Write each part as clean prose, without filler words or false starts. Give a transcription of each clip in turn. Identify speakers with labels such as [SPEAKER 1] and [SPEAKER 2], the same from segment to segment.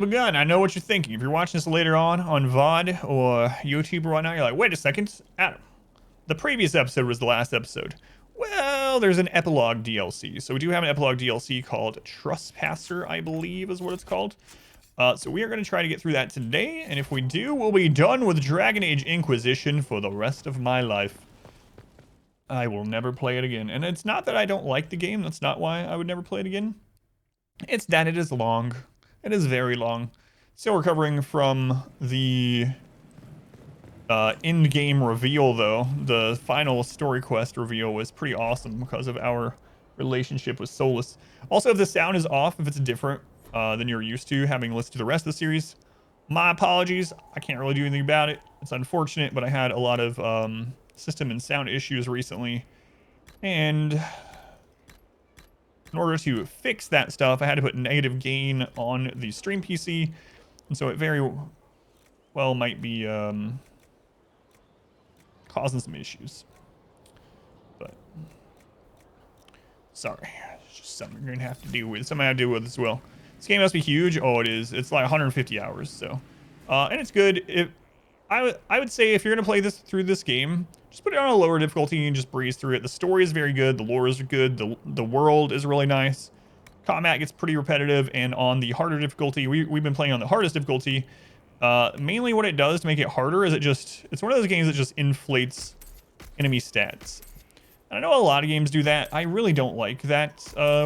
[SPEAKER 1] But God, I know what you're thinking. If you're watching this later on VOD or YouTube or whatnot, you're like, wait a second, Adam, the previous episode was the last episode. Well, there's an epilogue DLC. So we do have an epilogue DLC called Trespasser, I believe is what it's called. So we are going to try to get through that today. And if we do, we'll be done with Dragon Age Inquisition for the rest of my life. I will never play it again. And it's not that I don't like the game. That's not why I would never play it again. It's that it is long. It is very long. Still recovering from the in-game reveal, though. The final story quest reveal was pretty awesome because of our relationship with Solas. Also, if the sound is off, if it's different than you're used to, having listened to the rest of the series, my apologies. I can't really do anything about it. It's unfortunate, but I had a lot of system and sound issues recently. And in order to fix that stuff, I had to put negative gain on the stream PC. And so it very well might be causing some issues. But sorry, it's just something you're gonna have to deal with. Something I have to deal with as well. This game must be huge. Oh, it is. It's like 150 hours. So, and it's good. I would say if you're gonna play through this game, just put it on a lower difficulty and just breeze through it. The story is very good. The lore is good. The world is really nice. Combat gets pretty repetitive, and on the harder difficulty, we've been playing on the hardest difficulty. Mainly what it does to make it harder is it's one of those games that just inflates enemy stats. And I know a lot of games do that. I really don't like that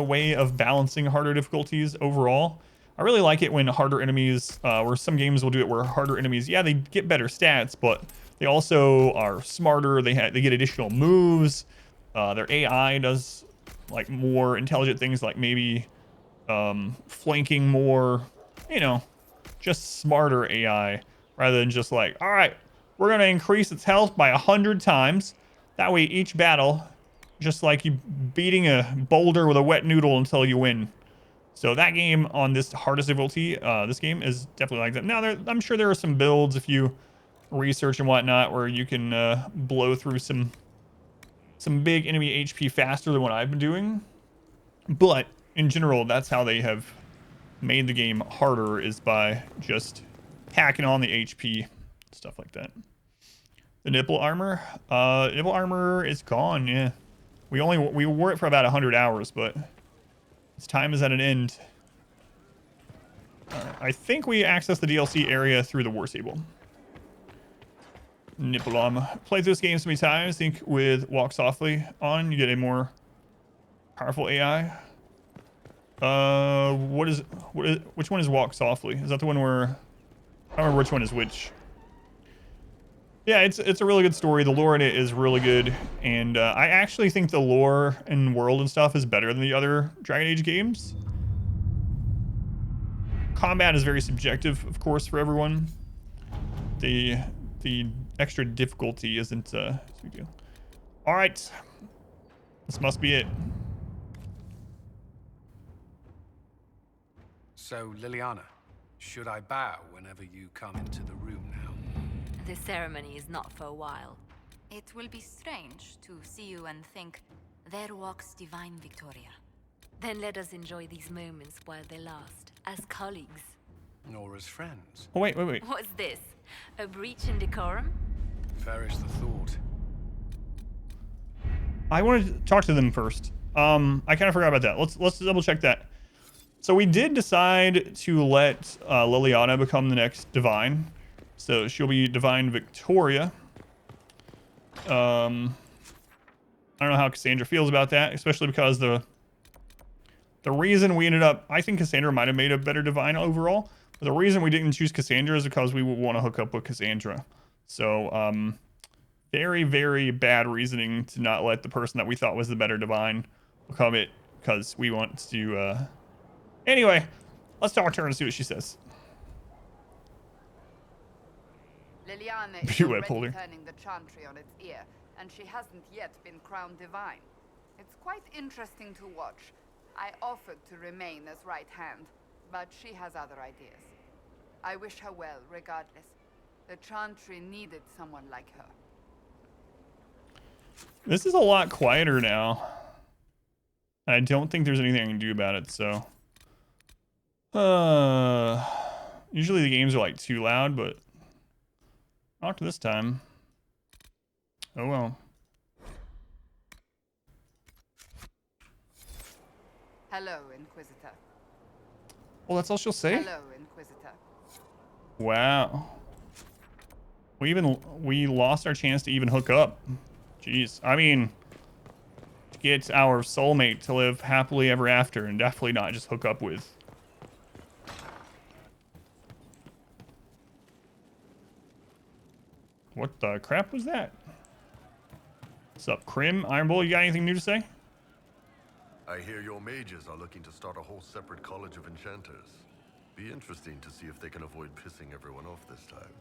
[SPEAKER 1] way of balancing harder difficulties overall. I really like it when harder enemies, where some games will do it where harder enemies, yeah, they get better stats, but they also are smarter. They get additional moves. Their AI does like more intelligent things, like maybe flanking more, you know, just smarter AI rather than just like, all right, we're going to increase its health by 100 times. That way each battle, just like you beating a boulder with a wet noodle until you win. So that game on this hardest difficulty, this game is definitely like that. Now, I'm sure there are some builds if you research and whatnot where you can blow through some big enemy HP faster than what I've been doing. But in general, that's how they have made the game harder, is by just hacking on the HP, stuff like that. The nipple armor is gone. Yeah, we wore it for about 100 hours, but its time is at an end. I think we accessed the DLC area through the war table. Nipple armor. Played this game so many times. I think with Walk Softly on, you get a more powerful AI. Which one is Walk Softly? Is that the one where, I don't remember which one is which. Yeah, it's a really good story. The lore in it is really good, and I actually think the lore and world and stuff is better than the other Dragon Age games. Combat is very subjective, of course, for everyone. The extra difficulty isn't a big deal. All right, this must be it.
[SPEAKER 2] So, Leliana, should I bow whenever you come into the room now?
[SPEAKER 3] The ceremony is not for a while.
[SPEAKER 4] It will be strange to see you and think, there walks divine Victoria.
[SPEAKER 3] Then let us enjoy these moments while they last, as colleagues.
[SPEAKER 2] Nor as friends.
[SPEAKER 1] Oh, wait.
[SPEAKER 3] What's this? A breach in decorum?
[SPEAKER 2] Perish the thought.
[SPEAKER 1] I wanted to talk to them first. I kind of forgot about that. Let's double check that. So we did decide to let Leliana become the next divine. So she'll be Divine Victoria. I don't know how Cassandra feels about that, especially because the reason we ended up, I think Cassandra might have made a better divine overall. But the reason we didn't choose Cassandra is because we would want to hook up with Cassandra. So very, very bad reasoning to not let the person that we thought was the better divine become it, because we want to anyway, let's talk to her and see what she says.
[SPEAKER 5] Leliana is
[SPEAKER 1] You
[SPEAKER 5] already
[SPEAKER 1] pulled her.
[SPEAKER 5] turning the chantry on its ear, and she hasn't yet been crowned divine. It's quite interesting to watch. I offered to remain as right hand, but she has other ideas. I wish her well, regardless. The chantry needed someone like her.
[SPEAKER 1] This is a lot quieter now. I don't think there's anything I can do about it, so. Usually the games are like too loud, but not this time. Oh well.
[SPEAKER 5] Hello, Inquisitor.
[SPEAKER 1] Well, that's all she'll say?
[SPEAKER 5] Hello, Inquisitor.
[SPEAKER 1] Wow. We lost our chance to even hook up. Jeez. I mean, to get our soulmate to live happily ever after and definitely not just hook up with. What the crap was that? What's up, Crim? Iron Bull, you got anything new to say?
[SPEAKER 6] I hear your mages are looking to start a whole separate college of enchanters. Be interesting to see if they can avoid pissing everyone off this time.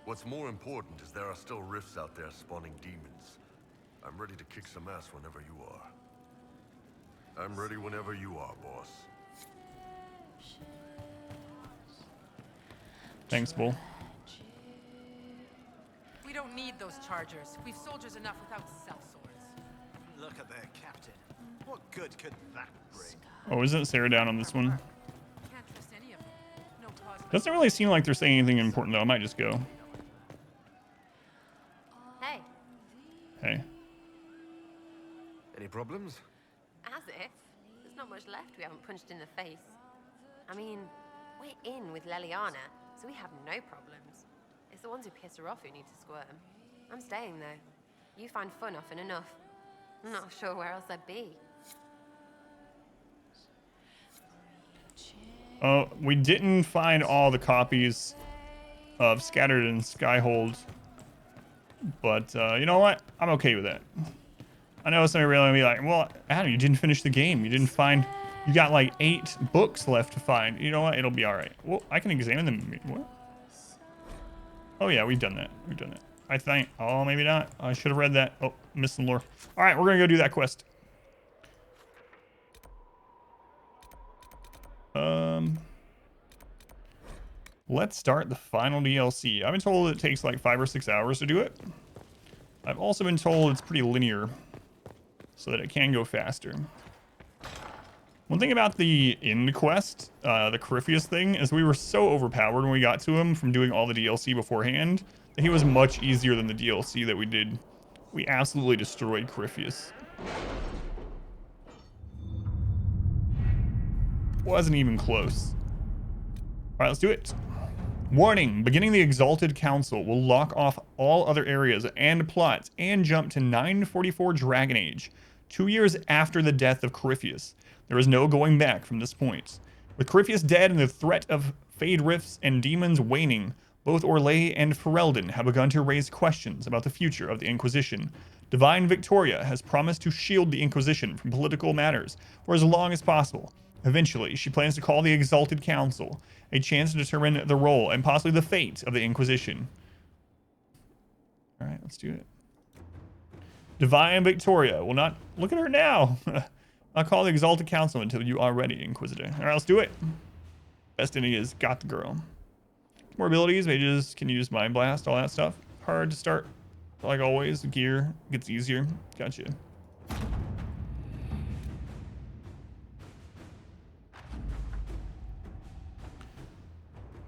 [SPEAKER 6] What's more important is there are still rifts out there spawning demons. I'm ready to kick some ass whenever you are. I'm ready whenever you are, boss.
[SPEAKER 1] Thanks, Bull.
[SPEAKER 7] We don't need those chargers. We've soldiers enough without sellswords.
[SPEAKER 8] Look at their captain. What good could that bring?
[SPEAKER 1] Oh, isn't Sarah down on this one?
[SPEAKER 7] Can't trust any of them. No cause.
[SPEAKER 1] Doesn't really seem like they're saying anything important, though. I might just go.
[SPEAKER 9] Hey,
[SPEAKER 1] Hey.
[SPEAKER 6] Any problems?
[SPEAKER 9] as if. There's not much left we haven't punched in the face. I mean, we're in with Leliana, so we have no problems. It's the ones who piss her off who need to squirm. I'm staying, though. You find fun often enough. I'm not sure where else I'd be.
[SPEAKER 1] Oh, we didn't find all the copies of Scattered and Skyhold. But, you know what? I'm okay with that. I know somebody really gonna be like, well, Adam, you didn't finish the game. You didn't find... You got like 8 books left to find. You know what? It'll be alright. Well, I can examine them. What? Oh, yeah, we've done that. We've done that. I think... Oh, maybe not. I should have read that. Oh, missed some lore. Alright, we're gonna go do that quest. Let's start the final DLC. I've been told it takes like 5 or 6 hours to do it. I've also been told it's pretty linear, so that it can go faster. One thing about the end quest, the Corypheus thing, is we were so overpowered when we got to him from doing all the DLC beforehand, that he was much easier than the DLC that we did. We absolutely destroyed Corypheus. Wasn't even close. Alright, let's do it. Warning, beginning the Exalted Council will lock off all other areas and plots and jump to 944 Dragon Age, 2 years after the death of Corypheus. There is no going back from this point. With Corypheus dead and the threat of Fade Rifts and demons waning, both Orlais and Ferelden have begun to raise questions about the future of the Inquisition. Divine Victoria has promised to shield the Inquisition from political matters for as long as possible. Eventually, she plans to call the Exalted Council, a chance to determine the role and possibly the fate of the Inquisition. Alright, let's do it. Divine Victoria will not... Look at her now! I'll call the Exalted Council until you are ready, Inquisitor. Alright, let's do it. Best ending is got the girl. More abilities, mages can use Mind Blast, all that stuff. Hard to start. Like always, gear gets easier. Gotcha.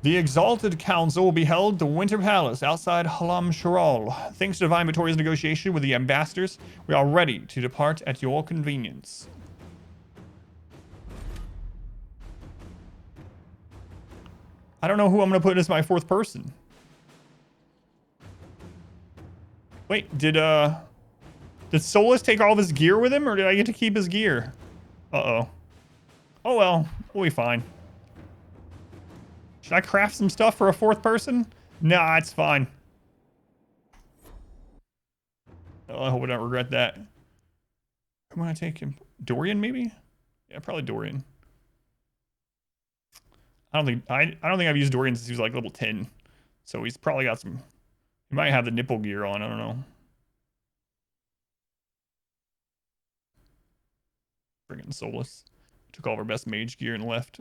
[SPEAKER 1] The Exalted Council will be held at the Winter Palace outside Halam Sharal. Thanks to Divine Victoria's negotiation with the ambassadors, we are ready to depart at your convenience. I don't know who I'm going to put as my 4th person. Wait, did Solas take all of his gear with him, or did I get to keep his gear? Uh-oh. Oh well, we'll be fine. Should I craft some stuff for a 4th person? Nah, it's fine. Oh, I hope I don't regret that. Who am I taking? Dorian, maybe? Yeah, probably Dorian. I don't think I've used Dorian since he was like level 10. So he's probably got some... He might have the nipple gear on, I don't know. Friggin' Solas. Took all of our best mage gear and left.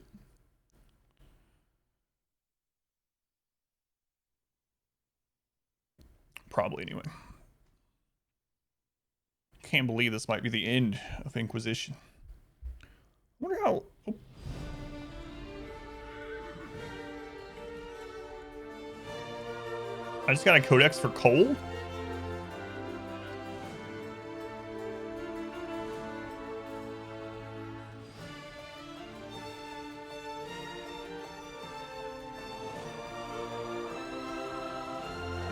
[SPEAKER 1] Probably, anyway. Can't believe this might be the end of Inquisition. I wonder how... Oh. I just got a codex for coal?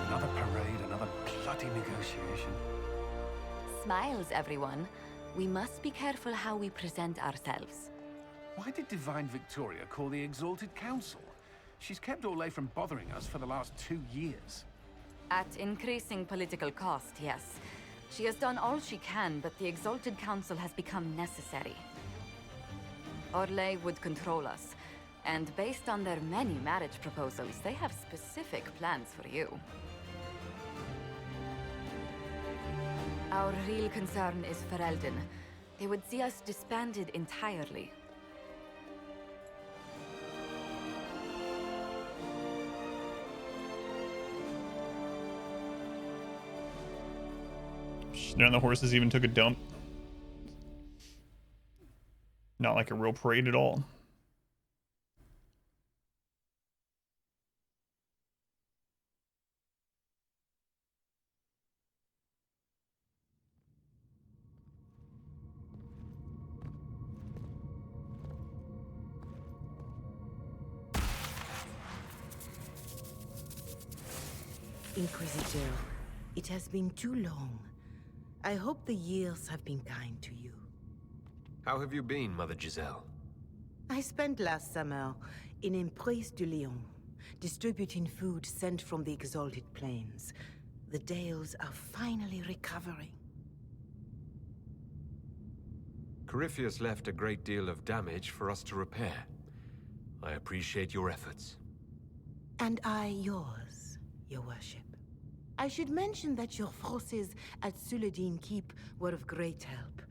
[SPEAKER 2] Another parade, another bloody negotiation.
[SPEAKER 3] Smiles, everyone. We must be careful how we present ourselves.
[SPEAKER 2] Why did Divine Victoria call the Exalted Council? She's kept Orlais from bothering us for the last 2 years.
[SPEAKER 5] At increasing political cost, yes. She has done all she can, but the Exalted Council has become necessary. Orlais would control us, and based on their many marriage proposals, they have specific plans for you. Our real concern is Ferelden. They would see us disbanded entirely.
[SPEAKER 1] None of the horses even took a dump. Not like a real parade at all.
[SPEAKER 10] Inquisitor, it has been too long. I hope the years have been kind to you.
[SPEAKER 11] How have you been, Mother Giselle?
[SPEAKER 10] I spent last summer in Emprise de Lyon, distributing food sent from the Exalted Plains. The Dales are finally recovering.
[SPEAKER 11] Corypheus left a great deal of damage for us to repair. I appreciate your efforts.
[SPEAKER 10] And I yours, Your Worship. I should mention that your forces at Suladin Keep were of great help.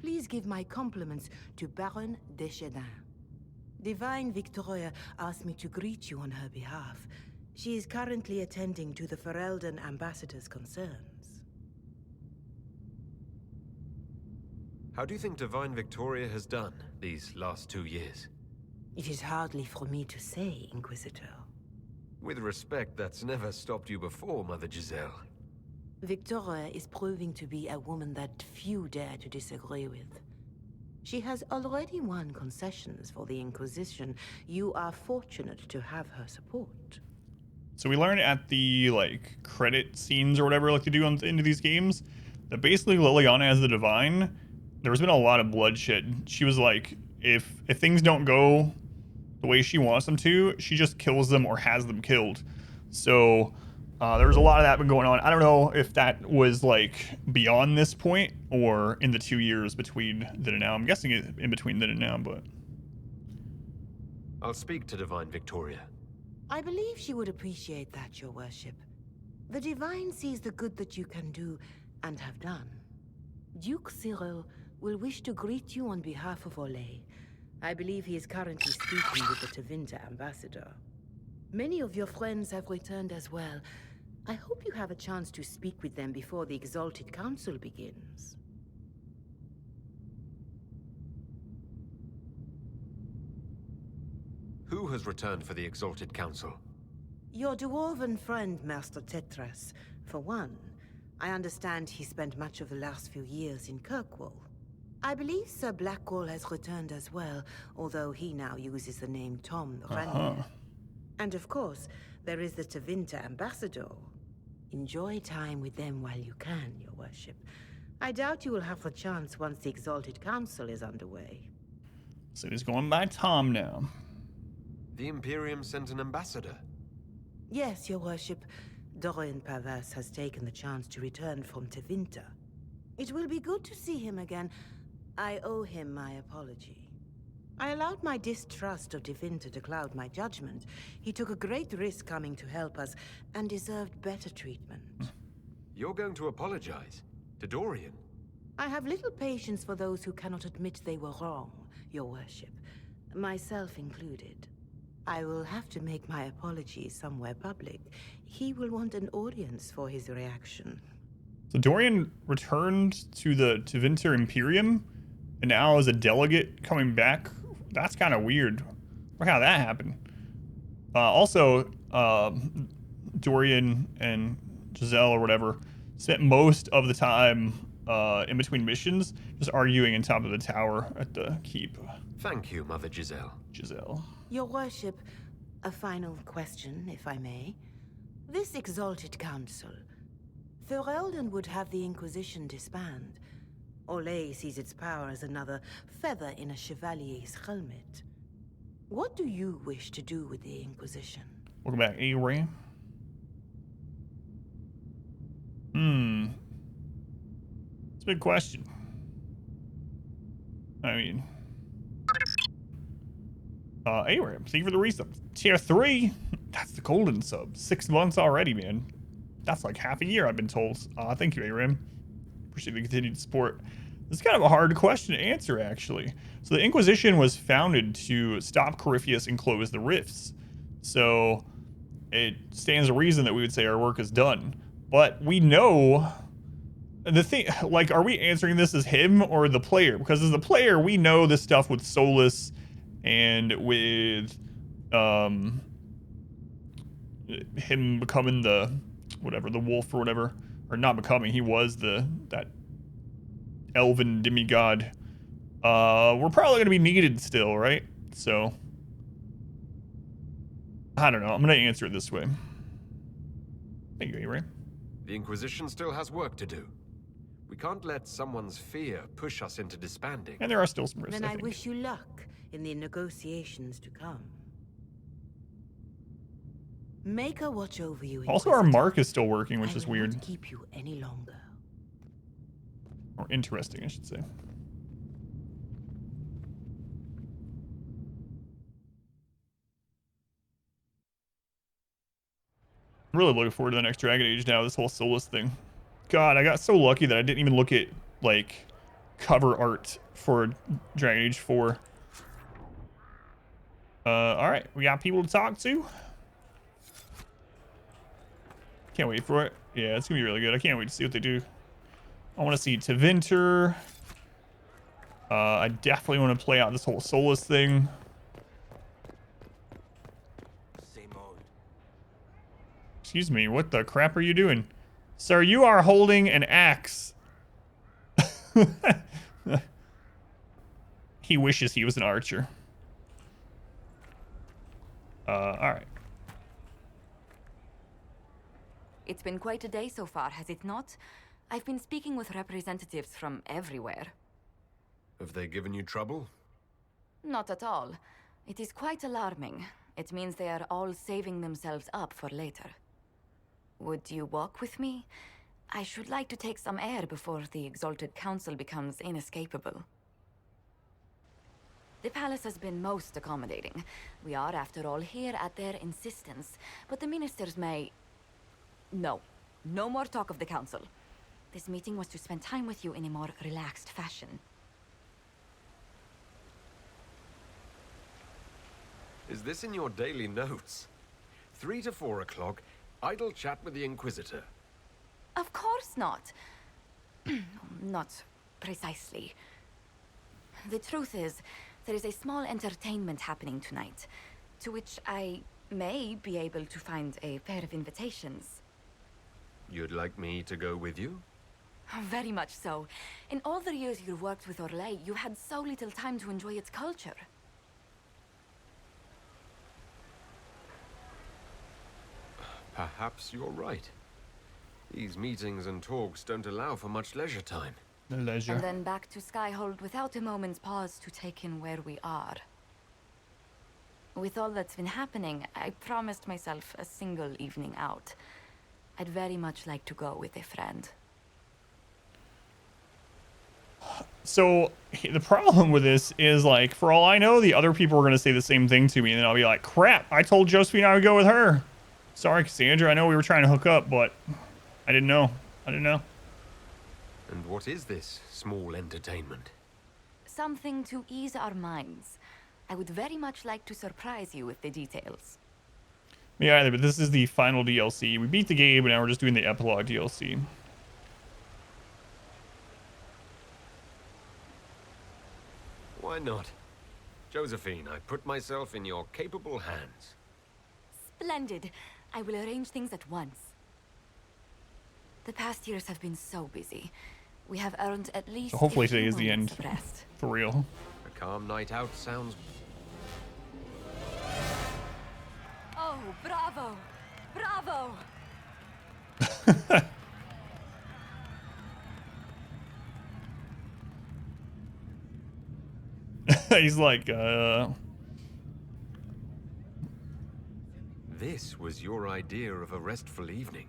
[SPEAKER 10] Please give my compliments to Baron Deschedin. Divine Victoria asked me to greet you on her behalf. She is currently attending to the Ferelden ambassador's concerns.
[SPEAKER 11] How do you think Divine Victoria has done these last 2 years?
[SPEAKER 10] It is hardly for me to say, Inquisitor.
[SPEAKER 11] With respect, that's never stopped you before, Mother Giselle.
[SPEAKER 10] Victoria is proving to be a woman that few dare to disagree with. She has already won concessions for the Inquisition. You are fortunate to have her support.
[SPEAKER 1] So we learned at the like credit scenes or whatever like to do into these games that basically Leliana as the Divine, there's been a lot of bloodshed. She was like, if things don't go the way she wants them to, she just kills them or has them killed. So there's a lot of that been going on. I don't know if that was like beyond this point or in the 2 years between then and now. I'm guessing it in between then and now, but
[SPEAKER 11] I'll speak to Divine Victoria.
[SPEAKER 10] I believe she would appreciate that, Your Worship. The Divine sees the good that you can do and have done. Duke Cyril will wish to greet you on behalf of Orlais. I believe he is currently speaking with the Tevinter ambassador. Many of your friends have returned as well. I hope you have a chance to speak with them before the Exalted Council begins.
[SPEAKER 11] Who has returned for the Exalted Council?
[SPEAKER 10] Your dwarven friend, Master Tetras. For one, I understand he spent much of the last few years in Kirkwall. I believe Sir Blackwall has returned as well, although he now uses the name Tom the Ranier. And of course, there is the Tevinter ambassador. Enjoy time with them while you can, Your Worship. I doubt you will have the chance once the Exalted Council is underway.
[SPEAKER 1] so he's going by Tom now.
[SPEAKER 11] The Imperium sent an ambassador.
[SPEAKER 10] Yes, Your Worship. Dorian Pavas has taken the chance to return from Tevinter. It will be good to see him again. I owe him my apology. I allowed my distrust of Tevinter to cloud my judgment. He took a great risk coming to help us, and deserved better treatment.
[SPEAKER 11] You're going to apologize? To Dorian?
[SPEAKER 10] I have little patience for those who cannot admit they were wrong, Your Worship. Myself included. I will have to make my apologies somewhere public. He will want an audience for his reaction.
[SPEAKER 1] So Dorian returned to the Tevinter Imperium, and now is a delegate coming back. That's kind of weird. Look how that happened. Also, Dorian and Giselle or whatever spent most of the time in between missions just arguing on top of the tower at the keep.
[SPEAKER 11] Thank you, Mother Giselle.
[SPEAKER 1] Giselle.
[SPEAKER 10] Your worship, a final question, if I may. This Exalted Council, Ferelden would have the Inquisition disband. Olay sees its power as another feather in a chevalier's helmet. What do you wish to do with the Inquisition?
[SPEAKER 1] Welcome back, A-Ray. It's a big question. I mean, A-Ray, thank you for the resub. Tier 3, that's the golden sub. 6 months already, man. That's like half a year, I've been told. Thank you, A-Ram. Appreciate the continued support. This is kind of a hard question to answer, actually. So the Inquisition was founded to stop Corypheus and close the rifts. So it stands to reason that we would say our work is done. But we know... The thing, like, are we answering this as him or the player? Because as the player, we know this stuff with Solas and with him becoming the the wolf or whatever, or not becoming. He was that elven demigod. We're probably gonna be needed still, right? So I don't know. I'm gonna answer it this way. Thank you, Ray.
[SPEAKER 11] The Inquisition still has work to do. We can't let someone's fear push us into disbanding.
[SPEAKER 1] And there are still some risks.
[SPEAKER 10] Then I wish you luck in the negotiations to come. Maker watch over you.
[SPEAKER 1] Also, our mark is still working, which is weird.
[SPEAKER 10] Not keep you any longer.
[SPEAKER 1] Or interesting, I should say. I'm really looking forward to the next Dragon Age now, this whole Solas thing. God, I got so lucky that I didn't even look at, like, cover art for Dragon Age 4. Alright, we got people to talk to. Can't wait for it. Yeah, it's gonna be really good. I can't wait to see what they do. I want to see Tevinter. I definitely want to play out this whole Solas thing.
[SPEAKER 8] Same old.
[SPEAKER 1] Excuse me, what the crap are you doing? Sir, you are holding an axe. He wishes he was an archer. Alright.
[SPEAKER 3] It's been quite a day so far, has it not? I've been speaking with representatives from everywhere.
[SPEAKER 11] Have they given you trouble?
[SPEAKER 3] Not at all. It is quite alarming. It means they are all saving themselves up for later. Would you walk with me? I should like to take some air before the Exalted Council becomes inescapable. The palace has been most accommodating. We are, after all, here at their insistence. But the ministers may... No. No more talk of the council. This meeting was to spend time with you in a more relaxed fashion.
[SPEAKER 11] Is this in your daily notes? 3 to 4 o'clock, idle chat with the Inquisitor.
[SPEAKER 3] Of course not. Not precisely. The truth is, there is a small entertainment happening tonight, to which I may be able to find a pair of invitations.
[SPEAKER 11] You'd like me to go with you?
[SPEAKER 3] Very much so. In all the years you worked with Orlais, you had so little time to enjoy its culture.
[SPEAKER 11] Perhaps you're right. These meetings and talks don't allow for much leisure time.
[SPEAKER 1] The leisure.
[SPEAKER 3] And then back to Skyhold without a moment's pause to take in where we are. With all that's been happening, I promised myself a single evening out. I'd very much like to go with a friend.
[SPEAKER 1] So the problem with this is, like, for all I know, the other people are going to say the same thing to me, and then I'll be like, crap, I told Josephine I would go with her. Sorry, Cassandra, I know we were trying to hook up, but I didn't know. I didn't know.
[SPEAKER 11] And what is this small entertainment?
[SPEAKER 3] Something to ease our minds. I would very much like to surprise you with the details.
[SPEAKER 1] Yeah, either, but this is the final DLC. We beat the game, and now we're just doing the Epilogue DLC.
[SPEAKER 11] Why not? Josephine, I put myself in your capable hands.
[SPEAKER 3] Splendid. I will arrange things at once. The past years have been so busy. We have earned at least
[SPEAKER 1] So hopefully
[SPEAKER 3] a few
[SPEAKER 1] today is the end.
[SPEAKER 3] moments of rest.
[SPEAKER 1] For real.
[SPEAKER 11] A calm night out sounds...
[SPEAKER 3] Oh, bravo! Bravo!
[SPEAKER 1] He's like,
[SPEAKER 11] This was your idea of a restful evening.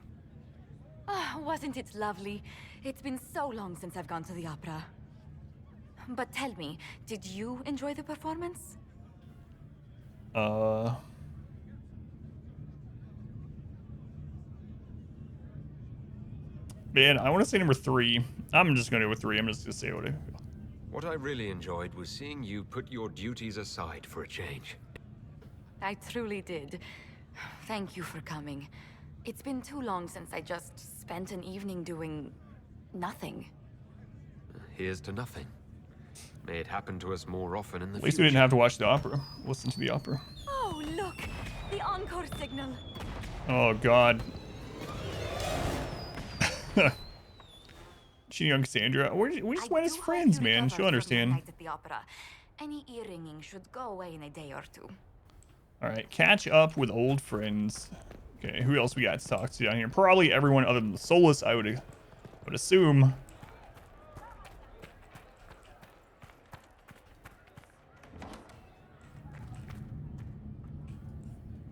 [SPEAKER 3] Ah, wasn't it lovely? It's been so long since I've gone to the opera. But tell me, did you enjoy the performance?
[SPEAKER 1] Man, I want to say number 3. I'm just going to go with 3. I'm just going to say what I...
[SPEAKER 11] What I really enjoyed was seeing you put your duties aside for a change.
[SPEAKER 3] I truly did. Thank you for coming. It's been too long since I just spent an evening doing nothing.
[SPEAKER 11] Here's to nothing. May it happen to us more often in the
[SPEAKER 1] At least
[SPEAKER 11] future.
[SPEAKER 1] we didn't have to watch the opera. Listen to the opera.
[SPEAKER 3] Oh, look! The encore signal!
[SPEAKER 1] Oh, God. She young Cassandra. We just went as friends, man. She'll understand.
[SPEAKER 3] Night at the opera. Any ear-ringing should go away in a day or two.
[SPEAKER 1] All right, catch up with old friends. Okay, who else we got to talk to down here? Probably everyone other than the Solas, I would assume.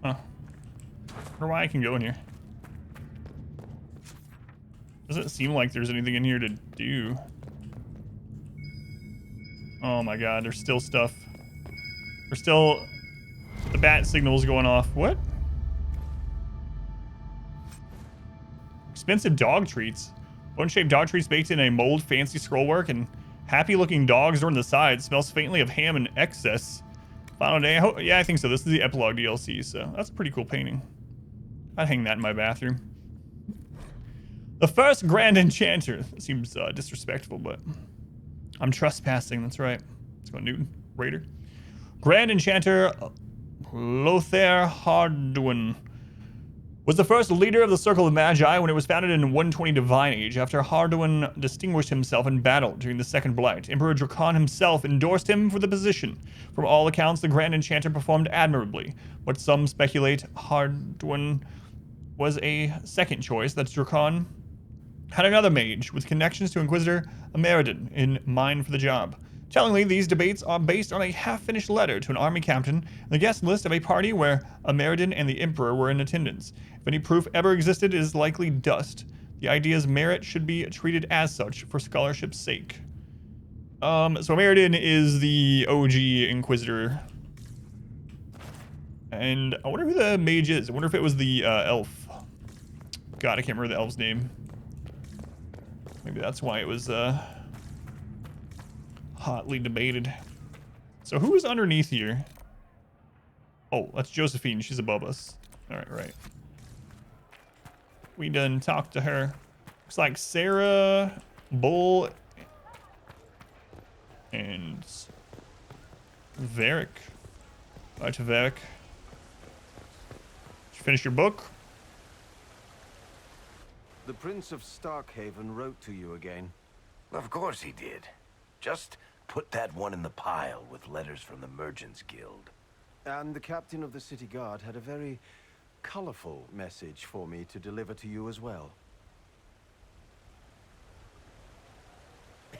[SPEAKER 1] Huh. Wonder why I can go in here. Doesn't seem like there's anything in here to do. Oh my God, there's still stuff. There's still... The bat signal's going off. What? Expensive dog treats. Bone-shaped dog treats baked in a mold, fancy scrollwork, and happy-looking dogs are on the side. Smells faintly of ham and excess. Final day. Yeah, I think so. This is the Epilogue DLC, so that's a pretty cool painting. I'd hang that in my bathroom. The first Grand Enchanter. That seems disrespectful, but I'm trespassing. That's right. Let's go, Newton. Raider. Grand Enchanter Lothair Hardwin was the first leader of the Circle of Magi when it was founded in 120 Divine Age. After Hardwin distinguished himself in battle during the Second Blight, Emperor Drakon himself endorsed him for the position. From all accounts, the Grand Enchanter performed admirably, but some speculate Hardwin was a second choice, that Drakon had another mage with connections to Inquisitor Ameridan in mind for the job. Tellingly, these debates are based on a half-finished letter to an army captain and the guest list of a party where Ameridan and the Emperor were in attendance. If any proof ever existed, it is likely dust. The idea's merit should be treated as such for scholarship's sake. So Ameridan is the OG Inquisitor. And I wonder who the mage is. I wonder if it was the elf. God, I can't remember the elf's name. Maybe that's why it was hotly debated. So who is underneath here? Oh, that's Josephine. She's above us. All right, right. We done talked to her. Looks like Sarah, Bull, and Varric. Bye to Varric. Did you finish your book?
[SPEAKER 12] The Prince of Starkhaven wrote to you again.
[SPEAKER 13] Of course he did. Just put that one in the pile with letters from the Merchants Guild.
[SPEAKER 12] And the captain of the city guard had a very colorful message for me to deliver to you as well.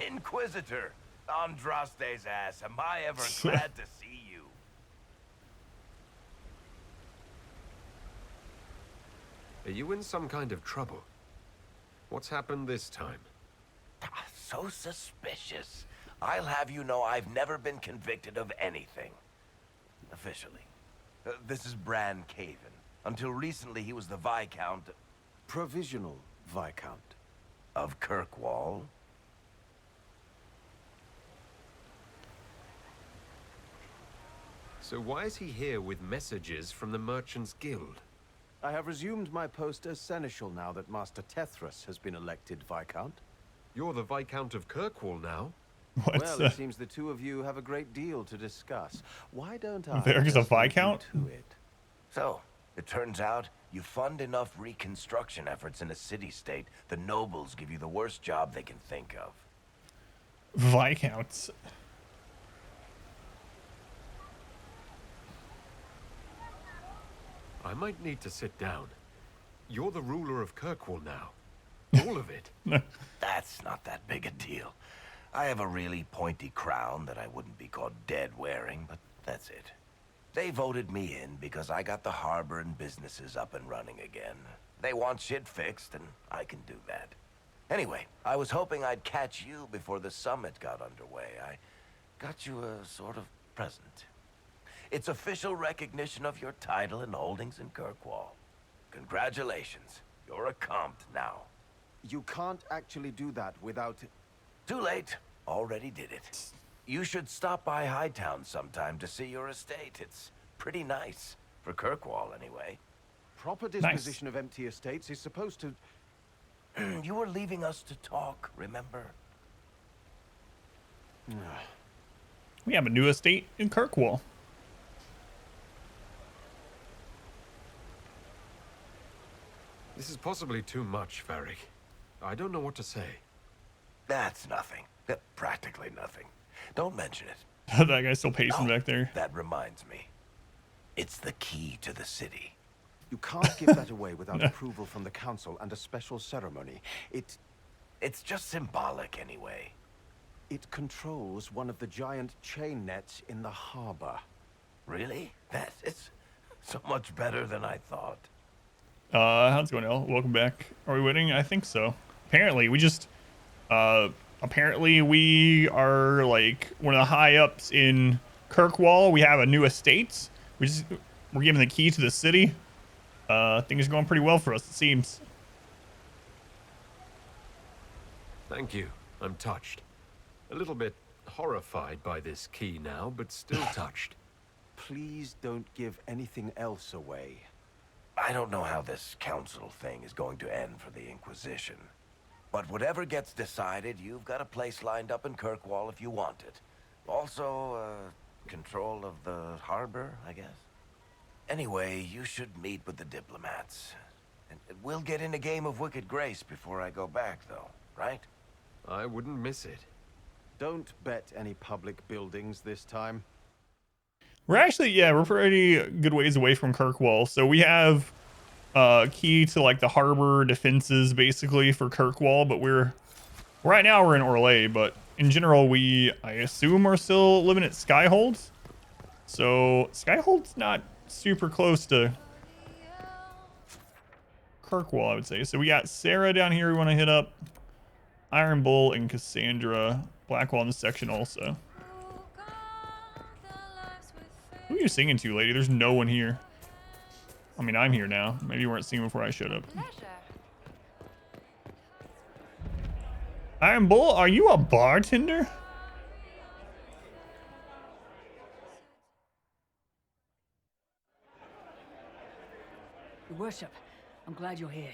[SPEAKER 13] Inquisitor! Andraste's ass, am I ever glad to see you.
[SPEAKER 11] Are you in some kind of trouble? What's happened this time?
[SPEAKER 13] So suspicious. I'll have you know I've never been convicted of anything. Officially. This is Bran Caven. Until recently, he was the Viscount...
[SPEAKER 12] Provisional Viscount.
[SPEAKER 13] Of Kirkwall.
[SPEAKER 11] So why is he here with messages from the Merchants Guild?
[SPEAKER 12] I have resumed my post as Seneschal now that Master Tethras has been elected Viscount.
[SPEAKER 11] You're the Viscount of Kirkwall now.
[SPEAKER 12] Well, it seems the two of you have a great deal to discuss. Why don't I...
[SPEAKER 1] Varric is a Viscount?
[SPEAKER 13] So, It turns out, you fund enough reconstruction efforts in a city-state, the nobles give you the worst job they can think of.
[SPEAKER 1] Viscounts.
[SPEAKER 11] I might need to sit down. You're the ruler of Kirkwall now. All of it.
[SPEAKER 13] That's not that big a deal. I have a really pointy crown that I wouldn't be caught dead wearing, but that's it. They voted me in because I got the harbor and businesses up and running again. They want shit fixed, and I can do that. Anyway, I was hoping I'd catch you before the summit got underway. I got you a sort of present. It's official recognition of your title and holdings in Kirkwall. Congratulations. You're a compt now.
[SPEAKER 12] You can't actually do that without...
[SPEAKER 13] Too late. Already did it. You should stop by Hightown sometime to see your estate. It's pretty nice. For Kirkwall, anyway.
[SPEAKER 12] Proper disposition of empty estates is supposed to...
[SPEAKER 13] You were leaving us to talk, remember?
[SPEAKER 1] We have a new estate in Kirkwall.
[SPEAKER 11] This is possibly too much, Varric. I don't know what to say.
[SPEAKER 13] That's nothing. Practically nothing. Don't mention it.
[SPEAKER 1] That guy's still pacing back there.
[SPEAKER 13] That reminds me. It's the key to the city.
[SPEAKER 12] You can't give that away without approval from the council and a special ceremony.
[SPEAKER 13] It's just symbolic anyway.
[SPEAKER 12] It controls one of the giant chain nets in the harbor.
[SPEAKER 13] Really? That is so much better than I thought.
[SPEAKER 1] How's it going, El? Welcome back. Are we winning? I think so. Apparently, we just, apparently we are like one of the high ups in Kirkwall. We have a new estate. We're given the key to the city. Things are going pretty well for us, it seems.
[SPEAKER 11] Thank you. I'm touched. A little bit horrified by this key now, but still touched.
[SPEAKER 12] Please don't give anything else away.
[SPEAKER 13] I don't know how this council thing is going to end for the Inquisition. But whatever gets decided, you've got a place lined up in Kirkwall if you want it. Also, control of the harbor, I guess. Anyway, you should meet with the diplomats. And we'll get in a game of Wicked Grace before I go back, though, right?
[SPEAKER 11] I wouldn't miss it.
[SPEAKER 12] Don't bet any public buildings this time.
[SPEAKER 1] We're actually, yeah, we're pretty good ways away from Kirkwall. So we have key to like the harbor defenses basically for Kirkwall, but right now we're in Orlais, but in general I assume are still living at Skyhold. So Skyhold's not super close to Kirkwall, I would say. So we got Sarah down here we want to hit up. Iron Bull and Cassandra. Blackwall in this section also. Who are you singing to, lady? There's no one here. I mean, I'm here now. Maybe you weren't singing before I showed up. Iron Bull, are you a bartender?
[SPEAKER 14] Your worship, I'm glad you're here.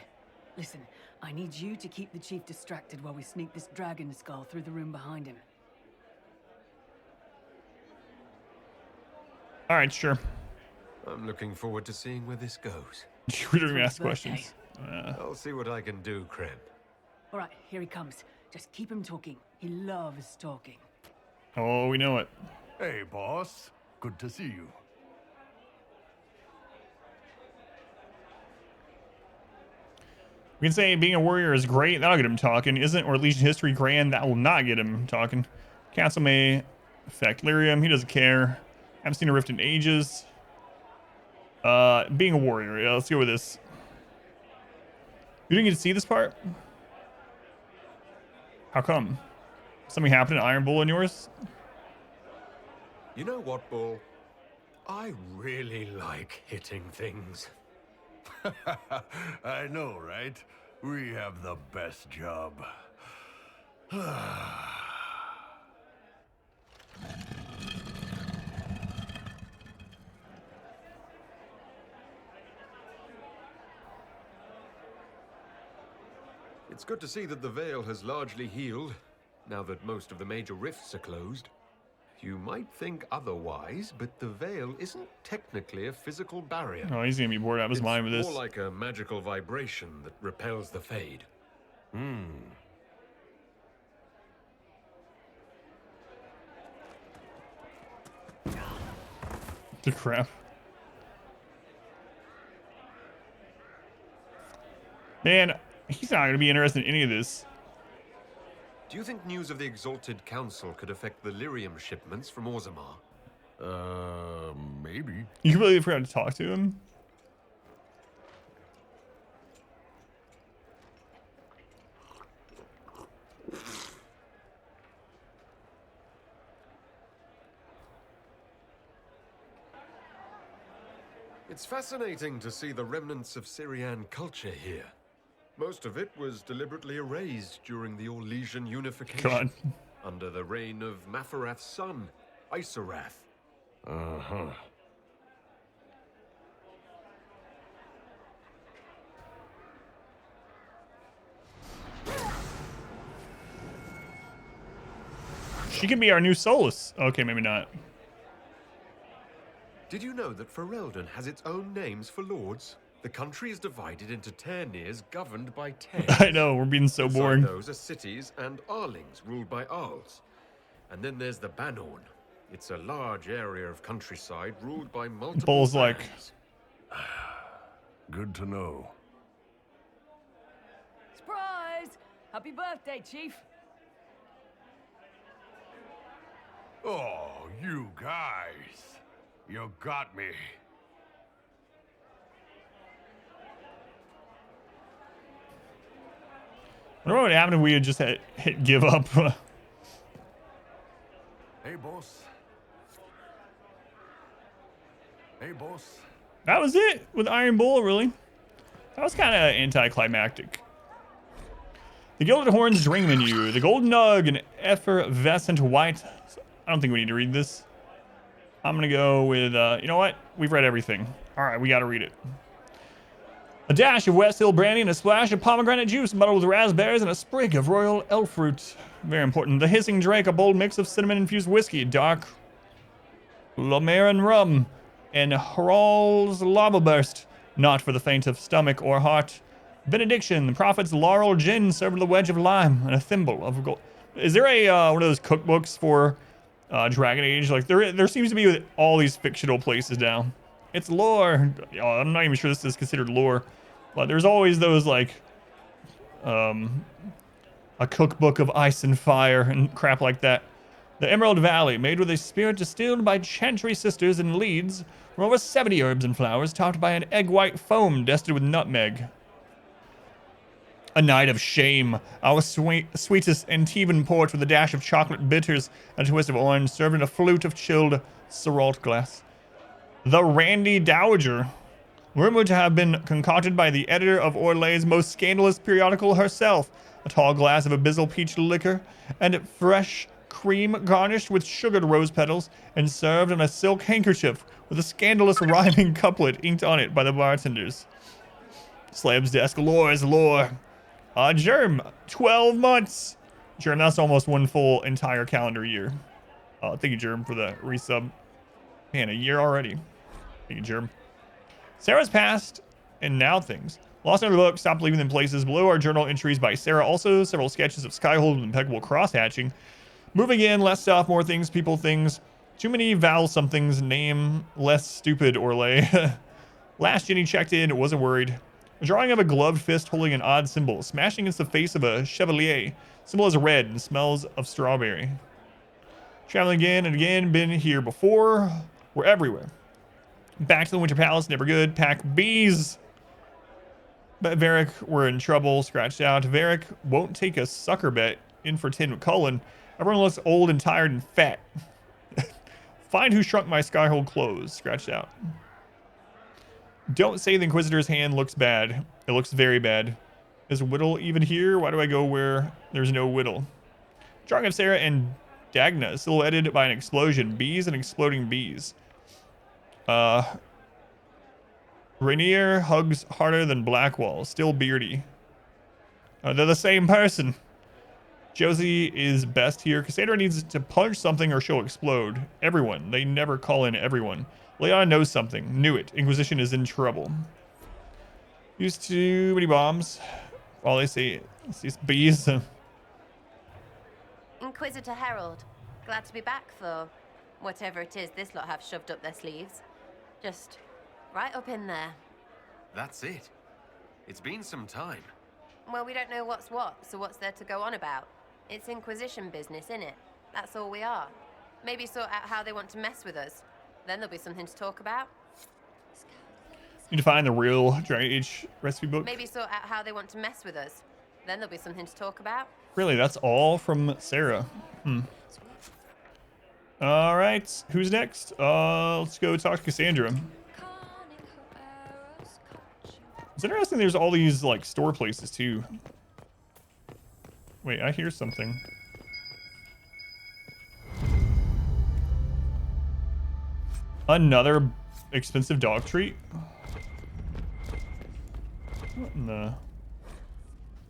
[SPEAKER 14] Listen, I need you to keep the chief distracted while we sneak this dragon skull through the room behind him.
[SPEAKER 1] All right, sure.
[SPEAKER 11] I'm looking forward to seeing where this goes.
[SPEAKER 1] You're going to ask questions.
[SPEAKER 11] I'll see what I can do, Krem.
[SPEAKER 14] All right, here he comes. Just keep him talking. He loves talking.
[SPEAKER 1] Oh, we know it.
[SPEAKER 6] Hey, boss. Good to see you.
[SPEAKER 1] We can say being a warrior is great. That'll get him talking. Isn't or Legion history grand? That will not get him talking. Council may affect Lyrium. He doesn't care. Haven't seen a rift in ages. Being a warrior. Yeah, let's go with this. You didn't get to see this part? How come? Something happened to Iron Bull in yours?
[SPEAKER 11] You know what, Bull? I really like hitting things.
[SPEAKER 6] I know, right? We have the best job.
[SPEAKER 11] It's good to see that the Veil has largely healed, now that most of the major rifts are closed. You might think otherwise, but the veil isn't technically a physical barrier.
[SPEAKER 1] Oh, he's gonna be bored out of his mind with this.
[SPEAKER 11] It's more like a magical vibration that repels the Fade.
[SPEAKER 1] The crap. Man, he's not gonna be interested in any of this.
[SPEAKER 11] Do you think news of the Exalted Council could affect the lyrium shipments from Orzammar?
[SPEAKER 6] Maybe.
[SPEAKER 1] You completely forgot to talk to him?
[SPEAKER 11] It's fascinating to see the remnants of Syrian culture here. Most of it was deliberately erased during the Orlesian unification.
[SPEAKER 1] God.
[SPEAKER 11] Under the reign of Mafarath's son, Isarath.
[SPEAKER 6] Uh-huh.
[SPEAKER 1] She could be our new Solas. Okay, maybe not.
[SPEAKER 11] Did you know that Ferelden has its own names for lords? The country is divided into Ternirs governed by Terns.
[SPEAKER 1] I know, we're being so
[SPEAKER 11] Beside
[SPEAKER 1] boring.
[SPEAKER 11] Those are cities and Arlings ruled by Arls. And then there's the Banorn. It's a large area of countryside ruled by multiple
[SPEAKER 1] Bull's like,
[SPEAKER 11] clans.
[SPEAKER 6] Good to know.
[SPEAKER 14] Surprise! Happy birthday, Chief.
[SPEAKER 6] Oh, you guys. You got me.
[SPEAKER 1] I wonder what would happen if we had just hit give up.
[SPEAKER 6] Hey, boss. Hey, boss.
[SPEAKER 1] That was it with Iron Bull, really. That was kind of anticlimactic. The Gilded Horns drink menu, the Golden Nug, and Effervescent White. I don't think we need to read this. I'm gonna go with, you know what? We've read everything. All right, we gotta read it. A dash of West Hill brandy and a splash of pomegranate juice muddled with raspberries and a sprig of royal elf fruit. Very important. The Hissing Drake, a bold mix of cinnamon-infused whiskey, dark Lomarin rum, and Haral's Lava Burst. Not for the faint of stomach or heart. Benediction, the Prophet's Laurel Gin served with a wedge of lime and a thimble of gold. Is there a one of those cookbooks for Dragon Age? Like there seems to be with all these fictional places now. It's lore. I'm not even sure this is considered lore, but there's always those like a cookbook of ice and fire and crap like that. The Emerald Valley, made with a spirit distilled by Chantry sisters in Leeds from over 70 herbs and flowers, topped by an egg white foam dusted with nutmeg. A night of shame, our sweetest Antibon port with a dash of chocolate bitters and a twist of orange, served in a flute of chilled Syralt glass. The Randy Dowager, rumored to have been concocted by the editor of Orlay's most scandalous periodical herself. A tall glass of abyssal peach liquor and fresh cream garnished with sugared rose petals and served on a silk handkerchief with a scandalous rhyming couplet inked on it by the bartenders. Slab's desk, lore is lore. Germ, 12 months. Germ, that's almost one full entire calendar year. Thank you, Germ, for the resub. Man, a year already. Thank you, Germ. Sarah's past and now things. Lost in her book, stopped leaving them places. Below are journal entries by Sarah. Also, several sketches of Skyhold with impeccable cross-hatching. Moving in, less stuff, more things, people, things. Too many vowel somethings, name, less stupid Orlay. Last Jenny checked in, wasn't worried. A drawing of a gloved fist holding an odd symbol, smashing against the face of a chevalier. Symbol is red and smells of strawberry. Traveling again and again, been here before. We're everywhere. Back to the Winter Palace, never good. Pack bees. But Varric, we're in trouble. Scratched out. Varric won't take a sucker bet. In for 10 with Cullen. Everyone looks old and tired and fat. Find who shrunk my Skyhold clothes. Scratched out. Don't say the Inquisitor's hand looks bad. It looks very bad. Is Whittle even here? Why do I go where there's no Whittle? Drawing of Sarah and Dagna, silhouetted by an explosion. Bees and exploding bees. Rainier hugs harder than Blackwall. Still beardy. They're the same person. Josie is best here. Cassandra needs to punch something or she'll explode. Everyone. They never call in everyone. Leliana knows something. Knew it. Inquisition is in trouble. Used too many bombs. All they say is these bees.
[SPEAKER 9] Inquisitor Herald. Glad to be back for whatever it is this lot have shoved up their sleeves. Just right up in there.
[SPEAKER 11] That's it. It's been some time.
[SPEAKER 9] Well, we don't know what's what, so what's there to go on about? It's Inquisition business, innit? That's all we are. Maybe sort out how they want to mess with us. Then there'll be something to talk about.
[SPEAKER 1] You need to find the real Dragon Age recipe book.
[SPEAKER 9] Maybe sort out how they want to mess with us. Then there'll be something to talk about.
[SPEAKER 1] Really, that's all from Sarah. All right, who's next? Let's go talk to Cassandra. It's interesting there's all these like store places too. Wait, I hear something. Another expensive dog treat? What in the...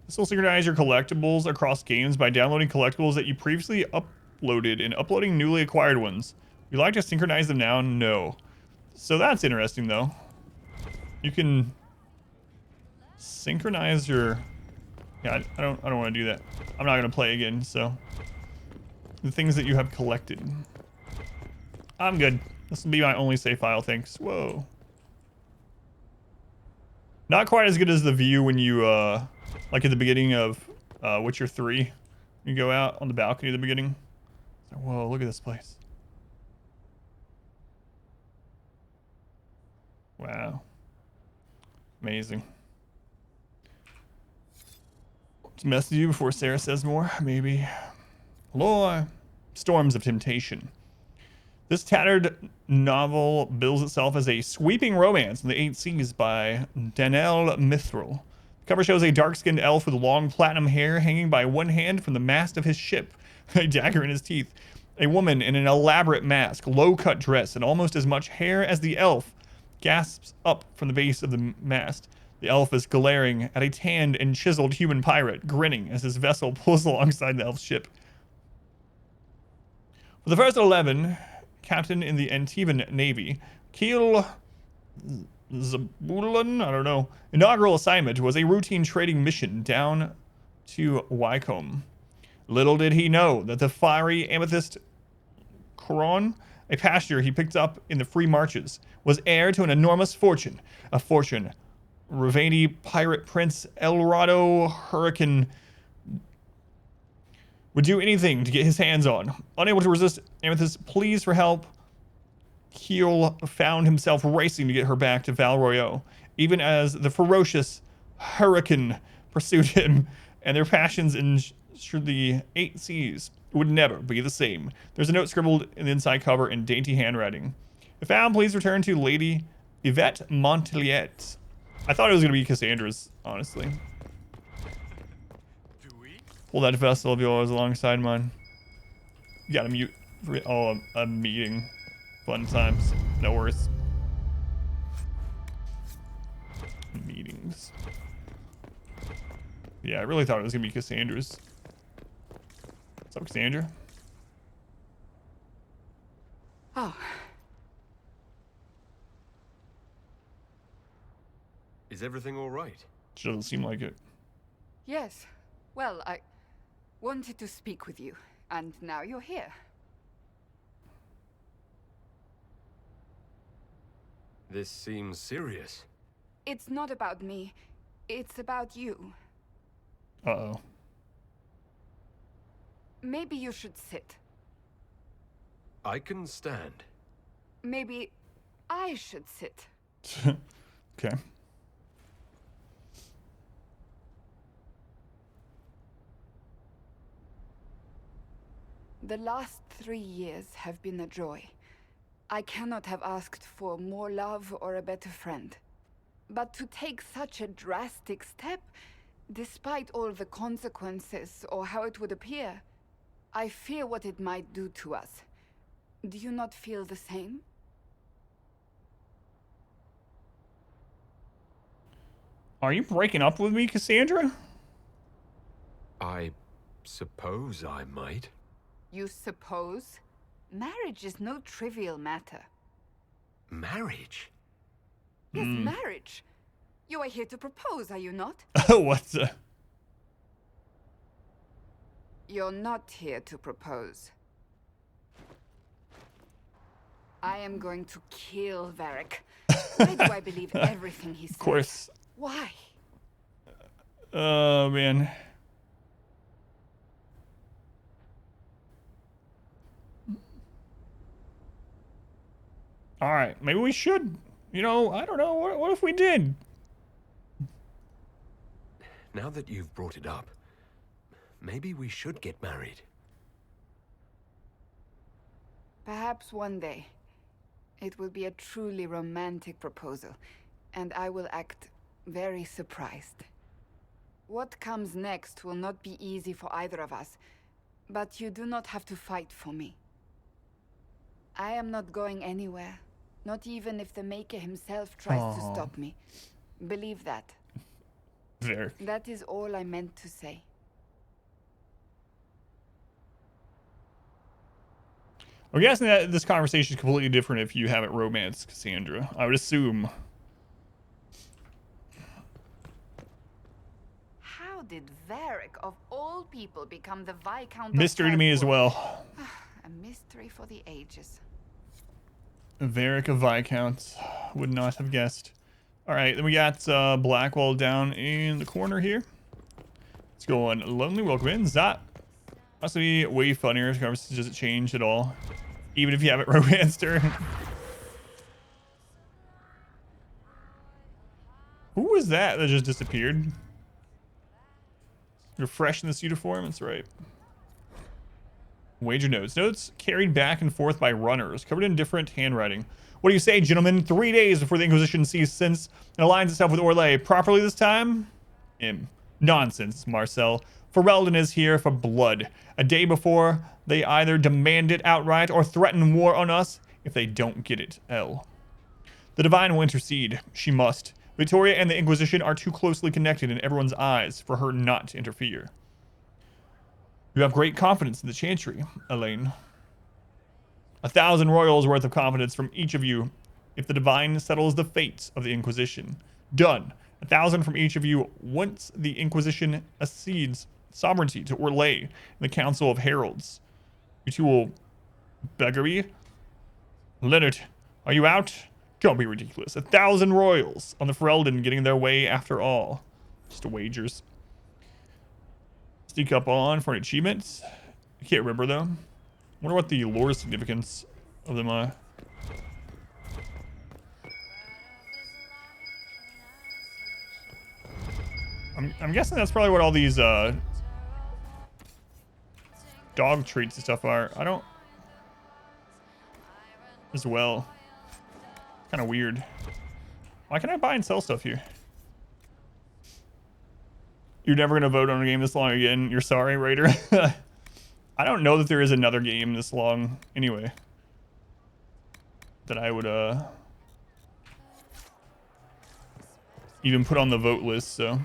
[SPEAKER 1] This will synchronize your collectibles across games by downloading collectibles that you previously uploaded and uploading newly acquired ones. Would you like to synchronize them now? No. So that's interesting though. You can synchronize your... Yeah, I don't want to do that. I'm not going to play again, so... The things that you have collected. I'm good. This will be my only save file, thanks. Whoa. Not quite as good as the view when you, like at the beginning of Witcher 3. You go out on the balcony at the beginning. So, whoa, look at this place. Wow. Amazing. Let's message you before Sarah says more, maybe. Hello, Storms of Temptation. This tattered novel bills itself as a sweeping romance in the 8 Seas by Danielle Mithril. The cover shows a dark-skinned elf with long platinum hair hanging by one hand from the mast of his ship, a dagger in his teeth. A woman in an elaborate mask, low-cut dress, and almost as much hair as the elf gasps up from the base of the mast. The elf is glaring at a tanned and chiseled human pirate, grinning as his vessel pulls alongside the elf's ship. For the first 11, captain in the Antivan Navy, Keel Zabulan, I don't know, inaugural assignment was a routine trading mission down to Wycombe. Little did he know that the fiery amethyst Coron, a pasture he picked up in the free marches, was heir to an enormous fortune, a fortune Ravani pirate prince Elrado Hurricane would do anything to get his hands on. Unable to resist Amethyst's pleas for help, Keel found himself racing to get her back to Val Royeaux, even as the ferocious Hurricane pursued him, and their passions ensured the 8 Seas would never be the same. There's a note scribbled in the inside cover in dainty handwriting. If found, please return to Lady Yvette Monteliet. I thought it was going to be Cassandra's, honestly. Pull that vessel of yours alongside mine. You gotta mute for a meeting. Fun times. No worries. Meetings. Yeah, I really thought it was gonna be Cassandra's. What's up, Cassandra?
[SPEAKER 5] Oh.
[SPEAKER 11] Is everything all right?
[SPEAKER 1] She doesn't seem like it.
[SPEAKER 5] Yes. Well, I wanted to speak with you, and now you're here.
[SPEAKER 11] This seems serious.
[SPEAKER 5] It's not about me. It's about you.
[SPEAKER 1] Uh-oh.
[SPEAKER 5] Maybe you should sit.
[SPEAKER 11] I can stand.
[SPEAKER 5] Maybe I should sit.
[SPEAKER 1] Okay.
[SPEAKER 5] The last 3 years have been a joy. I cannot have asked for more love or a better friend. But to take such a drastic step, despite all the consequences or how it would appear, I fear what it might do to us. Do you not feel the same?
[SPEAKER 1] Are you breaking up with me, Cassandra?
[SPEAKER 11] I suppose I might.
[SPEAKER 5] You suppose? Marriage is no trivial matter.
[SPEAKER 11] Marriage?
[SPEAKER 5] Yes, marriage. You are here to propose, are you not?
[SPEAKER 1] What the?
[SPEAKER 5] You're not here to propose. I am going to kill Varric. Why do I believe everything he says?
[SPEAKER 1] Of course.
[SPEAKER 5] Why?
[SPEAKER 1] Oh, man. All right, maybe we should. You know, I don't know. What if we did?
[SPEAKER 11] Now that you've brought it up, maybe we should get married.
[SPEAKER 5] Perhaps one day. It will be a truly romantic proposal, and I will act very surprised. What comes next will not be easy for either of us, but you do not have to fight for me. I am not going anywhere, not even if the Maker himself tries to stop me. Believe that.
[SPEAKER 1] There.
[SPEAKER 5] That is all I meant to say.
[SPEAKER 1] I'm guessing that this conversation is completely different if you haven't romanced Cassandra. I would assume.
[SPEAKER 5] How did Varric, of all people, become the Viscount
[SPEAKER 1] Mystery to me as well.
[SPEAKER 5] A mystery for the ages.
[SPEAKER 1] Varric of Viscount. Would not have guessed. All right, then we got Blackwall down in the corner here. Let's go on Lonely Welcome in. That must be way funnier. Does it change at all? Even if you haven't romanced her. Who was that just disappeared? You're fresh in this uniform? That's right. Wager notes. Notes carried back and forth by runners, covered in different handwriting. What do you say, gentlemen? 3 days before the Inquisition sees sense and aligns itself with Orlais properly this time? Nonsense, Marcel. Ferelden is here for blood. A day before, they either demand it outright or threaten war on us if they don't get it. L. The Divine will intercede. She must. Victoria and the Inquisition are too closely connected in everyone's eyes for her not to interfere. You have great confidence in the Chantry, Elaine. 1,000 royals worth of confidence from each of you if the Divine settles the fates of the Inquisition. Done. 1,000 from each of you once the Inquisition accedes sovereignty to Orlais and the Council of Heralds. You two will beggary. Leonard, are you out? Don't be ridiculous. 1,000 royals on the Ferelden getting their way after all. Just wagers. Sneak up on for an achievement. I can't remember though. Wonder what the lore significance of them are. I'm guessing that's probably what all these dog treats and stuff are. I don't as well. Kind of weird. Why can I buy and sell stuff here? You're never gonna vote on a game this long again. You're sorry, Raider. I don't know that there is another game this long anyway that I would even put on the vote list, so.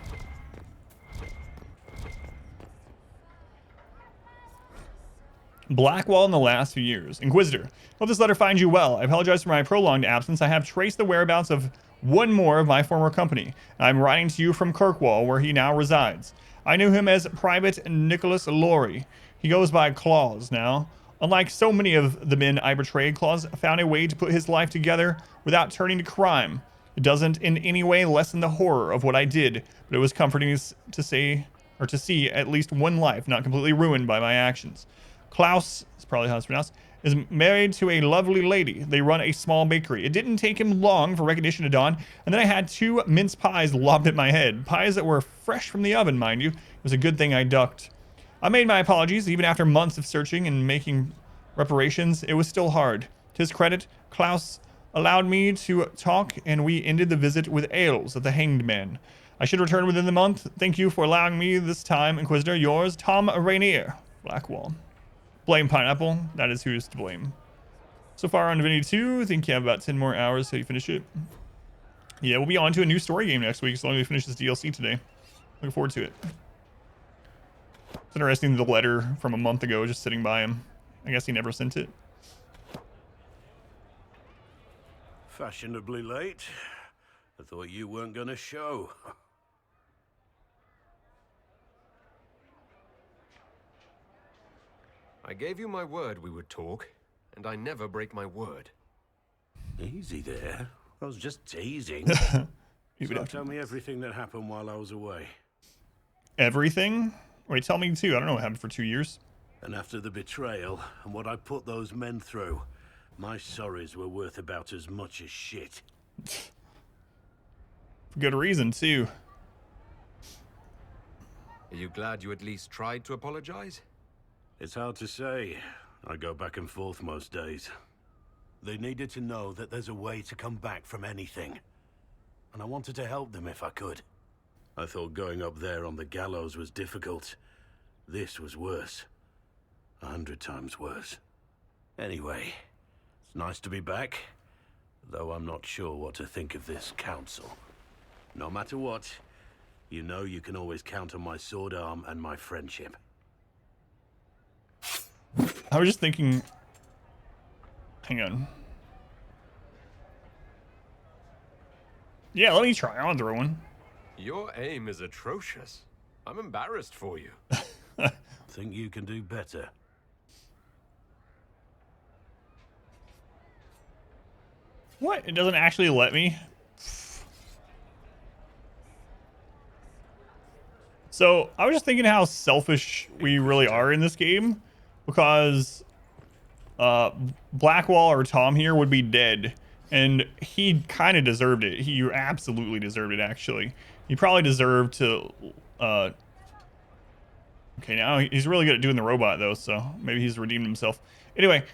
[SPEAKER 1] Blackwall in the last few years. Inquisitor, hope this letter finds you well. I apologize for my prolonged absence. I have traced the whereabouts of one more of my former company. I'm writing to you from Kirkwall, where he now resides. I knew him as Private Nicholas Laurie. He goes by Claus now. Unlike so many of the men I betrayed, Claus found a way to put his life together without turning to crime. It doesn't in any way lessen the horror of what I did, but it was comforting to see at least one life not completely ruined by my actions. Klaus, is probably how it's pronounced, is married to a lovely lady. They run a small bakery. It didn't take him long for recognition to dawn, and then I had 2 mince pies lobbed at my head. Pies that were fresh from the oven, mind you. It was a good thing I ducked. I made my apologies. Even after months of searching and making reparations, it was still hard. To his credit, Klaus allowed me to talk, and we ended the visit with ales at the Hanged Man. I should return within the month. Thank you for allowing me this time, Inquisitor. Yours, Tom Rainier. Blackwall. Blame Pineapple. That is who's to blame. So far on Divinity 2, I think you have about 10 more hours till you finish it. Yeah, we'll be on to a new story game next week as long as we finish this DLC today. Looking forward to it. It's interesting, the letter from a month ago just sitting by him. I guess he never sent it.
[SPEAKER 15] Fashionably late. I thought you weren't gonna show.
[SPEAKER 11] I gave you my word we would talk, and I never break my word.
[SPEAKER 15] Easy there. I was just teasing.
[SPEAKER 1] So
[SPEAKER 15] tell me everything that happened while I was away.
[SPEAKER 1] Everything? Wait, tell me too. I don't know what happened for 2 years.
[SPEAKER 15] And after the betrayal and what I put those men through, my sorries were worth about as much as shit.
[SPEAKER 1] For good reason too.
[SPEAKER 11] Are you glad you at least tried to apologize?
[SPEAKER 15] It's hard to say. I go back and forth most days. They needed to know that there's a way to come back from anything. And I wanted to help them if I could. I thought going up there on the gallows was difficult. This was worse. 100 times worse. Anyway, it's nice to be back. Though I'm not sure what to think of this council. No matter what, you know you can always count on my sword arm and my friendship.
[SPEAKER 1] I was just thinking... Hang on. Yeah, let me try. I'll throw one.
[SPEAKER 11] Your aim is atrocious. I'm embarrassed for you.
[SPEAKER 15] Think you can do better?
[SPEAKER 1] What? It doesn't actually let me? So, I was just thinking how selfish we really are in this game. Because Blackwall or Tom here would be dead. And he kind of deserved it. He absolutely deserved it, actually. He probably deserved to... Okay, now he's really good at doing the robot, though, so maybe he's redeemed himself. Anyway,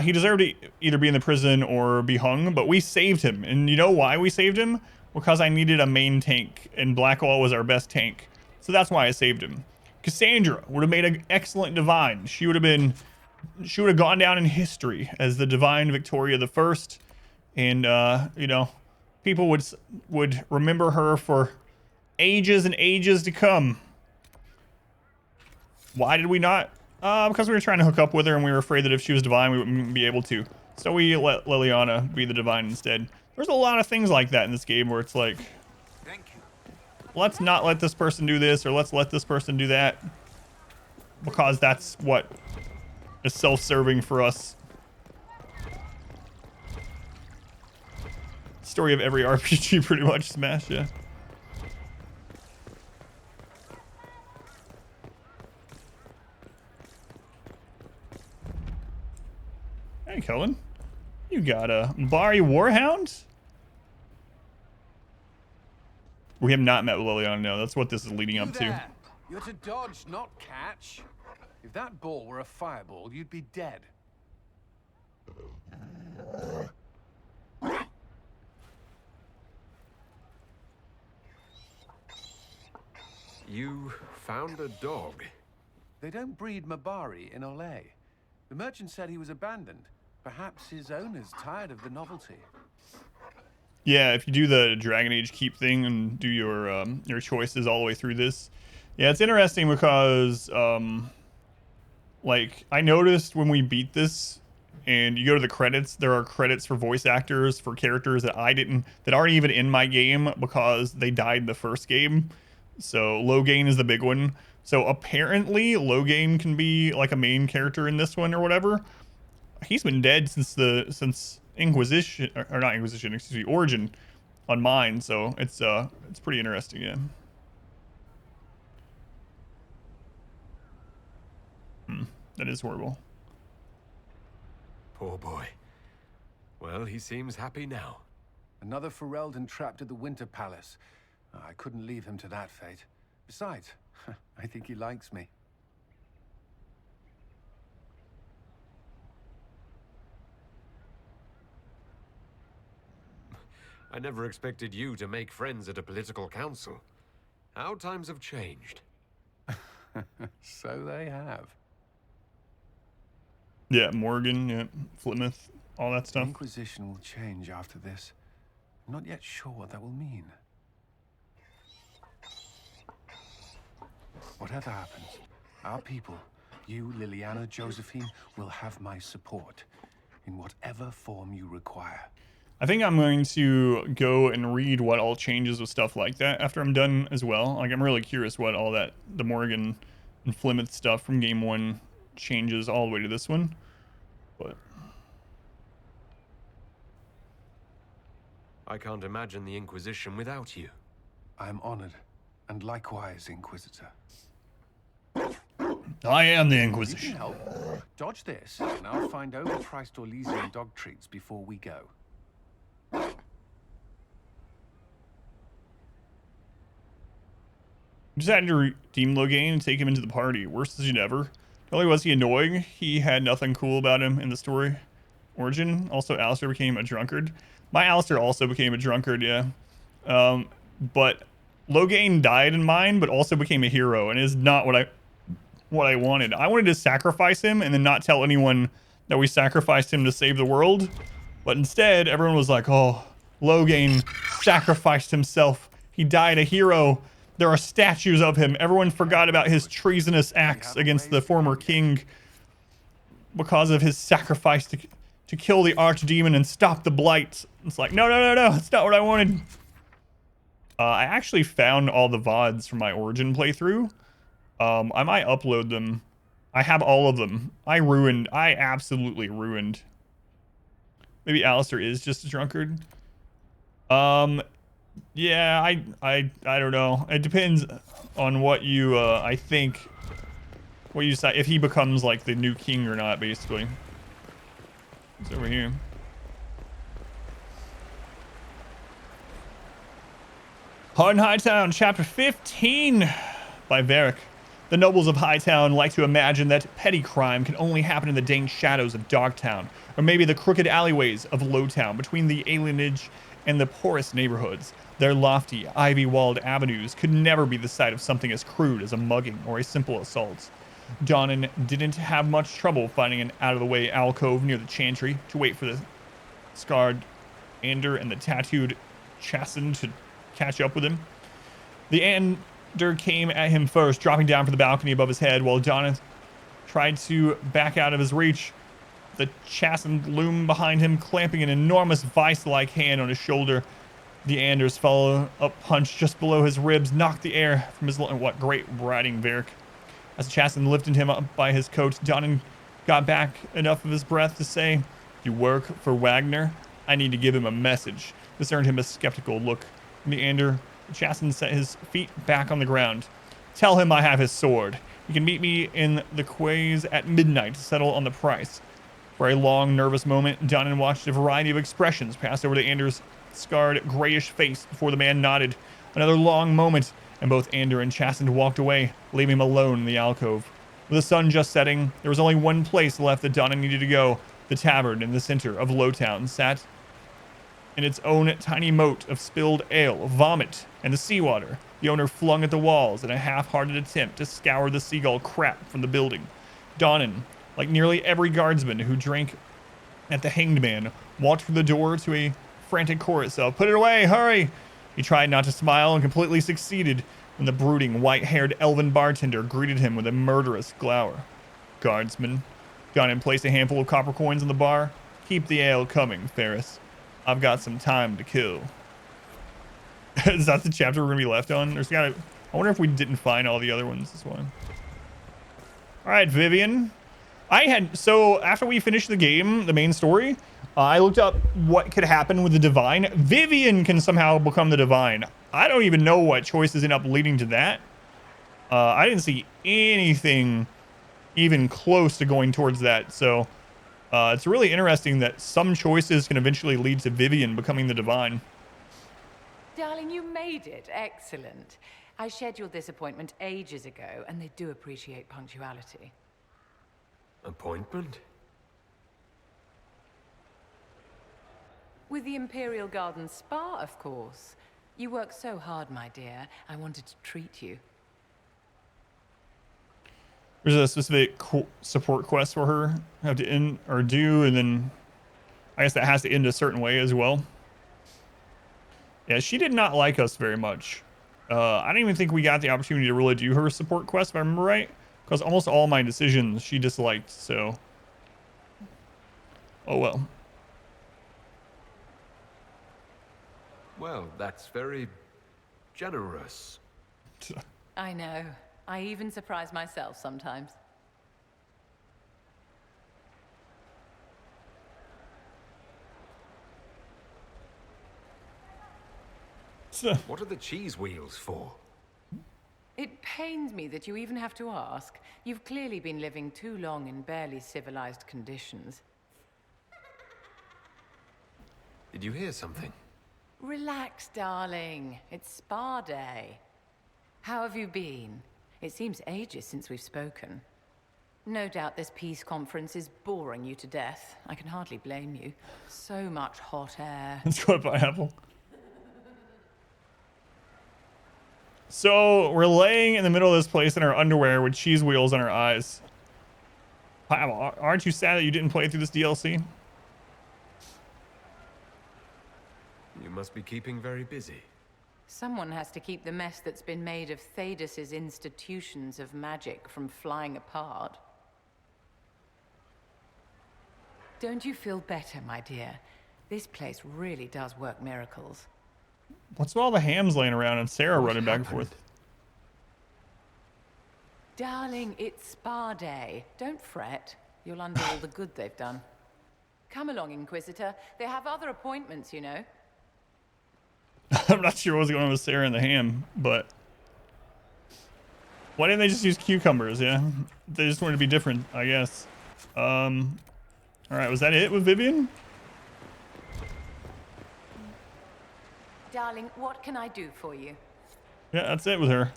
[SPEAKER 1] he deserved to either be in the prison or be hung, but we saved him. And you know why we saved him? Because I needed a main tank, and Blackwall was our best tank. So that's why I saved him. Cassandra would have made an excellent divine. She would have gone down in history as the divine Victoria the First. And, you know, people would remember her for ages and ages to come. Why did we not? Because we were trying to hook up with her and we were afraid that if she was divine, we wouldn't be able to. So we let Leliana be the divine instead. There's a lot of things like that in this game where it's like, let's not let this person do this, or let's let this person do that. Because that's what is self-serving for us. Story of every RPG pretty much, Smash, yeah. Hey, Cullen. You got a Bari Warhound? We have not met with Leliana, no. That's what this is leading up to.
[SPEAKER 2] You're to dodge, not catch. If that ball were a fireball, you'd be dead.
[SPEAKER 11] You found a dog.
[SPEAKER 2] They don't breed Mabari in Olay. The merchant said he was abandoned. Perhaps his owner's tired of the novelty.
[SPEAKER 1] Yeah, if you do the Dragon Age keep thing and do your choices all the way through this. Yeah, it's interesting because, like, I noticed when we beat this and you go to the credits, there are credits for voice actors for characters that that aren't even in my game because they died in the first game. So Logain is the big one. So apparently Logain can be like a main character in this one or whatever. He's been dead since Inquisition, or not Inquisition, excuse me, Origin on mine. So it's pretty interesting, yeah. That is horrible.
[SPEAKER 11] Poor boy. Well, he seems happy now.
[SPEAKER 2] Another Ferelden trapped at the Winter Palace. I couldn't leave him to that fate. Besides, I think he likes me.
[SPEAKER 11] I never expected you to make friends at a political council. How times have changed.
[SPEAKER 2] So they have.
[SPEAKER 1] Yeah, Morgan, yeah, Flitmouth, all that stuff.
[SPEAKER 2] The Inquisition will change after this. I'm not yet sure what that will mean. Whatever happens, Our people, you, Leliana, Josephine, will have my support in whatever form you require.
[SPEAKER 1] I think I'm going to go and read what all changes with stuff like that after I'm done as well. Like, I'm really curious what all that, the Morgan and Flemeth stuff from game 1 changes all the way to this one. But
[SPEAKER 11] I can't imagine the Inquisition without you.
[SPEAKER 2] I'm honored, and likewise, Inquisitor.
[SPEAKER 1] I am the
[SPEAKER 2] You
[SPEAKER 1] Inquisition.
[SPEAKER 2] can help. Dodge this, and I'll find overpriced Orlesian dog treats before we go.
[SPEAKER 1] Just had to redeem Loghain and take him into the party. Worst decision ever. Not only was he annoying, he had nothing cool about him in the story origin. Also, Alistair became a drunkard. My Alistair also became a drunkard, yeah. But Loghain died in mine, but also became a hero, and is not what I wanted. I wanted to sacrifice him and then not tell anyone that we sacrificed him to save the world. But instead, everyone was like, oh, Loghain sacrificed himself. He died a hero. There are statues of him. Everyone forgot about his treasonous acts against the former king because of his sacrifice to kill the archdemon and stop the blight. It's like, no, that's not what I wanted. I actually found all the VODs from my origin playthrough. I might upload them. I have all of them. I absolutely ruined. Maybe Alistair is just a drunkard. Yeah, I don't know. It depends on what you, I think, what you decide, if he becomes like the new king or not, basically. It's over here. Hard in Hightown, chapter 15 by Varric. The nobles of Hightown like to imagine that petty crime can only happen in the dank shadows of Dogtown, or maybe the crooked alleyways of Lowtown between the alienage and the poorest neighborhoods. Their lofty, ivy-walled avenues could never be the site of something as crude as a mugging or a simple assault. Donnan didn't have much trouble finding an out-of-the-way alcove near the chantry to wait for the scarred Ander and the tattooed Chassin to catch up with him. The Ander came at him first, dropping down from the balcony above his head while Donnan tried to back out of his reach. The Chassin loomed behind him, clamping an enormous vice-like hand on his shoulder. The Anders follow-up punch just below his ribs knocked the air from his what great riding, Varric. As the Chassin lifted him up by his coat, Donnan got back enough of his breath to say, "You work for Wagner? I need to give him a message." This earned him a skeptical look from the Ander. The Chassin set his feet back on the ground. "Tell him I have his sword. He can meet me in the quays at midnight to settle on the price." For a long, nervous moment, Donnan watched a variety of expressions pass over the Ander's scarred, grayish face before the man nodded. Another long moment, and both Ander and Chassin walked away, leaving him alone in the alcove. With the sun just setting, there was only one place left that Donnan needed to go. The tavern in the center of Lowtown sat in its own tiny moat of spilled ale, vomit, and the seawater the owner flung at the walls in a half-hearted attempt to scour the seagull crap from the building. Donnan, like nearly every guardsman who drank at the Hanged Man, walked through the door to a frantic chorus of, "Put it away, hurry!" He tried not to smile and completely succeeded when the brooding, white-haired elven bartender greeted him with a murderous glower. "Guardsman." Donnan placed a handful of copper coins on the bar. "Keep the ale coming, Ferris. I've got some time to kill." Is that the chapter we're going to be left on? I wonder if we didn't find all the other ones this one. All right, Vivian. So after we finished the game, the main story, I looked up what could happen with the Divine. Vivian can somehow become the Divine. I don't even know what choices end up leading to that. I didn't see anything even close to going towards that. So it's really interesting that some choices can eventually lead to Vivian becoming the Divine.
[SPEAKER 14] Darling, you made it. Excellent. I scheduled this appointment ages ago, and they do appreciate punctuality.
[SPEAKER 11] Appointment?
[SPEAKER 14] With the Imperial Garden Spa, of course. You work so hard, my dear. I wanted to treat you.
[SPEAKER 1] There's a specific support quest for her. Have to end or do, and then I guess that has to end a certain way as well. Yeah, she did not like us very much. I don't even think we got the opportunity to really do her support quest, if I remember right. because almost all my decisions she disliked, so oh well.
[SPEAKER 11] Well, that's very generous.
[SPEAKER 7] I know. I even surprise myself sometimes.
[SPEAKER 11] What are the cheese wheels for?
[SPEAKER 7] It pains me that you even have to ask. You've clearly been living too long in barely civilized conditions.
[SPEAKER 11] Did you hear something?
[SPEAKER 7] Relax, darling. It's spa day. How have you been? It seems ages since we've spoken. No doubt this peace conference is boring you to death. I can hardly blame you. So much hot air.
[SPEAKER 1] Let's go by Apple. So we're laying in the middle of this place in our underwear with cheese wheels on our eyes. Wow, aren't you sad that you didn't play through this DLC?
[SPEAKER 11] You must be keeping very busy.
[SPEAKER 7] Someone has to keep the mess that's been made of Thaddeus' institutions of magic from flying apart. Don't you feel better, my dear? This place really does work miracles.
[SPEAKER 1] What's with all the hams laying around and Sarah running back and forth?
[SPEAKER 7] Darling, it's spa day. Don't fret. You'll undo all the good they've done. Come along, Inquisitor. They have other appointments, you know.
[SPEAKER 1] I'm not sure what's going on with Sarah and the ham, but why didn't they just use cucumbers? Yeah, they just wanted to be different, I guess. All right, was that it with Vivian?
[SPEAKER 7] Darling, what can I do for you?
[SPEAKER 1] Yeah, that's it with her.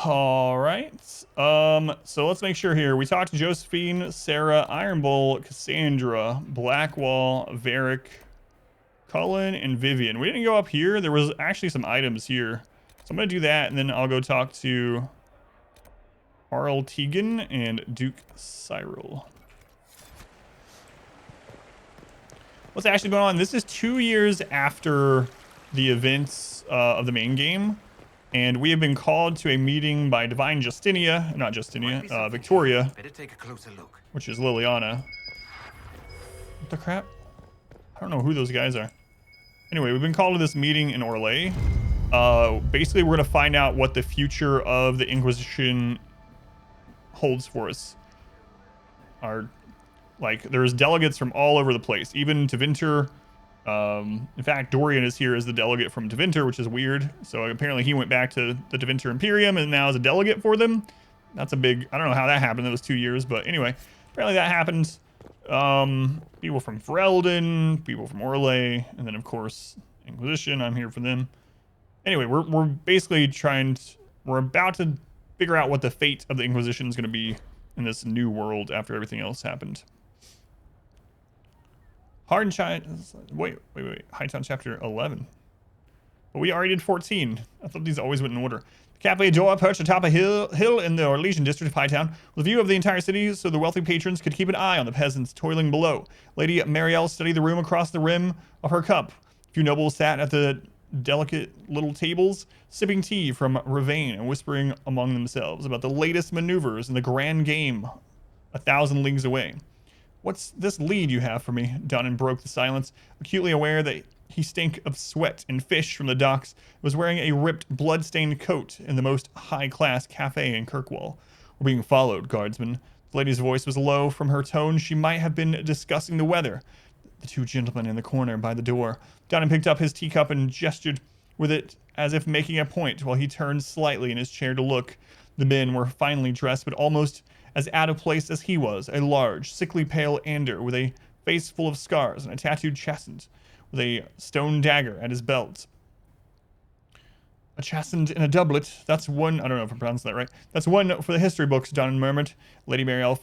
[SPEAKER 1] All right. So let's make sure here. We talked to Josephine, Sarah, Iron Bull, Cassandra, Blackwall, Varric, Cullen, and Vivian. We didn't go up here. There was actually some items here. So I'm going to do that, and then I'll go talk to Arl Tegan and Duke Cyril. What's actually going on? This is 2 years after the events of the main game, and we have been called to a meeting by Divine Justinia, not Justinia, Victoria,
[SPEAKER 8] Better take a closer look.
[SPEAKER 1] which is Leliana. What the crap? I don't know who those guys are. Anyway, we've been called to this meeting in Orlais. Basically, we're going to find out what the future of the Inquisition holds for us. Like, there's delegates from all over the place, even Tevinter. In fact, Dorian is here as the delegate from Tevinter, which is weird. So apparently he went back to the Tevinter Imperium and now is a delegate for them. That's a big, I don't know how that happened. It was 2 years, but anyway, apparently that happened. People from Ferelden, people from Orlais, and then of course Inquisition. I'm here for them. Anyway, we're basically we're about to figure out what the fate of the Inquisition is going to be in this new world after everything else happened. Wait. Hightown chapter 11. But we already did 14. I thought these always went in order. The Cafe Joa perched atop a hill in the Orlesian district of Hightown, with a view of the entire city so the wealthy patrons could keep an eye on the peasants toiling below. Lady Marielle studied the room across the rim of her cup. A few nobles sat at the delicate little tables, sipping tea from Ravane and whispering among themselves about the latest maneuvers in the grand game 1,000 leagues away. "What's this lead you have for me?" Donnan broke the silence, acutely aware that he stank of sweat and fish from the docks, was wearing a ripped, blood-stained coat in the most high-class cafe in Kirkwall. "We're being followed, guardsman." The lady's voice was low. From her tone, she might have been discussing the weather. The two gentlemen in the corner by the door. Donnan picked up his teacup and gestured with it as if making a point, while he turned slightly in his chair to look. The men were finely dressed, but almost as out of place as he was. A large, sickly pale Ander with a face full of scars and a tattooed chasant with a stone dagger at his belt. "A chasant in a doublet. That's one." I don't know if I pronounced that right. "That's one for the history books," Donnan murmured. Lady Marielle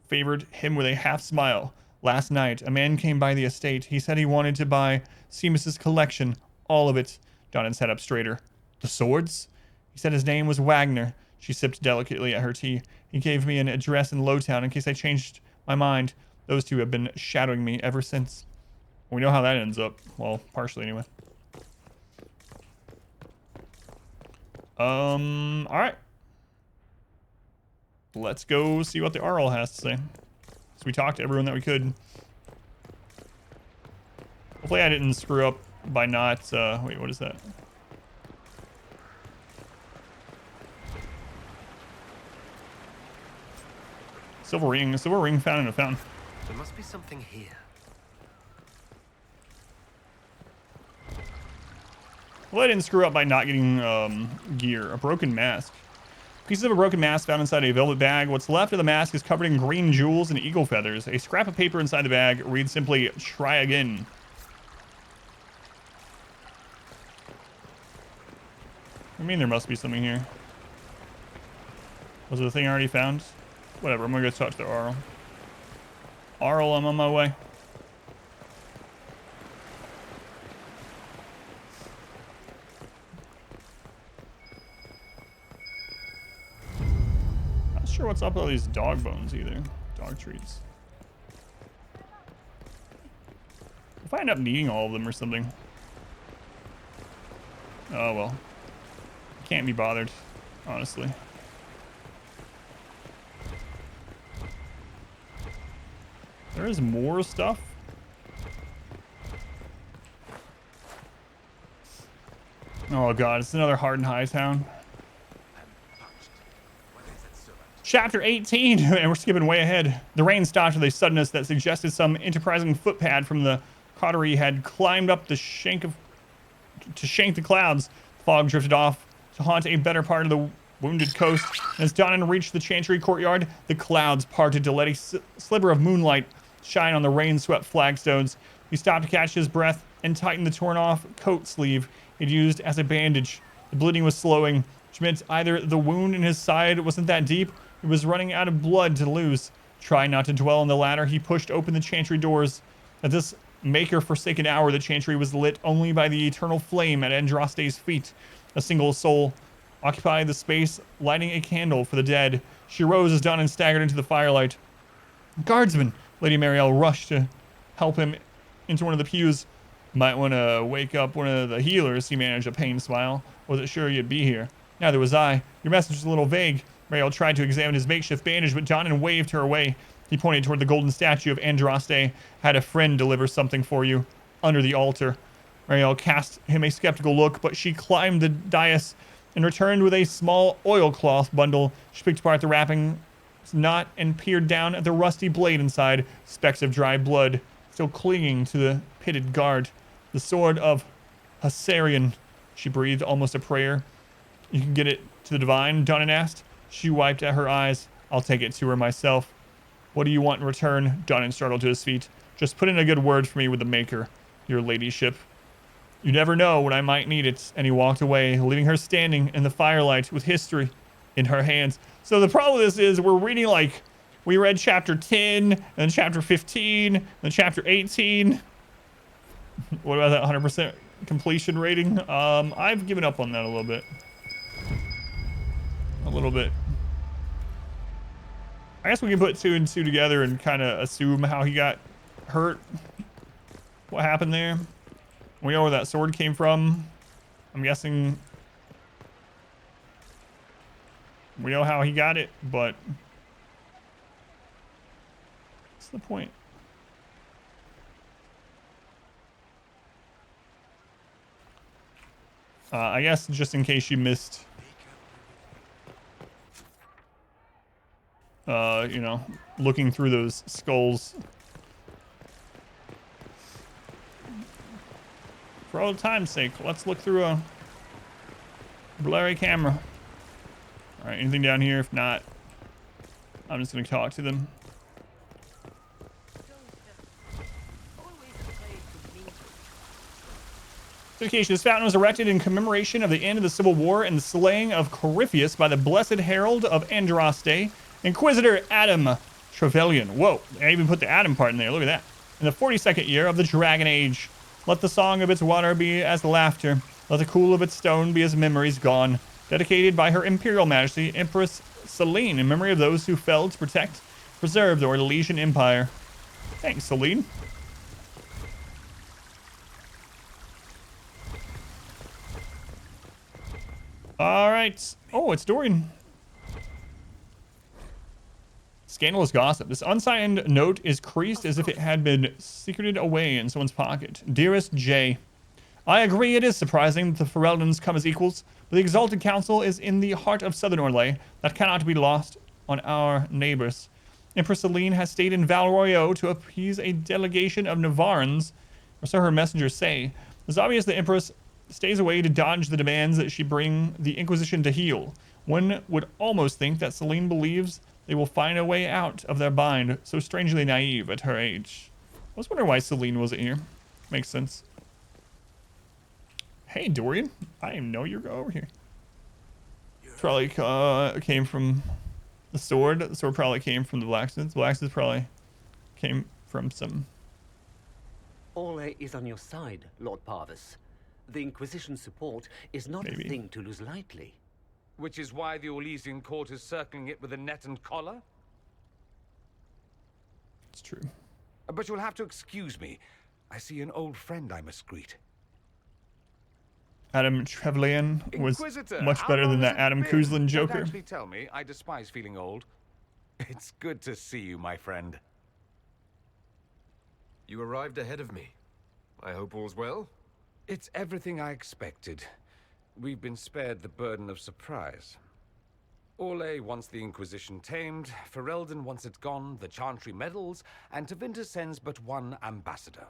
[SPEAKER 1] favored him with a half smile. "Last night, a man came by the estate. He said he wanted to buy Seamus's collection. All of it." Donnan sat up straighter. "The swords?" "He said his name was Wagner." She sipped delicately at her tea. "He gave me an address in Lowtown in case I changed my mind. Those two have been shadowing me ever since." We know how that ends up. Well, partially anyway. All right. let's go see what the Arl has to say. So we talked to everyone that we could. Hopefully I didn't screw up by not, wait, what is that? Silver ring found in a fountain.
[SPEAKER 16] There must be something here.
[SPEAKER 1] Well, I didn't screw up by not getting gear. A broken mask. Pieces of a broken mask found inside a velvet bag. What's left of the mask is covered in green jewels and eagle feathers. A scrap of paper inside the bag reads simply, "Try again." I mean, there must be something here. Was it the thing I already found? Whatever, I'm gonna go talk to the Arl. Arl, I'm on my way. Not sure what's up with all these dog bones either. Dog treats. If I end up needing all of them or something. Oh well. Can't be bothered, honestly. There is more stuff. Oh god, it's another Hardened High town. Chapter 18, and we're skipping way ahead. The rain stopped with a suddenness that suggested some enterprising footpad from the Qunari had climbed up the shank the clouds. Fog drifted off to haunt a better part of the wounded coast. As Donan reached the Chantry courtyard, the clouds parted to let a sliver of moonlight shine on the rain-swept flagstones. He stopped to catch his breath and tightened the torn-off coat sleeve he'd used as a bandage. The bleeding was slowing, which meant either the wound in his side wasn't that deep, or he was running out of blood to lose. Trying not to dwell on the latter, he pushed open the Chantry doors. At this maker-forsaken hour, the Chantry was lit only by the eternal flame at Andraste's feet. A single soul occupied the space, lighting a candle for the dead. She rose as Donan staggered into the firelight. Guardsman! Lady Marielle rushed to help him into one of the pews. Might want to wake up one of the healers, he managed a pained smile. Wasn't sure you'd be here. Neither was I. Your message was a little vague. Marielle tried to examine his makeshift bandage, but Donan waved her away. He pointed toward the golden statue of Andraste. Had a friend deliver something for you, under the altar. Marielle cast him a skeptical look, but she climbed the dais and returned with a small oilcloth bundle. She picked apart the wrapping knot and peered down at the rusty blade inside, specks of dry blood still clinging to the pitted guard. The sword of Hassarian, she breathed, almost a prayer. You can get it to the divine, Donan asked. She wiped at her eyes. I'll take it to her myself. What do you want in return? Donan struggled to his feet. Just put in a good word for me with the Maker, your ladyship. You never know when I might need it. And he walked away, leaving her standing in the firelight with history in her hands. So the problem with this is we're reading, like, we read chapter 10, and then chapter 15, and then chapter 18. What about that 100% completion rating? I've given up on that a little bit. A little bit. I guess we can put 2 and 2 together and kind of assume how he got hurt. What happened there? We know where that sword came from. I'm guessing we know how he got it, but what's the point? I guess just in case you missed, you know, looking through those skulls. For old time's sake, let's look through a blurry camera. All right, anything down here? If not, I'm just gonna talk to them. This fountain was erected in commemoration of the end of the Civil War and the slaying of Corypheus by the Blessed Herald of Andraste, Inquisitor Adam Trevelyan. Whoa, I even put the Adam part in there. Look at that. In the 42nd year of the Dragon Age. Let the song of its water be as laughter. Let the cool of its stone be as memories gone. Dedicated by Her Imperial Majesty, Empress Celine, in memory of those who fell to protect, preserve the Orlesian Empire. Thanks, Celine. All right. Oh, it's Dorian. Scandalous gossip. This unsigned note is creased as if it had been secreted away in someone's pocket. Dearest Jay, I agree it is surprising that the Fereldans come as equals, but the Exalted Council is in the heart of Southern Orlais that cannot be lost on our neighbors. Empress Celine has stayed in Val Royeaux to appease a delegation of Navarrans, or so her messengers say. It's obvious the Empress stays away to dodge the demands that she bring the Inquisition to heel. One would almost think that Celine believes they will find a way out of their bind, so strangely naive at her age. I was wondering why Celine wasn't here. Makes sense. Hey, Dorian. I didn't know you were over here. Probably came from the sword. The sword probably came from the blacksmith. The blacksmith probably came from some...
[SPEAKER 17] Orlais is on your side, Lord Parvis. The Inquisition support is not a thing to lose lightly.
[SPEAKER 18] Which is why the Orlesian court is circling it with a net and collar?
[SPEAKER 1] It's true.
[SPEAKER 18] But you'll have to excuse me. I see an old friend I must greet.
[SPEAKER 1] Adam Trevelyan was
[SPEAKER 18] Inquisitor,
[SPEAKER 1] much better than that Adam Kuzlin Joker.
[SPEAKER 18] Don't actually tell me. I despise feeling old. It's good to see you, my friend.
[SPEAKER 11] You arrived ahead of me. I hope all's well?
[SPEAKER 18] It's everything I expected. We've been spared the burden of surprise. Orlais wants the Inquisition tamed, Ferelden wants it gone, the Chantry meddles, and Tevinter sends but one ambassador.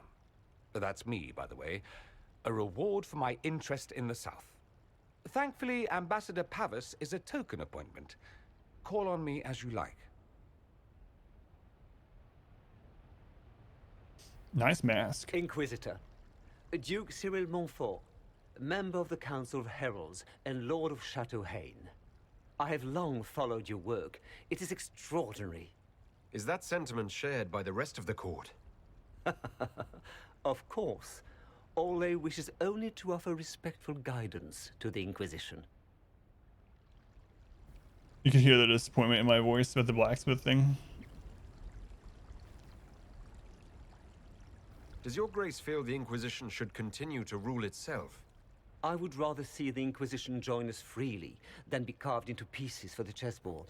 [SPEAKER 18] That's me, by the way. A reward for my interest in the South. Thankfully, Ambassador Pavis is a token appointment. Call on me as you like.
[SPEAKER 1] Nice mask.
[SPEAKER 17] Inquisitor. Duke Cyril Montfort, member of the Council of Heralds and Lord of Chateau Haine. I have long followed your work. It is extraordinary.
[SPEAKER 11] Is that sentiment shared by the rest of the court?
[SPEAKER 17] Of course. Orlais wishes only to offer respectful guidance to the Inquisition.
[SPEAKER 1] You can hear the disappointment in my voice about the blacksmith thing.
[SPEAKER 11] Does your grace feel the Inquisition should continue to rule itself?
[SPEAKER 17] I would rather see the Inquisition join us freely than be carved into pieces for the chessboard.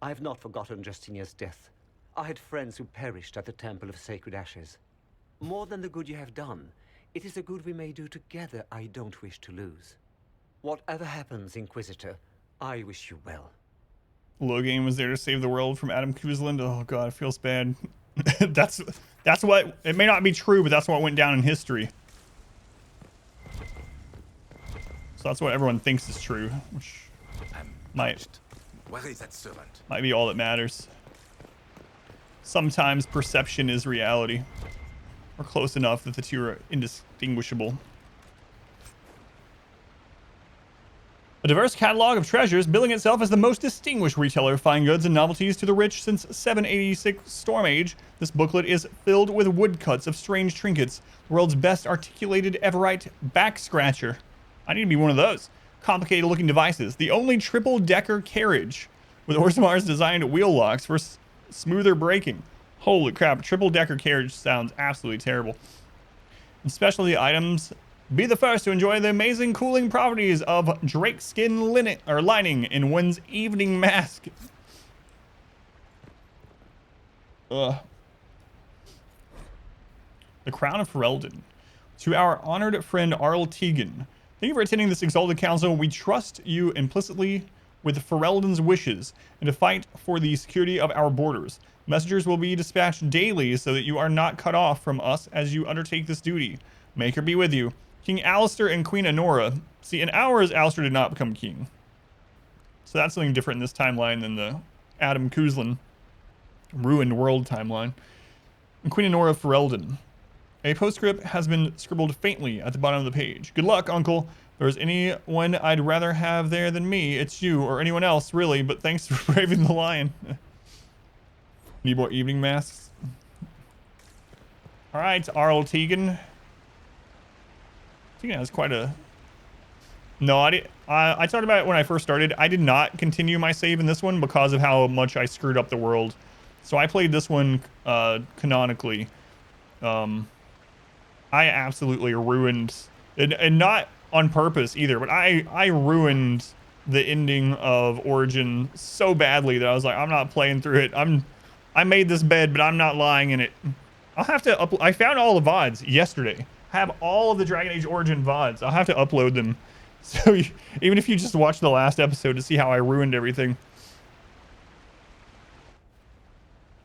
[SPEAKER 17] I have not forgotten Justinia's death. I had friends who perished at the Temple of Sacred Ashes. More than the good you have done, it is a good we may do together I don't wish to lose. Whatever happens, Inquisitor, I wish you well.
[SPEAKER 1] Logan was there to save the world from Adam Kuzlin. Oh god, it feels bad. That's what, it may not be true, but that's what went down in history. So that's what everyone thinks is true, which might be all that matters. Sometimes perception is reality, or close enough that the two are indistinguishable. A diverse catalog of treasures, billing itself as the most distinguished retailer of fine goods and novelties to the rich since 786 Storm Age, this booklet is filled with woodcuts of strange trinkets, the world's best articulated Everite back scratcher. I need to be one of those. Complicated looking devices. The only triple-decker carriage with Orzamar's designed wheel locks for smoother braking. Holy crap, triple-decker carriage sounds absolutely terrible. And specialty items. Be the first to enjoy the amazing cooling properties of drake skin lining in one's evening mask. Ugh. The Crown of Ferelden. To our honored friend Arl Tegan. Thank you for attending this Exalted Council. We trust you implicitly with Ferelden's wishes and to fight for the security of our borders. Messengers will be dispatched daily so that you are not cut off from us as you undertake this duty. May her be with you. King Alistair and Queen Honora. See, in ours, Alistair did not become king. So that's something different in this timeline than the Adam Kuzlin ruined world timeline. And Queen Honora of Ferelden. A postscript has been scribbled faintly at the bottom of the page. Good luck, Uncle. If there's anyone I'd rather have there than me, it's you, or anyone else, really, but thanks for braving the lion. Need more evening masks? Alright, Arl Tegan. Tegan has quite a... No, I talked about it when I first started. I did not continue my save in this one because of how much I screwed up the world. So I played this one canonically. I absolutely ruined, and not on purpose either, but I ruined the ending of Origin so badly that I was like, I'm not playing through it. I made this bed, but I'm not lying in it. I'll have to I found all the VODs yesterday. I have all of the Dragon Age Origin VODs. I'll have to upload them. So even if you just watch the last episode to see how I ruined everything.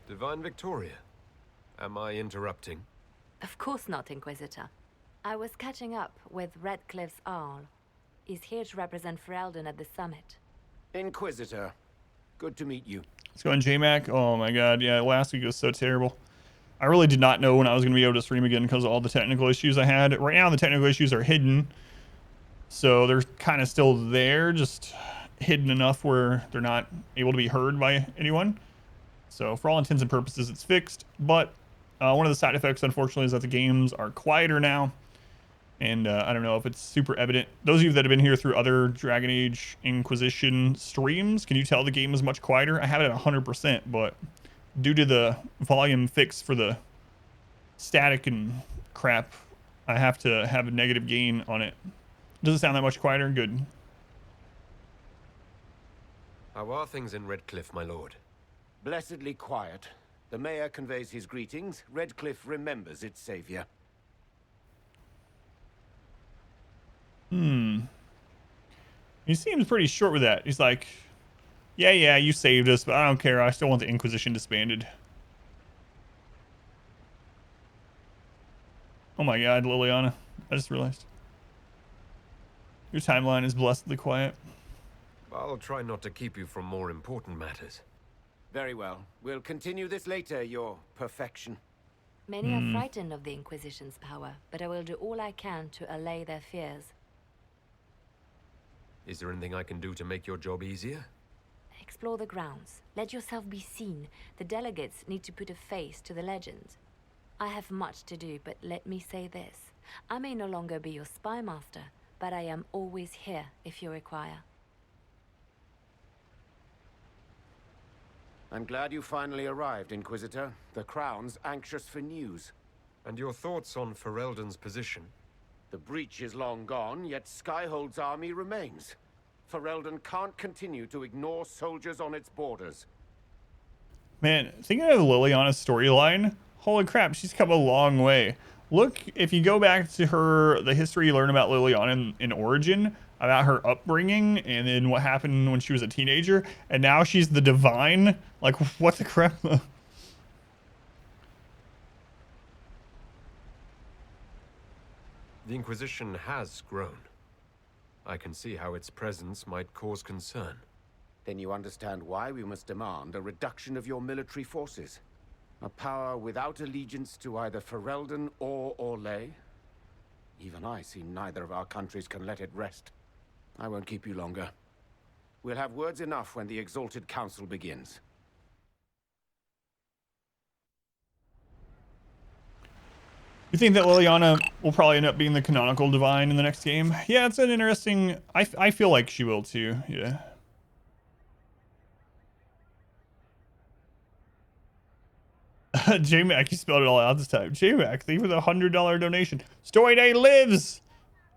[SPEAKER 11] Divine Victoria, am I interrupting?
[SPEAKER 19] Of course not, Inquisitor. I was catching up with Redcliffe's Arl. He's here to represent Ferelden at the summit.
[SPEAKER 12] Inquisitor, good to meet you.
[SPEAKER 1] Let's go on JMac. Oh my god, yeah, last week was so terrible. I really did not know when I was going to be able to stream again because of all the technical issues I had. Right now, the technical issues are hidden. So they're kind of still there, just hidden enough where they're not able to be heard by anyone. So for all intents and purposes, it's fixed. But one of the side effects, unfortunately, is that the games are quieter now. And I don't know if it's super evident. Those of you that have been here through other Dragon Age Inquisition streams, can you tell the game is much quieter? I have it at 100%, but due to the volume fix for the static and crap, I have to have a negative gain on it. Doesn't sound that much quieter. Good.
[SPEAKER 11] How are things in Redcliffe, my lord?
[SPEAKER 12] Blessedly quiet. The mayor conveys his greetings. Redcliffe remembers its savior.
[SPEAKER 1] He seems pretty short with that. He's like, yeah, you saved us, but I don't care. I still want the Inquisition disbanded. Oh my god, Leliana. I just realized. Your timeline is blessedly quiet.
[SPEAKER 11] I'll try not to keep you from more important matters.
[SPEAKER 12] Very well. We'll continue this later, your perfection.
[SPEAKER 19] Many are frightened of the Inquisition's power, but I will do all I can to allay their fears.
[SPEAKER 11] Is there anything I can do to make your job easier?
[SPEAKER 19] Explore the grounds. Let yourself be seen. The delegates need to put a face to the legend. I have much to do, but let me say this. I may no longer be your spy master, but I am always here if you require.
[SPEAKER 12] I'm glad you finally arrived, Inquisitor. The Crown's anxious for news.
[SPEAKER 11] And your thoughts on Ferelden's position?
[SPEAKER 12] The breach is long gone, yet Skyhold's army remains. Ferelden can't continue to ignore soldiers on its borders.
[SPEAKER 1] Man, thinking of Leliana's storyline, holy crap, she's come a long way. Look, if you go back to the history you learn about Leliana in Origin, about her upbringing, and then what happened when she was a teenager, and now she's the Divine. Like, what the crap?
[SPEAKER 11] The Inquisition has grown. I can see how its presence might cause concern.
[SPEAKER 12] Then you understand why we must demand a reduction of your military forces. A power without allegiance to either Ferelden or Orlais. Even I see neither of our countries can let it rest. I won't keep you longer. We'll have words enough when the Exalted Council begins.
[SPEAKER 1] You think that Leliana will probably end up being the canonical Divine in the next game? Yeah, it's an interesting... I feel like she will too, yeah. J-Mac, you spelled it all out this time. J-Mac, thank you for the $100 donation. Story Day lives!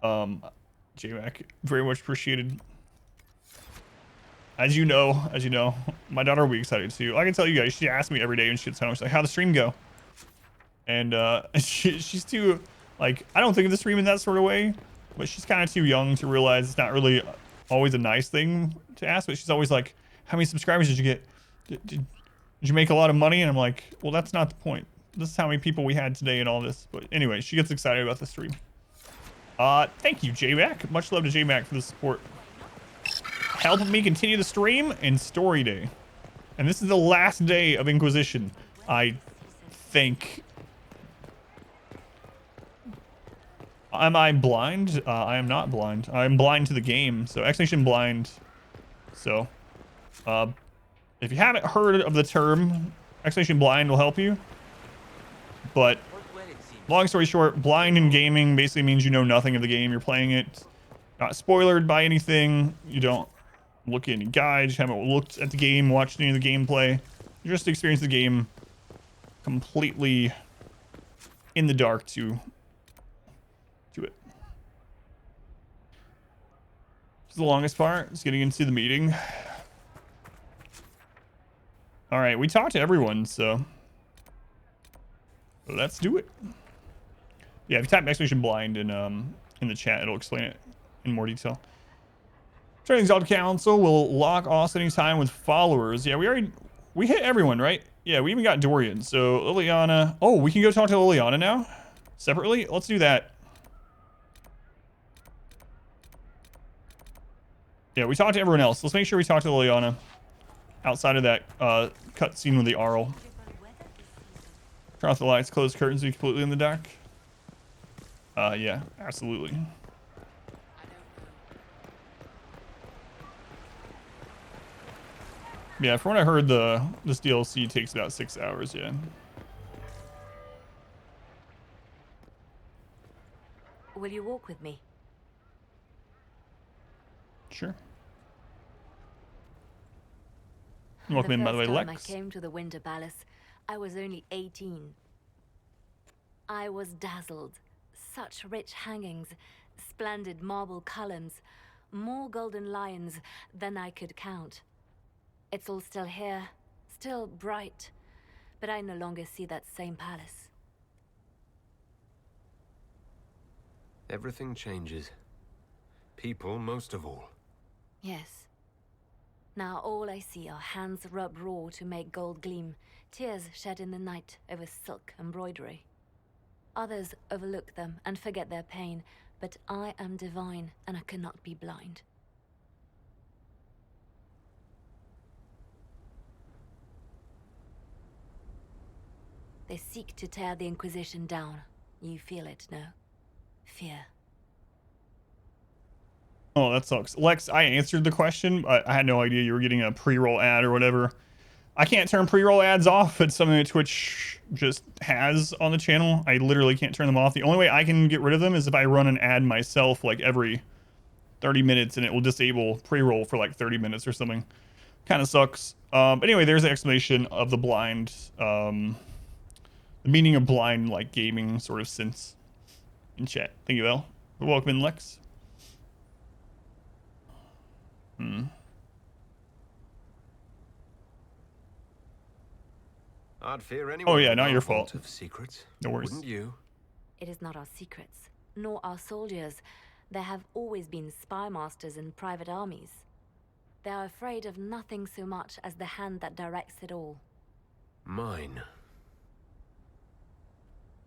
[SPEAKER 1] J-Mac, very much appreciated. As you know, my daughter will be excited too. I can tell you guys, she asks me every day when she gets home, she's like, how'd the stream go? And she's too, like, I don't think of the stream in that sort of way, but she's kind of too young to realize it's not really always a nice thing to ask, but she's always like, how many subscribers did you get? Did you make a lot of money? And I'm like, well, that's not the point. This is how many people we had today and all this. But anyway, she gets excited about the stream. Thank you, J-Mac. Much love to J-Mac for the support. Helping me continue the stream and Story Day. And this is the last day of Inquisition, I think. Am I blind? I am not blind. I'm blind to the game. So, Extinction blind. So, if you haven't heard of the term, Extinction blind will help you. But, long story short, blind in gaming basically means you know nothing of the game. You're playing it, not spoilered by anything. You don't look at any guides. You haven't looked at the game, watched any of the gameplay. You just experience the game completely in the dark to it. It's the longest part. It's getting into the meeting. All right, we talked to everyone, so let's do it. Yeah, if you type !blind in the chat, it'll explain it in more detail. Joining Exalted Council will lock off any time with followers. Yeah, we hit everyone, right? Yeah, we even got Dorian. So Leliana. Oh, we can go talk to Leliana now? Separately? Let's do that. Yeah, we talked to everyone else. Let's make sure we talk to Leliana. Outside of that cutscene with the Arl. Turn off the lights, close curtains, be completely in the dark. Yeah, absolutely. Yeah, from what I heard, this DLC takes about 6 hours, yeah.
[SPEAKER 19] Will you walk with me?
[SPEAKER 1] Sure. Welcome in, by the way, Lex.
[SPEAKER 19] I came to the Winter Palace, I was only 18. I was dazzled. Such rich hangings, splendid marble columns, more golden lions than I could count. It's all still here, still bright, but I no longer see that same palace.
[SPEAKER 11] Everything changes. People most of all.
[SPEAKER 19] Yes. Now all I see are hands rubbed raw to make gold gleam, tears shed in the night over silk embroidery. Others overlook them and forget their pain, but I am divine and I cannot be blind. They seek to tear the Inquisition down. You feel it, no? Fear.
[SPEAKER 1] Oh, that sucks. Lex, I answered the question. I had no idea you were getting a pre-roll ad or whatever. I can't turn pre-roll ads off. It's something that Twitch just has on the channel. I literally can't turn them off. The only way I can get rid of them is if I run an ad myself like every 30 minutes and it will disable pre-roll for like 30 minutes or something. Kind of sucks. But anyway, there's the explanation of the blind, the meaning of blind, like gaming sort of sense in chat. Thank you, El. Welcome in, Lex.
[SPEAKER 11] I'd fear anyone.
[SPEAKER 1] Oh yeah, not your fault.
[SPEAKER 11] Of secrets.
[SPEAKER 1] No worries.
[SPEAKER 11] Wouldn't you?
[SPEAKER 19] It is not our secrets, nor our soldiers. There have always been spy masters and private armies. They are afraid of nothing so much as the hand that directs it all.
[SPEAKER 11] Mine.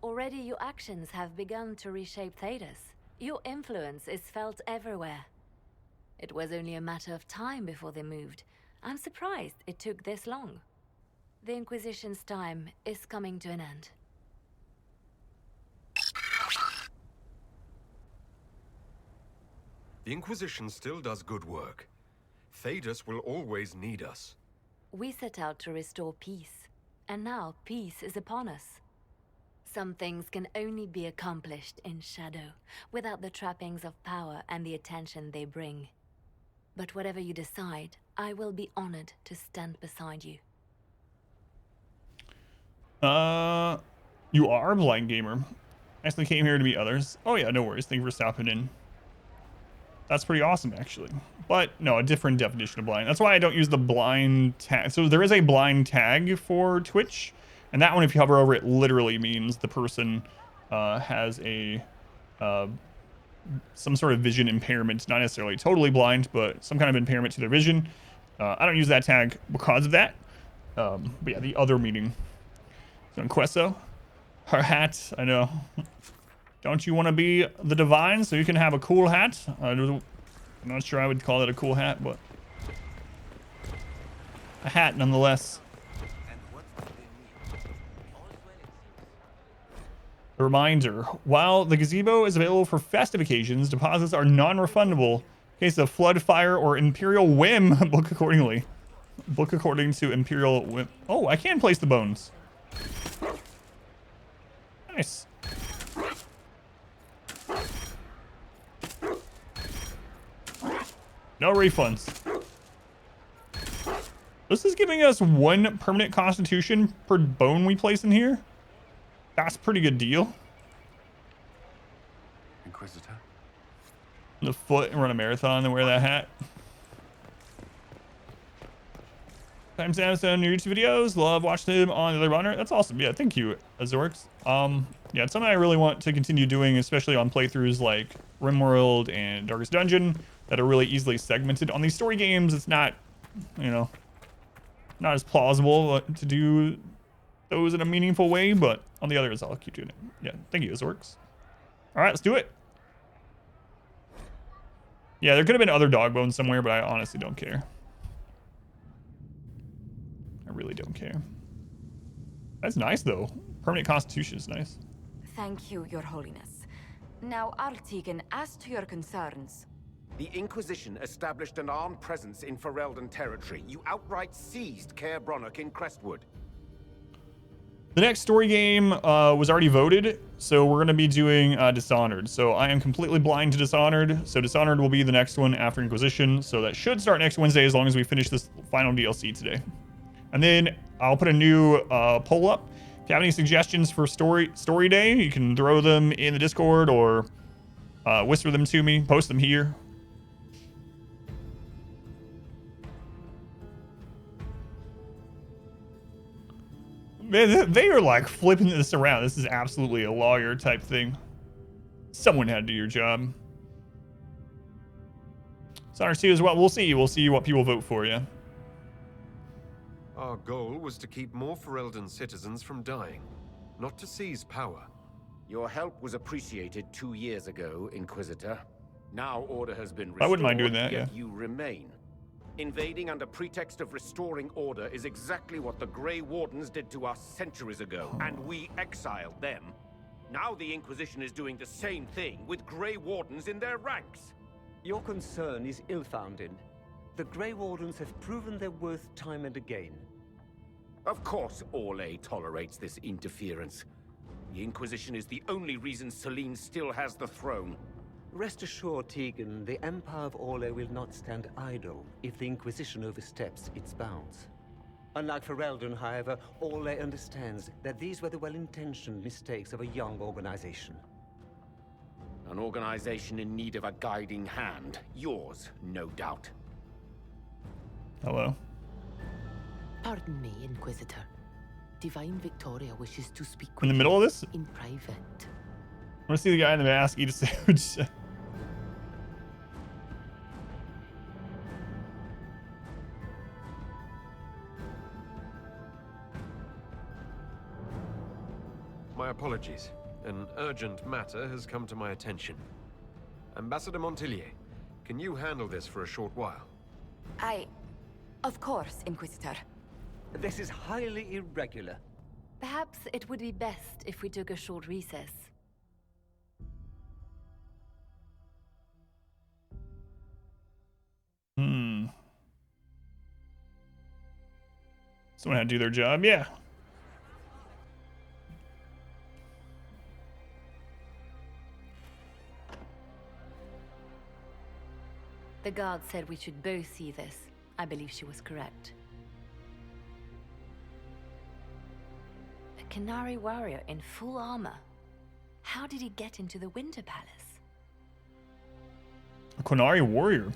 [SPEAKER 19] Already your actions have begun to reshape Thedas. Your influence is felt everywhere. It was only a matter of time before they moved. I'm surprised it took this long. The Inquisition's time is coming to an end.
[SPEAKER 11] The Inquisition still does good work. Thedas will always need us.
[SPEAKER 19] We set out to restore peace, and now peace is upon us. Some things can only be accomplished in shadow, without the trappings of power and the attention they bring. But whatever you decide, I will be honored to stand beside you.
[SPEAKER 1] You are a blind gamer. Actually came here to meet others. Oh yeah, no worries. Thank you for stopping in. That's pretty awesome, actually. But no, a different definition of blind. That's why I don't use the blind tag. So there is a blind tag for Twitch, and that one, if you hover over it, literally means the person has a some sort of vision impairment. Not necessarily totally blind, but some kind of impairment to their vision. I don't use that tag because of that. But yeah, the other meaning. Queso, her hat. I know. Don't you want to be the divine so you can have a cool hat? I'm not sure I would call it a cool hat, but a hat nonetheless. A reminder, while the gazebo is available for festive occasions, deposits are non-refundable. In case of flood, fire, or imperial whim, book accordingly. Book according to imperial whim. Oh, I can place the bones. Nice. No refunds. This is giving us 1 permanent constitution per bone we place in here. That's a pretty good deal.
[SPEAKER 2] Inquisitor?
[SPEAKER 1] the foot and run a marathon and wear that hat. Timestamps on your YouTube videos. Love watching them on the other monitor. That's awesome. Yeah, thank you, Azorix. Yeah, it's something I really want to continue doing, especially on playthroughs like RimWorld and Darkest Dungeon that are really easily segmented. On these story games, it's not, you know, not as plausible to do those in a meaningful way, but on the others, I'll keep doing it. Yeah, thank you, Azorix. All right, let's do it. Yeah, there could have been other dog bones somewhere, but I honestly don't care. I really don't care. That's nice, though. Permanent Constitution is nice.
[SPEAKER 3] Thank you, Your Holiness. Now, Artigan, as to your concerns.
[SPEAKER 12] The Inquisition established an armed presence in Ferelden territory. You outright seized Caer Bronach in Crestwood.
[SPEAKER 1] The next story game was already voted, so we're going to be doing Dishonored. So I am completely blind to Dishonored, so Dishonored will be the next one after Inquisition. So that should start next Wednesday as long as we finish this final DLC today. And then I'll put a new poll up. If you have any suggestions for story day, you can throw them in the Discord or whisper them to me, post them here. Man, they are like flipping this around. This is absolutely a lawyer type thing. Someone had to do your job. Dishonored 2 as well. We'll see. We'll see what people vote for you.
[SPEAKER 11] Our goal was to keep more Ferelden citizens from dying, not to seize power.
[SPEAKER 12] Your help was appreciated 2 years ago, Inquisitor. Now order has been restored,
[SPEAKER 1] I wouldn't mind doing that,
[SPEAKER 12] yet
[SPEAKER 1] yeah.
[SPEAKER 12] you remain. Invading under pretext of restoring order is exactly what the Grey Wardens did to us centuries ago, and we exiled them. Now the Inquisition is doing the same thing with Grey Wardens in their ranks.
[SPEAKER 17] Your concern is ill-founded. The Grey Wardens have proven their worth time and again.
[SPEAKER 12] Of course Orlais tolerates this interference. The Inquisition is the only reason Selene still has the throne.
[SPEAKER 17] Rest assured, Tegan, the Empire of Orlais will not stand idle if the Inquisition oversteps its bounds. Unlike Ferelden, however, Orlais understands that these were the well-intentioned mistakes of a young organization.
[SPEAKER 12] An organization in need of a guiding hand. Yours, no doubt.
[SPEAKER 1] Hello.
[SPEAKER 20] Pardon me, Inquisitor. Divine Victoria wishes to speak with
[SPEAKER 1] In the middle of this?
[SPEAKER 20] in private.
[SPEAKER 1] I want to see the guy in the mask eat a sandwich.
[SPEAKER 11] My apologies. An urgent matter has come to my attention. Ambassador Montillier, can you handle this for a short while?
[SPEAKER 3] Of course, Inquisitor.
[SPEAKER 17] This is highly irregular.
[SPEAKER 19] Perhaps it would be best if we took a short recess.
[SPEAKER 1] Someone had to do their job, yeah.
[SPEAKER 19] The guard said we should both see this. I believe she was correct. A Qunari warrior in full armor. How did he get into the Winter Palace?
[SPEAKER 1] A Qunari warrior.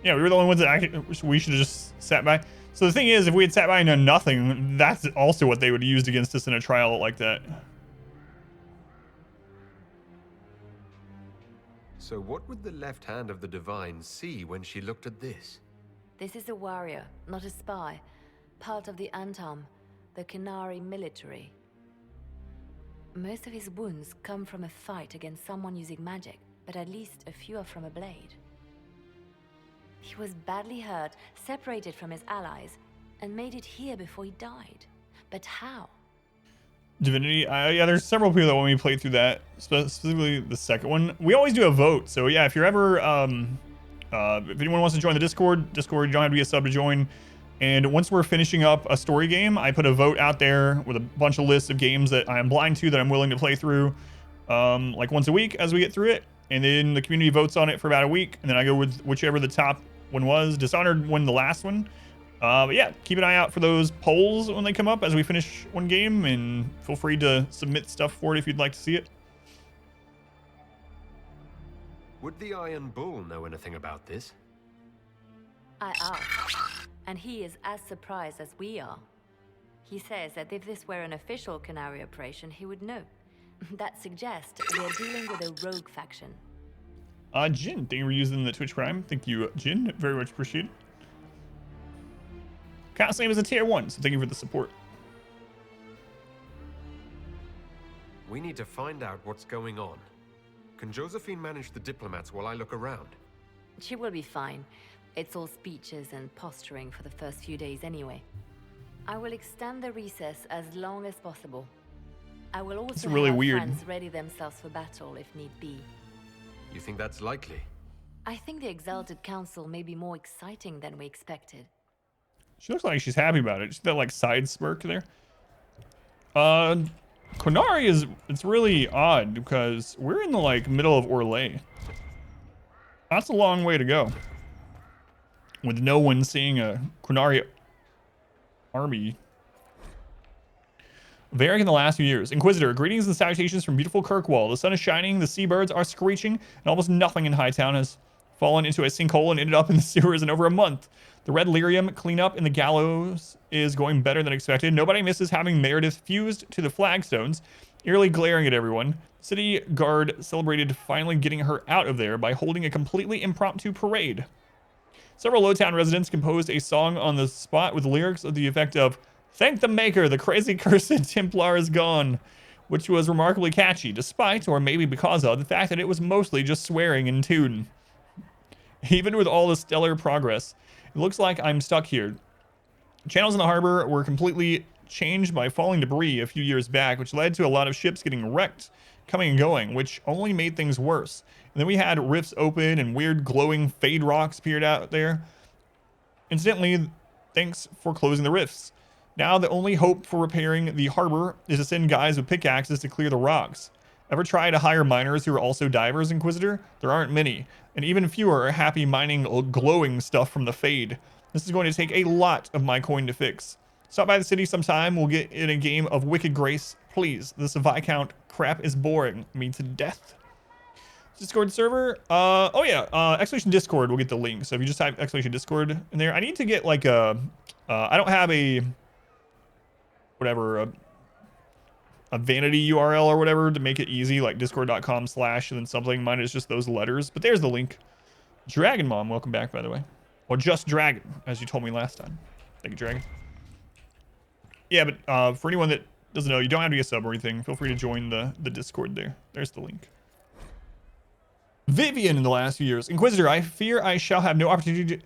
[SPEAKER 1] Yeah, we were the only ones that we should have just sat by. So the thing is, if we had sat by and done nothing, that's also what they would have used against us in a trial like that.
[SPEAKER 11] So what would the left hand of the Divine see when she looked at this?
[SPEAKER 19] This is a warrior, not a spy. Part of the Antam, the Qunari military. Most of his wounds come from a fight against someone using magic, but at least a few are from a blade. He was badly hurt, separated from his allies, and made it here before he died. But how?
[SPEAKER 1] Divinity, yeah, there's several people that want me to play through that, specifically the second one. We always do a vote, so yeah, if you're ever, if anyone wants to join the Discord, you don't have to be a sub to join. And once we're finishing up a story game, I put a vote out there with a bunch of lists of games that I am blind to that I'm willing to play through, like once a week as we get through it. And then the community votes on it for about a week, and then I go with whichever the top one was. Dishonored won the last one. But yeah, keep an eye out for those polls when they come up as we finish one game, and feel free to submit stuff for it if you'd like to see it.
[SPEAKER 11] Would the Iron Bull know anything about this?
[SPEAKER 19] I asked, and he is as surprised as we are. He says that if this were an official Qunari operation, he would know. That suggests we're dealing with a rogue faction.
[SPEAKER 1] Jin, thank you for using the Twitch Prime. Thank you, Jin. Very much appreciated. Count's name is a tier 1, so thank you for the support.
[SPEAKER 11] We need to find out what's going on. Can Josephine manage the diplomats while I look around?
[SPEAKER 19] She will be fine. It's all speeches and posturing for the first few days anyway. I will extend the recess as long as possible. I will also
[SPEAKER 1] really
[SPEAKER 19] have
[SPEAKER 1] weird.
[SPEAKER 19] friends ready themselves for battle if need be.
[SPEAKER 11] You think that's likely?
[SPEAKER 19] I think the Exalted Council may be more exciting than we expected.
[SPEAKER 1] She looks like she's happy about it. She's that like side smirk there. Qunari is, it's really odd because we're in the like middle of Orlais. That's a long way to go. With no one seeing a Qunari army. Varric in the last few years. Inquisitor, greetings and salutations from beautiful Kirkwall. The sun is shining, the seabirds are screeching, and almost nothing in Hightown has fallen into a sinkhole and ended up in the sewers in over a month. The Red Lyrium cleanup in the gallows is going better than expected. Nobody misses having Meredith fused to the flagstones, eerily glaring at everyone. City Guard celebrated finally getting her out of there by holding a completely impromptu parade. Several Lowtown residents composed a song on the spot with lyrics of the effect of, "Thank the Maker, the crazy cursed Templar is gone," which was remarkably catchy, despite, or maybe because of, the fact that it was mostly just swearing in tune. Even with all the stellar progress, it looks like I'm stuck here. Channels in the harbor were completely changed by falling debris a few years back, which led to a lot of ships getting wrecked, coming and going, which only made things worse. And then we had rifts open and weird glowing fade rocks appeared out there. Incidentally, thanks for closing the rifts. Now the only hope for repairing the harbor is to send guys with pickaxes to clear the rocks. Ever try to hire miners who are also divers, Inquisitor? There aren't many, and even fewer are happy mining glowing stuff from the fade. This is going to take a lot of my coin to fix. Stop by the city sometime, we'll get in a game of Wicked Grace. Please, this Viscount crap is boring me to death. Discord server, oh yeah, Exclamation Discord, we'll get the link. So if you just type Exclamation Discord in there, I need to get like a, I don't have a, whatever, a vanity URL or whatever to make it easy, like discord.com/ and then something. Mine is just those letters, but there's the link. Dragon Mom, welcome back, by the way. Or just Dragon, as you told me last time. Thank you, Dragon. Yeah, but for anyone that doesn't know, you don't have to be a sub or anything. Feel free to join the Discord there. There's the link. Vivian in the last few years. Inquisitor, I fear I shall have no opportunity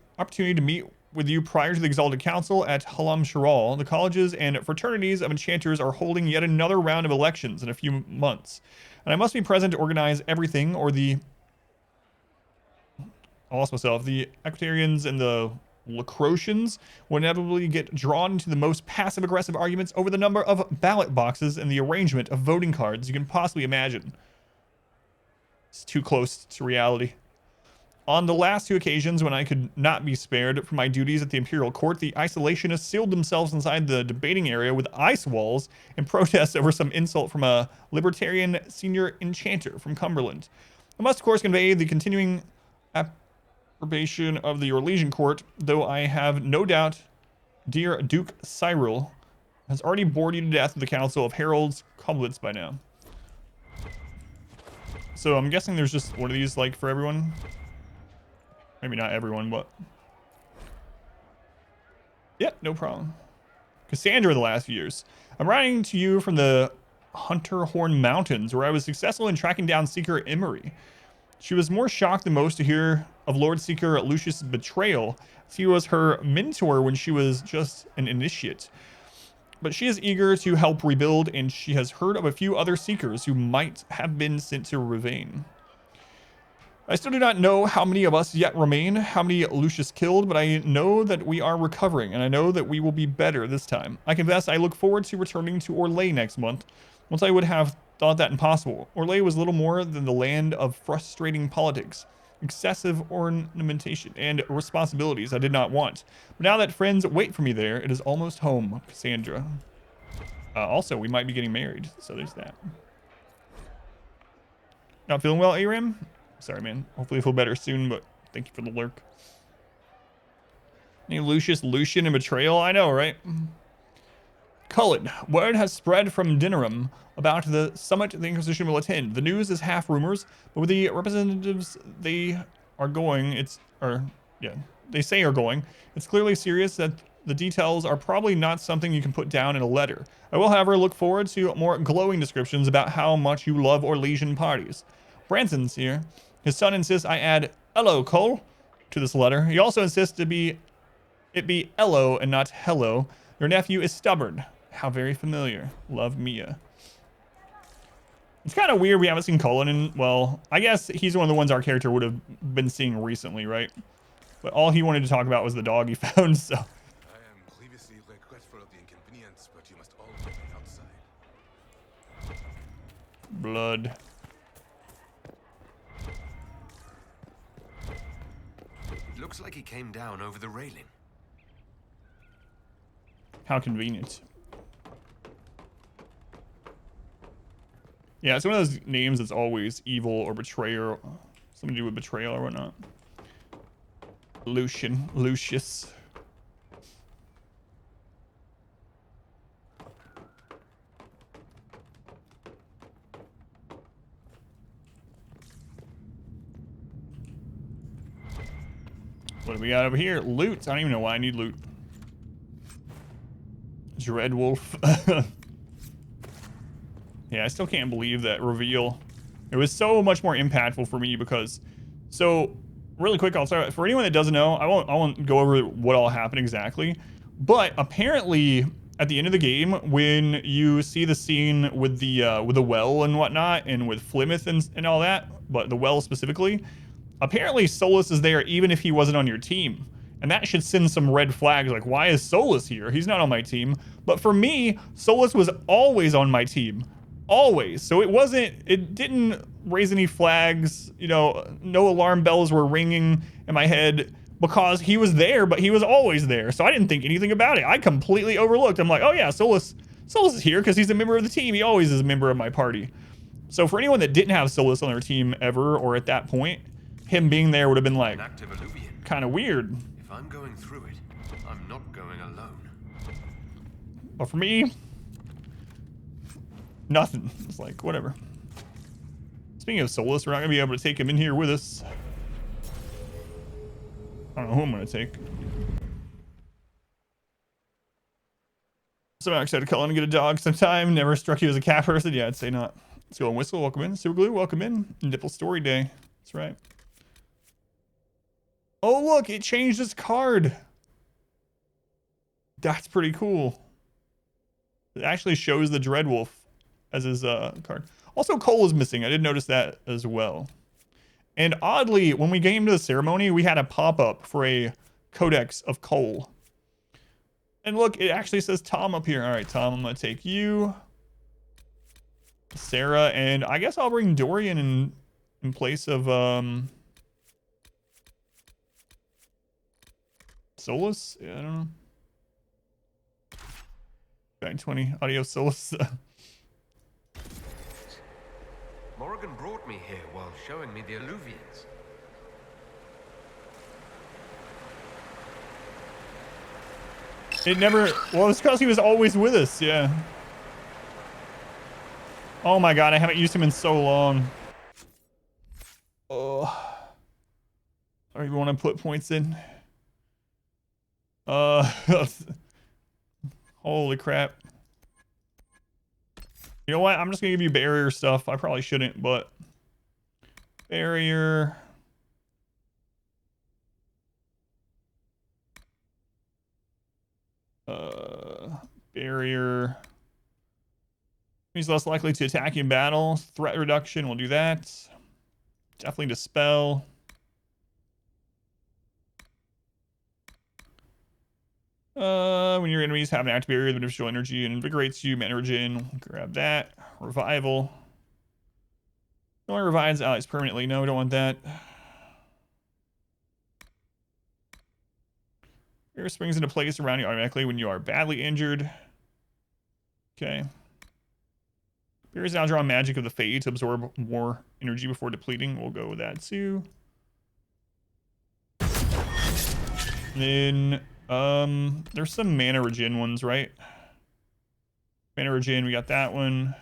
[SPEAKER 1] to meet with you prior to the Exalted Council at Halam Sharal. The colleges and fraternities of enchanters are holding yet another round of elections in a few months. And I must be present to organize everything, or the... I lost myself. The Equitarians and the Lacrotians will inevitably get drawn into the most passive-aggressive arguments over the number of ballot boxes and the arrangement of voting cards you can possibly imagine. It's too close to reality. On the last two occasions when I could not be spared from my duties at the Imperial Court, the isolationists sealed themselves inside the debating area with ice walls in protest over some insult from a libertarian senior enchanter from Cumberland. I must, of course, convey the continuing approbation of the Orlesian Court, though I have no doubt dear Duke Cyril has already bored you to death with the Council of Heralds Coblets by now. So I'm guessing there's just one of these, like, for everyone. Maybe not everyone, but... yeah, no problem. Cassandra the last few years. I'm writing to you from the Hunterhorn Mountains, where I was successful in tracking down Seeker Emery. She was more shocked than most to hear of Lord Seeker Lucius' betrayal, as he was her mentor when she was just an initiate. But she is eager to help rebuild, and she has heard of a few other Seekers who might have been sent to Ravane. I still do not know how many of us yet remain, how many Lucius killed, but I know that we are recovering, and I know that we will be better this time. I confess I look forward to returning to Orlais next month. Once I would have thought that impossible. Orlais was little more than the land of frustrating politics, excessive ornamentation, and responsibilities I did not want. But now that friends wait for me there, it is almost home, Cassandra. Also, we might be getting married, so there's that. Not feeling well, Aram? Sorry, man. Hopefully you feel better soon, but thank you for the lurk. Hey, Lucian and Betrayal? I know, right? Cullen, word has spread from Dinnerum about the summit the Inquisition will attend. The news is half rumors, but with the representatives they say are going, it's clearly serious that the details are probably not something you can put down in a letter. I will, however, look forward to more glowing descriptions about how much you love Orlesian parties. Branson's here. His son insists I add "Hello, Cole" to this letter. He also insists it be "Hello" and not "Hello." Your nephew is stubborn. How very familiar. Love, Mia. It's kind of weird we haven't seen Cullen in, well, I guess he's one of the ones our character would have been seeing recently, right? But all he wanted to talk about was the dog he found, so.
[SPEAKER 21] I am grievously regretful of the inconvenience, but you must all wait outside.
[SPEAKER 1] Blood.
[SPEAKER 16] It looks like he came down over the railing.
[SPEAKER 1] How convenient. Yeah, it's one of those names that's always evil or betrayer, something to do with betrayal or whatnot. Lucius. What do we got over here? Loot. I don't even know why I need loot. Dreadwolf. Yeah, I still can't believe that reveal. It was so much more impactful for me because, so really quick, I'll start. For anyone that doesn't know, I won't go over what all happened exactly, but apparently at the end of the game, when you see the scene with the well and whatnot, and with Flemeth and all that, but the well specifically, apparently Solas is there even if he wasn't on your team. And that should send some red flags, like, why is Solas here? He's not on my team. But for me, Solas was always on my team. Always. So it didn't raise any flags, you know, no alarm bells were ringing in my head because he was there, but he was always there. So I didn't think anything about it. I completely overlooked. I'm like, oh yeah, Solas is here because he's a member of the team. He always is a member of my party. So for anyone that didn't have Solas on their team ever or at that point, him being there would have been like kind of weird.
[SPEAKER 16] If I'm going through it, I'm not going alone.
[SPEAKER 1] But for me, nothing. It's like, whatever. Speaking of Solas, we're not going to be able to take him in here with us. I don't know who I'm going to take. So I'm excited to call in and get a dog sometime. Never struck you as a cat person? Yeah, I'd say not. Let's go and Whistle. Welcome in. Super Glue, welcome in. Nipple Story Day. That's right. Oh, look, it changed its card. That's pretty cool. It actually shows the Dreadwolf as his card. Also, Cole is missing. I did notice that as well. And oddly, when we came to the ceremony, we had a pop-up for a codex of Cole. And look, it actually says Tom up here. All right, Tom, I'm going to take you. Sarah, and I guess I'll bring Dorian in place of Solas? Yeah, I don't know. Back 20 audio Solas.
[SPEAKER 16] Morrigan brought me here while showing me the Alluvians.
[SPEAKER 1] It never, well, it's because he was always with us, yeah. Oh my god, I haven't used him in so long. Oh. I don't even want to put points in. Holy crap. You know what? I'm just gonna give you barrier stuff. I probably shouldn't, but barrier. Barrier. He's less likely to attack in battle. Threat reduction, we'll do that. Definitely dispel. When your enemies have an active barrier, the beneficial energy and invigorates you. Mannergen, grab that. Revival. It only revives allies permanently. No, we don't want that. Barrier springs into place around you automatically when you are badly injured. Okay. Barriers now draw magic of the Fade to absorb more energy before depleting. We'll go with that too. Then there's some mana regen ones, right? Mana regen, we got that one.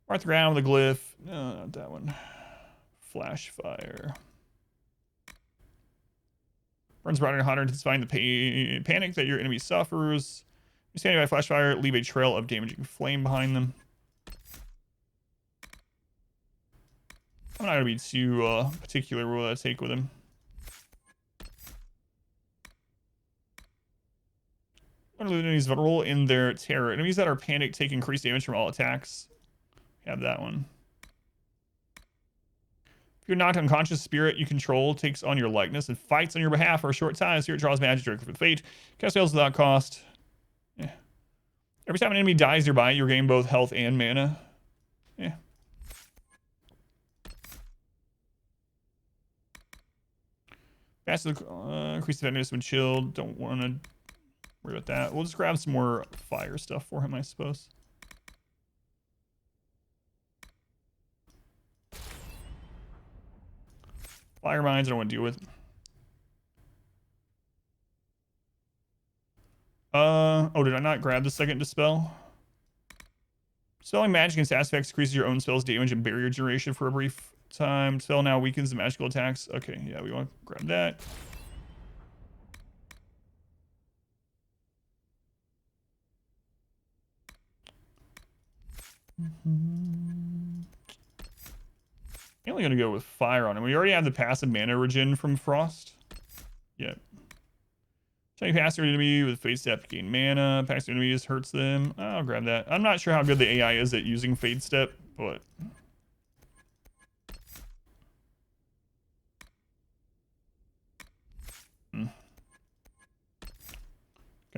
[SPEAKER 1] Mark the ground with a glyph. No, not that one. Flash fire. Burns brighter and hotter, intensifying the panic that your enemy suffers. You're standing by flash fire, leave a trail of damaging flame behind them. I'm not gonna be too particular with what I take with him. One of the enemies vulnerable in their terror. Enemies that are panicked take increased damage from all attacks. Have that one. If you're knocked unconscious, spirit you control takes on your likeness and fights on your behalf for a short time. Spirit draws magic directly from fate. Cast spells without cost. Yeah. Every time an enemy dies nearby, you regain both health and mana. Yeah. Fast increase defensiveness when chilled. Don't want to worry about that. We'll just grab some more fire stuff for him, I suppose. Fire mines, I don't want to deal with. Oh, did I not grab the second dispel? Spelling magic and status effects increases your own spell's damage and barrier duration for a brief time. Spell now weakens the magical attacks. Okay, yeah, we want to grab that. I'm only going to go with fire on him. We already have the passive mana regen from Frost. Yep. Trying to pass through enemy with Fade Step to gain mana. Pass through enemies hurts them. I'll grab that. I'm not sure how good the AI is at using Fade Step, but... God,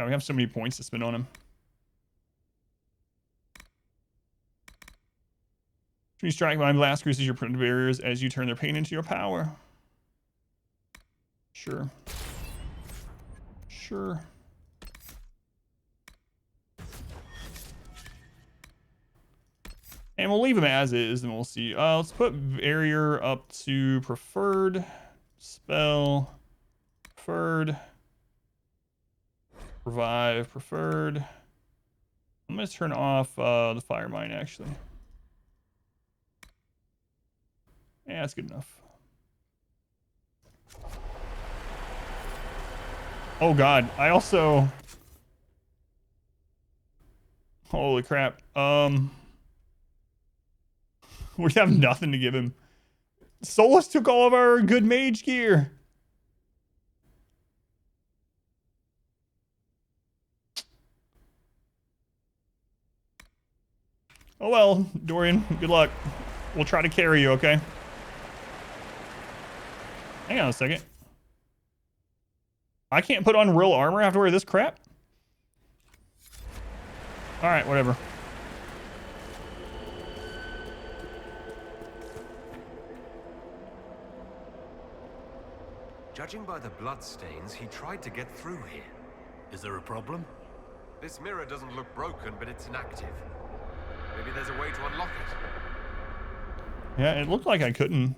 [SPEAKER 1] we have so many points to spend on him. You strike mind blast increases your primitive barriers as you turn their pain into your power. Sure. Sure. And we'll leave them as is, and we'll see. Let's put barrier up to preferred. Spell. Preferred. Revive. Preferred. I'm going to turn off the fire mine, actually. Yeah, that's good enough. Oh god, I also... Holy crap. We have nothing to give him. Solas took all of our good mage gear. Oh well, Dorian, good luck. We'll try to carry you, okay? Hang on a second. I can't put on real armor after wear this crap? Alright, whatever.
[SPEAKER 16] Judging by the bloodstains, he tried to get through here.
[SPEAKER 15] Is there a problem?
[SPEAKER 16] This mirror doesn't look broken, but it's inactive. Maybe there's a way to unlock it.
[SPEAKER 1] Yeah, it looked like I couldn't.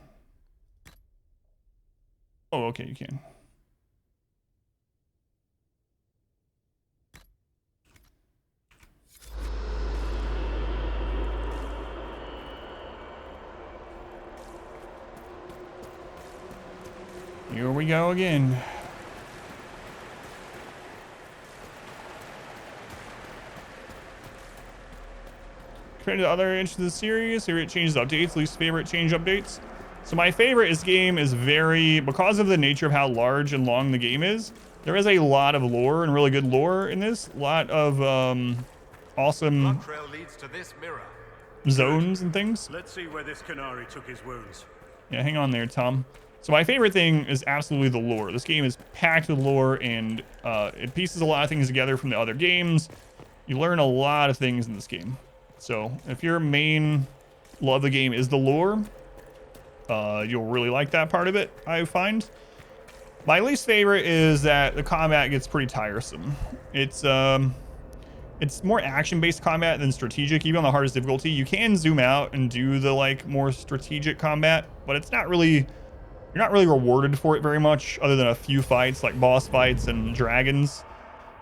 [SPEAKER 1] Oh, okay, you can. Here we go again. Compared to the other entries of the series, favorite changes, updates, least favorite change updates. So my favorite is game is very, because of the nature of how large and long the game is, there is a lot of lore and really good lore in this. A lot of awesome
[SPEAKER 16] trail leads to this mirror.
[SPEAKER 1] Zones and things.
[SPEAKER 15] Let's see where this Qunari took his wounds.
[SPEAKER 1] Yeah, hang on there, Tom. So my favorite thing is absolutely the lore. This game is packed with lore, and it pieces a lot of things together from the other games. You learn a lot of things in this game. So if your main love of the game is the lore, you'll really like that part of it, I find. My least favorite is that the combat gets pretty tiresome. It's it's more action-based combat than strategic. Even on the hardest difficulty, you can zoom out and do the like more strategic combat, but it's not really, you're not really rewarded for it very much, other than a few fights like boss fights and dragons.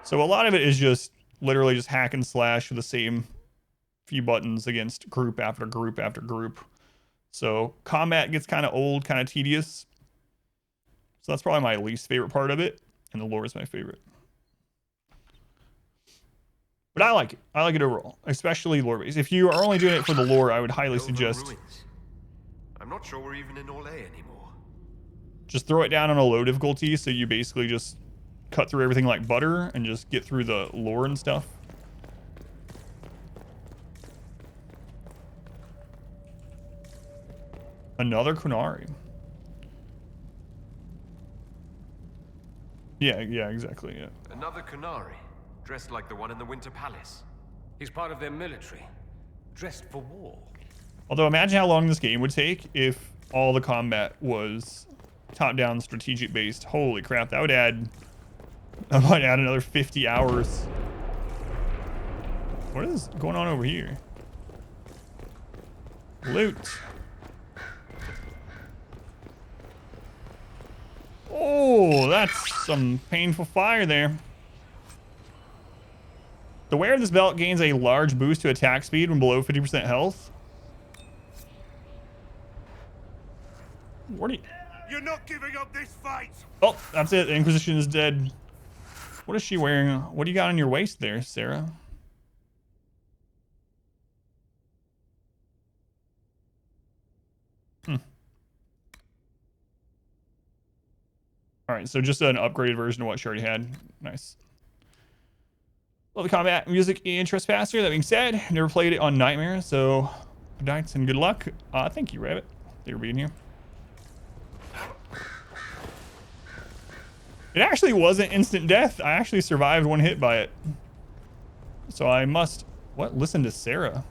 [SPEAKER 1] So a lot of it is just literally just hack and slash with the same few buttons against group after group after group. So combat gets kind of old, kind of tedious. So that's probably my least favorite part of it, and the lore is my favorite. But I like it. I like it overall, especially lore based. If you are only doing it for the lore, I would highly suggest
[SPEAKER 16] I'm not sure we're even in Orlais anymore.
[SPEAKER 1] just throw it down on a low difficulty, so you basically just cut through everything like butter and just get through the lore and stuff. Another Qunari. Yeah, exactly, yeah.
[SPEAKER 16] Another Qunari, dressed like the one in the Winter Palace.
[SPEAKER 18] He's part of their military, dressed for war.
[SPEAKER 1] Although imagine how long this game would take if all the combat was top-down strategic based. Holy crap, that would add, I might add another 50 hours. What is going on over here? Loot. Oh, that's some painful fire there. The wearer of this belt gains a large boost to attack speed when below 50% health. What are you...
[SPEAKER 15] You're not giving up this fight!
[SPEAKER 1] Oh, that's it. The Inquisition is dead. What is she wearing? What do you got on your waist there, Sarah? All right, so just an upgraded version of what she already had. Nice. Love the combat, music, and Trespasser. That being said, never played it on Nightmare, so good nights and good luck. Thank you, Rabbit. Thank you for being here. It actually wasn't instant death. I actually survived one hit by it. So I must... What? Listen to Sarah.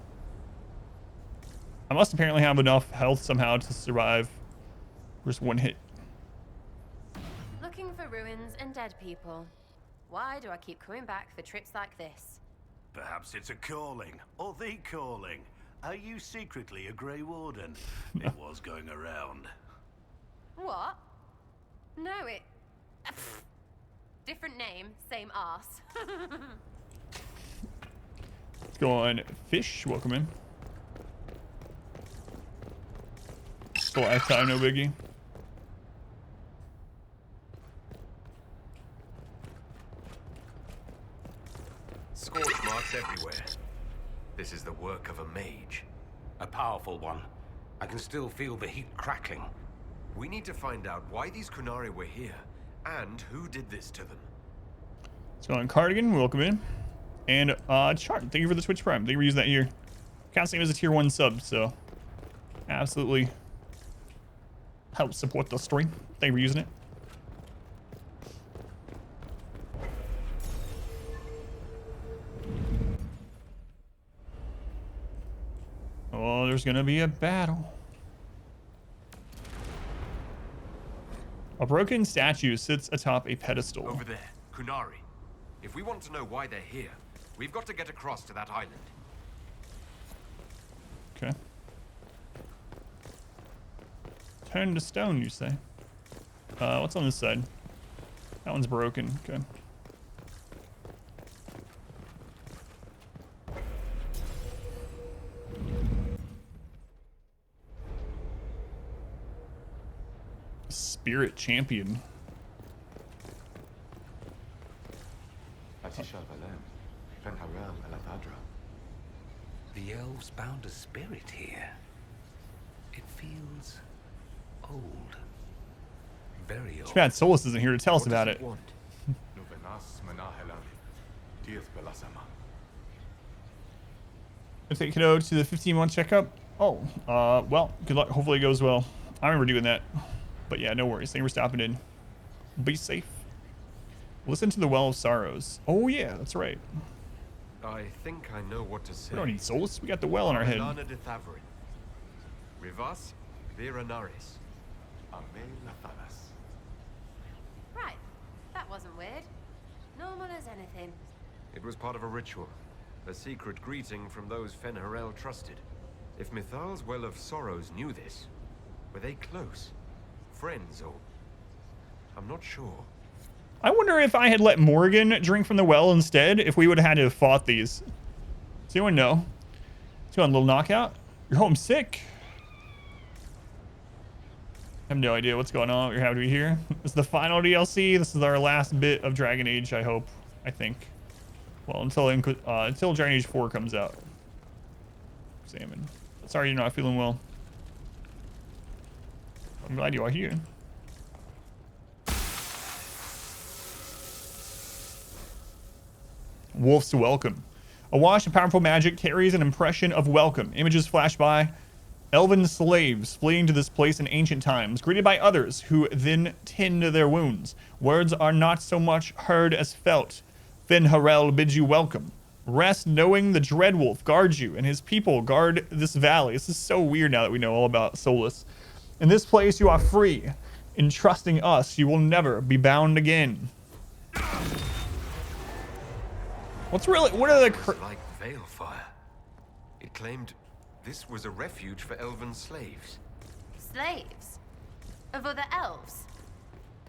[SPEAKER 1] I must apparently have enough health somehow to survive just one hit.
[SPEAKER 9] Looking for ruins and dead people. Why do I keep coming back for trips like this?
[SPEAKER 15] Perhaps it's a calling, or the calling. Are you secretly a Grey Warden? It was going around.
[SPEAKER 9] What? No, it... Different name, same arse.
[SPEAKER 1] Let's go on. Fish, welcome in. Still lifetime, no biggie.
[SPEAKER 16] Scorch marks everywhere. This is the work of a mage.
[SPEAKER 18] A powerful one. I can still feel the heat crackling.
[SPEAKER 16] We need to find out why these Qunari were here, and who did this to them.
[SPEAKER 1] Let's go on. Cardigan, welcome in. And Chart, thank you for the Twitch Prime. Thank you for using that here. Counts same as a tier 1 sub, so absolutely helps support the stream. Thank you for using it. Oh, there's gonna be a battle. A broken statue sits atop a pedestal.
[SPEAKER 16] Over there, Qunari. If we want to know why they're here, we've got to get across to that island.
[SPEAKER 1] Okay. Turn to stone, you say? What's on this side? That one's broken. Okay. Spirit champion.
[SPEAKER 18] The elves bound a spirit here. It feels old. Very old.
[SPEAKER 1] Too bad Solas isn't here to tell us about it. Take Kiddo to the 15-month checkup. Oh, well, good luck. Hopefully it goes well. I remember doing that. But yeah, no worries. Thank you for stopping in. Be safe. Listen to the Well of Sorrows. Oh yeah, that's right.
[SPEAKER 16] I think I know what to say.
[SPEAKER 1] We don't need souls. We got the well in our head.
[SPEAKER 16] Leliana de Thavrin. Rivas Viranaris.
[SPEAKER 9] Right, that wasn't weird. Normal as anything.
[SPEAKER 16] It was part of a ritual. A secret greeting from those Fen'Harel trusted. If Mithal's Well of Sorrows knew this, were they close? Friends, or... I'm not sure.
[SPEAKER 1] I wonder if I had let Morgan drink from the well instead, if we would have had to have fought these. Does anyone know? Let's go on a little knockout. You're homesick? I have no idea what's going on. You're happy to be here. This is the final DLC. This is our last bit of Dragon Age, I hope. I think. Well, until Dragon Age 4 comes out. Salmon. Sorry you're not feeling well. I'm glad you are here. Wolf's Welcome. A wash of powerful magic carries an impression of welcome. Images flash by. Elven slaves fleeing to this place in ancient times, greeted by others who then tend to their wounds. Words are not so much heard as felt. Fen'Harel bids you welcome. Rest knowing the Dreadwolf guards you, and his people guard this valley. This is so weird now that we know all about Solas. In this place you are free. In trusting us, you will never be bound again. What are the...
[SPEAKER 16] like Veilfire. It claimed this was a refuge for elven slaves.
[SPEAKER 9] Slaves? Of other elves?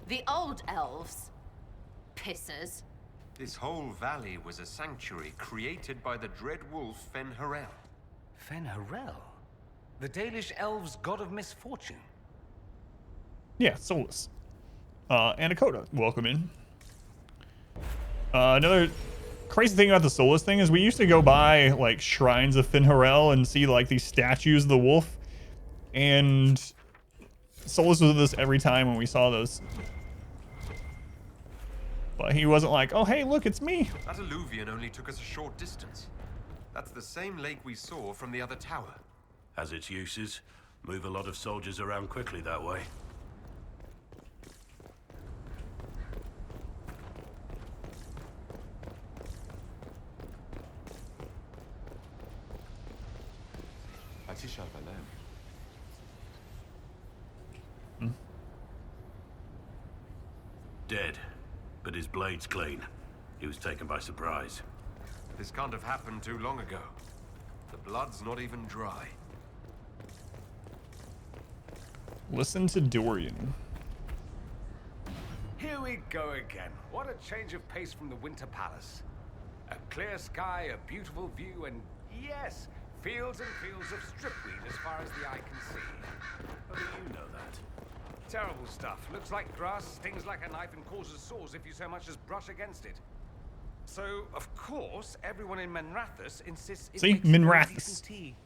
[SPEAKER 9] The old elves? Pissers.
[SPEAKER 16] This whole valley was a sanctuary created by the dread wolf Fen'Harel.
[SPEAKER 18] Fen'Harel? The Dalish elves' god of misfortune?
[SPEAKER 1] Yeah, Solas. Anacoda, welcome in. Another crazy thing about the Solas thing is we used to go by like shrines of Fen'Harel and see like these statues of the wolf, and Solas was with us every time when we saw those. But he wasn't like, oh hey, look, it's me.
[SPEAKER 16] That alluvion only took us a short distance. That's the same lake we saw from the other tower.
[SPEAKER 15] Has its uses. Move a lot of soldiers around quickly that way. Dead, but his blade's clean. He was taken by surprise.
[SPEAKER 16] This can't have happened too long ago. The blood's not even dry.
[SPEAKER 1] Listen to Dorian.
[SPEAKER 18] Here we go again. What a change of pace from the Winter Palace. A clear sky, a beautiful view, and yes, fields and fields of stripweed as far as the eye can see.
[SPEAKER 15] How do you know that?
[SPEAKER 18] Terrible stuff. Looks like grass, stings like a knife, and causes sores if you so much as brush against it. So, of course, everyone in Minrathous insists it makes
[SPEAKER 1] Minrathous.
[SPEAKER 18] tea.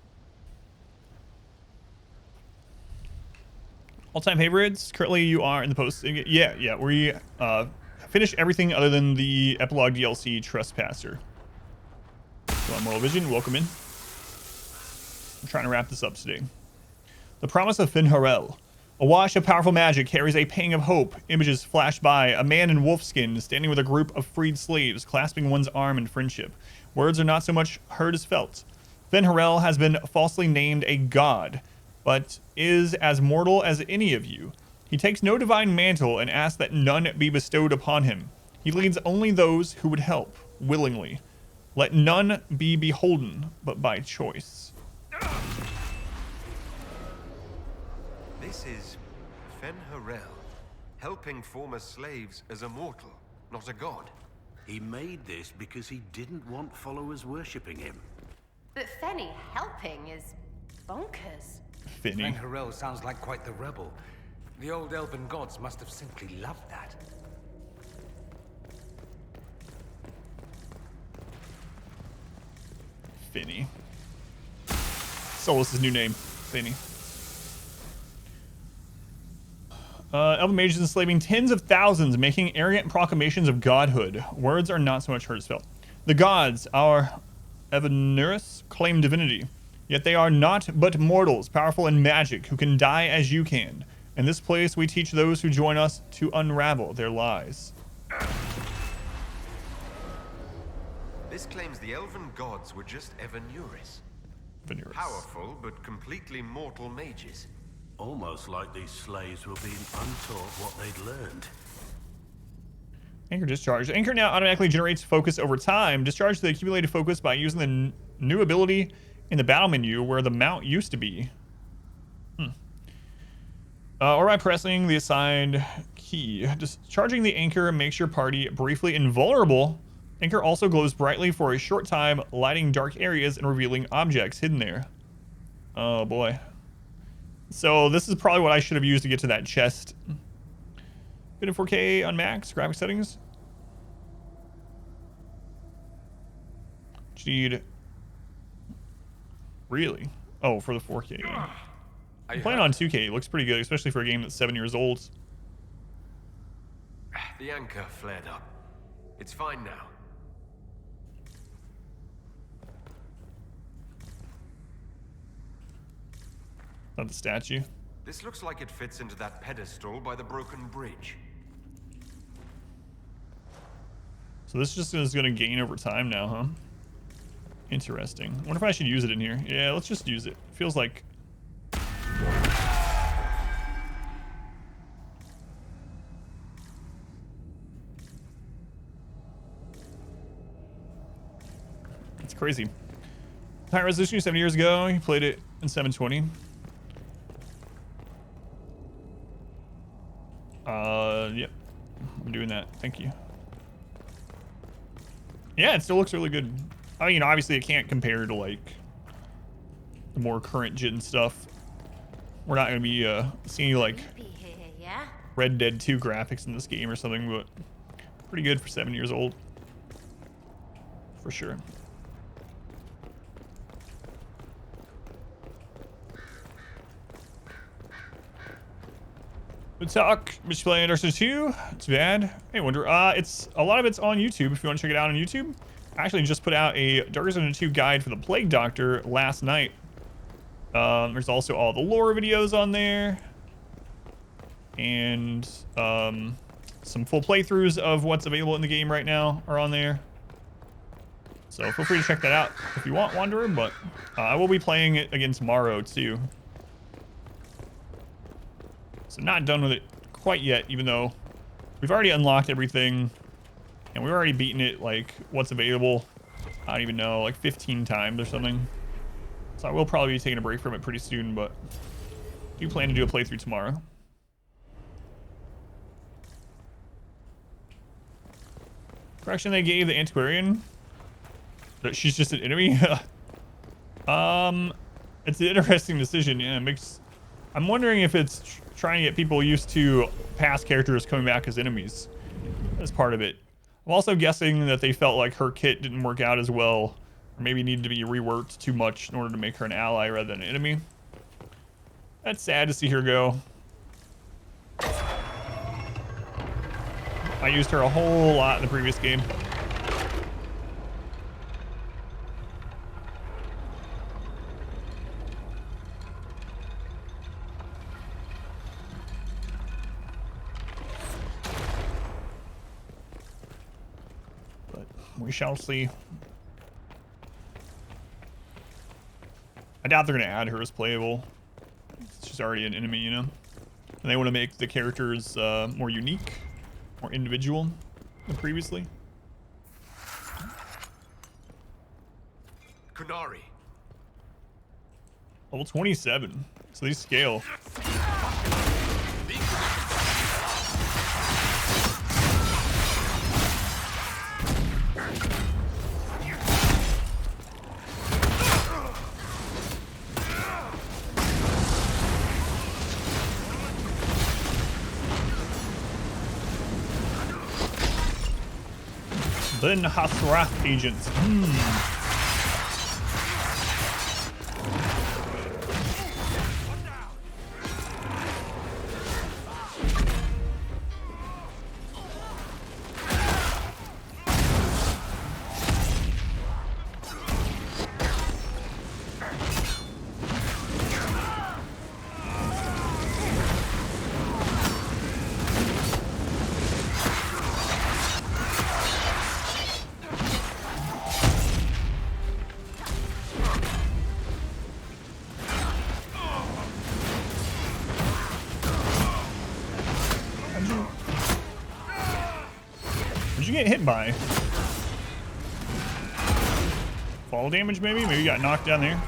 [SPEAKER 1] All-time favorites. Currently, you are in the post. Yeah. We finished everything other than the Epilogue DLC Trespasser. Go on, Moral Vision. Welcome in. I'm trying to wrap this up today. The Promise of Fen'Harel. A wash of powerful magic carries a pang of hope. Images flash by. A man in wolfskin standing with a group of freed slaves, clasping one's arm in friendship. Words are not so much heard as felt. Fen'Harel has been falsely named a god, but is as mortal as any of you. He takes no divine mantle and asks that none be bestowed upon him. He leads only those who would help, willingly. Let none be beholden, but by choice.
[SPEAKER 16] This is Fen'Harel, helping former slaves as a mortal, not a god.
[SPEAKER 15] He made this because he didn't want followers worshipping him.
[SPEAKER 9] But Fenny helping is bonkers.
[SPEAKER 18] Fen'Harel sounds like quite the rebel. The old elven gods must have simply loved that.
[SPEAKER 1] Finny. Solas' new name. Finny. Elven mages enslaving tens of thousands, making arrogant proclamations of godhood. Words are not so much heard as felt. The gods, our Evanurus, claim divinity. Yet they are not but mortals, powerful in magic, who can die as you can. In this place we teach those who join us to unravel their lies.
[SPEAKER 16] This claims the elven gods were just Evanurus. Powerful but completely mortal mages.
[SPEAKER 15] Almost like these slaves were being untaught what they'd learned.
[SPEAKER 1] Anchor discharge. Anchor now automatically generates focus over time. Discharge the accumulated focus by using the new ability in the battle menu where the mount used to be. Or by pressing the assigned key. Discharging the anchor makes your party briefly invulnerable. Anchor also glows brightly for a short time, lighting dark areas and revealing objects hidden there. Oh boy. So this is probably what I should have used to get to that chest. Good in 4K on max, graphic settings. Need. Really? Oh, for the 4K. Yeah. I'm playing on 2K. It looks pretty good, especially for a game that's 7 years old.
[SPEAKER 16] The anchor flared up. It's fine now.
[SPEAKER 1] Not the statue.
[SPEAKER 16] This looks like it fits into that pedestal by the broken bridge.
[SPEAKER 1] So this just is going to gain over time now, huh? Interesting. I wonder if I should use it in here. Yeah, let's just use it. Feels like... It's crazy. High resolution 7 years ago. He played it in 720. Yep. I'm doing that. Thank you. Yeah, it still looks really good. I mean, obviously it can't compare to like the more current gen stuff. We're not going to be seeing like Red Dead 2 graphics in this game or something, but pretty good for 7 years old. For sure. Good talk. Bitch playing Dark Souls 2. It's bad. Hey, wonder. It's a lot of it's on YouTube. If you want to check it out on YouTube, I actually just put out a Dark Souls 2 guide for the Plague Doctor last night. There's also all the lore videos on there, and some full playthroughs of what's available in the game right now are on there. So feel free to check that out if you want, Wanderer. But I will be playing it again tomorrow too. So not done with it quite yet, even though we've already unlocked everything and we've already beaten it, like what's available, I don't even know, like 15 times or something. So I will probably be taking a break from it pretty soon, but I do plan to do a playthrough tomorrow. Correction, they gave the antiquarian that she's just an enemy. It's an interesting decision. Yeah, it makes... I'm wondering if it's trying to get people used to past characters coming back as enemies as part of it. I'm also guessing that they felt like her kit didn't work out as well, or maybe needed to be reworked too much in order to make her an ally rather than an enemy. That's sad to see her go. I used her a whole lot in the previous game. We shall see. I doubt they're going to add her as playable. She's already an enemy, you know? And they want to make the characters more unique, more individual than previously.
[SPEAKER 16] Qunari.
[SPEAKER 1] Level 27. So these scale. Then Hasrath agents. What'd you get hit by? Fall damage, maybe? Maybe you got knocked down there.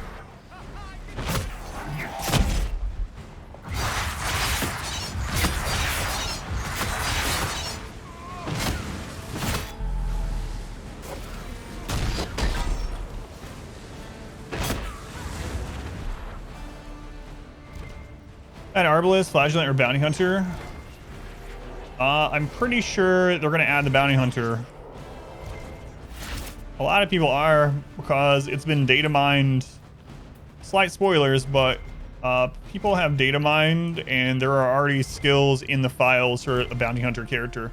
[SPEAKER 1] An Arbalist, Flagellant, or Bounty Hunter. I'm pretty sure they're going to add the Bounty Hunter. A lot of people are, because it's been data mined. Slight spoilers, but people have data mined, and there are already skills in the files for a Bounty Hunter character.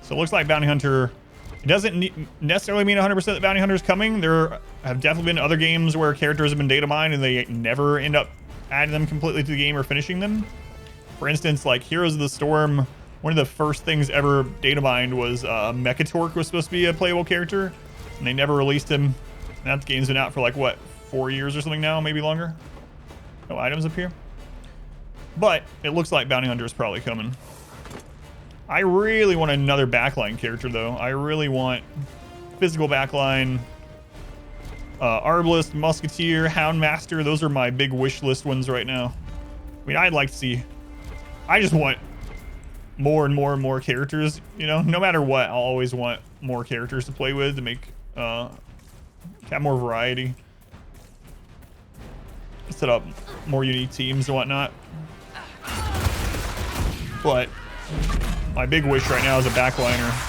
[SPEAKER 1] So it looks like Bounty Hunter, it doesn't necessarily mean 100% that Bounty Hunter is coming. There have definitely been other games where characters have been data mined and they never end up adding them completely to the game or finishing them. For instance, like Heroes of the Storm, one of the first things ever data mined was Mechatork was supposed to be a playable character, and they never released him. And that game's been out for like, what, 4 years or something now, maybe longer? No items up here. But it looks like Bounty Hunter is probably coming. I really want another backline character, though. I really want physical backline, Arbalist, Musketeer, Houndmaster. Those are my big wish list ones right now. I mean, I'd like to see... I just want more and more and more characters, you know? No matter what, I'll always want more characters to play with to make... have more variety. Set up more unique teams and whatnot. But my big wish right now is a backliner.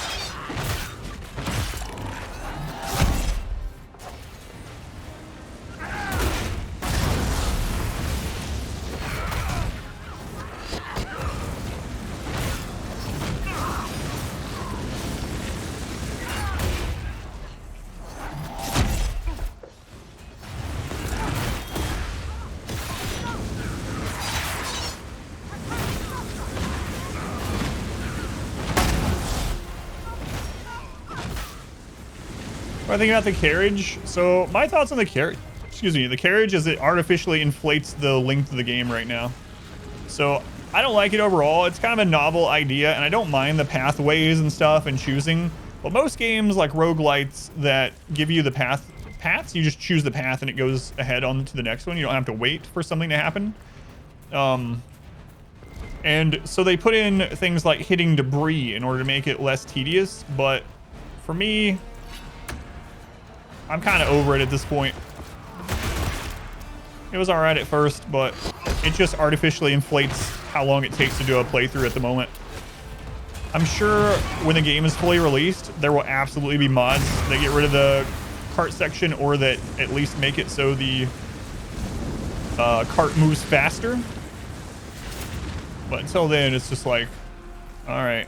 [SPEAKER 1] I think about the carriage. So my thoughts on the carriage, the carriage is it artificially inflates the length of the game right now. So I don't like it overall. It's kind of a novel idea, and I don't mind the pathways and stuff and choosing. But most games like roguelites that give you the paths, you just choose the path and it goes ahead on to the next one. You don't have to wait for something to happen. And so they put in things like hitting debris in order to make it less tedious. But for me, I'm kind of over it at this point. It was alright at first, but it just artificially inflates how long it takes to do a playthrough at the moment. I'm sure when the game is fully released, there will absolutely be mods that get rid of the cart section, or that at least make it so the cart moves faster. But until then, it's just like, alright.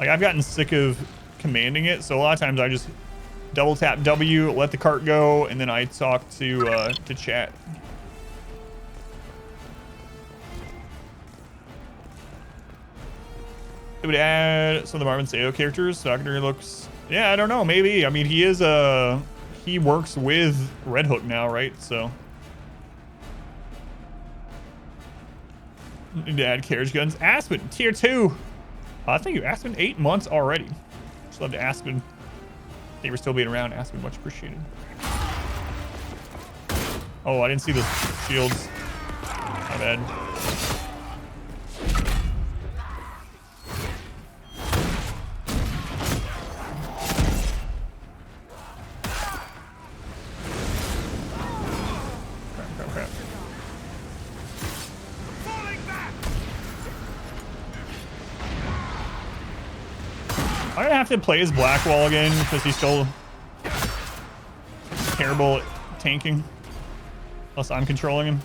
[SPEAKER 1] Like, I've gotten sick of commanding it, so a lot of times I just double tap W, let the cart go, and then I talk to chat. It would add some of the Marvin Sayo characters. Falconer looks, yeah, I don't know, maybe. I mean, he is he works with Red Hook now, right? So need to add carriage guns. Aspen tier 2. I think you Aspen 8 months already. Just love to Aspen. They were still being around. Aspen, much appreciated. Oh, I didn't see the shields. My bad. Crap. I'm gonna have to play as Blackwall again because he's still terrible at tanking. Unless I'm controlling him.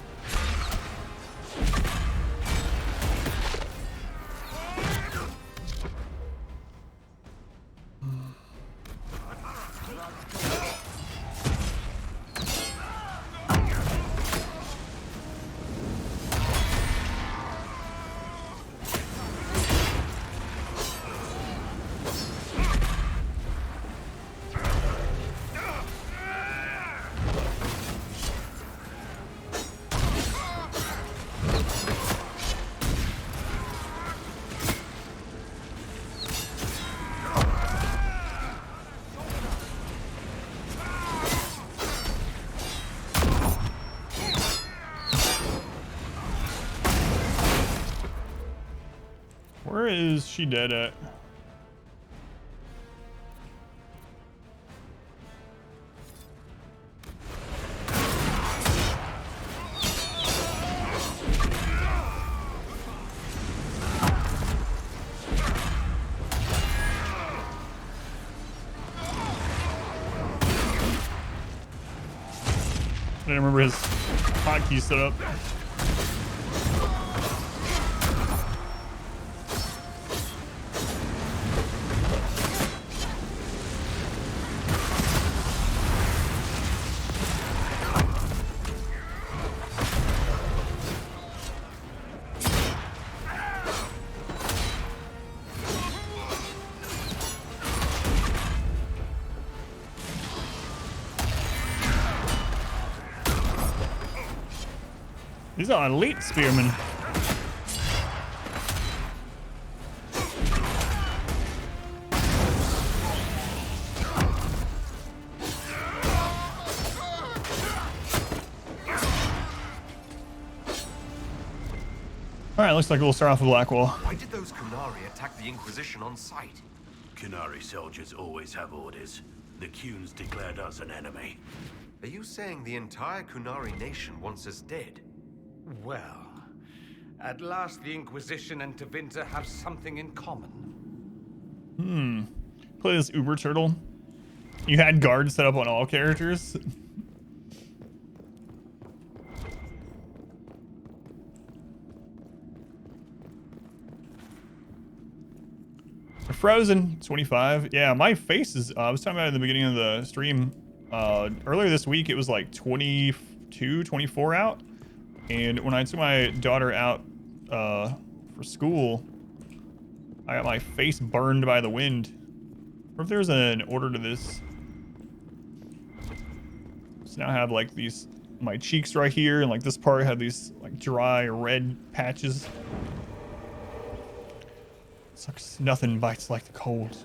[SPEAKER 1] Where is she dead at? I didn't remember his hotkey setup. These are elite spearmen. Alright, looks like we'll start off with Blackwall.
[SPEAKER 16] Why did those Qunari attack the Inquisition on sight?
[SPEAKER 15] Qunari soldiers always have orders. The Quns declared us an enemy.
[SPEAKER 16] Are you saying the entire Qunari nation wants us dead?
[SPEAKER 18] Well, at last the Inquisition and Tevinter have something in common.
[SPEAKER 1] Play this Uber Turtle. You had guards set up on all characters. Frozen 25. Yeah, my face is. I was talking about it in the beginning of the stream. Earlier this week, it was like 22, 24 out. And when I took my daughter out for school, I got my face burned by the wind. Or if there's an order to this. So now I have like these, my cheeks right here, and like this part have these like dry red patches. Sucks. Nothing bites like the cold.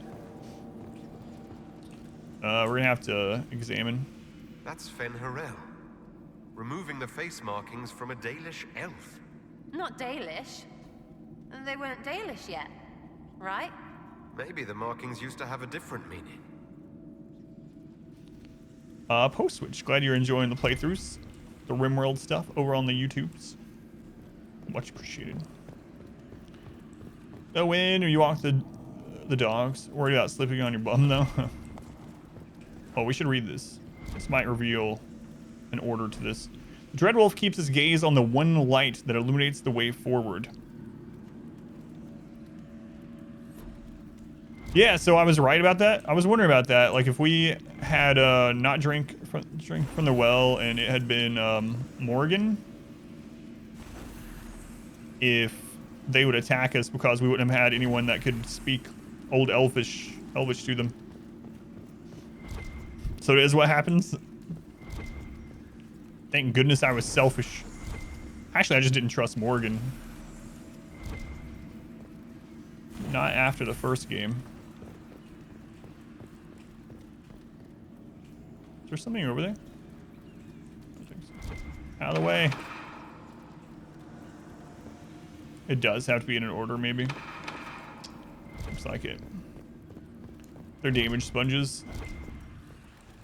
[SPEAKER 1] We're gonna have to examine.
[SPEAKER 16] That's Fen Harel. Removing the face markings from a Dalish elf.
[SPEAKER 9] Not Dalish. They weren't Dalish yet, right?
[SPEAKER 16] Maybe the markings used to have a different meaning.
[SPEAKER 1] Post switch. Glad you're enjoying the playthroughs. The RimWorld stuff over on the YouTubes. Much appreciated. Go in or you walk the dogs. Worried about slipping on your bum though. Oh, we should read this. This might reveal an order to this. Dreadwolf keeps his gaze on the one light that illuminates the way forward. Yeah, so I was right about that. I was wondering about that. Like if we had not drink from the well and it had been Morgan, if they would attack us because we wouldn't have had anyone that could speak old Elvish to them. So it is what happens. Thank goodness I was selfish. Actually, I just didn't trust Morgan. Not after the first game. Is there something over there? I don't think so. Out of the way. It does have to be in an order, maybe. Looks like it. They're damage sponges.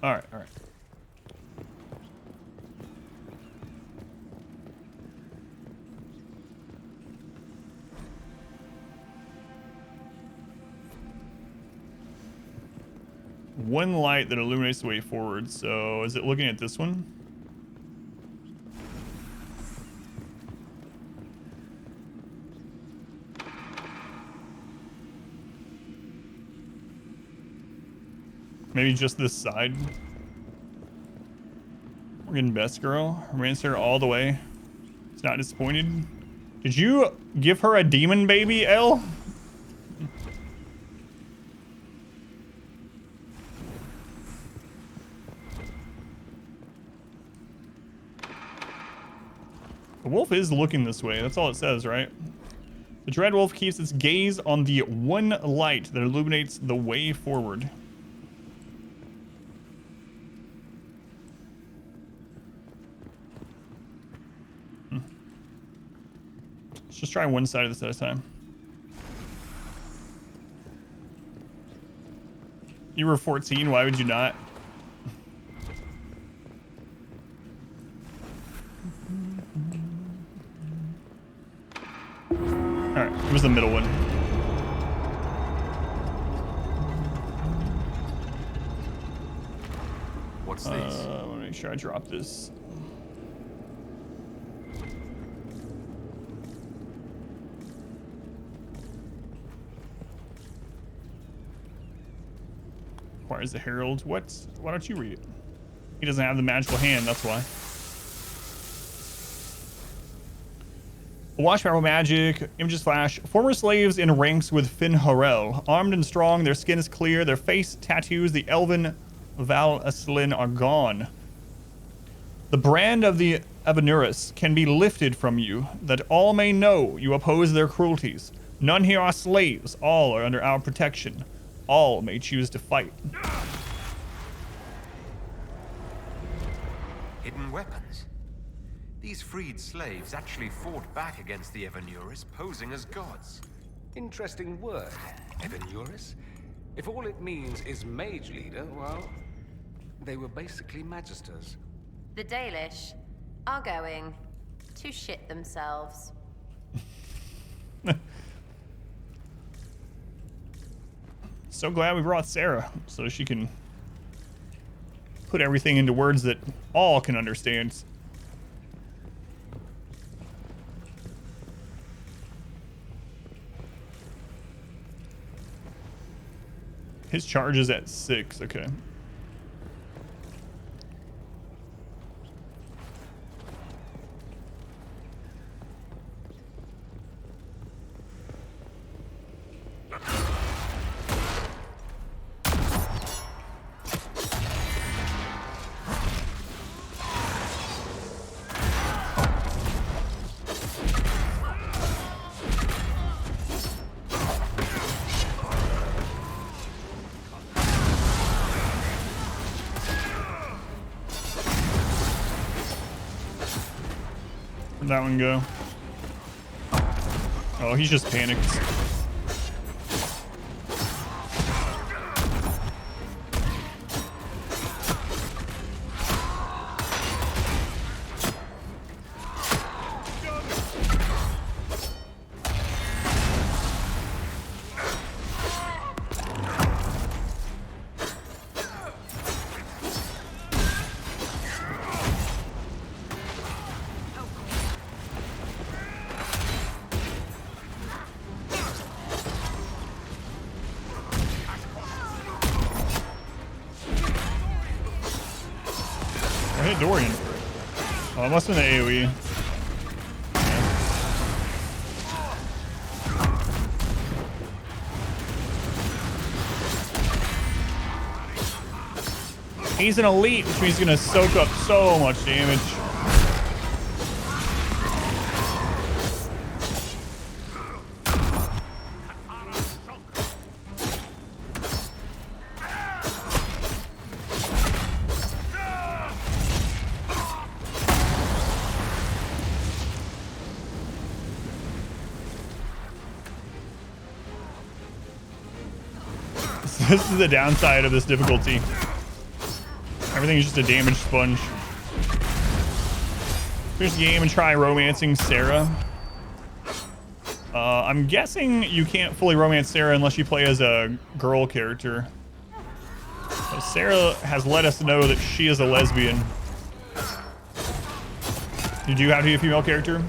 [SPEAKER 1] Alright, alright. One light that illuminates the way forward. So is it looking at this one? Maybe just this side. We're getting best girl. Remains here all the way. It's not disappointed. Did you give her a demon baby, Elle? The wolf is looking this way. That's all it says, right? The Dreadwolf keeps its gaze on the one light that illuminates the way forward. Let's just try one side of this at a time. You were 14. Why would you not? All right, it was the middle one.
[SPEAKER 16] What's this?
[SPEAKER 1] I want to make sure I drop this. Requires the Herald. What? Why don't you read it? He doesn't have the magical hand, that's why. Watch power magic, images flash. Former slaves in ranks with Finn Harel. Armed and strong, their skin is clear, their face tattoos, the elven Val Aslin are gone. The brand of the Avenuris can be lifted from you, that all may know you oppose their cruelties. None here are slaves, all are under our protection. All may choose to fight.
[SPEAKER 16] Hidden weapons. These freed slaves actually fought back against the Avenuris, posing as gods.
[SPEAKER 18] Interesting word, Avenuris. If all it means is mage leader, well, they were basically magisters.
[SPEAKER 9] The Dalish are going to shit themselves.
[SPEAKER 1] So glad we brought Sarah so she can put everything into words that all can understand. His charge is at 6, okay. Where'd that one go? Oh, he's just panicked. I hit Dorian. Oh, it must have been the AoE. He's an elite, which means he's gonna soak up so much damage. This is the downside of this difficulty. Everything is just a damage sponge. Finish the game and try romancing Sarah. I'm guessing you can't fully romance Sarah unless you play as a girl character. So Sarah has let us know that she is a lesbian. You do have to be a female character?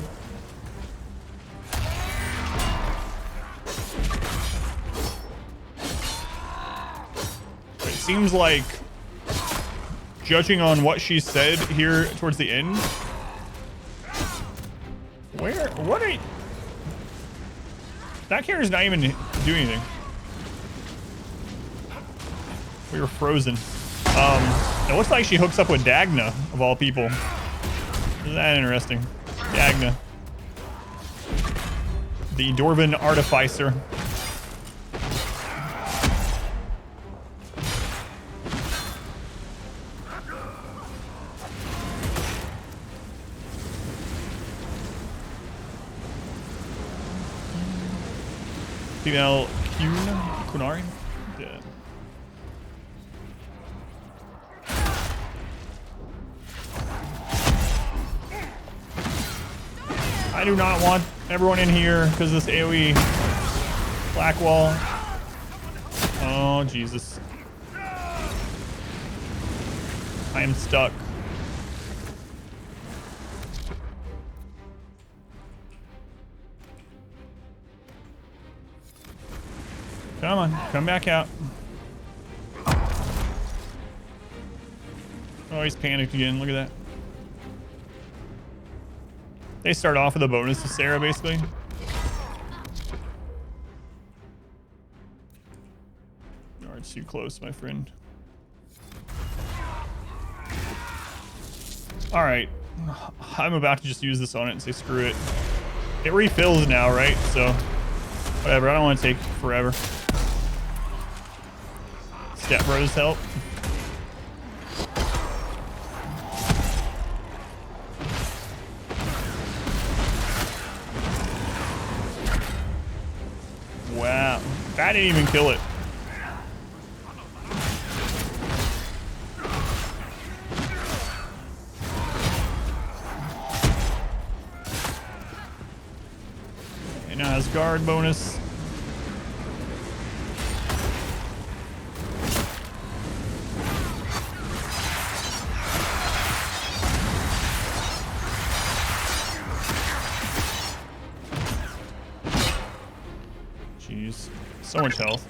[SPEAKER 1] It seems like, judging on what she said here towards the end, what are you? That character's not even doing anything. We were frozen. It looks like she hooks up with Dagna, of all people. Isn't that interesting? Dagna. The Dwarven Artificer. Female Qunari? Yeah. I do not want everyone in here because this AoE black wall. Oh, Jesus. I am stuck. Come on, come back out. Oh, he's panicked again. Look at that. They start off with a bonus to Sarah, basically. You're too close, my friend. All right. I'm about to just use this on it and say screw it. It refills now, right? So, whatever. I don't want to take forever. Step Bros help. Wow. That didn't even kill it. And now has guard bonus. Jeez, so much health.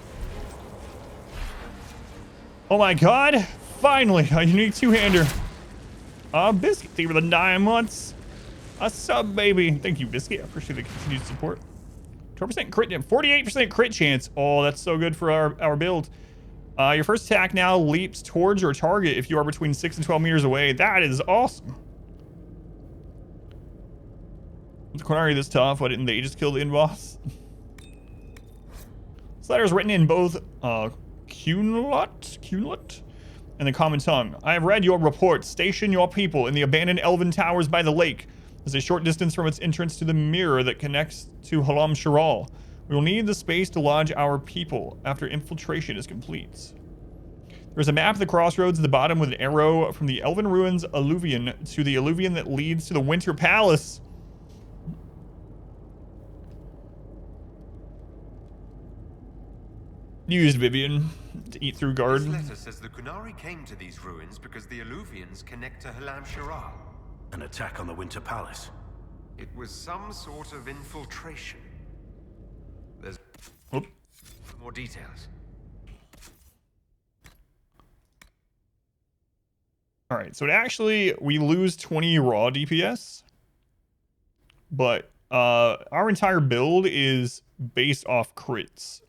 [SPEAKER 1] Oh my god! Finally, a unique two-hander. Biscuit, thank you for the 9 months. A sub, baby. Thank you, Biscuit. I appreciate the continued support. 12% crit, 48% crit chance. Oh, that's so good for our build. Your first attack now leaps towards your target if you are between 6 and 12 meters away. That is awesome. Was the Qunari this tough? Why didn't they just kill the end boss? This letter is written in both Qunlut and the common tongue. I have read your report. Station your people in the abandoned elven towers by the lake. There's a short distance from its entrance to the mirror that connects to Halam Shiral. We will need the space to lodge our people after infiltration is complete. There's a map of the crossroads at the bottom with an arrow from the Elven Ruins alluvion to the alluvion that leads to the Winter Palace. Used Vivian to eat through guard.
[SPEAKER 16] This letter says the Qunari came to these ruins because the alluvions connect to Halam Shiral.
[SPEAKER 15] An attack on the Winter Palace.
[SPEAKER 16] It was some sort of infiltration. There's more details.
[SPEAKER 1] All right, so it actually, we lose 20 raw DPS, but our entire build is based off crits.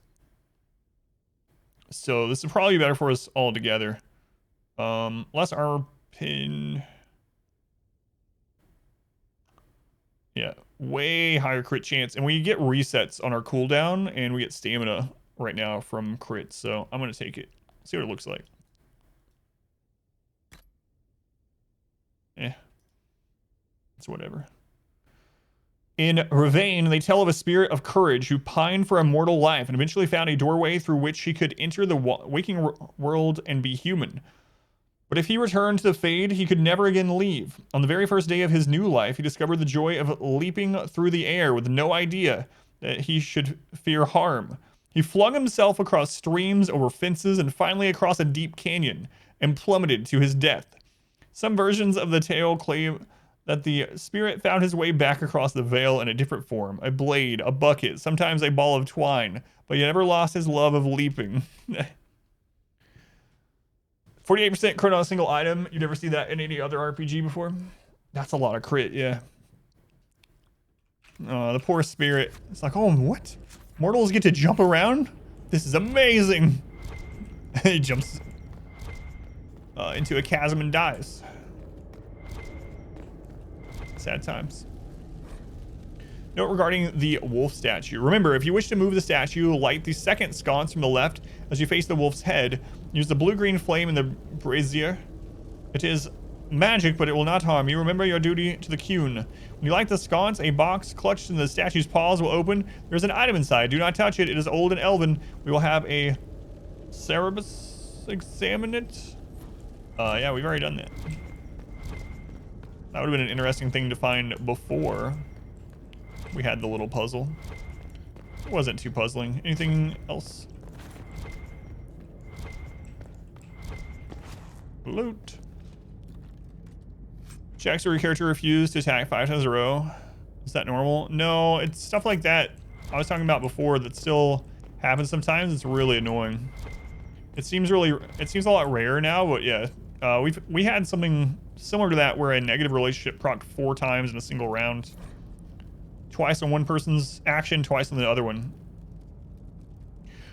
[SPEAKER 1] So this would probably be better for us all together. Less armor pin. Yeah, way higher crit chance. And we get resets on our cooldown, and we get stamina right now from crits. So I'm going to take it. See what it looks like. It's whatever. In Ravane, they tell of a spirit of courage who pined for a mortal life and eventually found a doorway through which he could enter the waking world and be human. But if he returned to the Fade, he could never again leave. On the very first day of his new life, he discovered the joy of leaping through the air with no idea that he should fear harm. He flung himself across streams, over fences, and finally across a deep canyon, and plummeted to his death. Some versions of the tale claim that the spirit found his way back across the veil in a different form, a blade, a bucket, sometimes a ball of twine, but he never lost his love of leaping. 48% crit on a single item. You never see that in any other RPG before? That's a lot of crit, yeah. Oh, the poor spirit. It's like, oh, what? Mortals get to jump around? This is amazing. He jumps into a chasm and dies. Sad times. Note regarding the wolf statue. Remember, if you wish to move the statue, light the second sconce from the left as you face the wolf's head. Use the blue-green flame in the brazier. It is magic, but it will not harm you. Remember your duty to the Qun. When you light the sconce, a box clutched in the statue's paws will open. There's an item inside. Do not touch it. It is old and elven. We will have a Cerebus examine it. Yeah, we've already done that. That would have been an interesting thing to find before. we had the little puzzle. It wasn't too puzzling. Anything else? Loot. Checks where your character refused to attack 5 times in a row. Is that normal? No, it's stuff like that I was talking about before that still happens sometimes. It's really annoying. It seems a lot rare now, but yeah. We had something similar to that where a negative relationship procced 4 times in a single round. Twice on one person's action, twice on the other one.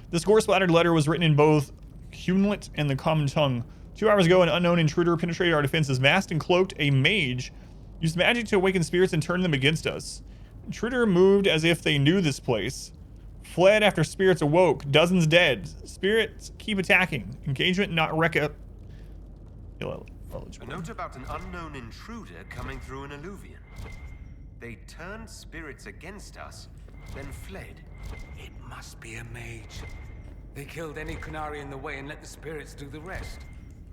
[SPEAKER 1] This gore-splattered letter was written in both Hunlit and the common tongue. 2 hours ago, an unknown intruder penetrated our defenses. Masked and cloaked, a mage used magic to awaken spirits and turn them against us. Intruder moved as if they knew this place. Fled after spirits awoke. Dozens dead. Spirits keep attacking. Engagement not eligible.
[SPEAKER 16] A note about an unknown intruder coming through an alluvion. They turned spirits against us, then fled.
[SPEAKER 18] It must be a mage. They killed any Qunari in the way and let the spirits do the rest.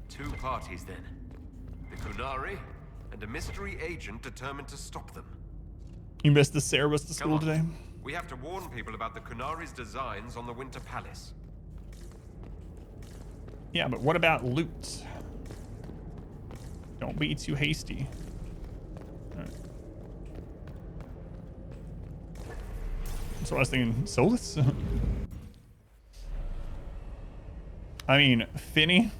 [SPEAKER 16] 2 parties then. The Qunari and a mystery agent determined to stop them.
[SPEAKER 1] You missed the Cerebus to school today?
[SPEAKER 16] We have to warn people about the Qunari's designs on the Winter Palace.
[SPEAKER 1] Yeah, but what about loot? Don't be too hasty. Alright. So I was thinking, Solas? I mean, Finny?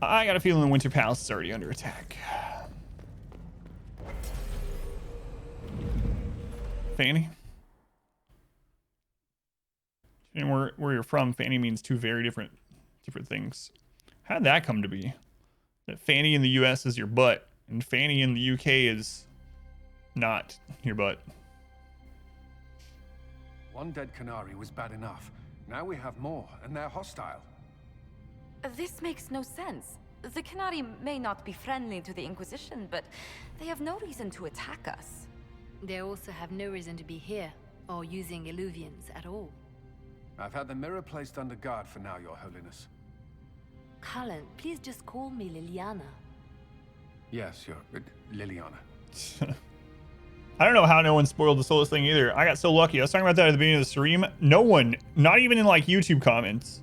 [SPEAKER 1] I got a feeling the Winter Palace is already under attack. Fanny? And where you're from, Fanny means 2 very different things. How did that come to be? That Fanny in the US is your butt, and Fanny in the UK is not your butt.
[SPEAKER 2] One dead Qunari was bad enough. Now we have more, and they're hostile.
[SPEAKER 3] This makes no sense. The Qunari may not be friendly to the Inquisition, but they have no reason to attack us.
[SPEAKER 19] They also have no reason to be here, or using illuvians at all.
[SPEAKER 2] I've had the mirror placed under guard for now, Your Holiness.
[SPEAKER 19] Cullen, please just call me Leliana.
[SPEAKER 2] Yes, Leliana.
[SPEAKER 1] I don't know how no one spoiled the Solas thing either. I got so lucky. I was talking about that at the beginning of the stream. No one, not even in like YouTube comments.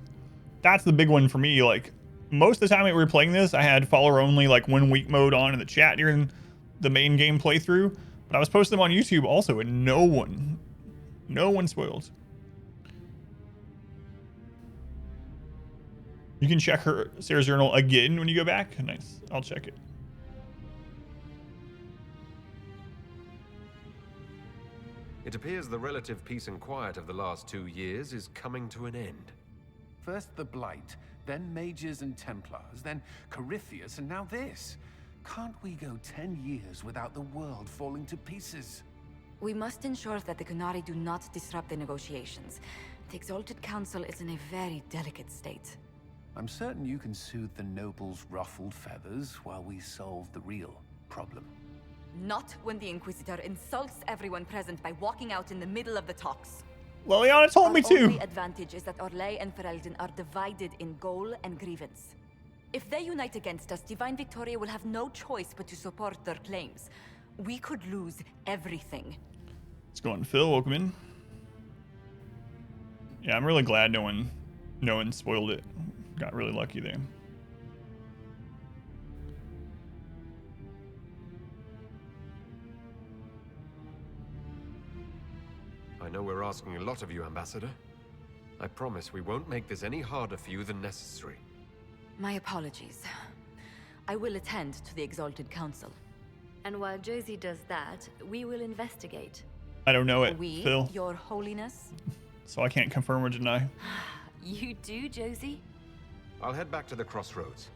[SPEAKER 1] That's the big one for me. Like most of the time we were playing this, I had follower only like 1 week mode on in the chat during the main game playthrough. But I was posting them on YouTube also, and no one spoiled. You can check Sarah's journal again when you go back. Nice. I'll check it.
[SPEAKER 16] It appears the relative peace and quiet of the last 2 years is coming to an end.
[SPEAKER 2] First the Blight, then Mages and Templars, then Corypheus, and now this. Can't we go 10 years without the world falling to pieces?
[SPEAKER 3] We must ensure that the Qunari do not disrupt the negotiations. The Exalted Council is in a very delicate state.
[SPEAKER 2] I'm certain you can soothe the nobles' ruffled feathers while we solve the real problem.
[SPEAKER 3] Not when the Inquisitor insults everyone present by walking out in the middle of the talks.
[SPEAKER 1] Leliana told me to.
[SPEAKER 3] Our only advantage is that Orlais and Ferelden are divided in goal and grievance. If they unite against us, Divine Victoria will have no choice but to support their claims. We could lose everything.
[SPEAKER 1] Let's go on. Phil, welcome in. Yeah, I'm really glad no one spoiled it. Got really lucky there.
[SPEAKER 16] I know we're asking a lot of you, Ambassador. I promise we won't make this any harder for you than necessary.
[SPEAKER 3] My apologies. I will attend to the Exalted Council.
[SPEAKER 19] And while Josie does that, we will investigate.
[SPEAKER 1] I don't know it,
[SPEAKER 3] We,
[SPEAKER 1] Phil.
[SPEAKER 3] Your Holiness?
[SPEAKER 1] So I can't confirm or deny.
[SPEAKER 19] You do, Josie?
[SPEAKER 16] I'll head back to the crossroads.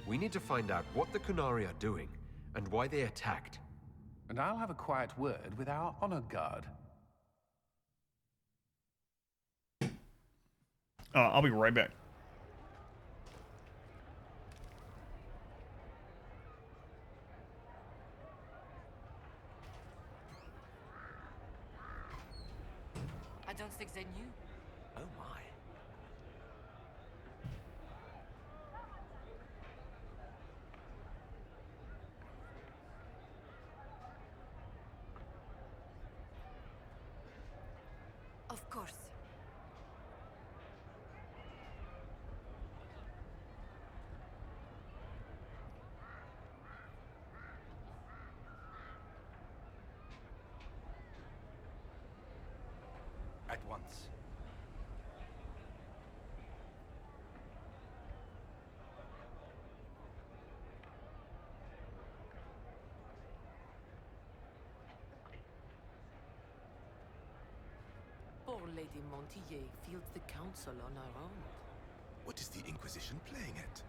[SPEAKER 16] We need to find out what the Qunari are doing and why they attacked.
[SPEAKER 2] And I'll have a quiet word with our honor guard.
[SPEAKER 1] I'll be right back.
[SPEAKER 3] I don't
[SPEAKER 20] pensais que c'est new. Oh my.
[SPEAKER 3] Of course.
[SPEAKER 2] At once.
[SPEAKER 20] Poor Lady Montier fields the council on her own.
[SPEAKER 21] What is the Inquisition playing at?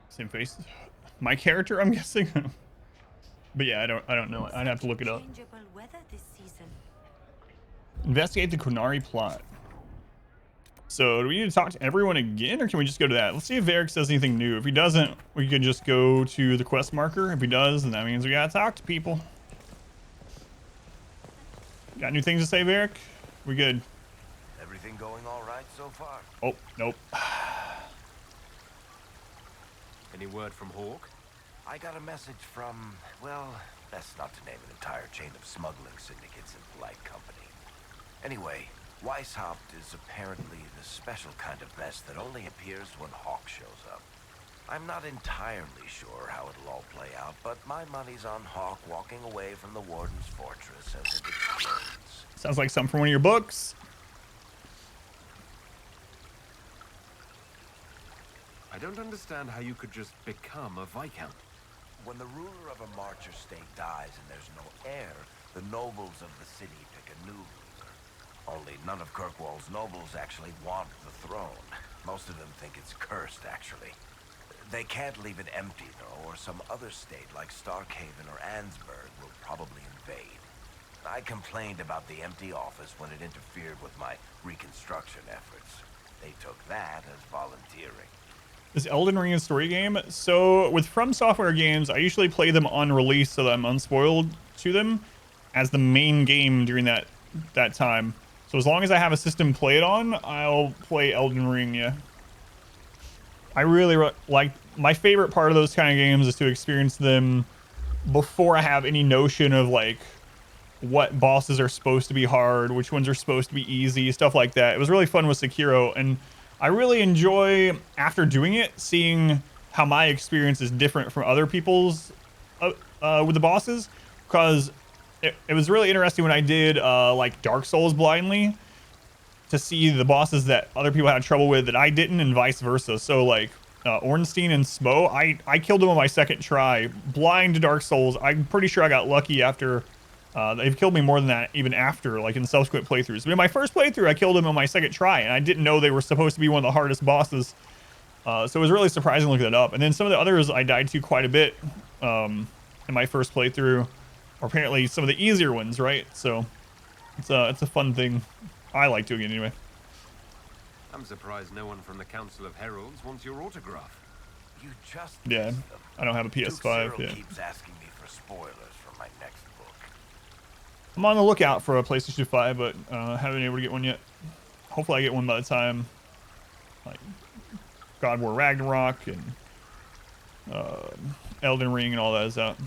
[SPEAKER 1] Same face. My character, I'm guessing. But yeah, I don't know. I'd have to look it up.
[SPEAKER 10] Changeable weather this season.
[SPEAKER 1] Investigate the Qunari plot. So do we need to talk to everyone again, or can we just go to that? Let's see if Varric says anything new. If he doesn't, we could just go to the quest marker. If he does, then that means we gotta talk to people. Got new things to say, Varric? We good?
[SPEAKER 13] Everything going all right so far?
[SPEAKER 1] Oh, nope.
[SPEAKER 16] Any word from Hawk?
[SPEAKER 13] I got a message from, well, best not to name an entire chain of smuggling syndicates in polite company. Anyway, Weishaupt is apparently the special kind of mess that only appears when Hawk shows up. I'm not entirely sure how it'll all play out, but my money's on Hawk walking away from the Warden's fortress as it explodes.
[SPEAKER 1] Sounds like something from one of your books.
[SPEAKER 16] I don't understand how you could just become a Viscount.
[SPEAKER 13] When the ruler of a marcher state dies and there's no heir, the nobles of the city pick a new ruler. Only none of Kirkwall's nobles actually want the throne. Most of them think it's cursed, actually. They can't leave it empty, though, or some other state like Starkhaven or Ansburg will probably invade. I complained about the empty office when it interfered with my reconstruction efforts. They took that as volunteering.
[SPEAKER 1] Is Elden Ring a story game? So with From Software games, I usually play them on release so that I'm unspoiled to them as the main game during that time. So as long as I have a system to play it on, I'll play Elden Ring, yeah. I really like, my favorite part of those kind of games is to experience them before I have any notion of like what bosses are supposed to be hard, which ones are supposed to be easy, stuff like that. It was really fun with Sekiro, and I really enjoy, after doing it, seeing how my experience is different from other people's with the bosses, because it was really interesting when I did like Dark Souls blindly to see the bosses that other people had trouble with that I didn't, and vice versa. So like Ornstein and Smo, I killed them on my second try, blind to Dark Souls. I'm pretty sure I got lucky after. They've killed me more than that even after, like in subsequent playthroughs. But in my first playthrough, I killed them on my second try, and I didn't know they were supposed to be one of the hardest bosses. So it was really surprising looking that up. And then some of the others I died to quite a bit in my first playthrough, or apparently some of the easier ones, right? So it's a fun thing. I like doing it anyway.
[SPEAKER 16] I'm surprised no one from the Council of Heralds wants your autograph.
[SPEAKER 13] You just
[SPEAKER 1] Yeah, I don't have a PS5
[SPEAKER 13] Duke
[SPEAKER 1] yet.
[SPEAKER 13] keeps asking me for spoilers for my next book.
[SPEAKER 1] I'm on the lookout for a PlayStation 5, but haven't been able to get one yet. Hopefully I get one by the time like God of War Ragnarok and Elden Ring and all that is out.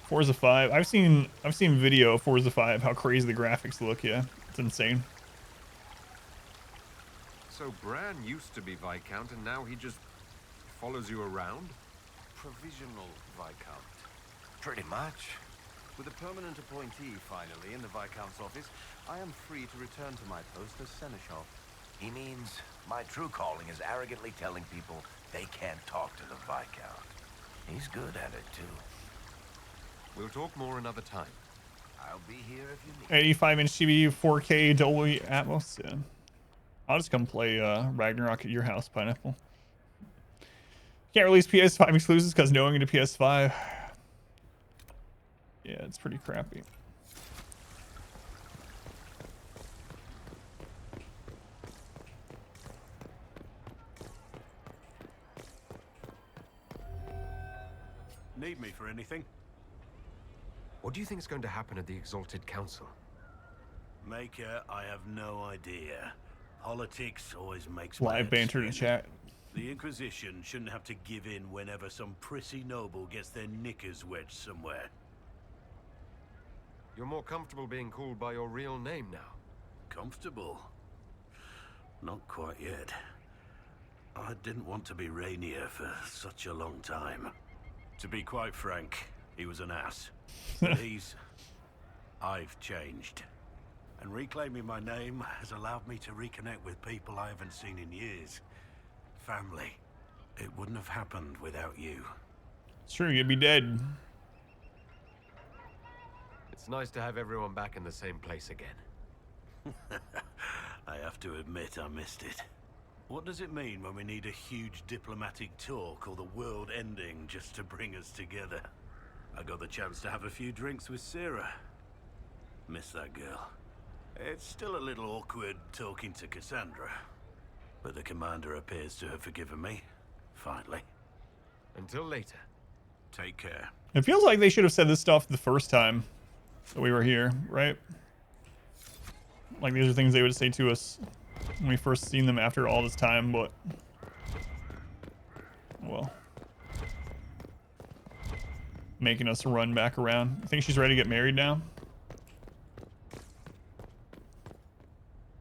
[SPEAKER 1] Forza 5. I've seen video of Forza 5, how crazy the graphics look. Yeah, it's insane.
[SPEAKER 16] So Bran used to be Viscount, and now he just follows you around?
[SPEAKER 4] Provisional Viscount.
[SPEAKER 13] Pretty much.
[SPEAKER 4] With a permanent appointee finally in the Viscount's office, I am free to return to my post as Seneschal.
[SPEAKER 13] He means my true calling is arrogantly telling people they can't talk to the Viscount. He's good at it, too.
[SPEAKER 16] We'll talk more another time.
[SPEAKER 13] I'll be here if you need.
[SPEAKER 1] 85-inch TV, 4K, Dolby Atmos. Yeah. I'll just come play Ragnarok at your house, Pineapple. Can't release PS5 exclusives because no one into PS5. Yeah, it's pretty crappy.
[SPEAKER 15] Need me for anything?
[SPEAKER 16] What do you think is going to happen at the Exalted Council?
[SPEAKER 15] Maker, I have no idea. Politics always makes
[SPEAKER 1] Live banter in chat.
[SPEAKER 15] The Inquisition shouldn't have to give in whenever some prissy noble gets their knickers wedged somewhere.
[SPEAKER 16] You're more comfortable being called by your real name now.
[SPEAKER 15] Comfortable? Not quite yet. I didn't want to be Rainier for such a long time. To be quite frank, he was an ass. But I've changed. And reclaiming my name has allowed me to reconnect with people I haven't seen in years. Family. It wouldn't have happened without you.
[SPEAKER 1] It's true, you'd be dead.
[SPEAKER 16] It's nice to have everyone back in the same place again.
[SPEAKER 15] I have to admit I missed it. What does it mean when we need a huge diplomatic talk or the world ending just to bring us together? I got the chance to have a few drinks with Sarah. Miss that girl. It's still a little awkward talking to Cassandra, but the commander appears to have forgiven me, finally.
[SPEAKER 16] Until later.
[SPEAKER 15] Take care.
[SPEAKER 1] It feels like they should have said this stuff the first time that we were here, right? Like these are things they would say to us when we first seen them after all this time, but well, making us run back around. I think she's ready to get married now.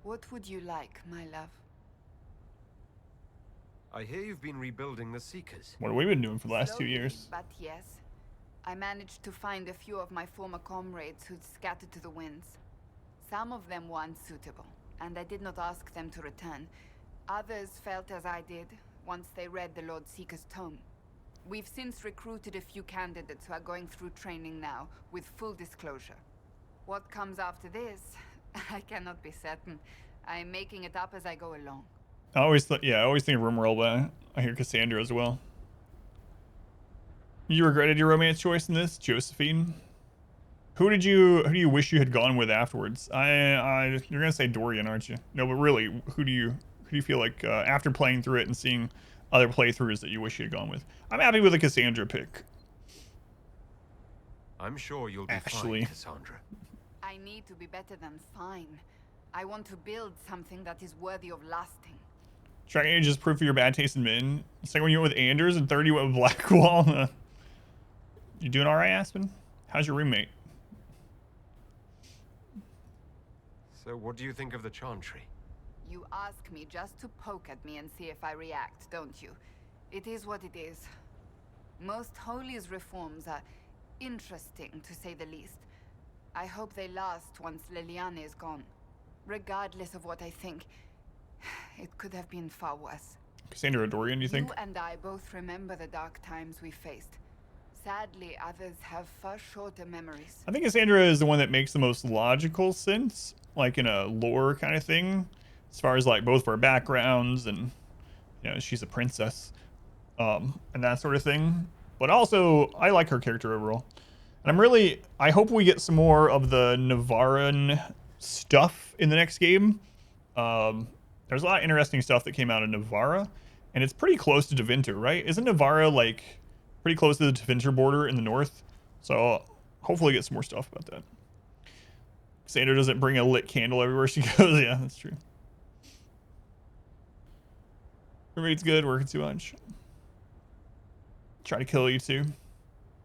[SPEAKER 5] What would you like, my love?
[SPEAKER 16] I hear you've been rebuilding the Seekers.
[SPEAKER 1] What have we been doing for the last 2 years?
[SPEAKER 5] But yes, I managed to find a few of my former comrades who'd scattered to the winds. Some of them were unsuitable, and I did not ask them to return. Others felt as I did once they read the Lord Seeker's tome. We've since recruited a few candidates who are going through training now, with full disclosure. What comes after this, I cannot be certain. I'm making it up as I go along.
[SPEAKER 1] I always think of RimWorld, but I hear Cassandra as well. You regretted your romance choice in this, Josephine? Who do you wish you had gone with afterwards? You're gonna say Dorian, aren't you? No, but really, who do you feel like after playing through it and seeing other playthroughs that you wish you had gone with? I'm happy with the Cassandra pick.
[SPEAKER 16] I'm sure you'll be fine, Cassandra.
[SPEAKER 5] I need to be better than fine. I want to build something that is worthy of lasting.
[SPEAKER 1] Dragon Age is proof of your bad taste in men. Second one you went with Anders, and third you went with Blackwall. You doing all right, Aspen? How's your roommate?
[SPEAKER 16] So what do you think of the Chantry?
[SPEAKER 5] You ask me just to poke at me and see if I react, don't you? It is what it is. Most Holi's reforms are interesting, to say the least. I hope they last once Leliana is gone. Regardless of what I think, it could have been far worse.
[SPEAKER 1] Cassandra or Dorian, do you think?
[SPEAKER 5] You and I both remember the dark times we faced. Sadly, others have far shorter memories.
[SPEAKER 1] I think Cassandra is the one that makes the most logical sense, like in a lore kind of thing, as far as like both of our backgrounds and, you know, she's a princess, and that sort of thing. But also, I like her character overall. And I hope we get some more of the Navaran stuff in the next game. There's a lot of interesting stuff that came out of Navarra, and it's pretty close to Deventer, right? Isn't Navarra like pretty close to the Deventer border in the north? So hopefully get some more stuff about that. Sandra doesn't bring a lit candle everywhere she goes. Yeah, that's true. Everybody's good, working too much. Try to kill you too.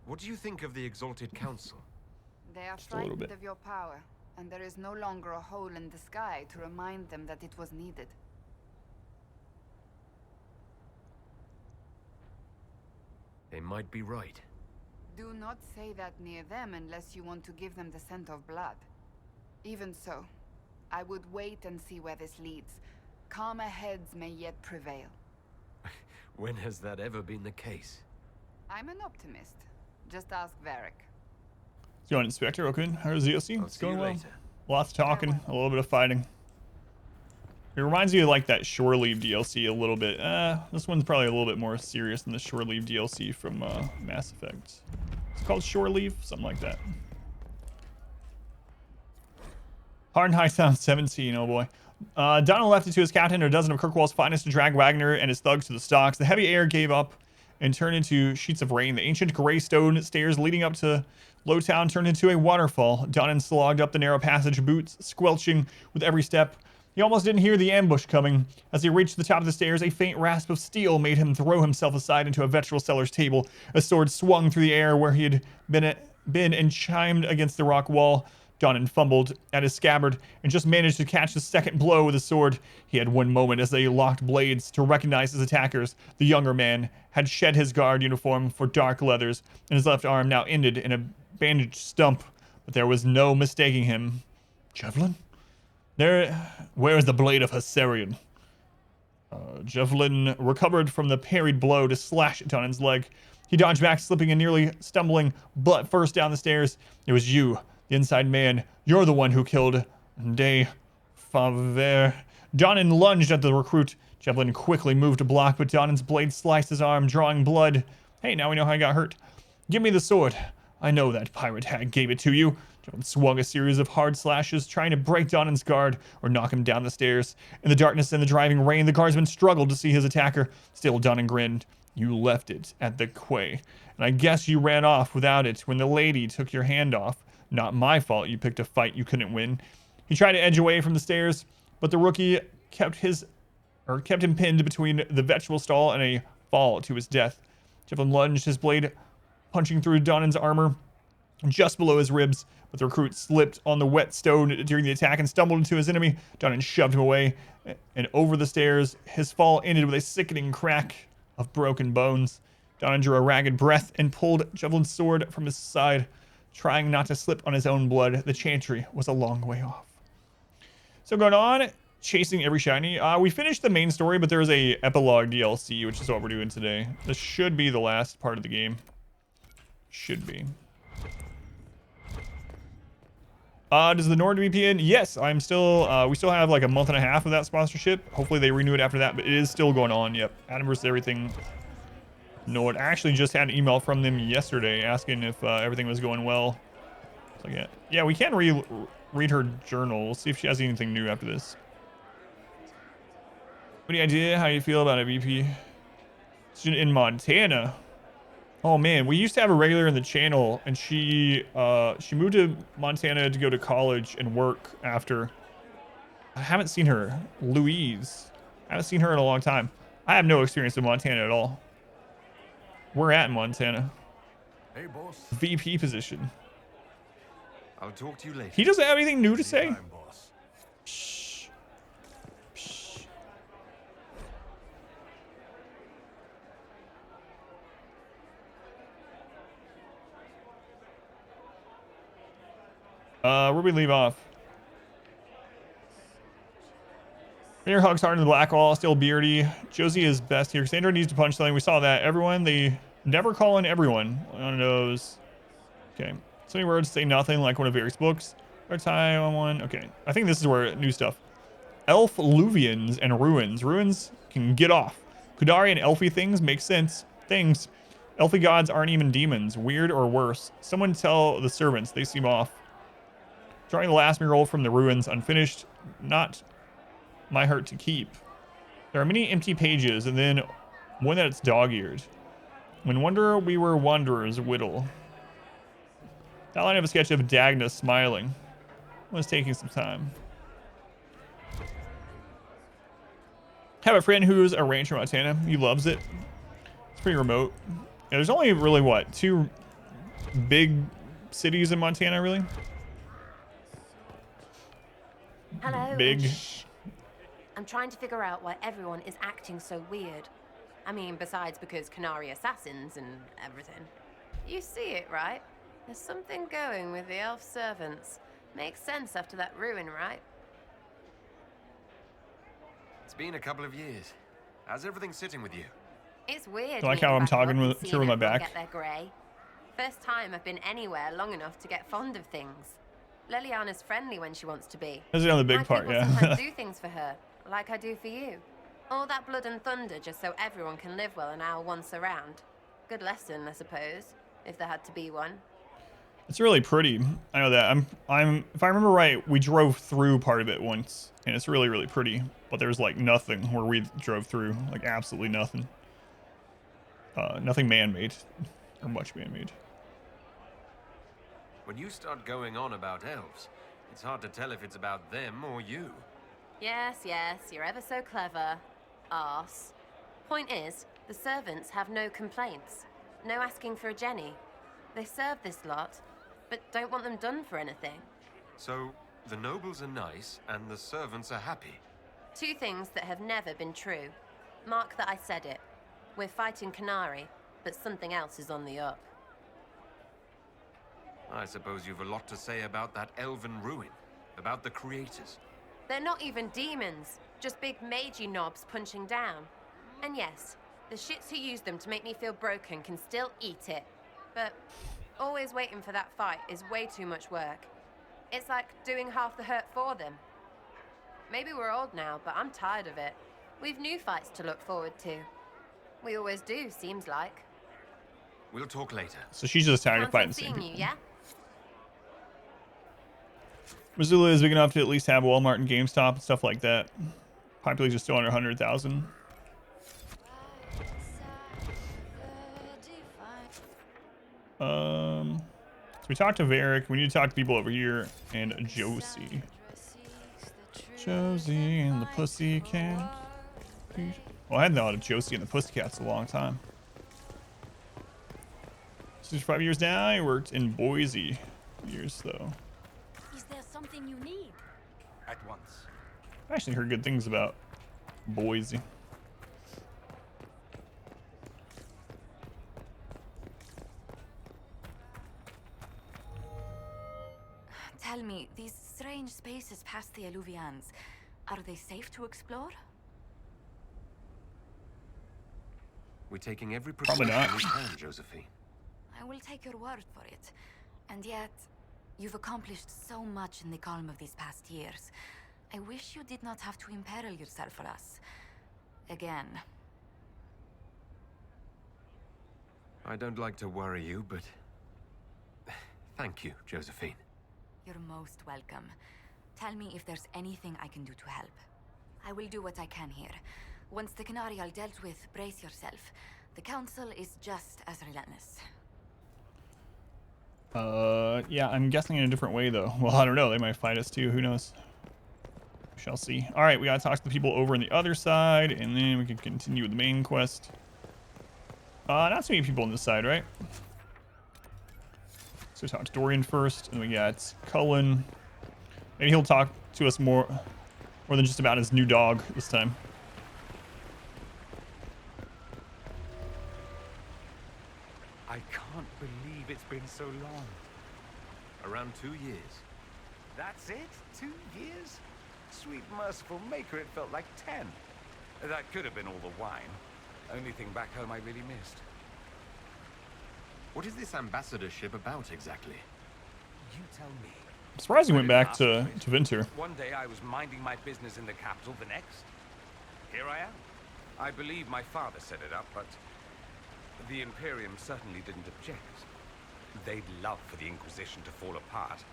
[SPEAKER 16] What do you think of the Exalted Council?
[SPEAKER 5] They are
[SPEAKER 1] Just a little
[SPEAKER 5] frightened
[SPEAKER 1] bit.
[SPEAKER 5] of your power, and there is no longer a hole in the sky to remind them that it was needed.
[SPEAKER 16] They might be right.
[SPEAKER 5] Do not say that near them unless you want to give them the scent of blood. Even so, I would wait and see where this leads. Calmer heads may yet prevail.
[SPEAKER 16] When has that ever been the case?
[SPEAKER 5] I'm an optimist. Just ask Varric.
[SPEAKER 1] What's going on, Inspector Okun? How's the DLC? It's
[SPEAKER 16] see you
[SPEAKER 1] going well.
[SPEAKER 16] later.
[SPEAKER 1] Lots of talking, a little bit of fighting. It reminds me of like that Shore Leave DLC a little bit. This one's probably a little bit more serious than the Shore Leave DLC from Mass Effect. It's called Shore Leave, something like that. Hard and High Sound 17, oh boy. Donald left it to his captain and a dozen of Kirkwall's finest to drag Wagner and his thugs to the stocks. The heavy air gave up and turned into sheets of rain. The ancient gray stone stairs leading up to Lowtown turned into a waterfall. Donnan slogged up the narrow passage, boots squelching with every step. He almost didn't hear the ambush coming. As he reached the top of the stairs, a faint rasp of steel made him throw himself aside into a vegetable seller's table. A sword swung through the air where he had been and chimed against the rock wall. Donnan fumbled at his scabbard and just managed to catch the second blow with his sword. He had one moment as they locked blades to recognize his attackers. The younger man had shed his guard uniform for dark leathers, and his left arm now ended in a bandaged stump. But there was no mistaking him. Javelin? Where is the blade of Hessarian? Javelin recovered from the parried blow to slash at Donnan's leg. He dodged back, slipping and nearly stumbling butt first down the stairs. It was you, the inside man. You're the one who killed De Favre. Donnan lunged at the recruit. Javelin quickly moved to block, but Donnan's blade sliced his arm, drawing blood. Hey, now we know how he got hurt. Give me the sword. I know that pirate hag gave it to you. Javelin swung a series of hard slashes, trying to break Donnan's guard or knock him down the stairs. In the darkness and the driving rain, the guardsman struggled to see his attacker. Still, Donnan grinned. You left it at the quay, and I guess you ran off without it when the lady took your hand off. Not my fault you picked a fight you couldn't win. He tried to edge away from the stairs, but the rookie kept him pinned between the vegetable stall and a fall to his death. Javelin lunged his blade, punching through Donnan's armor just below his ribs, but the recruit slipped on the wet stone during the attack and stumbled into his enemy. Donnan shoved him away and over the stairs. His fall ended with a sickening crack of broken bones. Donnan drew a ragged breath and pulled Javelin's sword from his side, trying not to slip on his own blood. The chantry was a long way off. So going on, chasing every shiny. We finished the main story, but there's a epilogue DLC, which is what we're doing today. This should be the last part of the game. Should be. Does the Nord VPN? Yes, I'm still, we still have like a month and a half of that sponsorship. Hopefully they renew it after that, but it is still going on. Yep. Adam vs. Everything. Nord. I actually just had an email from them yesterday asking if everything was going well. So yeah, we can read her journal. We'll see if she has anything new after this. Any idea how you feel about a VP? Student in Montana. Oh man, we used to have a regular in the channel, and she moved to Montana to go to college and work after. I haven't seen her. Louise. I haven't seen her in a long time. I have no experience in Montana at all. We're at Montana.
[SPEAKER 11] Hey, boss.
[SPEAKER 1] VP position.
[SPEAKER 11] I'll talk to you later.
[SPEAKER 1] He doesn't have anything new to say.
[SPEAKER 11] Anytime, boss.
[SPEAKER 1] Shh. Shh. Where we leave off? Mayor hugs hard in the black wall, still beardy. Josie is best here. Cassandra needs to punch something. We saw that. Everyone, they never call in everyone. On those. Okay. So many words say nothing, like one of Varric's books. Our time on one. Okay. I think this is where new stuff. Elf Luvians and ruins. Ruins can get off. Qunari and elfy things make sense. Things. Elfy gods aren't even demons. Weird or worse. Someone tell the servants. They seem off. Drawing the last mural from the ruins unfinished. Not my heart to keep. There are many empty pages, and then one that's dog-eared. When wonder we were wanderers, whittle. That line of a sketch of Dagna smiling was taking some time. Have a friend who's a rancher in Montana. He loves it. It's pretty remote. Yeah, there's only really, what, 2 big cities in Montana, really?
[SPEAKER 9] Hello.
[SPEAKER 1] Big.
[SPEAKER 9] I'm trying to figure out why everyone is acting so weird. I mean, besides because Qunari assassins and everything. You see it, right? There's something going with the elf servants. Makes sense after that ruin, right?
[SPEAKER 16] It's been a couple of years. How's everything sitting with you?
[SPEAKER 9] It's weird.
[SPEAKER 1] I like how I'm talking with my back.
[SPEAKER 9] Get their grey. First time I've been anywhere long enough to get fond of things. Leliana's friendly when she wants to be.
[SPEAKER 1] This is on the big part,
[SPEAKER 9] people
[SPEAKER 1] yeah.
[SPEAKER 9] sometimes do things for her, like I do for you. All that blood and thunder just so everyone can live well an hour once around. Good lesson, I suppose, if there had to be one.
[SPEAKER 1] It's really pretty. I know that. If I remember right, we drove through part of it once, and it's really, really pretty. But there's like nothing where we drove through, like absolutely nothing. Nothing man-made, or much man-made.
[SPEAKER 16] When you start going on about elves, it's hard to tell if it's about them or you.
[SPEAKER 9] Yes, yes, you're ever so clever. Arse. Point is, the servants have no complaints. No asking for a Jenny. They serve this lot, but don't want them done for anything.
[SPEAKER 16] So, the nobles are nice, and the servants are happy.
[SPEAKER 9] Two things that have never been true. Mark that I said it. We're fighting Qunari, but something else is on the up.
[SPEAKER 16] I suppose you've a lot to say about that elven ruin, about the creators.
[SPEAKER 9] They're not even demons, just big magey knobs punching down. And yes, the shits who use them to make me feel broken can still eat it. But always waiting for that fight is way too much work. It's like doing half the hurt for them. Maybe we're old now, but I'm tired of it. We've new fights to look forward to. We always do, seems like.
[SPEAKER 16] We'll talk later.
[SPEAKER 1] So she's just tired of
[SPEAKER 9] Counts on
[SPEAKER 1] fighting the same
[SPEAKER 9] seeing
[SPEAKER 1] people.
[SPEAKER 9] you, yeah?
[SPEAKER 1] Missoula is big enough to at least have Walmart and GameStop and stuff like that. Population is still under 100,000. So we talked to Varric. We need to talk to people over here and Josie. Josie and the Pussycat. Well, I hadn't thought of Josie and the Pussycats in a long time. 65 years now. I worked in Boise years though.
[SPEAKER 6] Is there something you need?
[SPEAKER 8] At once.
[SPEAKER 1] I actually heard good things about Boise.
[SPEAKER 3] Tell me, these strange spaces past the Alluvians, are they safe to explore?
[SPEAKER 16] We're taking every
[SPEAKER 1] Probably
[SPEAKER 16] precaution
[SPEAKER 1] not.
[SPEAKER 16] we can, Josephine.
[SPEAKER 3] I will take your word for it. And yet, you've accomplished so much in the calm of these past years. I wish you did not have to imperil yourself for us. Again.
[SPEAKER 16] I don't like to worry you, but thank you, Josephine.
[SPEAKER 3] You're most welcome. Tell me if there's anything I can do to help. I will do what I can here. Once the Qunari are dealt with, brace yourself. The Council is just as relentless.
[SPEAKER 1] Yeah, I'm guessing in a different way though. Well, I don't know. They might fight us too. Who knows? We shall see. All right, we gotta talk to the people over on the other side, and then we can continue with the main quest. Not so many people on this side, right? So talk to Dorian first, and we got Cullen. Maybe he'll talk to us more than just about his new dog this time.
[SPEAKER 18] I can't believe it's been so long.
[SPEAKER 16] Around 2 years.
[SPEAKER 18] That's it? 2 years? Sweet merciful maker, it felt like 10. That could have been all the wine. Only thing back home I really missed.
[SPEAKER 16] What is this ambassadorship about exactly?
[SPEAKER 18] You tell me.
[SPEAKER 1] I'm surprised he went back to Winter.
[SPEAKER 18] One day I was minding my business in the capital, the next, here I am. I believe my father set it up, but the Imperium certainly didn't object. They'd love for the Inquisition to fall apart,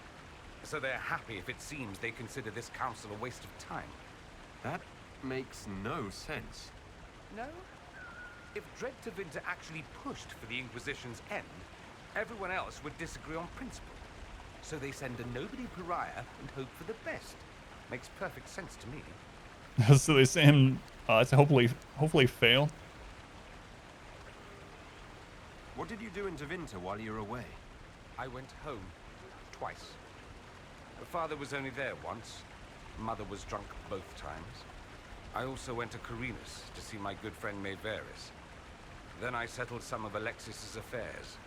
[SPEAKER 18] so they're happy if it seems they consider this council a waste of time.
[SPEAKER 16] That makes no sense.
[SPEAKER 18] No? If Dread to Winter actually pushed for the Inquisition's end, everyone else would disagree on principle. So they send a nobody pariah and hope for the best. Makes perfect sense to me.
[SPEAKER 1] So they send him to hopefully fail.
[SPEAKER 16] What did you do in Tevinter while you were away?
[SPEAKER 18] I went home. Twice. Father was only there once. Mother was drunk both times. I also went to Carinus to see my good friend Varric. Then I settled some of Alexis's affairs.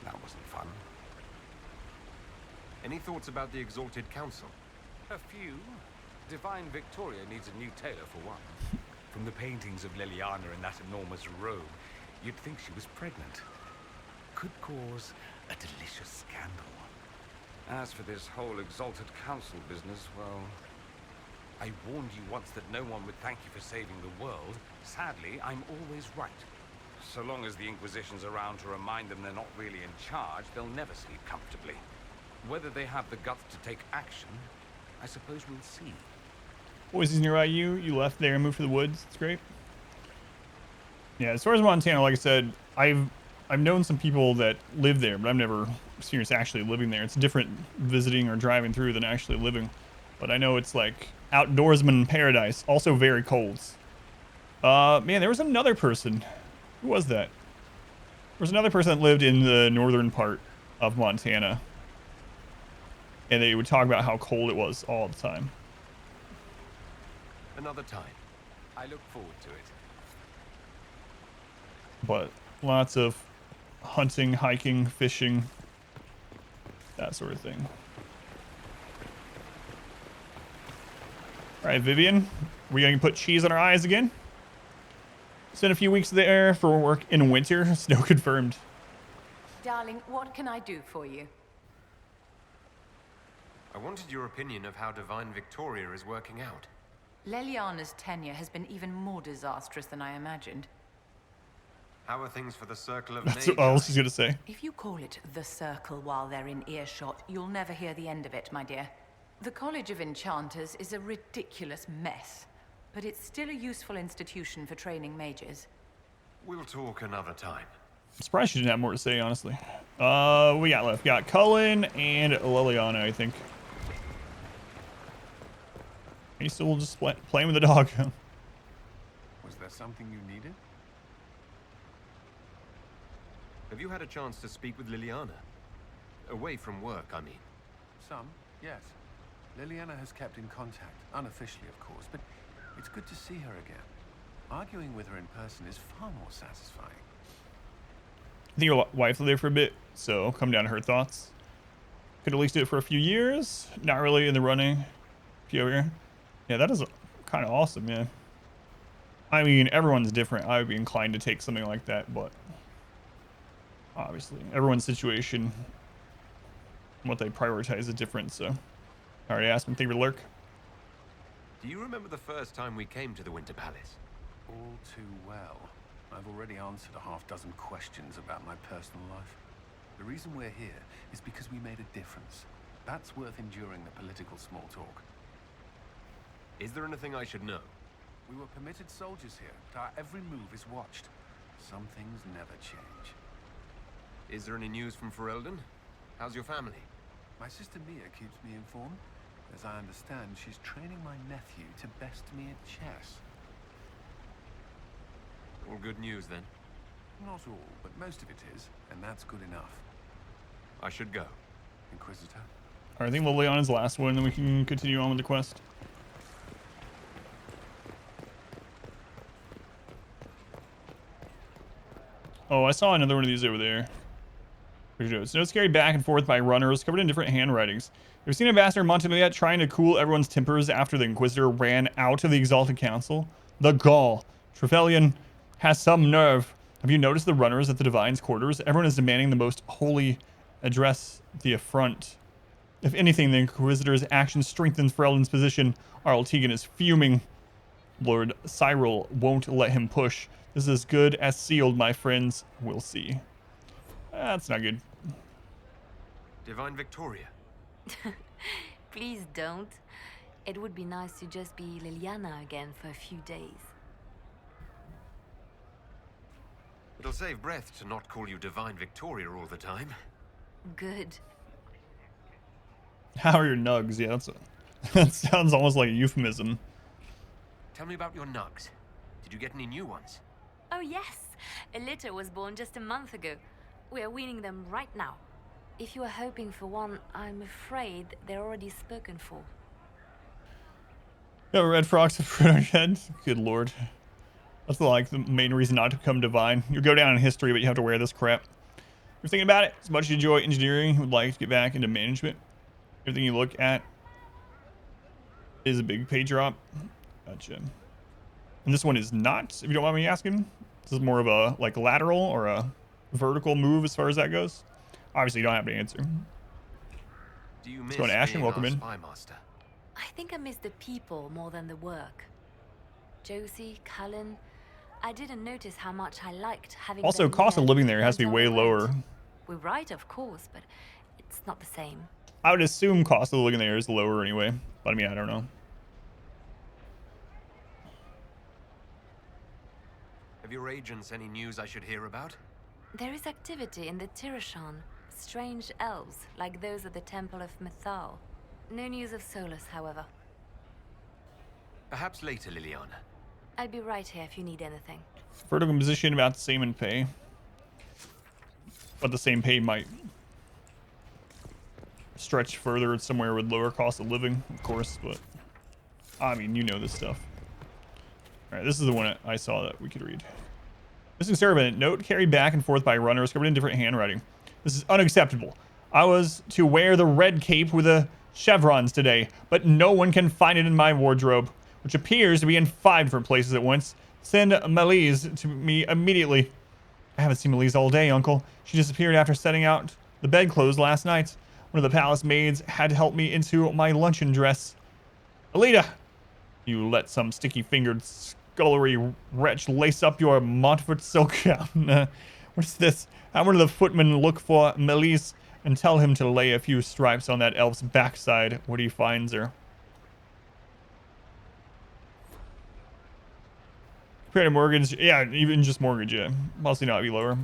[SPEAKER 18] That wasn't fun.
[SPEAKER 16] Any thoughts about the Exalted Council?
[SPEAKER 18] A few. Divine Victoria needs a new tailor for one. From the paintings of Leliana in that enormous robe, you'd think she was pregnant. Could cause a delicious scandal. As for this whole Exalted Council business, well, I warned you once that no one would thank you for saving the world. Sadly, I'm always right. So long as the Inquisition's around to remind them they're not really in charge, they'll never sleep comfortably. Whether they have the guts to take action, I suppose we'll see.
[SPEAKER 1] Boys is nearby you. You left there and moved to the woods. It's great. Yeah, as far as Montana, like I said, I've known some people that live there, but I've never experienced actually living there. It's different visiting or driving through than actually living. But I know it's like outdoorsman paradise. Also very cold. Man, there was another person. Who was that? There was another person that lived in the northern part of Montana. And they would talk about how cold it was all the time.
[SPEAKER 16] Another time. I look forward to it.
[SPEAKER 1] But lots of hunting, hiking, fishing, that sort of thing. All right, Vivian, we gonna put cheese on our eyes again? Spent a few weeks there for work in winter. Snow confirmed.
[SPEAKER 7] Darling, what can I do for you?
[SPEAKER 16] I wanted your opinion of how Divine Victoria is working out.
[SPEAKER 7] Leliana's tenure has been even more disastrous than I imagined.
[SPEAKER 16] How are things for the Circle of
[SPEAKER 1] That's
[SPEAKER 16] Magi?
[SPEAKER 1] what I was just gonna say.
[SPEAKER 7] If you call it the Circle while they're in earshot, you'll never hear the end of it, my dear. The College of Enchanters is a ridiculous mess, but it's still a useful institution for training mages.
[SPEAKER 16] We'll talk another time.
[SPEAKER 1] I'm surprised she didn't have more to say, honestly. We got left. Got Cullen and Leliana, I think. He's still just playing with the dog.
[SPEAKER 2] Was there something you needed?
[SPEAKER 16] Have you had a chance to speak with Leliana? Away from work, I mean.
[SPEAKER 2] Some, yes. Leliana has kept in contact, unofficially of course, but it's good to see her again. Arguing with her in person is far more satisfying.
[SPEAKER 1] I think your wife lived there for a bit, so come down to her thoughts. Could at least do it for a few years. Not really in the running. Here. Yeah, that is kind of awesome, man. I mean, everyone's different. I would be inclined to take something like that, but obviously, everyone's situation, what they prioritize is different, so. I already asked him, favorite lurk.
[SPEAKER 16] Do you remember the first time we came to the Winter Palace?
[SPEAKER 2] All too well. I've already answered a half-dozen questions about my personal life. The reason we're here is because we made a difference. That's worth enduring the political small talk.
[SPEAKER 16] Is there anything I should know?
[SPEAKER 2] We were permitted soldiers here, but our every move is watched. Some things never change.
[SPEAKER 16] Is there any news from Ferelden? How's your family?
[SPEAKER 2] My sister Mia keeps me informed. As I understand, she's training my nephew to best me at chess.
[SPEAKER 16] All good news, then?
[SPEAKER 2] Not all, but most of it is, and that's good enough.
[SPEAKER 16] I should go.
[SPEAKER 2] Inquisitor?
[SPEAKER 1] All right, I think Leliana's the last one, then we can continue on with the quest. Oh, I saw another one of these over there. Notes carried back and forth by runners, covered in different handwritings. You've seen Ambassador Montanelli trying to cool everyone's tempers after the Inquisitor ran out of the Exalted Council? The gall. Trevelyan has some nerve. Have you noticed the runners at the Divine's quarters? Everyone is demanding the most holy address the affront. If anything, the Inquisitor's actions strengthen Ferelden's position. Arl Tegan is fuming. Lord Cyril won't let him push. This is as good as sealed, my friends. We'll see. That's not good.
[SPEAKER 16] Divine Victoria.
[SPEAKER 19] Please don't. It would be nice to just be Leliana again for a few days.
[SPEAKER 16] It'll save breath to not call you Divine Victoria all the time.
[SPEAKER 19] Good.
[SPEAKER 1] How are your nugs? Yeah, that sounds almost like a euphemism.
[SPEAKER 16] Tell me about your nugs. Did you get any new ones?
[SPEAKER 19] Oh yes, a litter was born just a month ago. We are weaning them right now. If you are hoping for one, I'm afraid they're already spoken for.
[SPEAKER 1] No red frogs have fruit on your head. Good lord. That's like the main reason not to become divine. You'll go down in history, but you have to wear this crap. You're thinking about it. As much as you enjoy engineering, would like to get back into management. Everything you look at is a big pay drop. Gotcha. And this one is not, if you don't mind me asking. This is more of a like lateral or a vertical move as far as that goes. Obviously, you don't have to answer.
[SPEAKER 16] Do you
[SPEAKER 1] Let's go to Ashton. Welcome in.
[SPEAKER 19] I think I miss the people more than the work. Josie, Cullen, I didn't notice how much I liked having
[SPEAKER 1] Also,
[SPEAKER 19] them
[SPEAKER 1] cost of
[SPEAKER 19] there
[SPEAKER 1] living there has to be
[SPEAKER 19] until
[SPEAKER 1] way
[SPEAKER 19] they weren't.
[SPEAKER 1] lower.
[SPEAKER 19] We're right, of course, but it's not the same.
[SPEAKER 1] I would assume cost of living there is lower anyway. But I mean, I don't know.
[SPEAKER 16] Have your agents any news I should hear about?
[SPEAKER 19] There is activity in the Tirashan. Strange elves, like those at the Temple of Mythal. No news of Solas, however.
[SPEAKER 16] Perhaps later, Leliana.
[SPEAKER 19] I'll be right here if you need anything.
[SPEAKER 1] Vertical position about the same in pay. But the same pay might stretch further somewhere with lower cost of living, of course, but I mean, you know this stuff. Alright, this is the one I saw that we could read. Missing servant, note carried back and forth by runners covered in different handwriting. This is unacceptable. I was to wear the red cape with the chevrons today, but no one can find it in my wardrobe, which appears to be in 5 different places at once. Send Melise to me immediately. I haven't seen Melise all day, Uncle. She disappeared after setting out the bedclothes last night. One of the palace maids had to help me into my luncheon dress. Alita! You let some sticky-fingered scullery wretch lace up your Montfort silk gown. What is this? Have one of the footmen look for Melise and tell him to lay a few stripes on that elf's backside when he finds her. Compared to mortgage, yeah, even just mortgage, yeah. Mostly not be lower.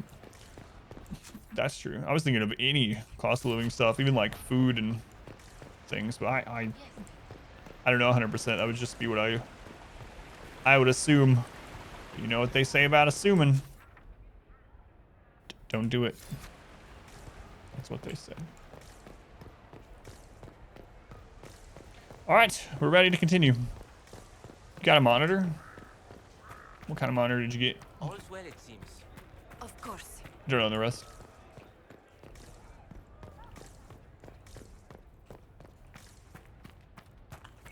[SPEAKER 1] That's true. I was thinking of any cost of living stuff, even like food and things, but I don't know 100%. That would just be what I would assume. You know what they say about assuming. Don't do it. That's what they say. All right, we're ready to continue. You got a monitor? What kind of monitor did you get?
[SPEAKER 14] All's well, it seems.
[SPEAKER 3] Of course.
[SPEAKER 1] I don't know the rest.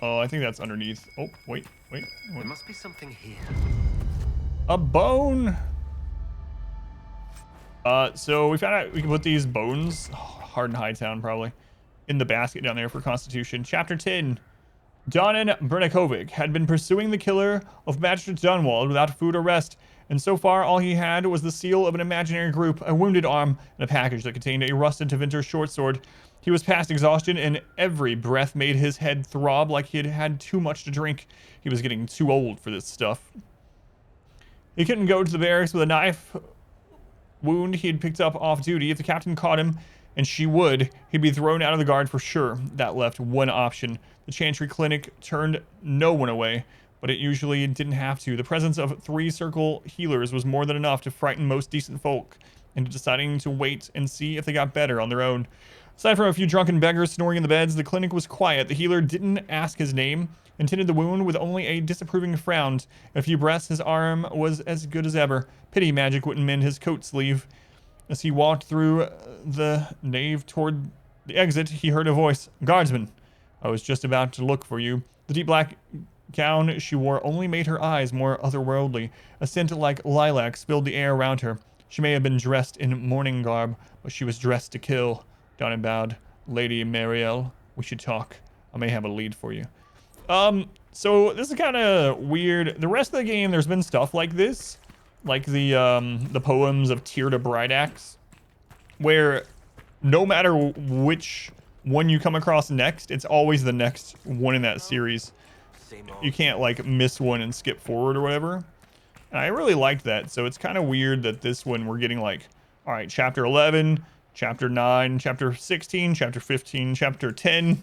[SPEAKER 1] Oh, I think that's underneath. Oh, wait.
[SPEAKER 16] There must be something here.
[SPEAKER 1] A bone. So we found out we can put these bones, Hard and Hightown probably, in the basket down there for Constitution. Chapter 10. Donan Brnikovic had been pursuing the killer of Magistrate Dunwald without food or rest, and so far all he had was the seal of an imaginary group, a wounded arm, and a package that contained a rusted Tevinter short sword. He was past exhaustion, and every breath made his head throb like he had had too much to drink. He was getting too old for this stuff. He couldn't go to the barracks with a knife wound he had picked up off duty. If the captain caught him, and she would, he'd be thrown out of the guard for sure. That left one option. The Chantry Clinic turned no one away, but it usually didn't have to. The presence of 3 circle healers was more than enough to frighten most decent folk into deciding to wait and see if they got better on their own. Aside from a few drunken beggars snoring in the beds, the clinic was quiet. The healer didn't ask his name and tended the wound with only a disapproving frown. In a few breaths, his arm was as good as ever. Pity magic wouldn't mend his coat sleeve. As he walked through the nave toward the exit, he heard a voice. Guardsman, I was just about to look for you. The deep black gown she wore only made her eyes more otherworldly. A scent like lilac filled the air around her. She may have been dressed in mourning garb, but she was dressed to kill. Donan bowed. Lady Marielle, we should talk. I may have a lead for you. So this is kind of weird. The rest of the game, there's been stuff like this, like the poems of Tyr to Bridax, where no matter which one you come across next, it's always the next one in that series. You can't like miss one and skip forward or whatever. And I really liked that. So it's kind of weird that this one we're getting like, all right, chapter 11, chapter 9, chapter 16, chapter 15, chapter 10.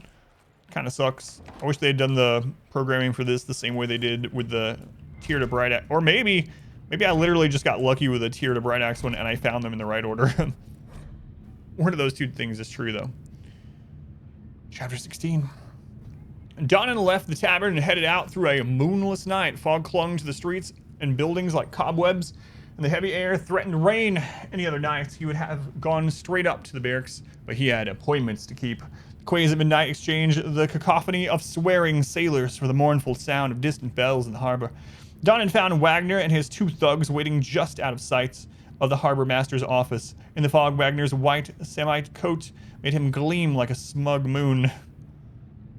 [SPEAKER 1] Kind of sucks. I wish they had done the programming for this the same way they did with the Tyr to Bridax. Or maybe I literally just got lucky with the Tyr to Bridax one and I found them in the right order. One of those two things is true though. Chapter 16. Donan left the tavern and headed out through a moonless night. Fog clung to the streets and buildings like cobwebs, and the heavy air threatened rain. Any other night, he would have gone straight up to the barracks, but he had appointments to keep. The quays at midnight exchanged the cacophony of swearing sailors for the mournful sound of distant bells in the harbor. Donan found Wagner and his 2 thugs waiting just out of sight of the harbor master's office. In the fog, Wagner's white Semite coat made him gleam like a smug moon.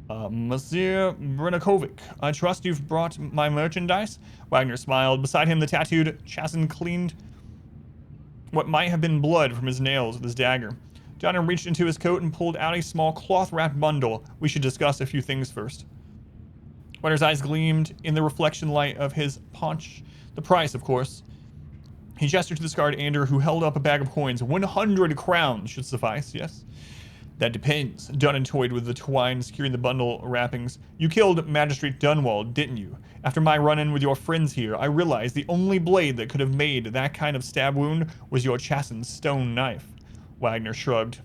[SPEAKER 1] Monsieur Brinakovic, I trust you've brought my merchandise? Wagner smiled. Beside him, the tattooed Chassin cleaned what might have been blood from his nails with his dagger. Donnan reached into his coat and pulled out a small cloth-wrapped bundle. We should discuss a few things first. Wagner's eyes gleamed in the reflection light of his paunch. The price, of course. He gestured to the scarred Ander, who held up a bag of coins. 100 crowns should suffice, yes? That depends. Dunnan toyed with the twine securing the bundle wrappings. You killed Magistrate Dunwald, didn't you? After my run-in with your friends here, I realized the only blade that could have made that kind of stab wound was your Chassin's stone knife. Wagner shrugged.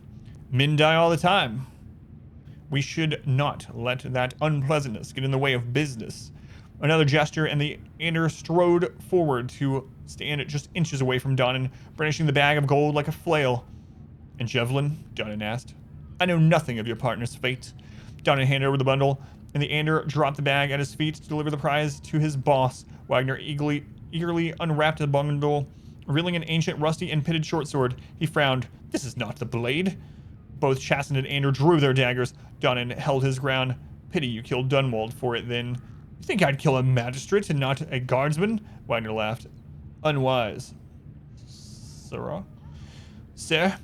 [SPEAKER 1] Men die all the time. We should not let that unpleasantness get in the way of business. Another gesture, and the Ander strode forward to stand just inches away from Donnan, brandishing the bag of gold like a flail. And Javelin? Donnan asked. I know nothing of your partner's fate. Donnan handed over the bundle, and the Ander dropped the bag at his feet to deliver the prize to his boss. Wagner eagerly unwrapped the bundle, revealing an ancient, rusty, and pitted short sword. He frowned. This is not the blade. Both Chassin and Ander drew their daggers. Donnan held his ground. Pity you killed Dunwald for it, then. You think I'd kill a magistrate and not a guardsman? Wagner laughed. Unwise. Sir? Sir?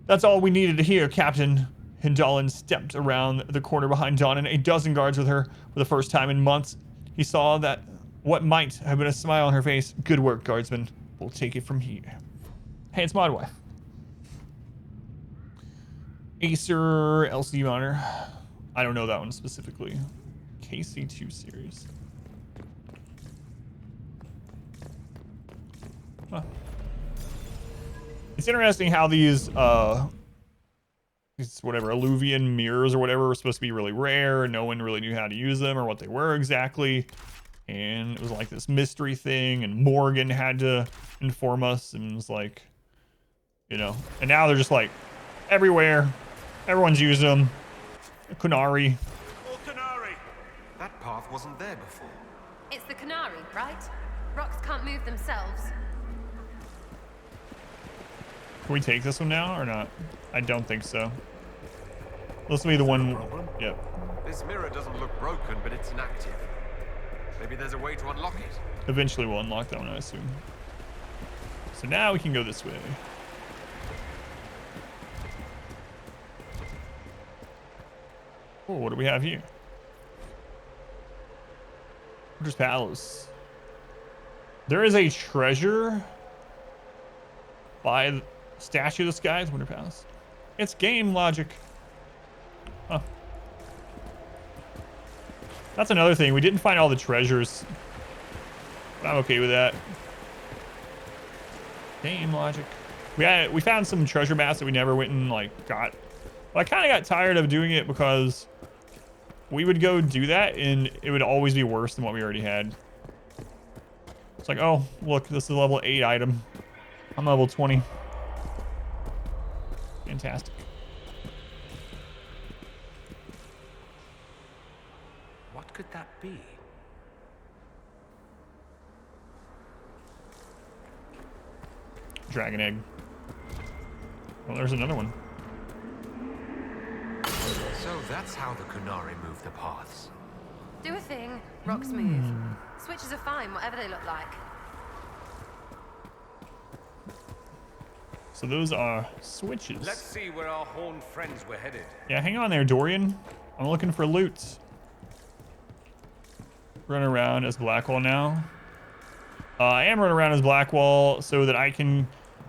[SPEAKER 1] That's all we needed to hear, Captain. Hindalin stepped around the corner behind Donnan, a dozen guards with her for the first time in months. He saw that what might have been a smile on her face. Good work, guardsman. We'll take it from here. Hey, it's Modwife. Acer LC monitor. I don't know that one specifically. KC2 series. Huh. It's interesting how these whatever Alluvian mirrors or whatever were supposed to be really rare, and no one really knew how to use them or what they were exactly. And it was like this mystery thing, and Morgan had to inform us, and it was like, you know, and now they're just like everywhere. Everyone's using them. Qunari.
[SPEAKER 4] Oh, Qunari! That path wasn't there before.
[SPEAKER 9] It's the Qunari, right? Rocks can't move themselves.
[SPEAKER 1] Can we take this one now or not? I don't think so. This will be the one. Yep.
[SPEAKER 16] This mirror doesn't look broken, but it's inactive. Maybe there's a way to unlock it.
[SPEAKER 1] Eventually we'll unlock that one, I assume. So now we can go this way. Oh, what do we have here? Winter's Palace. There is a treasure by the Statue of the Skies, Winter Palace. It's game logic. Huh. That's another thing. We didn't find all the treasures. But I'm okay with that. Game logic. We found some treasure maps that we never went and like got. But I kind of got tired of doing it because we would go do that and it would always be worse than what we already had. It's like, oh, look, this is a level 8 item. I'm level 20. Fantastic.
[SPEAKER 18] What could that be?
[SPEAKER 1] Dragon egg. Well, there's another one.
[SPEAKER 16] So that's how the Qunari move the paths.
[SPEAKER 9] Do a thing, rocks move. Switches are fine, whatever they look like.
[SPEAKER 1] So those are switches.
[SPEAKER 18] Let's see where our horned friends were headed.
[SPEAKER 1] Yeah, hang on there, Dorian. I'm looking for loot. Run around as Blackwall now. I am running around as Blackwall so that I can...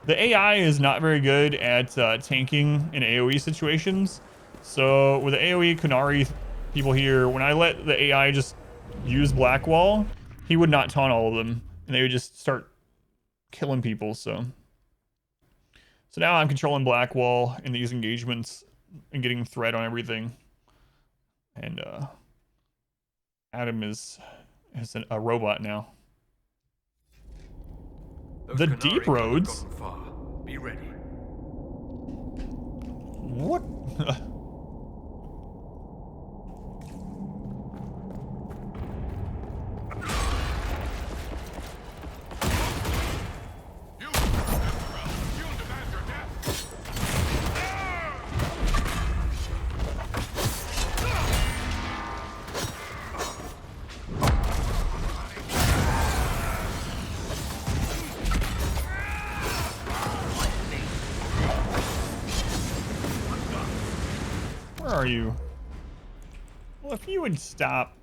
[SPEAKER 1] The AI is not very good at tanking in AoE situations. So with the AoE Qunari people here, when I let the AI just use Blackwall, he would not taunt all of them. And they would just start killing people, so now I'm controlling Blackwall in these engagements and getting threat on everything. And Adam is a robot now.
[SPEAKER 16] Those
[SPEAKER 1] the
[SPEAKER 16] Qunari
[SPEAKER 1] deep
[SPEAKER 16] can't have
[SPEAKER 1] roads.
[SPEAKER 16] gotten far. Be ready.
[SPEAKER 1] What? are you? Well, if you would stop.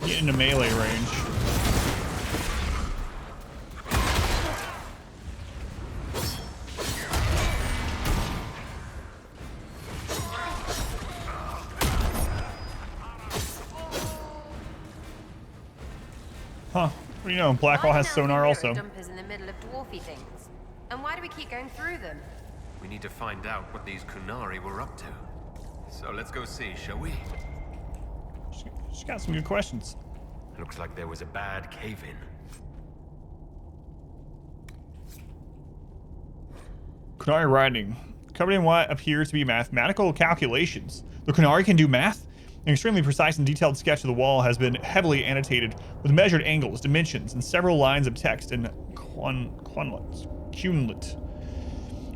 [SPEAKER 1] Get into melee range. Huh. What do you know? Blackwall has sonar also.
[SPEAKER 9] Dumpers in the middle of dwarfy things. And why do we keep going through them?
[SPEAKER 16] We need to find out what these Qunari were up to. So let's go see, shall we?
[SPEAKER 1] She's got some good questions.
[SPEAKER 16] Looks like there was a bad cave-in.
[SPEAKER 1] Qunari writing. Covered in what appears to be mathematical calculations. The Qunari can do math? An extremely precise and detailed sketch of the wall has been heavily annotated with measured angles, dimensions, and several lines of text in Qunlit.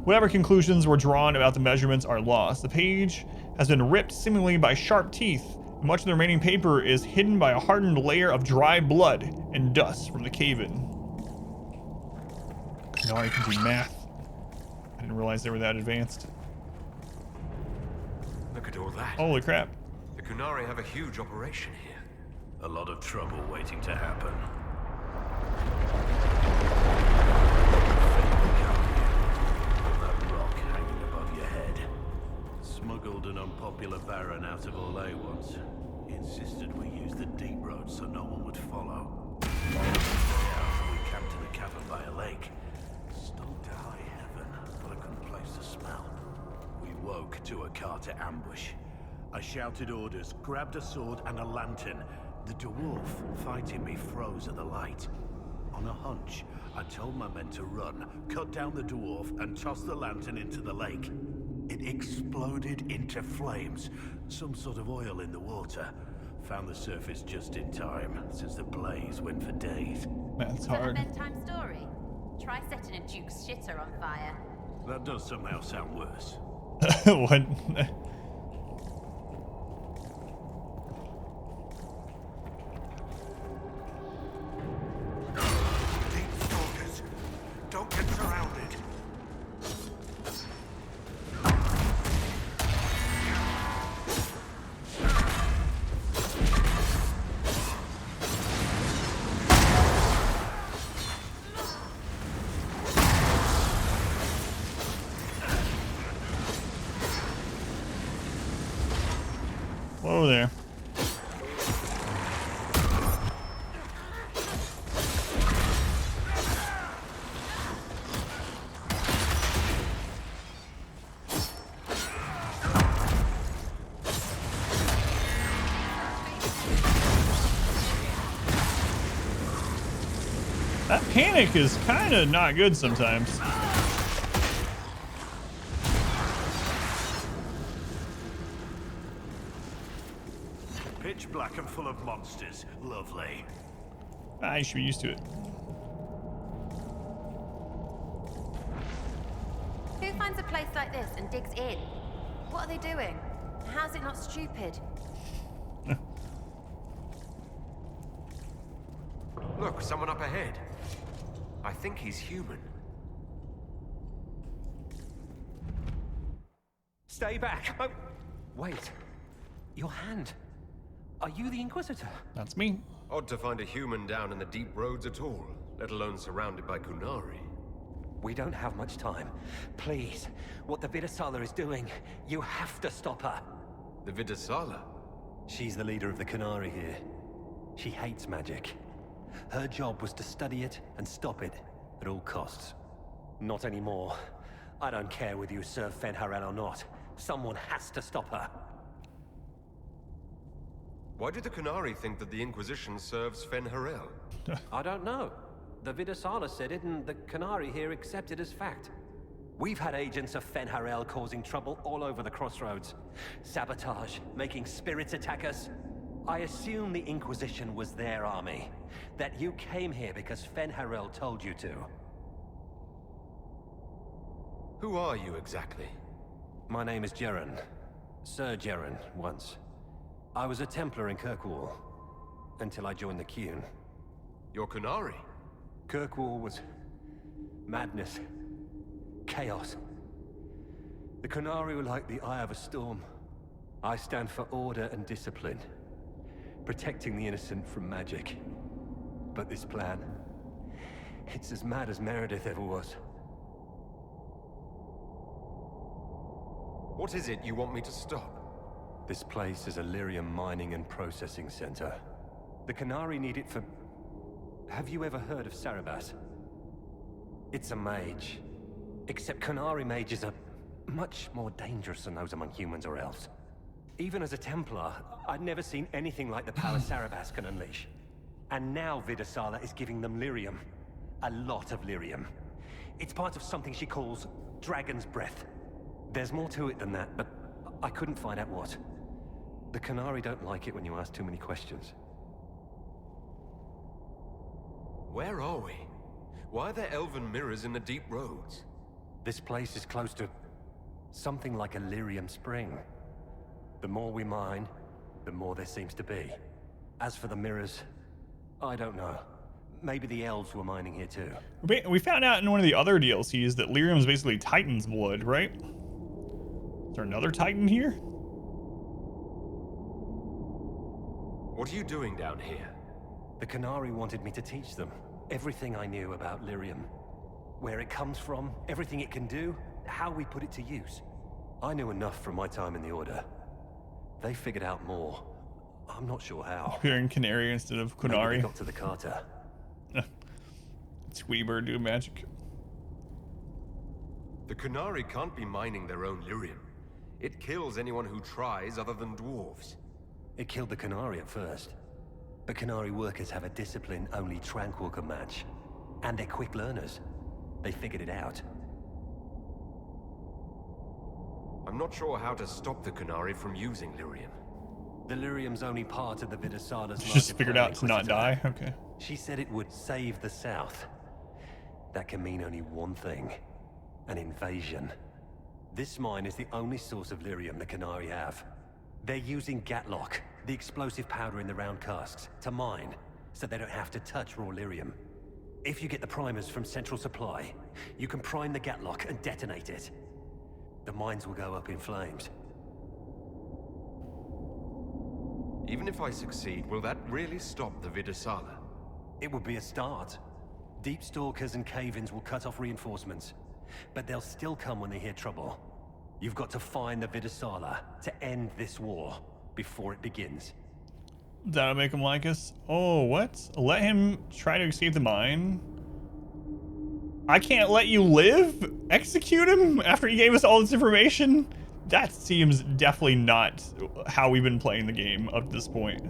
[SPEAKER 1] Whatever conclusions were drawn about the measurements are lost. The page has been ripped seemingly by sharp teeth. Much of the remaining paper is hidden by a hardened layer of dry blood and dust from the cave-in. Qunari can do math. I didn't realize they were that advanced.
[SPEAKER 16] Look at all that.
[SPEAKER 1] Holy crap.
[SPEAKER 16] The Qunari have a huge operation here.
[SPEAKER 15] A lot of trouble waiting to happen. That rock hanging above your head. Smuggled an unpopular baron out of Orlais once. He insisted we use the deep road so no one would follow. We camped in a cavern by a lake. Stunk to high heaven, but a good place to smell. We woke to a Carter ambush. I shouted orders, grabbed a sword and a lantern. The dwarf fighting me froze at the light. On a hunch, I told my men to run, cut down the dwarf, and toss the lantern into the lake. It exploded into flames, some sort of oil in the water. Found the surface just in time, since the blaze went for days.
[SPEAKER 1] That's
[SPEAKER 9] hard. Is that a bedtime story? Try setting a duke's shitter on fire.
[SPEAKER 15] That does somehow sound worse.
[SPEAKER 1] What?
[SPEAKER 15] Don't get surrounded.
[SPEAKER 1] Whoa there. That panic is kind of not good sometimes.
[SPEAKER 15] Pitch black and full of monsters. Lovely.
[SPEAKER 1] I should be used to it.
[SPEAKER 9] Who finds a place like this and digs in? What are they doing? How's it not stupid?
[SPEAKER 16] Look, someone up ahead. I think he's human.
[SPEAKER 17] Stay back! Oh, wait. Your hand. Are you the Inquisitor?
[SPEAKER 1] That's me.
[SPEAKER 16] Odd to find a human down in the deep roads at all, let alone surrounded by Qunari.
[SPEAKER 17] We don't have much time. Please, what the Vidisala is doing, you have to stop her.
[SPEAKER 16] The Vidisala?
[SPEAKER 17] She's the leader of the Qunari here. She hates magic. Her job was to study it and stop it at all costs. Not anymore. I don't care whether you serve Fen'Harel or not. Someone has to stop her.
[SPEAKER 16] Why do the Qunari think that the Inquisition serves Fen'Harel?
[SPEAKER 17] I don't know. The Vidisala said it, and the Qunari here accept it as fact. We've had agents of Fen'Harel causing trouble all over the crossroads. Sabotage, making spirits attack us. I assume the Inquisition was their army. That you came here because Fen'Harel told you to.
[SPEAKER 16] Who are you exactly?
[SPEAKER 14] My name is Jeren. Sir Jeren, once. I was a Templar in Kirkwall, until I joined the Qun.
[SPEAKER 16] You're Qunari?
[SPEAKER 14] Kirkwall was madness. Chaos. The Qunari were like the eye of a storm. I stand for order and discipline, protecting the innocent from magic. But this plan, it's as mad as Meredith ever was.
[SPEAKER 16] What is it you want me to stop?
[SPEAKER 14] This place is a lyrium mining and processing center. The Qunari need it for... Have you ever heard of Sarabas? It's a mage. Except Qunari mages are much more dangerous than those among humans or elves. Even as a Templar, I'd never seen anything like the power Sarabas can unleash. And now Vidisala is giving them lyrium. A lot of lyrium. It's part of something she calls Dragon's Breath. There's more to it than that, but I couldn't find out what. The Qunari don't like it when you ask too many questions.
[SPEAKER 16] Where are we? Why are there elven mirrors in the deep roads?
[SPEAKER 14] This place is close to something like a lyrium spring. The more we mine, the more there seems to be. As for the mirrors, I don't know. Maybe the elves were mining here too.
[SPEAKER 1] We found out in one of the other DLCs that lyrium is basically Titan's blood, right? Is there another Titan here?
[SPEAKER 16] What are you doing down here?
[SPEAKER 14] The Qunari wanted me to teach them everything I knew about lyrium. Where it comes from, everything it can do, how we put it to use. I knew enough from my time in the Order. They figured out more. I'm not sure how.
[SPEAKER 1] Here in Qunari instead of Qunari.
[SPEAKER 14] Maybe they got to the Carter.
[SPEAKER 1] Tweety bird doing magic.
[SPEAKER 16] The Qunari can't be mining their own lyrium. It kills anyone who tries other than dwarves.
[SPEAKER 14] It killed the Qunari at first. But Qunari workers have a discipline only Tranquil can match. And they're quick learners. They figured it out.
[SPEAKER 16] I'm not sure how to stop the Qunari from using lyrium.
[SPEAKER 14] The lyrium's only part of the Vidisala's
[SPEAKER 1] Just figured out to not die? Okay.
[SPEAKER 14] She said it would save the South. That can mean only one thing. An invasion. This mine is the only source of lyrium the Qunari have. They're using Gatlock, the explosive powder in the round casks, to mine, so they don't have to touch raw lyrium. If you get the primers from Central Supply, you can prime the Gatlock and detonate it. The mines will go up in flames.
[SPEAKER 16] Even if I succeed, will that really stop the Vidisala?
[SPEAKER 14] It would be a start. Deep Stalkers and Cave-ins will cut off reinforcements, but they'll still come when they hear trouble. You've got to find the Vidisala to end this war before it begins.
[SPEAKER 1] That'll make him like us. Oh, what? Let him try to escape the mine? I can't let you live? Execute him after he gave us all this information? That seems definitely not how we've been playing the game up to this point.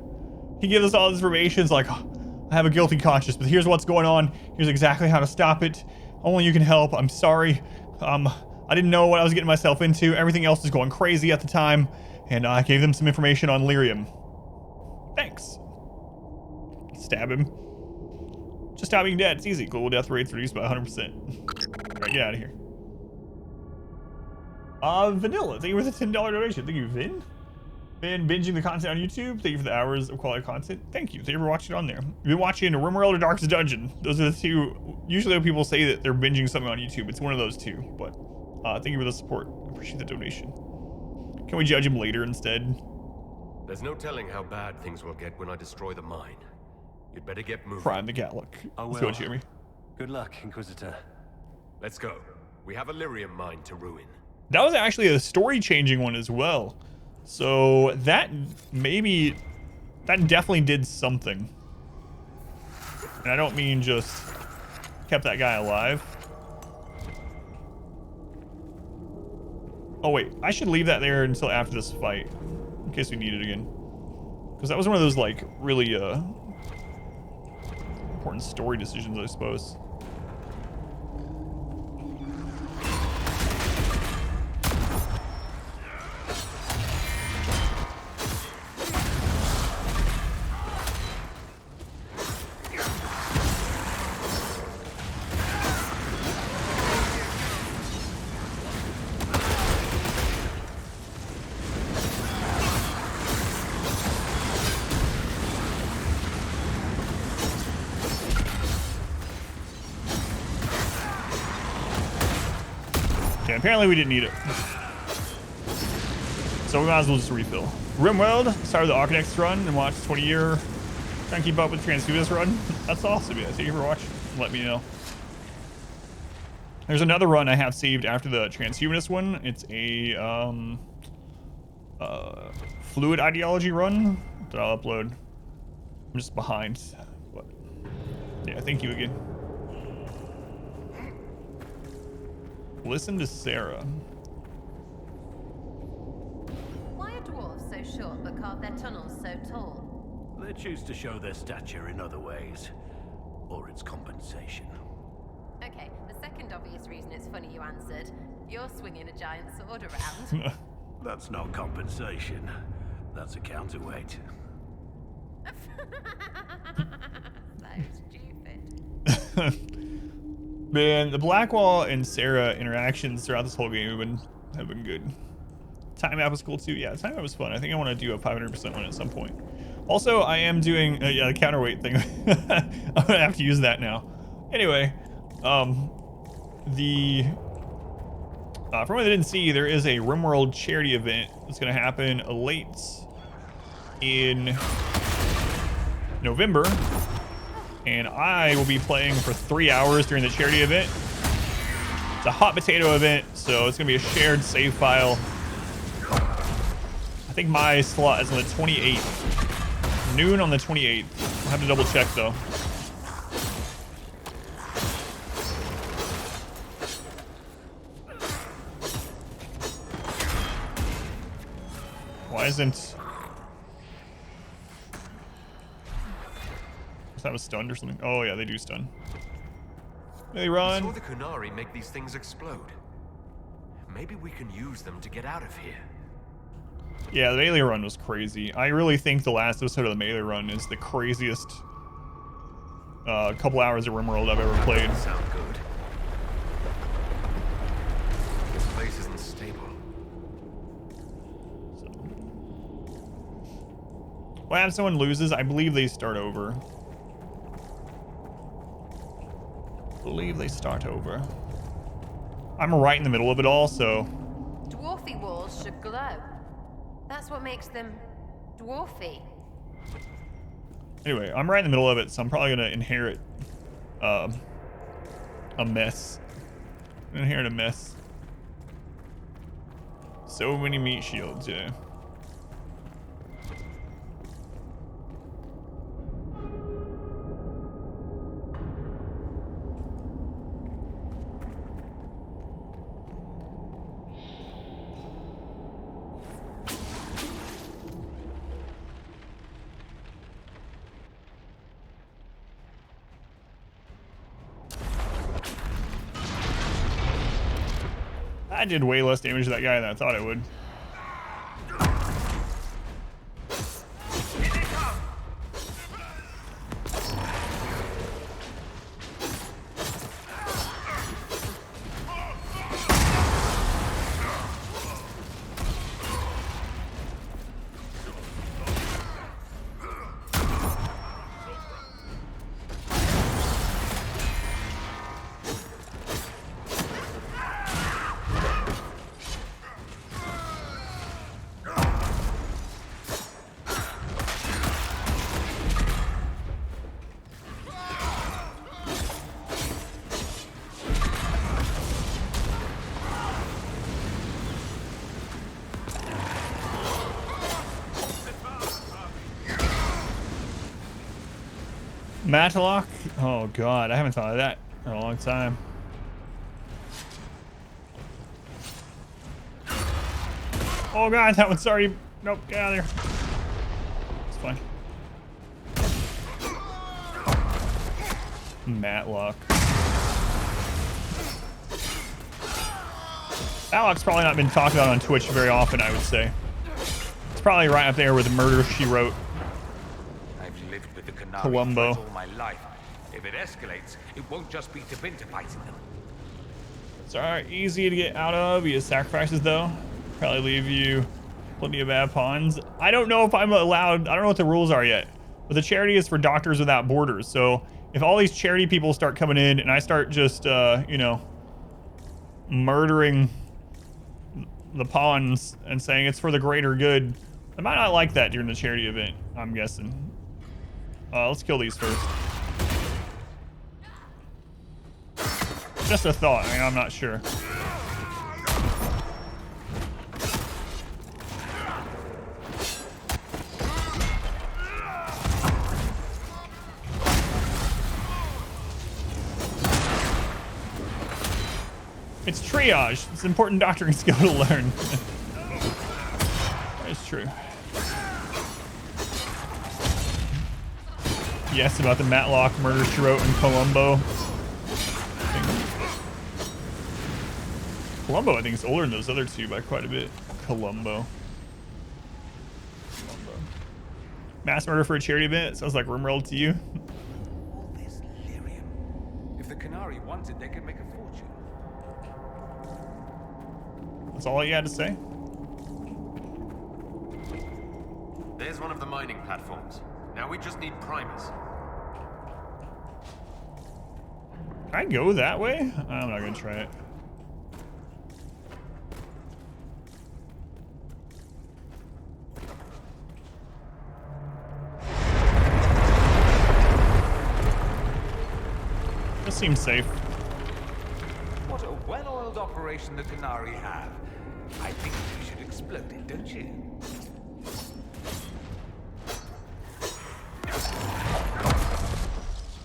[SPEAKER 1] He gives us all this information. It's like, oh, I have a guilty conscience, but here's what's going on. Here's exactly how to stop it. Only you can help. I'm sorry. I didn't know what I was getting myself into. Everything else was going crazy at the time, and I gave them some information on lyrium. Thanks. Stab him. Just stop being dead. It's easy. Global death rates reduced by 100%. Alright, get out of here. Vanilla, thank you for the $10 donation. Thank you, Vin. Been binging the content on YouTube. Thank you for the hours of quality content. Thank you. Thank you for watching on there. You've been watching RimWorld or Darkest Dungeon. Those are the two. Usually when people say that they're binging something on YouTube, it's one of those two. But thank you for the support. I appreciate the donation. Can we judge him later instead?
[SPEAKER 16] There's no telling how bad things will get when I destroy the mine. You'd better get moving.
[SPEAKER 1] Prime the Gatlock. Let's go, Jeremy.
[SPEAKER 14] Good luck, Inquisitor.
[SPEAKER 16] Let's go. We have a lyrium mine to ruin.
[SPEAKER 1] That was actually a story-changing one as well. So that definitely did something. And I don't mean just kept that guy alive. Oh wait, I should leave that there until after this fight, in case we need it again. Because that was one of those like really important story decisions, I suppose. Apparently we didn't need it. So we might as well just refill. Rimworld, started the Architects run and watched 20-year. Trying to keep up with Transhumanist run. That's awesome, yeah. Thank you for watching. Let me know. There's another run I have saved after the Transhumanist one. It's a fluid ideology run that I'll upload. I'm just behind. But yeah, thank you again. Listen to Sarah.
[SPEAKER 9] Why are dwarves so short but carve their tunnels so tall?
[SPEAKER 15] They choose to show their stature in other ways. Or it's compensation.
[SPEAKER 9] Okay, the second obvious reason it's funny you answered. You're swinging a giant sword around.
[SPEAKER 15] That's not compensation. That's a counterweight.
[SPEAKER 9] So stupid.
[SPEAKER 1] Man, the Blackwall and Sarah interactions throughout this whole game have been good. Time map was cool too. Yeah, time map was fun. I think I want to do a 500% one at some point. Also, I am doing yeah, the counterweight thing. I'm gonna have to use that now. Anyway, for anyone that didn't see, there is a RimWorld charity event that's gonna happen late in November, and I will be playing for 3 hours during the charity event. It's a hot potato event, so it's gonna be a shared save file. I think my slot is on the 28th, noon on the 28th. I'll have to double check though. Why isn't... Does that have a stunned or something? Oh yeah, they do stun. They run.
[SPEAKER 16] We saw the Qunari make these things explode. Maybe we can use them to get out of here.
[SPEAKER 1] Yeah, the melee run was crazy. I really think the last episode of the melee run is the craziest couple hours of RimWorld I've ever played.
[SPEAKER 16] Sound good. This place isn't stable.
[SPEAKER 1] Well, if someone loses, I believe they start over. I'm right in the middle of it all, so...
[SPEAKER 9] Dwarfy walls should glow. That's what makes them dwarfy.
[SPEAKER 1] Anyway, I'm right in the middle of it, so I'm probably gonna inherit a mess. Inherit a mess. So many meat shields, yeah. I did way less damage to that guy than I thought it would. Matlock? Oh god, I haven't thought of that in a long time. Oh god, that one's already... Nope, get out of there. It's fine. Matlock. Matlock's probably not been talked about on Twitch very often, I would say. It's probably right up there with Murder, She Wrote. Columbo.
[SPEAKER 18] All my life. If it escalates, it won't just be Tabinta fighting them.
[SPEAKER 1] It's alright, easy to get out of. He has sacrifices though. Probably leave you plenty of bad pawns. I don't know if I'm allowed, I don't know what the rules are yet. But the charity is for Doctors Without Borders. So if all these charity people start coming in and I start just, you know, murdering the pawns and saying it's for the greater good. I might not like that during the charity event, I'm guessing. Let's kill these first. Just a thought. I mean, I'm not sure. It's triage. It's an important doctoring skill to learn. That's true. Yes, about the Matlock murder she wrote in Columbo. Columbo, I think, is older than those other two by quite a bit. Columbo. Mass murder for a charity event? Sounds like RimWorld to you.
[SPEAKER 18] All this lyrium. If the Qunari wanted, they could make a fortune.
[SPEAKER 1] That's all you had to say?
[SPEAKER 16] There's one of the mining platforms. Now we just need primers.
[SPEAKER 1] Can I go that way? I'm not gonna try it. This seems safe.
[SPEAKER 18] What a well-oiled operation the Qunari have. I think you should explode it, don't you?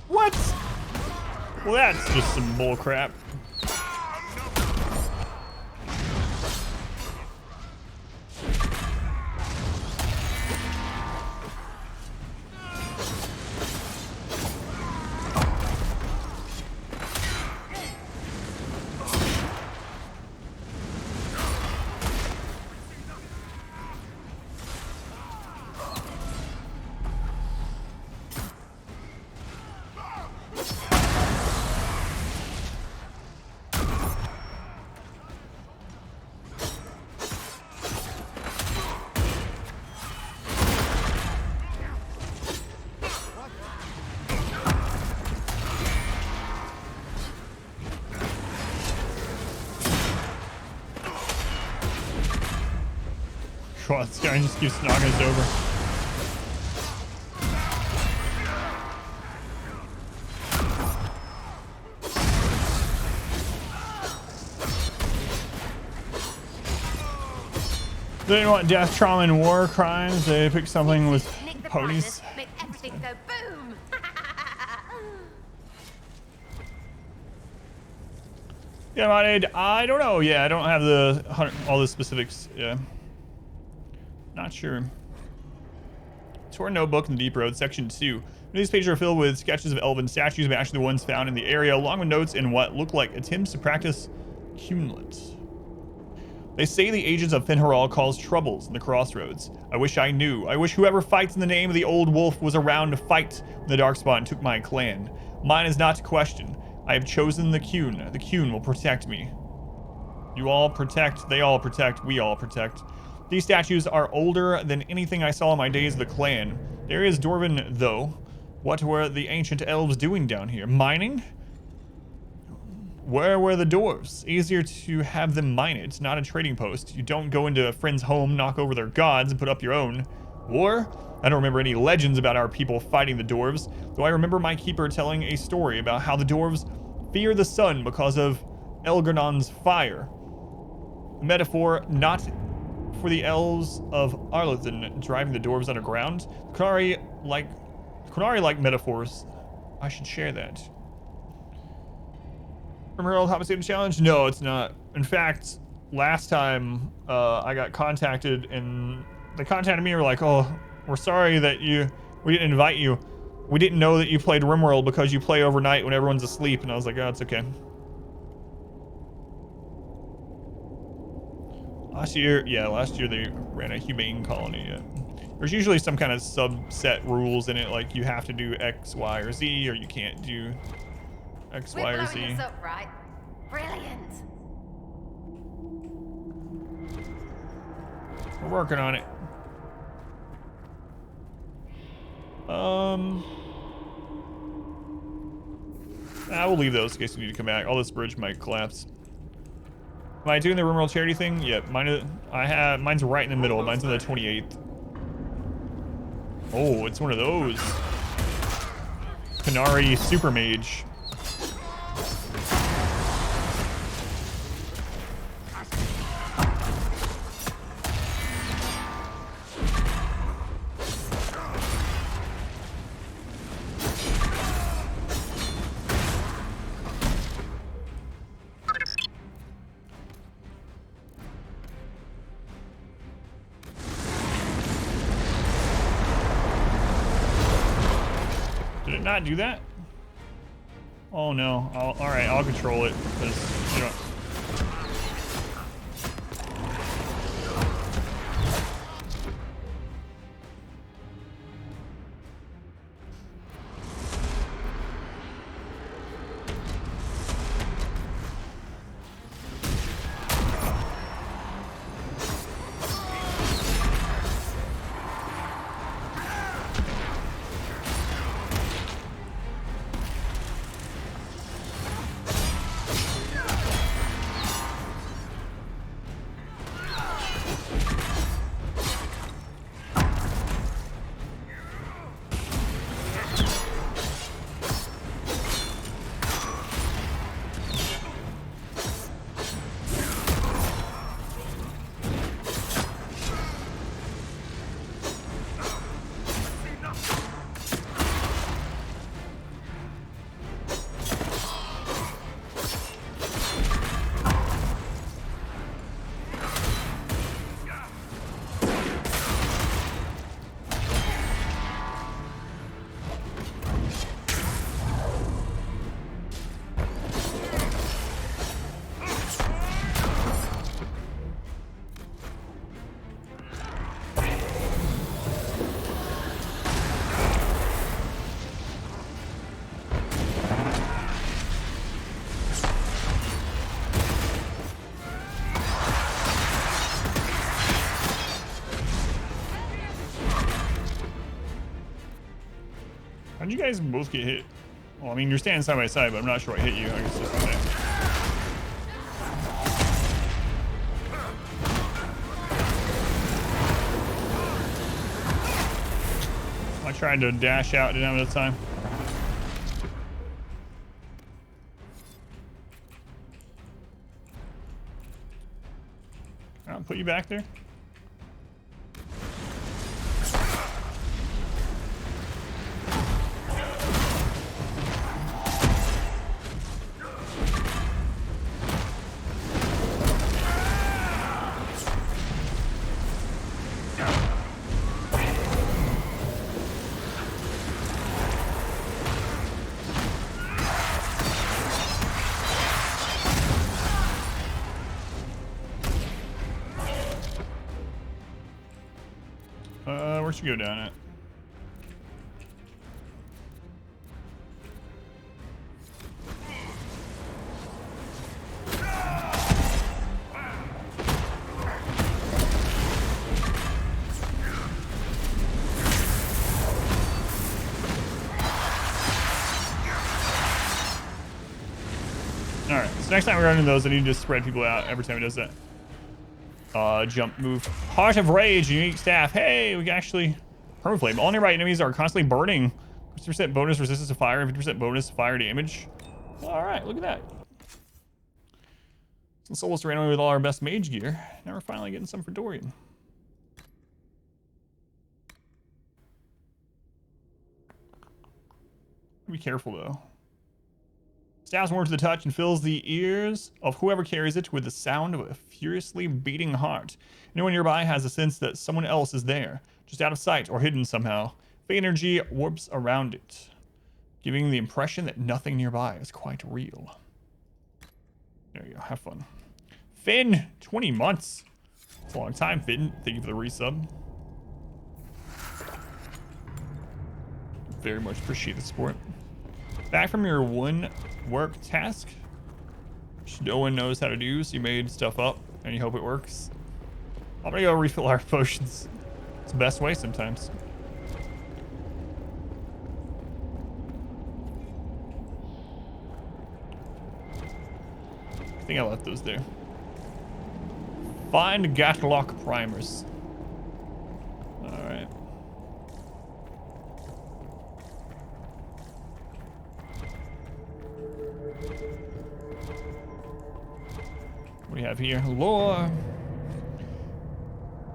[SPEAKER 1] What? Well, that's just some bull crap. God, this guy just keeps knocking us over. They didn't want death, trauma, and war crimes. They picked something with ponies.
[SPEAKER 9] Make everything go boom.
[SPEAKER 1] Yeah, modded. I don't know. Yeah, I don't have all the specifics. Yeah. Not sure. Tour notebook in the Deep Road, section 2. These pages are filled with sketches of elven statues, but actually the ones found in the area, along with notes in what look like attempts to practice Qunari. They say the agents of Finharal cause troubles in the crossroads. I wish I knew. I wish whoever fights in the name of the old wolf was around to fight when the Darkspawn took my clan. Mine is not to question. I have chosen the Qun. The Qun will protect me. You all protect, they all protect, we all protect. These statues are older than anything I saw in my days of the clan. There is Dwarven, though. What were the ancient elves doing down here? Mining? Where were the dwarves? Easier to have them mine it. It's not a trading post. You don't go into a friend's home, knock over their gods, and put up your own. War? I don't remember any legends about our people fighting the dwarves, though I remember my keeper telling a story about how the dwarves fear the sun because of Elgernon's fire. A metaphor not for the elves of Arlathan driving the dwarves underground. Qunari like metaphors. I should share that. From Herald Homicide Challenge? No, it's not. In fact, last time I got contacted and they contacted me and were like, oh, we're sorry that we didn't invite you. We didn't know that you played RimWorld because you play overnight when everyone's asleep. And I was like, oh, it's okay. Last year they ran a humane colony. There's usually some kind of subset rules in it, like you have to do X, Y, or Z, or you can't do X, Y, or Z.
[SPEAKER 9] We're blowing this up, right? Brilliant.
[SPEAKER 1] We're working on it. I will leave those in case we need to come back. All this bridge might collapse. Am I doing the RimWorld charity thing? Yep, mine's right in the middle. Mine's on the 28th. Oh, it's one of those. Qunari Super Mage. Did it not do that? Oh no. Alright, I'll control it. Because, you know. How'd you guys both get hit? Well, I mean, you're standing side by side, but I'm not sure what hit you. I guess it's okay. I tried to dash out, didn't have enough time. I'll put you back there. Where'd you go down at? Alright, so next time we run into those, I need to just spread people out every time he does that. Jump move. Heart of Rage, unique staff. Hey, we can actually permaflame. All nearby enemies are constantly burning. 50% bonus resistance to fire, 50% bonus to fire damage. Alright, look at that. Since Solas ran away with all our best mage gear, now we're finally getting some for Dorian. Be careful though. Stabs warm to the touch and fills the ears of whoever carries it with the sound of a furiously beating heart. Anyone nearby has a sense that someone else is there, just out of sight or hidden somehow. Fake energy warps around it, giving the impression that nothing nearby is quite real. There you go, have fun. Finn, 20 months. It's a long time, Finn. Thank you for the resub. Very much appreciate the support. Back from your one work task, which no one knows how to do, so you made stuff up and you hope it works. I'm gonna go refill our potions. It's the best way sometimes. I think I left those there. Find Gatlock primers. Alright. What do you have here? Lore.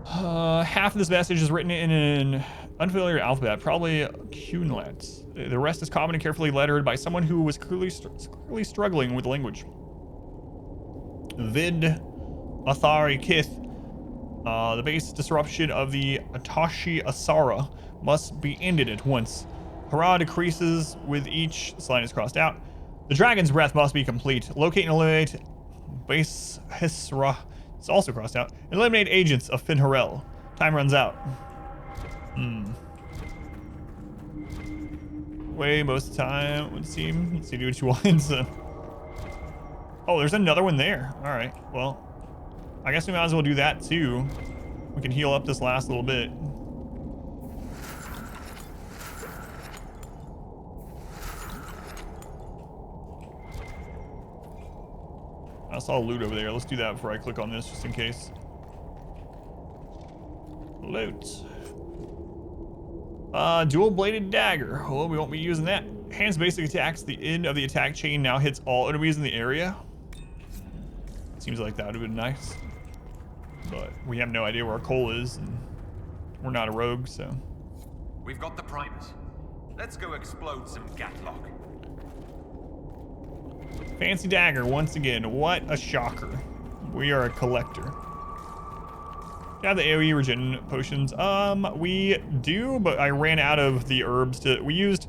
[SPEAKER 1] Half of this message is written in an unfamiliar alphabet, probably Qunari. The rest is common and carefully lettered by someone who was clearly struggling with language. Vid Athari Kith. The base disruption of the Atashi Asara must be ended at once. Hara decreases with each line is crossed out. The dragon's breath must be complete. Locate and eliminate base Hisra. It's also crossed out. Eliminate agents of Finharel. Time runs out. Way most of the time would seem. Let's see, do what you want. Oh, there's another one there. All right. Well, I guess we might as well do that too. We can heal up this last little bit. I saw loot over there. Let's do that before I click on this, just in case. Loot. Dual-bladed dagger. Well, we won't be using that. Hands basic attacks. The end of the attack chain now hits all enemies in the area. Seems like that would have been nice. But we have no idea where our coal is, and we're not a rogue, so.
[SPEAKER 4] We've got the primers. Let's go explode some Gatlock.
[SPEAKER 1] Fancy dagger once again. What a shocker. We are a collector. Yeah, the AoE regen potions. We do, but I ran out of the herbs to. We used.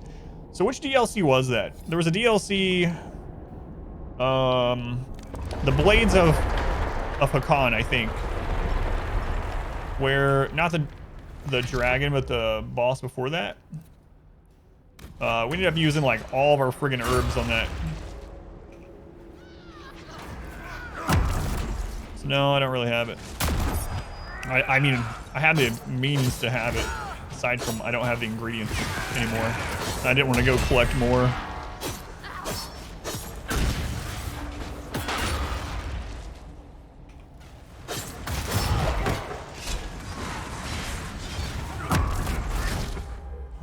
[SPEAKER 1] So which DLC was that? There was a DLC. The Blades of Hakan, I think. Where not the dragon, but the boss before that. We ended up using like all of our friggin' herbs on that. So no, I don't really have it. I mean, I have the means to have it. Aside from I don't have the ingredients anymore. I didn't want to go collect more.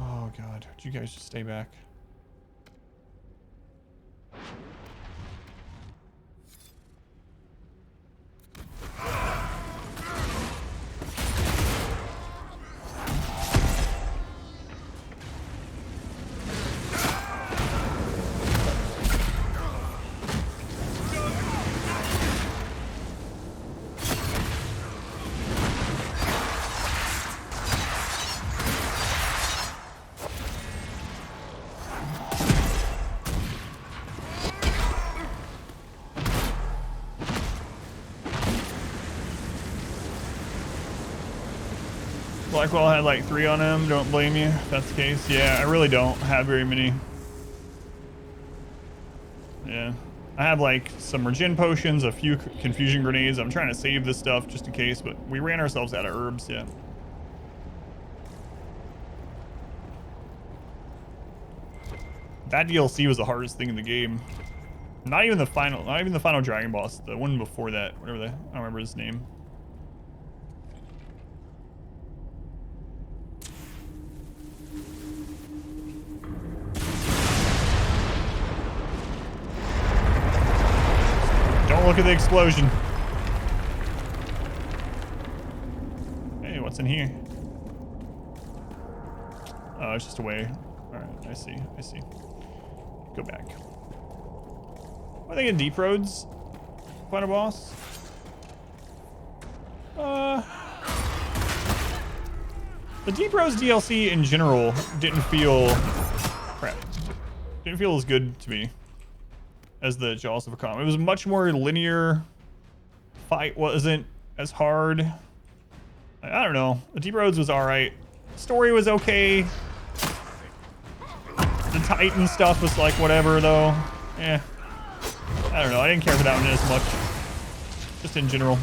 [SPEAKER 1] Oh God, would you guys just stay back? Blackwell had like 3 on him. Don't blame you if that's the case. Yeah, I really don't have very many. Yeah. I have like some regen potions, a few confusion grenades. I'm trying to save this stuff just in case, but we ran ourselves out of herbs, yeah. That DLC was the hardest thing in the game. Not even the final dragon boss, the one before that, whatever I don't remember his name. Don't look at the explosion. Hey, what's in here? Oh, it's just a way. Alright, I see. Go back. I think in Deep Roads, final boss. The Deep Roads DLC in general didn't feel as good to me as the Jaws of Hakan. It was much more linear. Fight wasn't as hard. I don't know. The Deep Roads was alright. Story was okay. The Titan stuff was like whatever though. Eh. I don't know. I didn't care for that one as much. Just in general.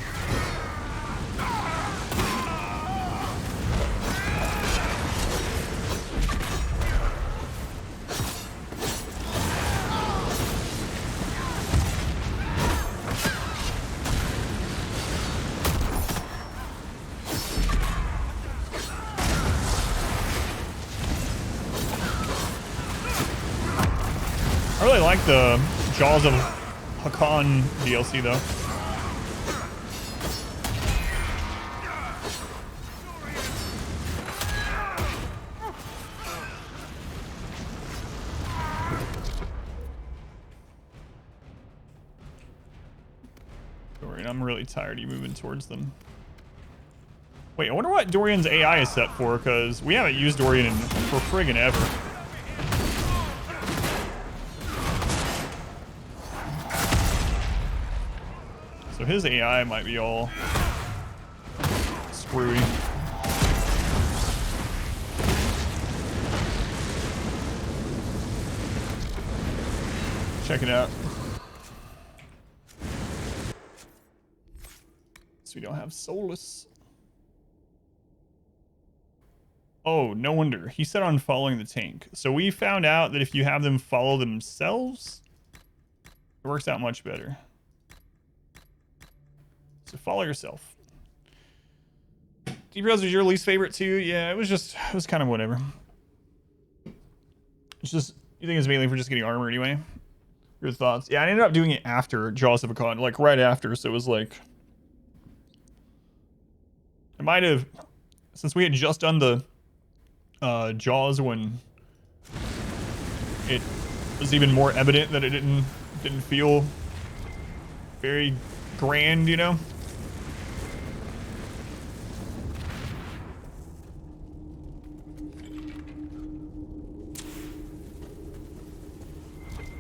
[SPEAKER 1] like the Jaws of Hakan DLC though. Dorian, I'm really tired of you moving towards them. Wait, I wonder what Dorian's AI is set for, because we haven't used Dorian for friggin' ever. So his AI might be all screwy. Check it out. So we don't have Solas. Oh, no wonder. He said on following the tank. So we found out that if you have them follow themselves, it works out much better. So follow yourself. Deep Rose was your least favorite too? Yeah, it was kind of whatever. It's just, you think it's mainly for just getting armor anyway? Your thoughts? Yeah, I ended up doing it after Jaws of Hakan, like right after, so it was like... I might have, since we had just done the Jaws when it was even more evident that it didn't feel very grand, you know?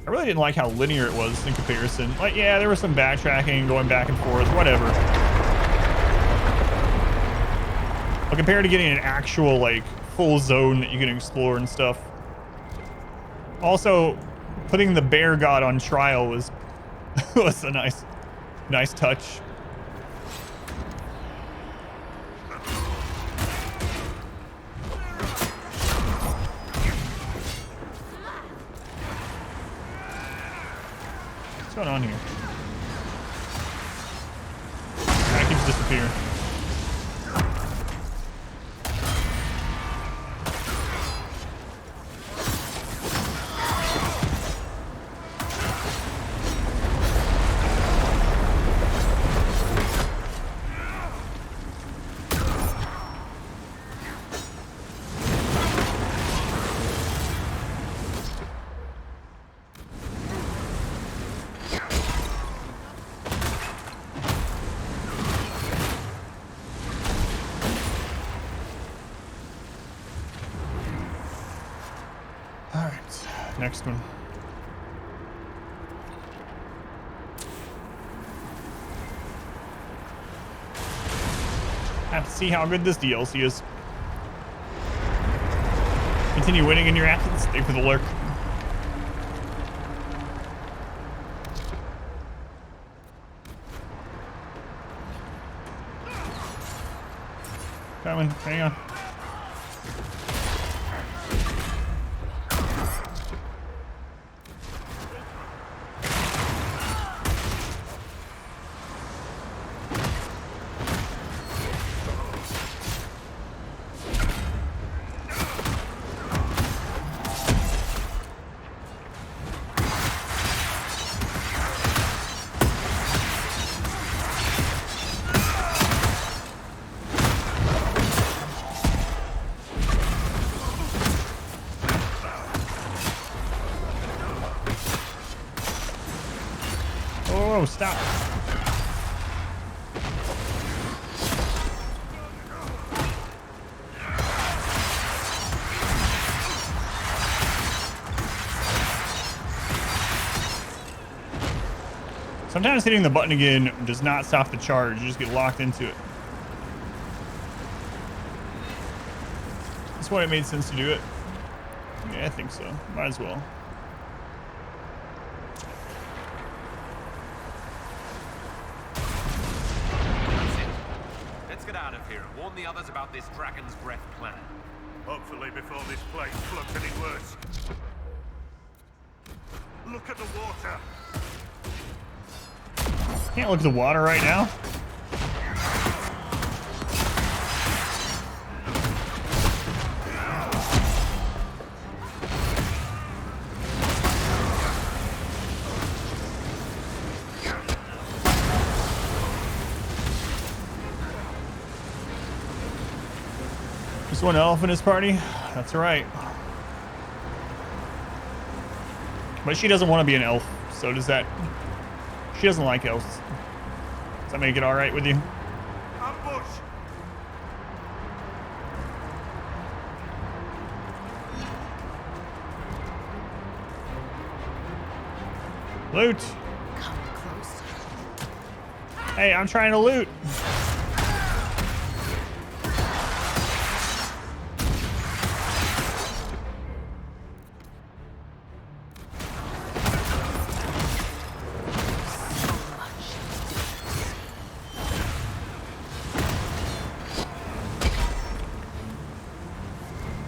[SPEAKER 1] I really didn't like how linear it was in comparison. Like, yeah, there was some backtracking, going back and forth, whatever. But compared to getting an actual, like, full zone that you can explore and stuff. Also, putting the bear god on trial was was a nice touch. What's going on here? Guy keeps disappearing. Next one. Have to see how good this DLC is. Continue winning in your absence. Stay for the lurk. Coming. Hang on. Oh, stop. Sometimes hitting the button again does not stop the charge. You just get locked into it. That's why it made sense to do it. Yeah, I think so. Might as well.
[SPEAKER 12] The others about this Dragon's Breath plan. Hopefully before this place floods any worse. Look at the water.
[SPEAKER 1] Can't look at the water right now. Just one elf in his party? That's right. But she doesn't want to be an elf, so does that... She doesn't like elves. Does that make it alright with you?
[SPEAKER 12] Ambush!
[SPEAKER 1] Loot!
[SPEAKER 6] Come close.
[SPEAKER 1] Hey, I'm trying to loot!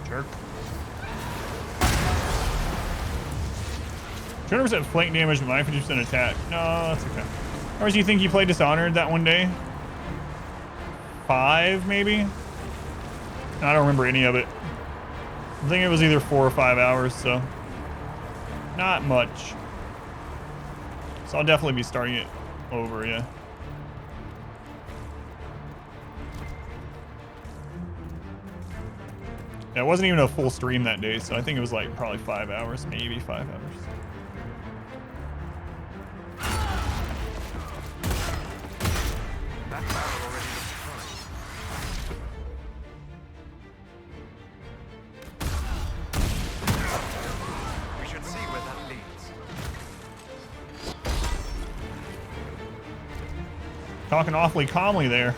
[SPEAKER 1] Jerk. 200% flank damage, but 50% attack. No, that's okay. Or do you think you played Dishonored that one day? 5, maybe? I don't remember any of it. I think it was either 4 or 5 hours, so not much. So I'll definitely be starting it over, yeah. Yeah, it wasn't even a full stream that day, so I think it was like probably 5 hours, maybe 5 hours.
[SPEAKER 4] That barrel already looks fine. We should see where that leads.
[SPEAKER 1] Talking awfully calmly there.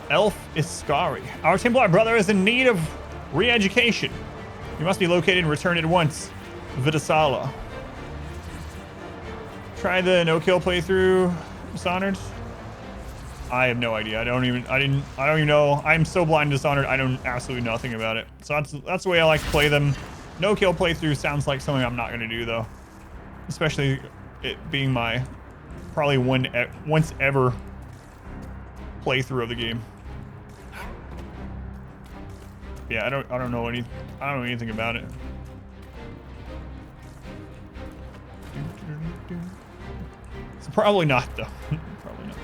[SPEAKER 1] Elf Iskari. Our Templar brother is in need of re-education. You must be located and returned at once. Vidisala. Try the no-kill playthrough, Dishonored. I have no idea. I don't even know. I'm so blind to Dishonored. I know absolutely nothing about it. So that's the way I like to play them. No-kill playthrough sounds like something I'm not going to do though. Especially it being my probably once ever playthrough of the game. Yeah, I don't know anything about it. It's probably not though. Probably not.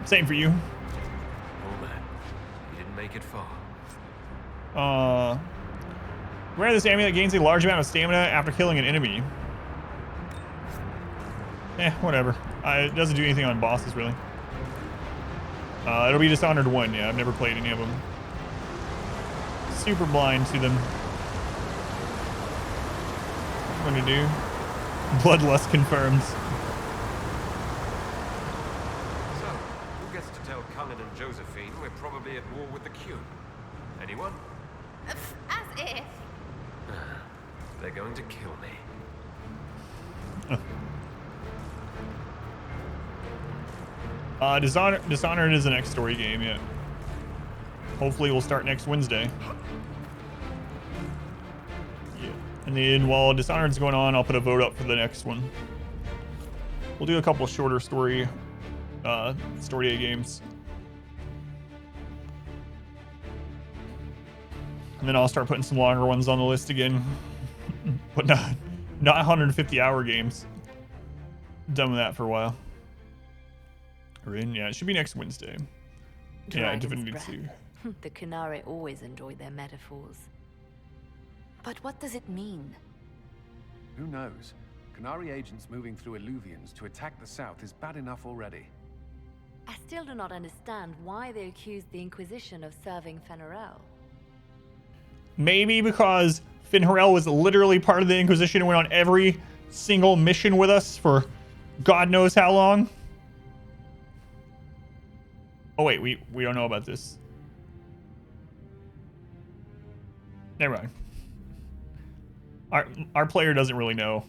[SPEAKER 1] Same for you.
[SPEAKER 4] Oh man, you didn't make it far.
[SPEAKER 1] Wearing this amulet gains a large amount of stamina after killing an enemy. Whatever. It doesn't do anything on bosses, really. It'll be Dishonored 1, yeah. I've never played any of them. Super blind to them. What do you do? Bloodlust confirms.
[SPEAKER 4] So, who gets to tell Cullen and Josephine we're probably at war with the Qun? Anyone?
[SPEAKER 9] As if.
[SPEAKER 4] They're going to kill me.
[SPEAKER 1] Dishonored is the next story game, yeah. Hopefully we'll start next Wednesday. Yeah. And then while Dishonored's going on, I'll put a vote up for the next one. We'll do a couple shorter story day games. And then I'll start putting some longer ones on the list again. But not 150-hour games. Done with that for a while. Yeah, it should be next Wednesday. Yeah, Divinity 2.
[SPEAKER 19] The Qunari always enjoy their metaphors.
[SPEAKER 3] But what does it mean?
[SPEAKER 2] Who knows? Qunari agents moving through Illuvians to attack the south is bad enough already.
[SPEAKER 19] I still do not understand why they accuse the Inquisition of serving Fen'Harel.
[SPEAKER 1] Maybe because Fen'Harel was literally part of the Inquisition and went on every single mission with us for God knows how long. Oh wait, we don't know about this. Never mind. Our player doesn't really know.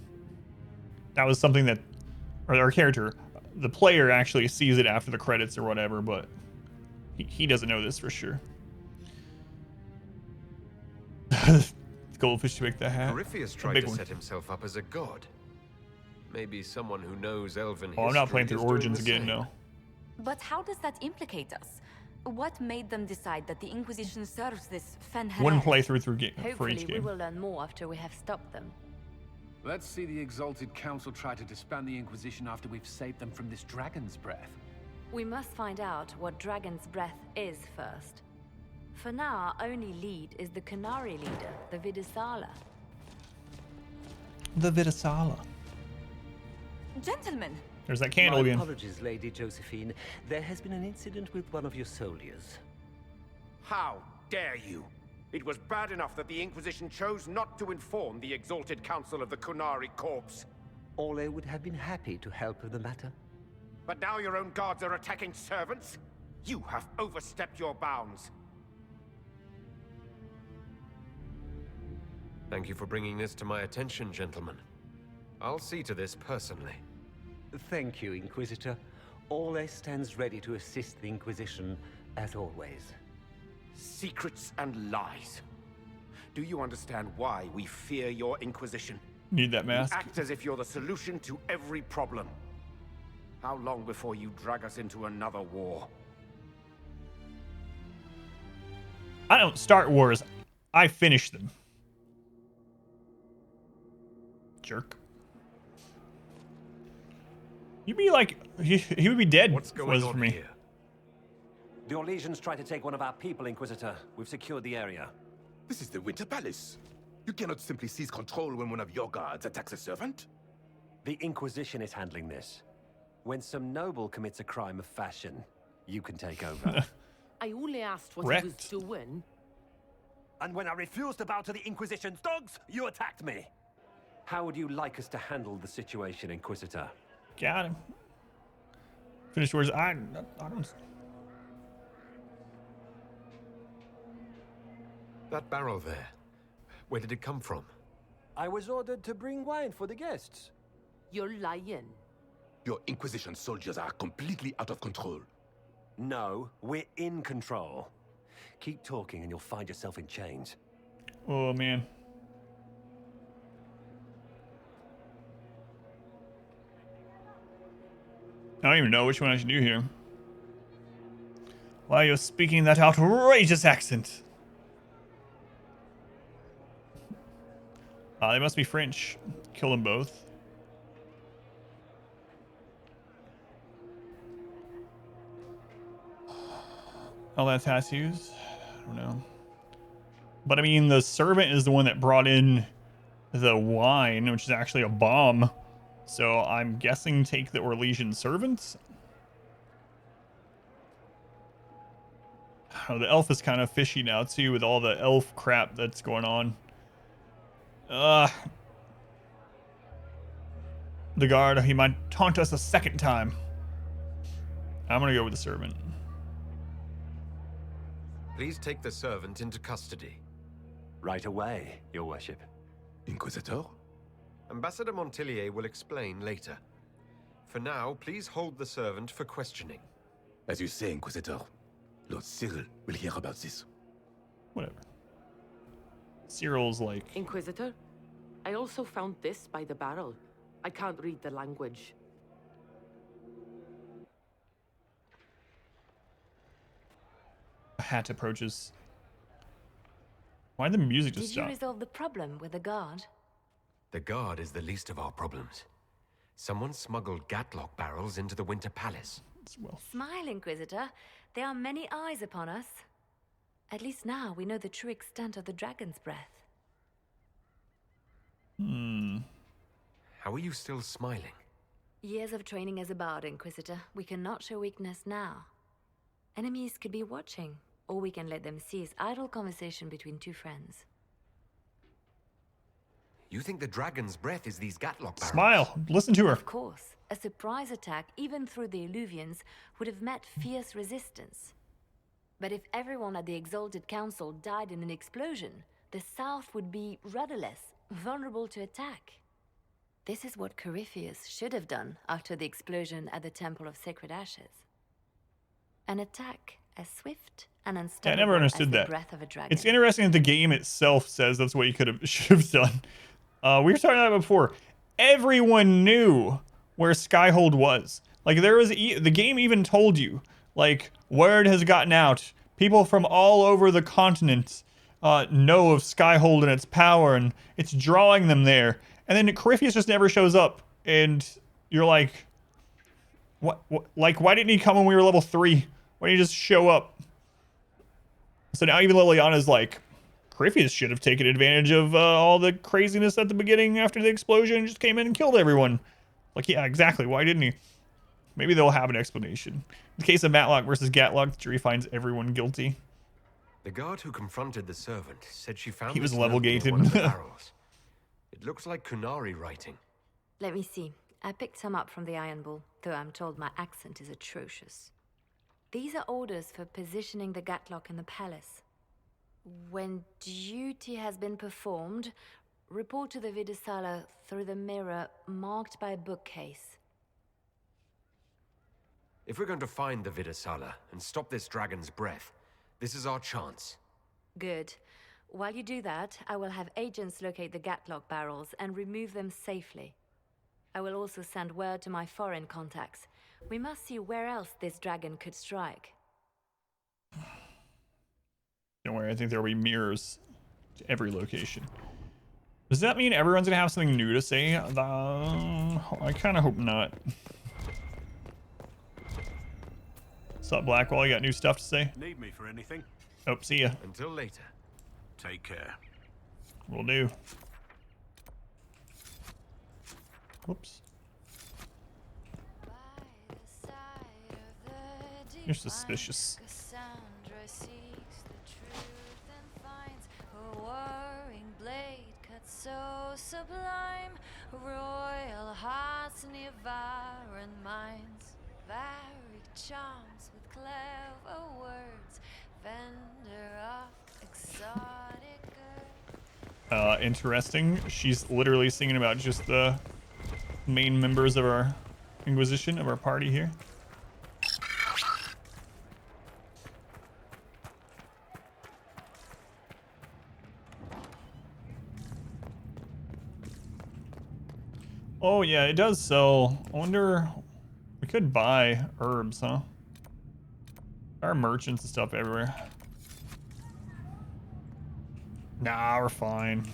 [SPEAKER 1] That was something that, or our character, the player actually sees it after the credits or whatever, but he doesn't know this for sure. Goldfish to make the hat.
[SPEAKER 16] Corypheus tried to set himself up as a god. Maybe someone who knows elven history.
[SPEAKER 1] Oh, I'm not playing through Origins again, no.
[SPEAKER 3] But how does that implicate us? What made them decide that the Inquisition serves this Fen'Harel?
[SPEAKER 1] One playthrough for each
[SPEAKER 19] Hopefully, we
[SPEAKER 1] game.
[SPEAKER 19] will learn more after we have stopped them.
[SPEAKER 2] Let's see the Exalted Council try to disband the Inquisition after we've saved them from this dragon's breath.
[SPEAKER 19] We must find out what Dragon's Breath is first. For now, our only lead is the Qunari leader, the Vidisala.
[SPEAKER 1] The Vidisala.
[SPEAKER 3] Gentlemen!
[SPEAKER 1] There's that candle
[SPEAKER 17] My
[SPEAKER 1] again.
[SPEAKER 17] apologies, Lady Josephine. There has been an incident with one of your soldiers.
[SPEAKER 12] How dare you? It was bad enough that the Inquisition chose not to inform the Exalted Council of the Qunari corpse.
[SPEAKER 17] Ole would have been happy to help with the matter.
[SPEAKER 12] But now your own guards are attacking servants? You have overstepped your bounds.
[SPEAKER 16] Thank you for bringing this to my attention, gentlemen. I'll see to this personally.
[SPEAKER 17] Thank you, Inquisitor. Ole stands ready to assist the Inquisition, as always.
[SPEAKER 12] Secrets and lies. Do you understand why we fear your Inquisition?
[SPEAKER 1] Need that mask.
[SPEAKER 12] You act as if you're the solution to every problem. How long before you drag us into another war?
[SPEAKER 1] I don't start wars. I finish them. Jerk. You'd be like, he would be dead.
[SPEAKER 11] What's going on
[SPEAKER 1] for me.
[SPEAKER 11] here?
[SPEAKER 14] The Orlesians tried to take one of our people, Inquisitor. We've secured the area.
[SPEAKER 21] This is the Winter Palace. You cannot simply seize control when one of your guards attacks a servant.
[SPEAKER 14] The Inquisition is handling this. When some noble commits a crime of fashion, you can take over.
[SPEAKER 6] I only asked what he was doing.
[SPEAKER 14] And when I refused to bow to the Inquisition's dogs, you attacked me. How would you like us to handle the situation, Inquisitor?
[SPEAKER 1] Got him. Finish wars. I don't.
[SPEAKER 11] That barrel there. Where did it come from?
[SPEAKER 14] I was ordered to bring wine for the guests.
[SPEAKER 6] You're lying.
[SPEAKER 21] Your Inquisition soldiers are completely out of control.
[SPEAKER 14] No, we're in control. Keep talking and you'll find yourself in chains.
[SPEAKER 1] Oh, man. I don't even know which one I should do here. Why are you speaking that outrageous accent? They must be French. Kill them both. Oh, that's tattoos? I don't know. But I mean, the servant is the one that brought in the wine, which is actually a bomb. So I'm guessing take the Orlesian servants. Oh, the elf is kind of fishy now too with all the elf crap that's going on. The guard, he might taunt us a second time. I'm gonna go with the servant.
[SPEAKER 16] Please take the servant into custody.
[SPEAKER 14] Right away, Your Worship.
[SPEAKER 21] Inquisitor?
[SPEAKER 16] Ambassador Montillier will explain later. For now, please hold the servant for questioning.
[SPEAKER 21] As you say, Inquisitor. Lord Cyril will hear about this.
[SPEAKER 1] Whatever. Cyril's like...
[SPEAKER 6] Inquisitor, I also found this by the barrel. I can't read the language.
[SPEAKER 1] A hat approaches. Why did the music just
[SPEAKER 19] Did you
[SPEAKER 1] stop?
[SPEAKER 19] resolve the problem with the guard?
[SPEAKER 16] The guard is the least of our problems. Someone smuggled Gatlock barrels into the Winter Palace.
[SPEAKER 19] Smile, Inquisitor. There are many eyes upon us. At least now we know the true extent of the dragon's breath.
[SPEAKER 16] How are you still smiling?
[SPEAKER 19] Years of training as a bard, Inquisitor. We cannot show weakness now. Enemies could be watching, or we can let them seize idle conversation between two friends.
[SPEAKER 16] You think the dragon's breath is these Gatlock barrels?
[SPEAKER 1] Smile. Listen to her.
[SPEAKER 19] Of course. A surprise attack, even through the Illuvians, would have met fierce resistance. But if everyone at the Exalted Council died in an explosion, the South would be rudderless, vulnerable to attack. This is what Corypheus should have done after the explosion at the Temple of Sacred Ashes. An attack as swift and
[SPEAKER 1] Yeah,
[SPEAKER 19] unstoppable
[SPEAKER 1] I never understood
[SPEAKER 19] as the
[SPEAKER 1] that.
[SPEAKER 19] breath of a dragon.
[SPEAKER 1] It's interesting that the game itself says that's what you should have done. We were talking about it before. Everyone knew where Skyhold was. Like, there was the game even told you, like, word has gotten out. People from all over the continent know of Skyhold and its power, and it's drawing them there. and then Corypheus just never shows up, and you're like, what? Like, why didn't he come when we were level 3? Why didn't he just show up? So now even Leliana's like, Corypheus should have taken advantage of all the craziness at the beginning after the explosion and just came in and killed everyone. Like, yeah, exactly. Why didn't he? Maybe they'll have an explanation. In the case of Matlock versus Gatlock, the jury finds everyone guilty.
[SPEAKER 16] The guard who confronted the servant said she found
[SPEAKER 1] He was
[SPEAKER 16] this
[SPEAKER 1] level
[SPEAKER 16] note near
[SPEAKER 1] gated.
[SPEAKER 16] one of the barrels. It looks like Qunari writing.
[SPEAKER 19] Let me see. I picked some up from the Iron Bull, though I'm told my accent is atrocious. These are orders for positioning the Gatlock in the palace. When duty has been performed, report to the Vidisala through the mirror marked by bookcase.
[SPEAKER 16] If we're going to find the Vidisala and stop this dragon's breath, this is our chance.
[SPEAKER 19] Good. While you do that, I will have agents locate the Gatlock barrels and remove them safely. I will also send word to my foreign contacts. We must see where else this dragon could strike.
[SPEAKER 1] Don't worry, I think there will be mirrors to every location. Does that mean everyone's gonna have something new to say? I kind of hope not. What's up, Blackwall? You got new stuff to say?
[SPEAKER 15] Need me for anything?
[SPEAKER 1] Oh, see ya.
[SPEAKER 16] Until later.
[SPEAKER 15] Take care.
[SPEAKER 1] Will do. Whoops. You're suspicious.
[SPEAKER 20] So sublime, royal hearts near Varric minds, Varric charms with clever words, vendor of exotic goods.
[SPEAKER 1] Interesting. She's literally singing about just the main members of our Inquisition, of our party here. Oh yeah, it does sell. I wonder, we could buy herbs, huh? There are merchants and stuff everywhere. Nah, we're fine.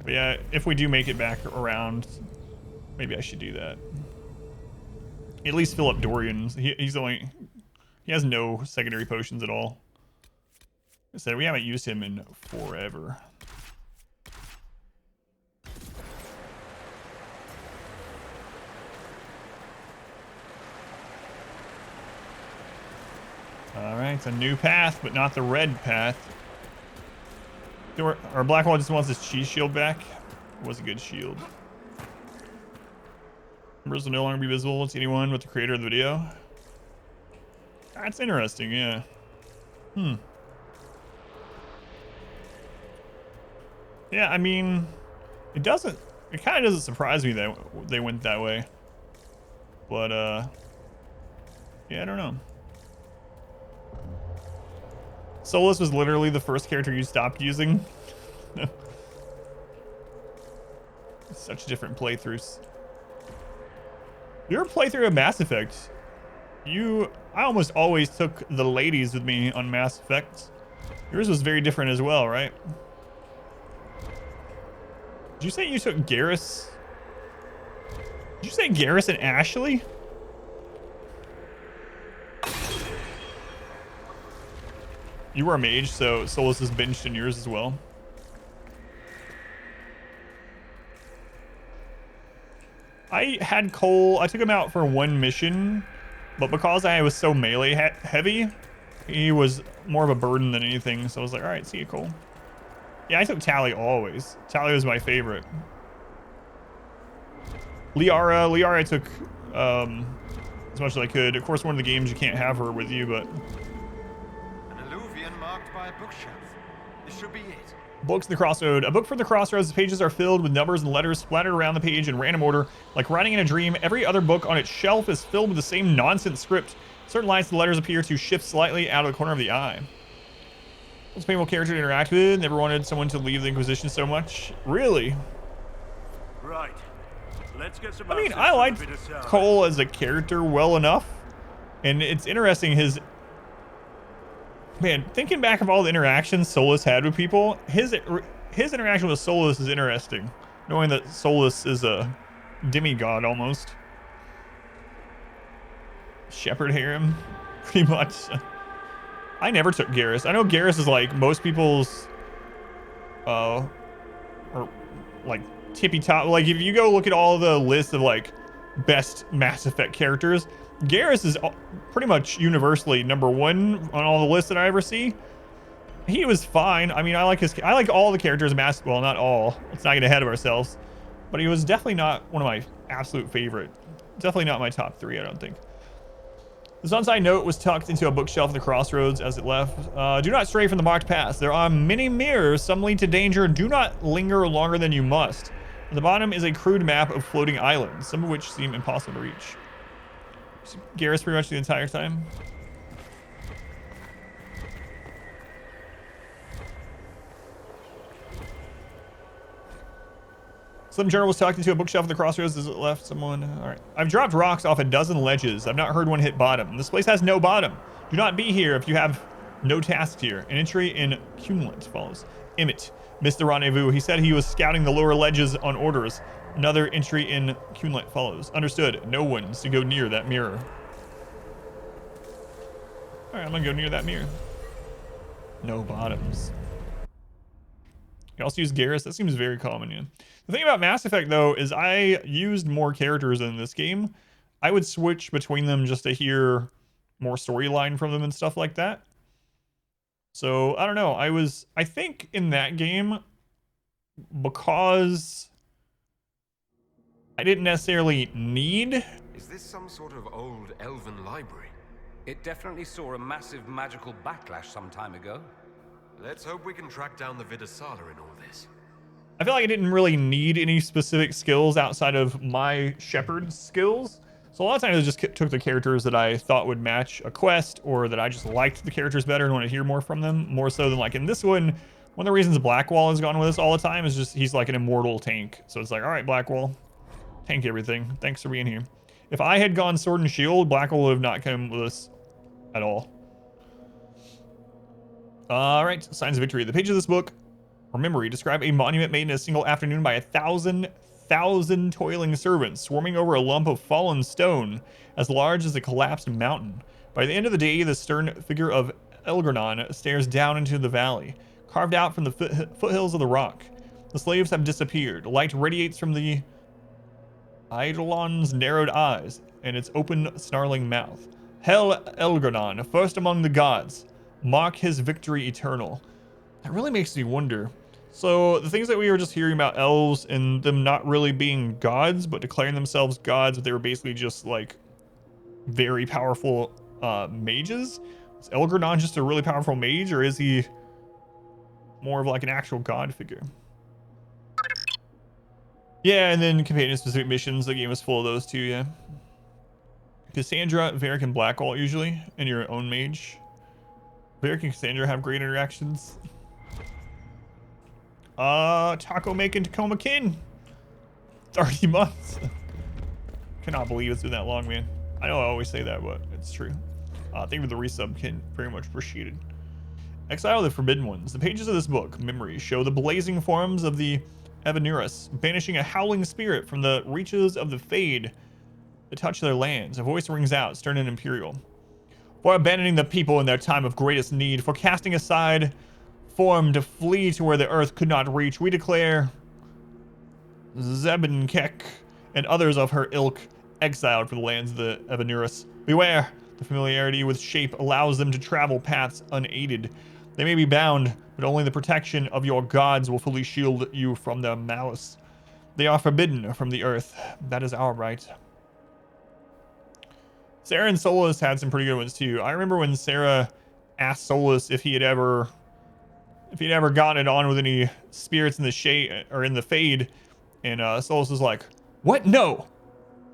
[SPEAKER 1] But yeah, if we do make it back around, maybe I should do that. At least fill up Dorian's. He has no secondary potions at all. Like I said, we haven't used him in forever. Alright, it's a new path, but not the red path. Our Blackwall just wants his cheese shield back. It was a good shield. Numbers will no longer be visible to anyone but the creator of the video. That's interesting, yeah. Yeah, I mean, it kind of doesn't surprise me that they went that way. But, yeah, I don't know. Solas was literally the first character you stopped using. Such different playthroughs. Your playthrough of Mass Effect, I almost always took the ladies with me on Mass Effect. Yours was very different as well, right? Did you say you took Garrus? Did you say Garrus and Ashley? You were a mage, so Solas is benched in yours as well. I had Cole, I took him out for one mission, but because I was so melee heavy, he was more of a burden than anything, so I was like, alright, see you, Cole. Yeah, I took Tally always. Tally was my favorite. Liara I took as much as I could. Of course, one of the games you can't have her with you, but...
[SPEAKER 4] Marked by a bookshelf. This should be it.
[SPEAKER 1] Books in the Crossroad. A book from the Crossroads. The pages are filled with numbers and letters splattered around the page in random order. Like writing in a dream, every other book on its shelf is filled with the same nonsense script. Certain lines of the letters appear to shift slightly out of the corner of the eye. Most painful character to interact with. Never wanted someone to leave the Inquisition so much. Really?
[SPEAKER 15] Right. Let's get some.
[SPEAKER 1] I mean, I liked Cole as a character well enough. And it's interesting Man, thinking back of all the interactions Solas had with people, his interaction with Solas is interesting. knowing that Solas is a demigod almost. Shepherd harem, pretty much. I never took Garrus. I know Garrus is like most people's, or like tippy top. Like if you go look at all the lists of like best Mass Effect characters, Garrus is pretty much universally #1 on all the lists that I ever see. He was fine. I mean, I like all the characters in Mass. Well, not all. Let's not get ahead of ourselves. But he was definitely not one of my absolute favorite. Definitely not my top 3, I don't think. The Sunside note was tucked into a bookshelf at the crossroads as it left. Do not stray from the marked path. There are many mirrors. Some lead to danger. Do not linger longer than you must. At the bottom is a crude map of floating islands, some of which seem impossible to reach. Garrus pretty much the entire time. Some journal was tucked into a bookshelf at the crossroads as it left someone. All right. I've dropped rocks off a dozen ledges. I've not heard one hit bottom. This place has no bottom. Do not be here if you have no tasks here. An entry in Qunari follows. Emmett missed the rendezvous. He said he was scouting the lower ledges on orders. Another entry in Qunari follows. Understood. No one's to go near that mirror. All right, I'm gonna go near that mirror. No bottoms. You can also use Garrus. That seems very common, yeah. The thing about Mass Effect, though, is I used more characters in this game. I would switch between them just to hear more storyline from them and stuff like that. So, I don't know. I think in that game, because I didn't necessarily need...
[SPEAKER 16] Is this some sort of old elven library?
[SPEAKER 18] It definitely saw a massive magical backlash some time ago.
[SPEAKER 16] Let's hope we can track down the Vidisala in all this.
[SPEAKER 1] I feel like I didn't really need any specific skills outside of my shepherd skills. So a lot of times I just took the characters that I thought would match a quest, or that I just liked the characters better and want to hear more from them, more so than like in this one. One of the reasons Blackwall has gone with us all the time is just he's like an immortal tank. So it's like, all right, Blackwall, tank everything. Thanks for being here. If I had gone Sword and Shield, Blackwall would have not come with us at all. All right, signs of victory. The pages of this book or memory describe a monument made in a single afternoon by 1,000 toiling servants swarming over a lump of fallen stone as large as a collapsed mountain. By the end of the day, the stern figure of Elgranon stares down into the valley, carved out from the foothills of the rock. The slaves have disappeared. Light radiates from the Eidolon's narrowed eyes and its open, snarling mouth. Hail Elgranon, first among the gods. Mark his victory eternal. That really makes me wonder. So the things that we were just hearing about elves and them not really being gods, but declaring themselves gods, but they were basically just like very powerful mages. Is Elgranon just a really powerful mage, or is he more of like an actual god figure? Yeah, and then companion specific missions. The game is full of those too, yeah. Cassandra, Varric, and Blackwall usually, and your own mage. Varric and Cassandra have great interactions. Taco making Tacoma Kin. 30 months. Cannot believe it's been that long, man. I know I always say that, but it's true. Thank you for the resub, Kin. Very much appreciated. Exile of the Forbidden Ones. The pages of this book, Memories, show the blazing forms of the Evanurus, banishing a howling spirit from the reaches of the Fade that touch their lands. A voice rings out, stern and imperial. For abandoning the people in their time of greatest need, for casting aside form to flee to where the earth could not reach, we declare Zebenkek and others of her ilk exiled for the lands of the Evanurus. Beware, the familiarity with shape allows them to travel paths unaided. They may be bound, but only the protection of your gods will fully shield you from their malice. They are forbidden from the earth. That is our right. Sarah and Solas had some pretty good ones too. I remember when Sarah asked Solas if he had ever gotten it on with any spirits in the shade or in the Fade, and Solas was like, "What? No."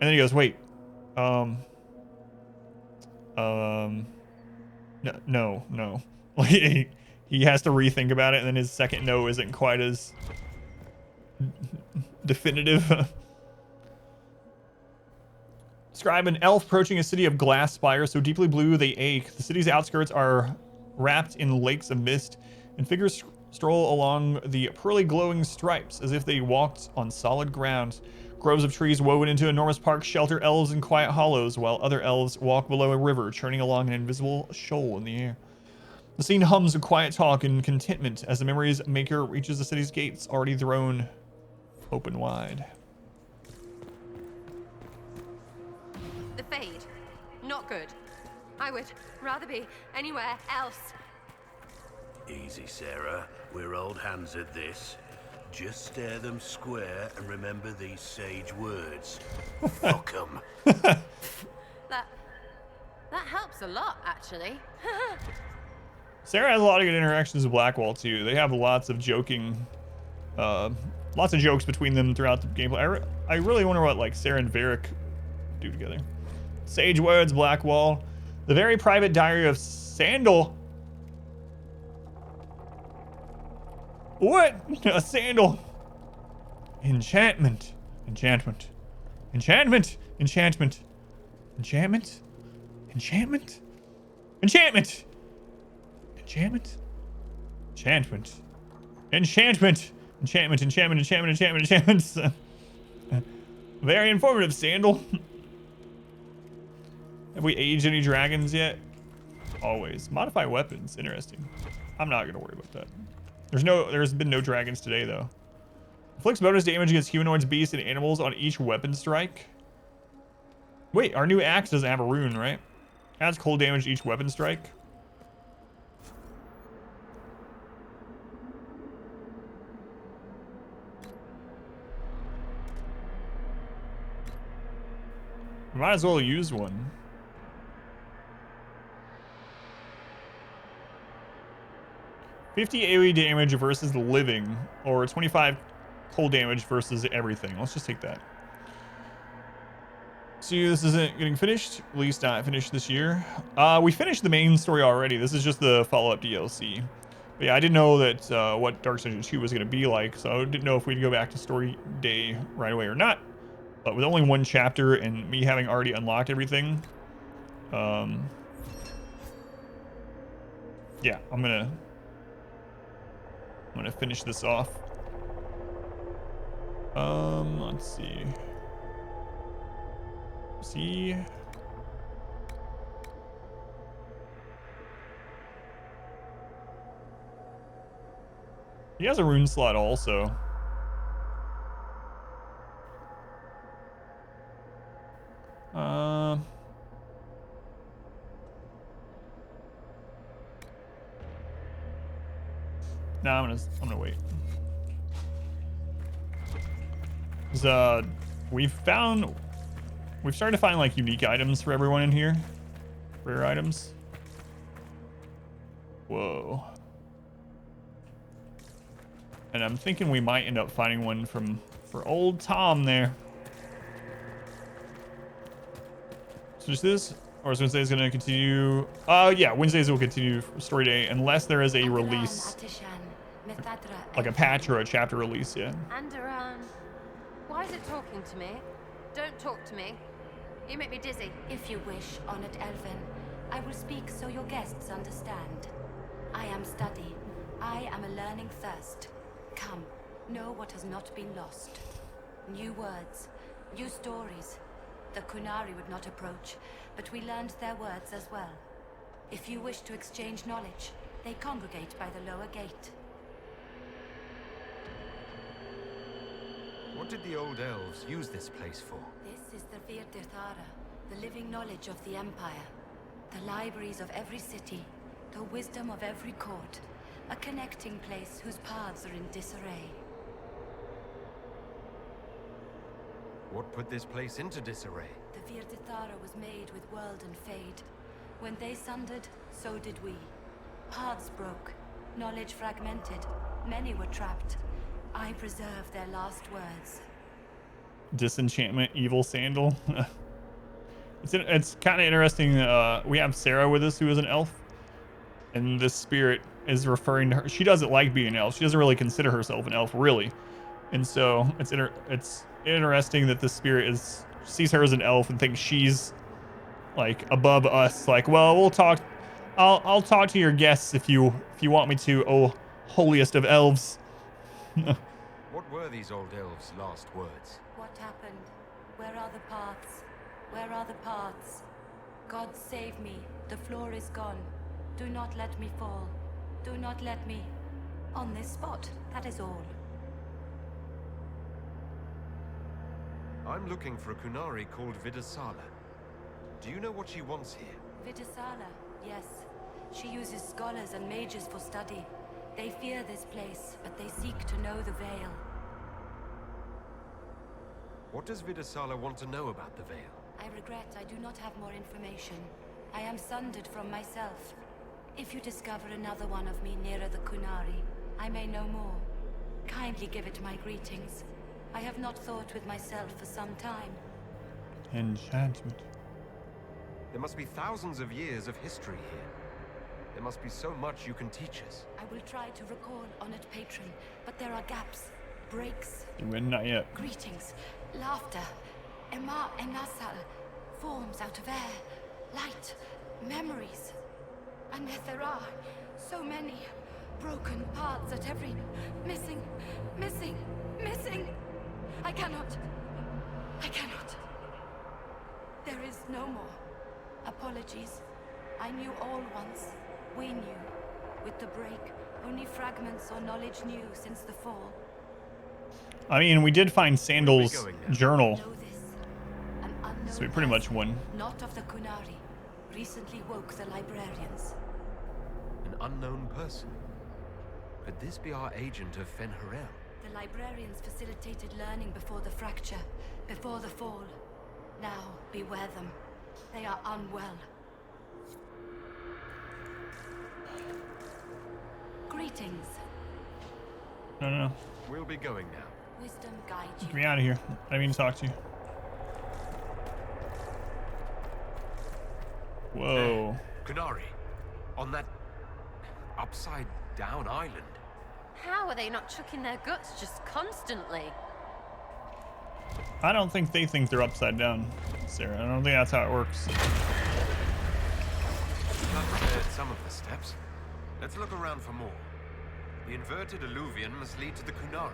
[SPEAKER 1] And then he goes, "Wait, no." Like he has to rethink about it, and then his second no isn't quite as definitive. Describe an elf approaching a city of glass spires so deeply blue they ache. The city's outskirts are wrapped in lakes of mist, and figures stroll along the pearly glowing stripes as if they walked on solid ground. Groves of trees woven into enormous parks shelter elves in quiet hollows, while other elves walk below a river, churning along an invisible shoal in the air. The scene hums with quiet talk and contentment as the memories maker reaches the city's gates, already thrown open wide.
[SPEAKER 9] The Fade. Not good. I would rather be anywhere else.
[SPEAKER 15] Easy, Sarah. We're old hands at this. Just stare them square and remember these sage words. Fuck 'em.
[SPEAKER 9] That helps a lot, actually.
[SPEAKER 1] Sarah has a lot of good interactions with Blackwall too. They have lots of joking, lots of jokes between them throughout the gameplay. I really wonder what like Sarah and Varric do together. Sage words, Blackwall. The very private diary of Sandal. What? A sandal. Enchantment. Enchantment. Enchantment. Enchantment. Enchantment. Enchantment. Enchantment. Enchantment. Enchantment. Enchantment. Enchantment. Enchantment. Enchantment. Enchantment. Enchantment. Very informative, Sandal. Have we aged any dragons yet? Always. Modify weapons. Interesting. I'm not gonna worry about that. There's been no dragons today though. Inflicts bonus damage against humanoids, beasts, and animals on each weapon strike. Wait, our new axe doesn't have a rune, right? Adds cold damage to each weapon strike. We might as well use one. $50 AoE damage versus living, or 25 cold damage versus everything. Let's just take that. See, this isn't getting finished. At least not finished this year. We finished the main story already. This is just the follow-up DLC. But yeah, I didn't know that what Dark Section 2 was going to be like, so I didn't know if we'd go back to story day right away or not. But with only one chapter and me having already unlocked everything, yeah, I'm gonna finish this off. Let's see. He has a rune slot also. No, I'm gonna wait. We've started to find like unique items for everyone in here. Rare items. Whoa. And I'm thinking we might end up finding one for old Tom there. So just this, or is Wednesday's gonna continue? Yeah, Wednesdays will continue for story day unless there is a release, like a patch or a chapter release. Yeah.
[SPEAKER 9] Anderan, why is it talking to me? Don't talk to me. You make me dizzy.
[SPEAKER 3] If you wish, honored Elven, I will speak so your guests understand. I am study. I am a learning thirst. Come, know what has not been lost. New words, new stories. The Qunari would not approach, but we learned their words as well. If you wish to exchange knowledge, they congregate by the lower gate.
[SPEAKER 4] What did the old elves use this place for?
[SPEAKER 3] This is the Vidisala, the living knowledge of the Empire. The libraries of every city, the wisdom of every court. A connecting place whose paths are in disarray.
[SPEAKER 4] What put this place into disarray?
[SPEAKER 3] The Vidisala was made with world and fade. When they sundered, so did we. Paths broke, knowledge fragmented, many were trapped. I preserve their last words.
[SPEAKER 1] Disenchantment, evil sandal. It's kind of interesting. We have Sarah with us, who is an elf, and this spirit is referring to her. She doesn't like being an elf. She doesn't really consider herself an elf, really. And so it's interesting that the spirit sees her as an elf and thinks she's like above us. Like, well, we'll talk. I'll talk to your guests if you want me to. Oh, holiest of elves.
[SPEAKER 16] What were these old elves' last words?
[SPEAKER 19] What happened? Where are the paths? Where are the paths? God save me. The floor is gone. Do not let me fall. Do not let me. On this spot, that is all.
[SPEAKER 16] I'm looking for a Qunari called Vidisala. Do you know what she wants here?
[SPEAKER 19] Vidisala, yes. She uses scholars and mages for study. They fear this place, but they seek to know the Veil.
[SPEAKER 16] What does Vidisala want to know about the Veil?
[SPEAKER 19] I regret I do not have more information. I am sundered from myself. If you discover another one of me nearer the Qunari, I may know more. Kindly give it my greetings. I have not thought with myself for some time.
[SPEAKER 1] Enchantment.
[SPEAKER 16] There must be thousands of years of history here. There must be so much you can teach us.
[SPEAKER 19] I will try to recall, honored patron, but there are gaps, breaks.
[SPEAKER 1] Not yet.
[SPEAKER 19] Greetings, laughter, Emma Enasal, forms out of air, light, memories. And yet there are so many broken parts at every missing. I cannot. There is no more. Apologies. I knew all once. We knew. With the break, only fragments or knowledge new since the fall.
[SPEAKER 1] I mean, we did find Sandal's journal. So we pretty much won.
[SPEAKER 19] Not of the Qunari. Recently woke the librarians.
[SPEAKER 16] An unknown person? Could this be our agent of Fen'Harel?
[SPEAKER 19] The librarians facilitated learning before the fracture, before the fall. Now, beware them. They are unwell. Greetings.
[SPEAKER 1] No.
[SPEAKER 16] We'll be going now.
[SPEAKER 19] Wisdom guide you.
[SPEAKER 1] Get me out of here. I didn't mean to talk to you. Whoa.
[SPEAKER 16] Qunari. On that upside down island.
[SPEAKER 9] How are they not chucking their guts just constantly?
[SPEAKER 1] I don't think they think they're upside down, Sarah. I don't think that's how it works.
[SPEAKER 16] I've cleared some of the steps. Let's look around for more. The inverted alluvion must lead to the Qunari.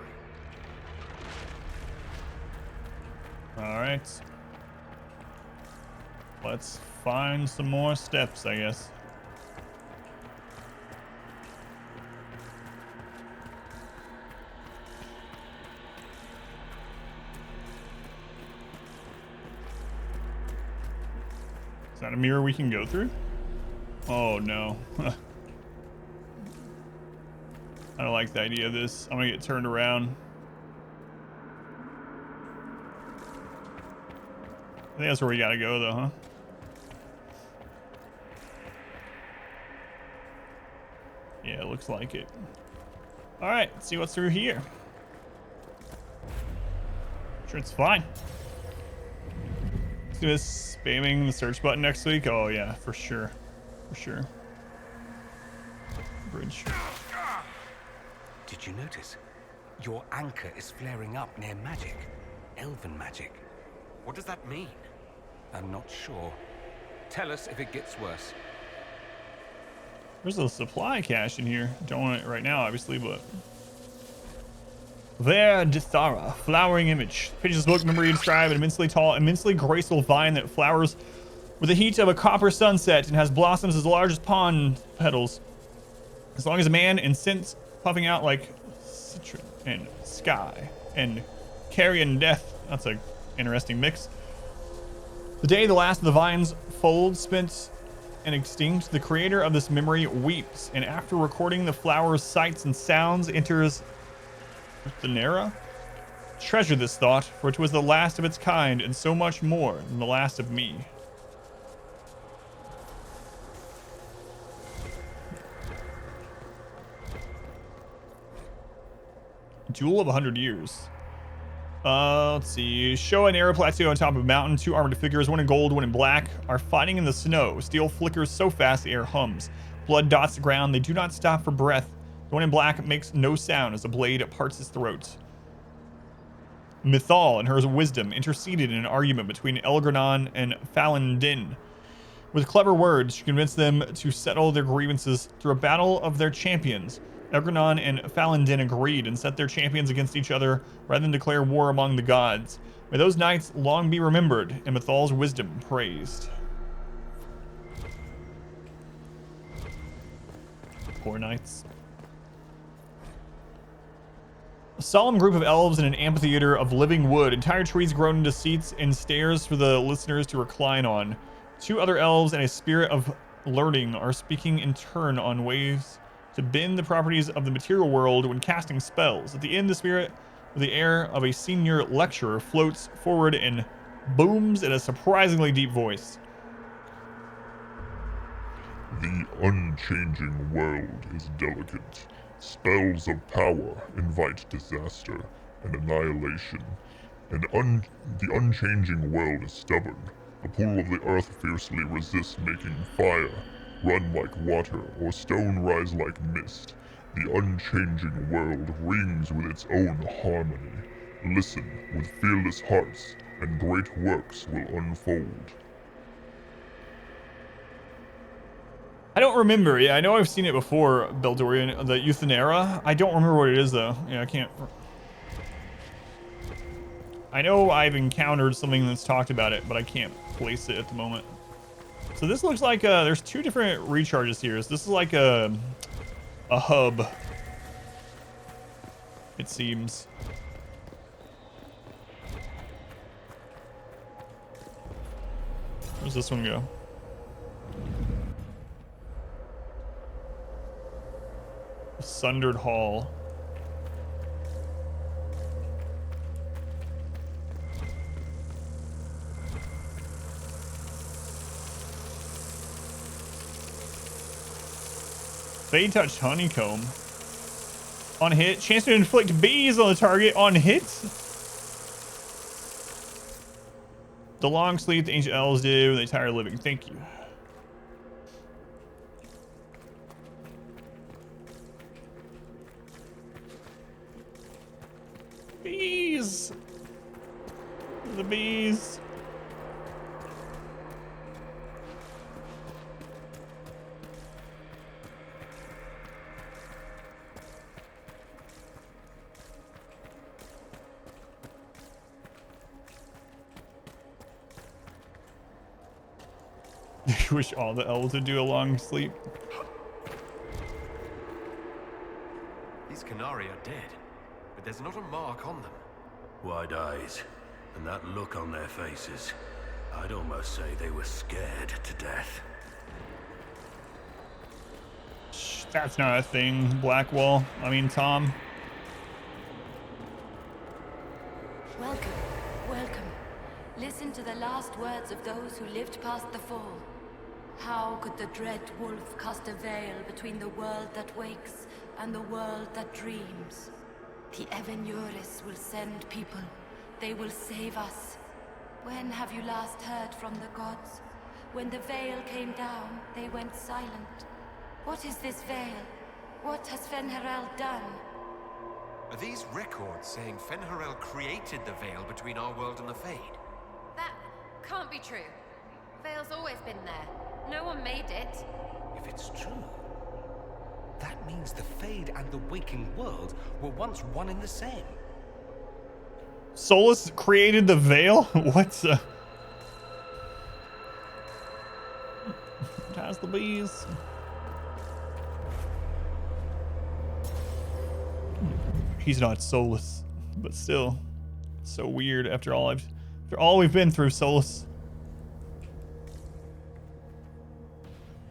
[SPEAKER 1] All right. Let's find some more steps, I guess. Is that a mirror we can go through? Oh no. I don't like the idea of this. I'm gonna get turned around. I think that's where we gotta go though, huh? Yeah, it looks like it. All right, let's see what's through here. Sure, it's fine. Let's do this. Spamming the search button next week. Oh yeah, for sure. Bridge.
[SPEAKER 18] Did you notice? Your anchor is flaring up near magic. Elven magic.
[SPEAKER 16] What does that mean?
[SPEAKER 18] I'm not sure. Tell us if it gets worse.
[SPEAKER 1] There's a supply cache in here. Don't want it right now, obviously, but... Vidisala, flowering image. Pages book memory describe an immensely tall, immensely graceful vine that flowers with the heat of a copper sunset and has blossoms as large as pond petals. As long as a man and scents puffing out like citron and sky and carrion death. That's an interesting mix. The day the last of the vine's folds spent and extinct, the creator of this memory weeps, and after recording the flower's sights and sounds, enters the Nera. Treasure this thought, for it was the last of its kind, and so much more than the last of me. Jewel of 100 years. Let's see. Show an air plateau on top of a mountain. Two armored figures, one in gold, one in black, are fighting in the snow. Steel flickers so fast the air hums. Blood dots the ground. They do not stop for breath. The one in black makes no sound as a blade parts his throat. Mythal, in her wisdom, interceded in an argument between Elgranon and Falindin. With clever words, she convinced them to settle their grievances through a battle of their champions. Elgranon and Falandin agreed and set their champions against each other rather than declare war among the gods. May those nights long be remembered and Mythal's wisdom praised. Poor knights. A solemn group of elves in an amphitheater of living wood. Entire trees grown into seats and stairs for the listeners to recline on. 2 other elves and a spirit of learning are speaking in turn on ways to bend the properties of the material world when casting spells. At the end, the spirit, with the air of a senior lecturer, floats forward and booms in a surprisingly deep voice.
[SPEAKER 10] The unchanging world is delicate. Spells of power invite disaster and annihilation. The unchanging world is stubborn. The pool of the earth fiercely resists making fire run like water or stone rise like mist. The unchanging world rings with its own harmony. Listen with fearless hearts, and great works will unfold.
[SPEAKER 1] I don't remember. Yeah, I know I've seen it before, Beldorian. The Euthanera. I don't remember what it is, though. Yeah, I can't... I know I've encountered something that's talked about it, but I can't place it at the moment. So this looks like there's 2 different recharges here. So this is like a hub, it seems. Where's this one go? Sundered Hall. Fade Touch Honeycomb. On hit. Chance to inflict bees on the target. On hit. The long sleep the ancient elves did when they tired living. Thank you. Bees. The bees. I wish all the elves would do a long sleep.
[SPEAKER 16] These Qunari are dead, but there's not a mark on them.
[SPEAKER 15] Wide eyes, and that look on their faces. I'd almost say they were scared to death.
[SPEAKER 1] Shh, that's not a thing, Blackwall. I mean, Tom.
[SPEAKER 19] Welcome, welcome. Listen to the last words of those who lived past the fall. How could the dread wolf cast a veil between the world that wakes and the world that dreams? The Evenuris will send people. They will save us. When have you last heard from the gods? When the veil came down, they went silent. What is this veil? What has Fen'Harel done?
[SPEAKER 4] Are these records saying Fen'Harel created the veil between our world and the Fade?
[SPEAKER 9] That can't be true. Veil's always been there. No one made it.
[SPEAKER 18] If it's true, that means the Fade and the waking world were once one and the same.
[SPEAKER 1] Solas created the veil? What's How's the bees? He's not Solas, but still, so weird after all we've been through, Solas.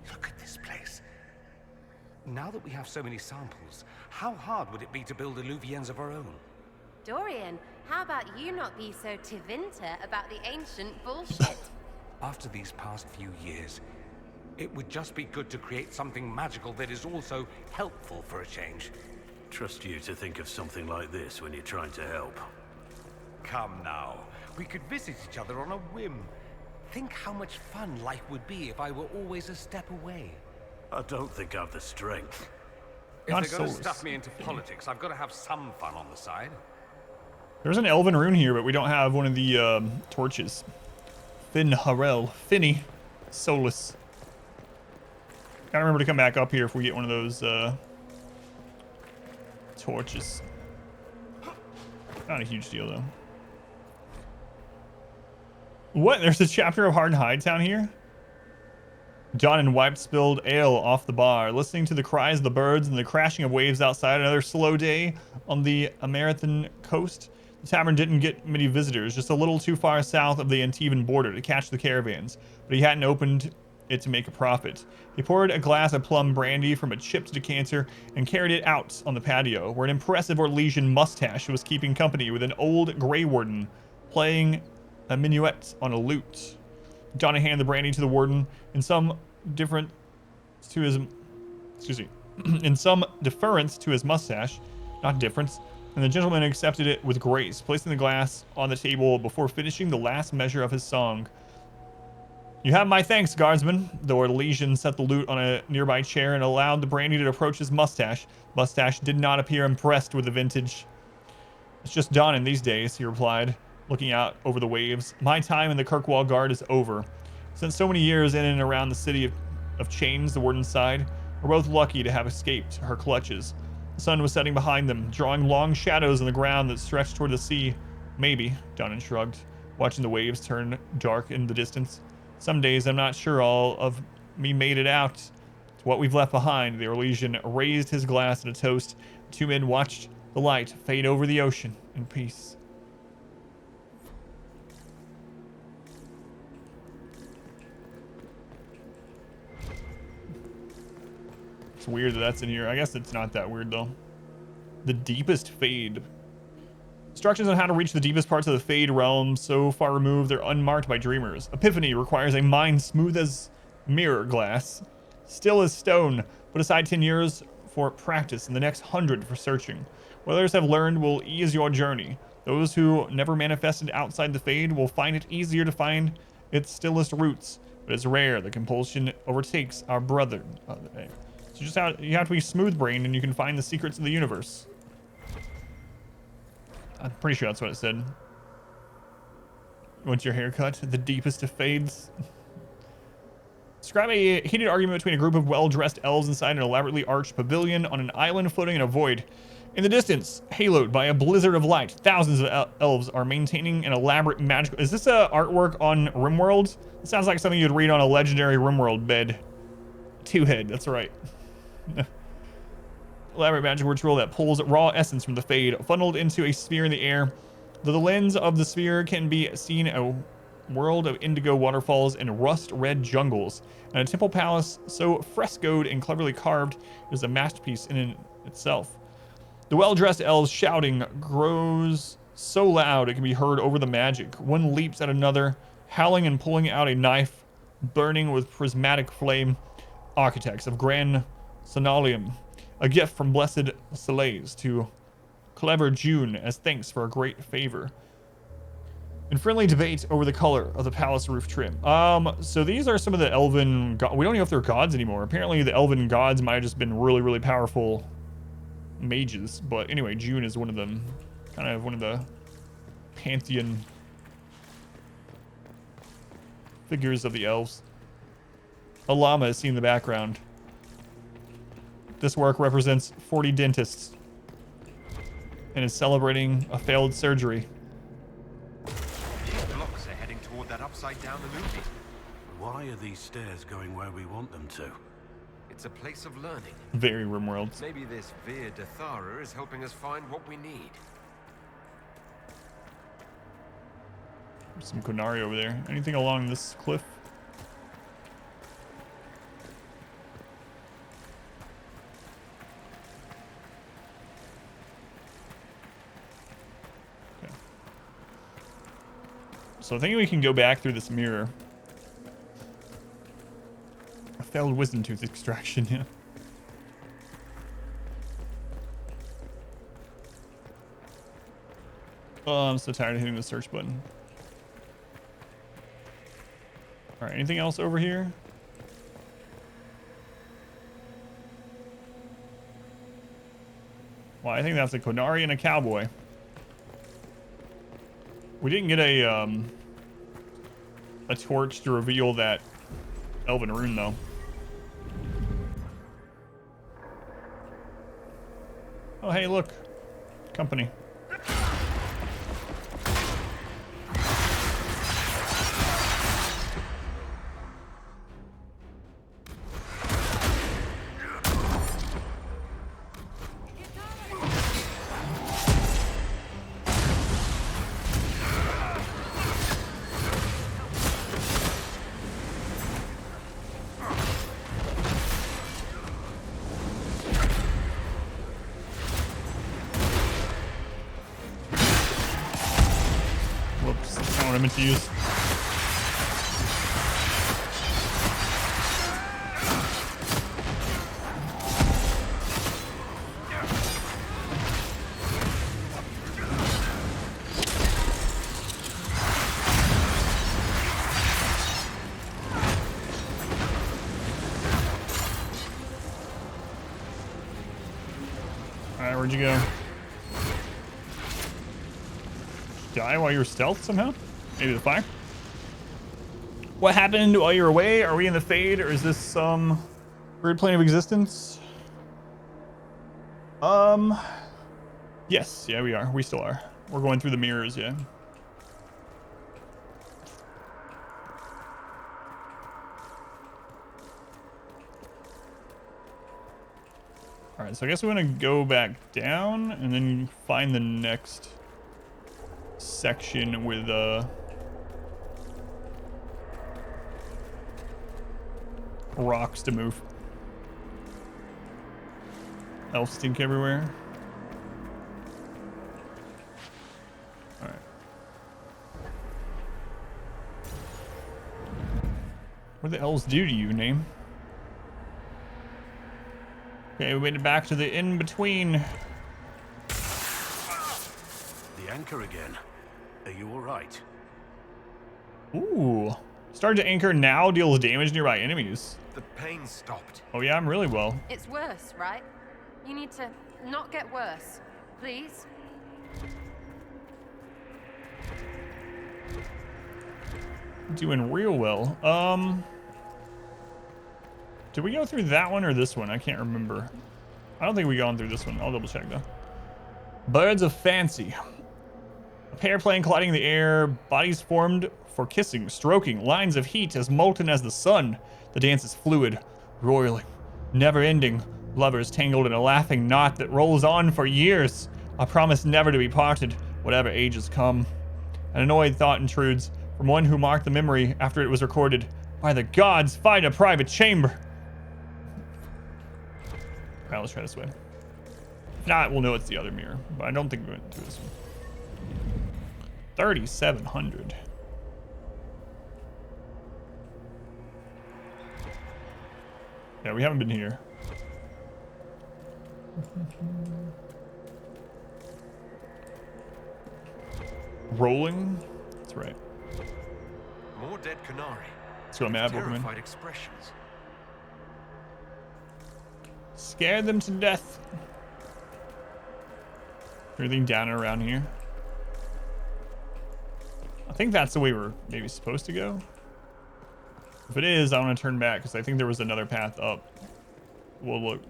[SPEAKER 18] Look at this place. Now that we have so many samples, how hard would it be to build Illuvians of our own?
[SPEAKER 9] Dorian, how about you not be so Tevinter about the ancient bullshit?
[SPEAKER 18] After these past few years, it would just be good to create something magical that is also helpful for a change.
[SPEAKER 15] Trust you to think of something like this when you're trying to help.
[SPEAKER 18] Come now. We could visit each other on a whim. Think how much fun life would be if I were always a step away.
[SPEAKER 15] I don't think I've the strength.
[SPEAKER 18] If they're going to stuff me into politics, I've got to have some fun on the side.
[SPEAKER 1] There's an elven rune here, but we don't have one of the torches. Fen'Harel. Finny. Solas. Gotta remember to come back up here if we get one of those torches. Not a huge deal, though. What? There's a chapter of Hard Hidetown here? John wiped spilled ale off the bar, listening to the cries of the birds and the crashing of waves outside. Another slow day on the American coast. The tavern didn't get many visitors, just a little too far south of the Antivan border to catch the caravans, but he hadn't opened it to make a profit. He poured a glass of plum brandy from a chipped decanter and carried it out on the patio, where an impressive Orlesian mustache was keeping company with an old Grey Warden playing a minuet on a lute. Johnny handed the brandy to the warden in some deference to his mustache, not difference, and the gentleman accepted it with grace, placing the glass on the table before finishing the last measure of his song. You have my thanks, guardsman. The Orlesian set the lute on a nearby chair and allowed the brandy to approach his mustache. Mustache did not appear impressed with the vintage. It's just dawning these days, he replied, looking out over the waves. My time in the Kirkwall Guard is over. Since so many years in and around the city of chains, the warden sighed. We're both lucky to have escaped her clutches. The sun was setting behind them, drawing long shadows on the ground that stretched toward the sea. Maybe, Donan shrugged, watching the waves turn dark in the distance. Some days I'm not sure all of me made it out. It's what we've left behind. The Orlesian raised his glass in a toast. The two men watched the light fade over the ocean in peace. It's weird that that's in here. I guess it's not that weird, though. The deepest fade. Instructions on how to reach the deepest parts of the Fade realm, so far removed they're unmarked by dreamers. Epiphany requires a mind smooth as mirror glass, still as stone. Put aside 10 years for practice and the next 100 for searching. What others have learned will ease your journey. Those who never manifested outside the Fade will find it easier to find its stillest roots, but it's rare the compulsion overtakes our brother. So just you have to be smooth-brained and you can find the secrets of the universe. I'm pretty sure that's what it said. You want your haircut? The deepest of fades? Describe a heated argument between a group of well-dressed elves inside an elaborately arched pavilion on an island floating in a void. In the distance, haloed by a blizzard of light, thousands of elves are maintaining an elaborate magical... Is this a artwork on RimWorld? It sounds like something you'd read on a legendary RimWorld bed. Two-head, that's right. Elaborate magic ritual that pulls raw essence from the Fade, funneled into a sphere in the air. Though the lens of the sphere can be seen a world of indigo waterfalls and rust-red jungles, and a temple palace so frescoed and cleverly carved is a masterpiece in itself. The well-dressed elves shouting grows so loud it can be heard over the magic. One leaps at another, howling and pulling out a knife, burning with prismatic flame. Architects of Grand Sonalium. A gift from Blessed Solas to Clever June as thanks for a great favor. In friendly debate over the color of the palace roof trim. So these are some of the elven... We don't know if they're gods anymore. Apparently the elven gods might have just been really, really powerful mages. But anyway, June is one of them. Kind of one of the pantheon figures of the elves. A llama is seen in the background. This work represents 40 dentists and is celebrating a failed surgery.
[SPEAKER 4] These blocks are heading toward that upside-down illusion.
[SPEAKER 15] Why are these stairs going where we want them to?
[SPEAKER 11] It's a place of learning.
[SPEAKER 1] Very RimWorld.
[SPEAKER 11] Maybe this Vidisala is helping us find what we need.
[SPEAKER 1] There's some Qunari over there. Anything along this cliff? So I think we can go back through this mirror. A failed wisdom tooth extraction, yeah. Oh, I'm so tired of hitting the search button. Alright, anything else over here? Well, I think that's a Qunari and a cowboy. We didn't get a torch to reveal that elven rune, though. Oh, Oh, hey, look. Company. Whoops, that's not what I meant to use. Alright, where'd you go? Die while you're stealth somehow? Maybe the fire? What happened while you were away? Are we in the Fade, or is this some weird plane of existence? Yes, yeah, we are. We still are. We're going through the mirrors, yeah. Alright, so I guess we want to go back down and then find the next section with rocks to move. Elves stink everywhere. Alright. What do the elves do to you, name? Okay, we made it back to the in-between.
[SPEAKER 15] The anchor again. Are you alright?
[SPEAKER 1] Ooh. Starting to anchor now deals damage nearby enemies.
[SPEAKER 11] The pain stopped.
[SPEAKER 1] Oh yeah, I'm really well.
[SPEAKER 9] It's worse, right? You need to not get worse. Please?
[SPEAKER 1] Doing real well. Did we go through that one or this one? I can't remember. I don't think we gone through this one. I'll double check though. Birds of Fancy. A pair plane colliding in the air, bodies formed for kissing, stroking, lines of heat as molten as the sun. The dance is fluid, roiling, never ending. Lovers tangled in a laughing knot that rolls on for years. A promise never to be parted, whatever ages come. An annoyed thought intrudes from one who marked the memory after it was recorded. By the gods, find a private chamber. Alright, let's try this way. If not, we'll know it's the other mirror, but I don't think we went through this one. 3,700. Yeah, we haven't been here. Rolling? That's right.
[SPEAKER 11] More dead Qunari.
[SPEAKER 1] Let's go, Mad Pokemon.
[SPEAKER 11] Terrified expressions.
[SPEAKER 1] Scared them to death. Everything down and around here. I think that's the way we're maybe supposed to go. If it is, I want to turn back because I think there was another path up. We'll look.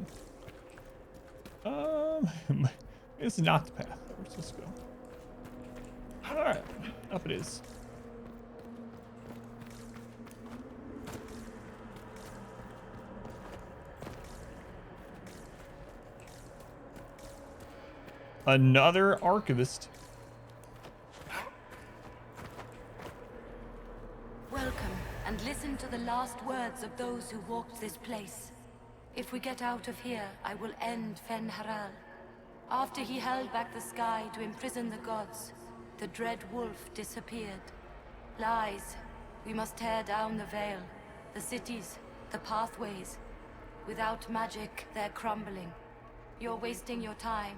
[SPEAKER 1] It's not the path that we're supposed to go. All right, up it is. Another archivist.
[SPEAKER 19] Welcome, and listen to the last words of those who walked this place. If we get out of here, I will end Fen'Haral. After he held back the sky to imprison the gods, the dread wolf disappeared. Lies. We must tear down the veil, the cities, the pathways. Without magic, they're crumbling. You're wasting your time.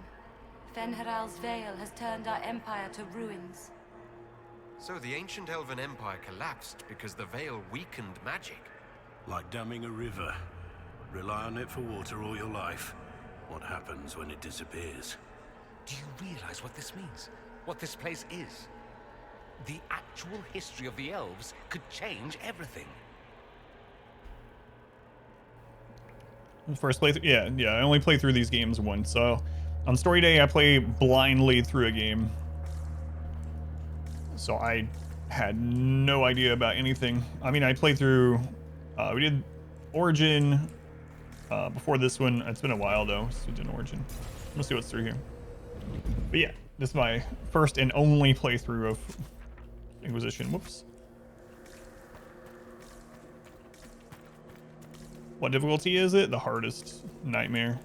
[SPEAKER 19] Fen'Haral's veil has turned our empire to ruins.
[SPEAKER 11] So the ancient elven empire collapsed because the veil weakened magic.
[SPEAKER 15] Like damming a river. Rely on it for water all your life. What happens when it disappears?
[SPEAKER 13] Do you realize what this means? What this place is? The actual history of the elves could change everything.
[SPEAKER 1] First playthrough, yeah. I only play through these games once, so On story day, I play blindly through a game. So I had no idea about anything. I mean, I played through, we did Origin before this one. It's been a while though since we did Origin. Let's see what's through here. But yeah, this is my first and only playthrough of Inquisition. Whoops. What difficulty is it? The hardest nightmare.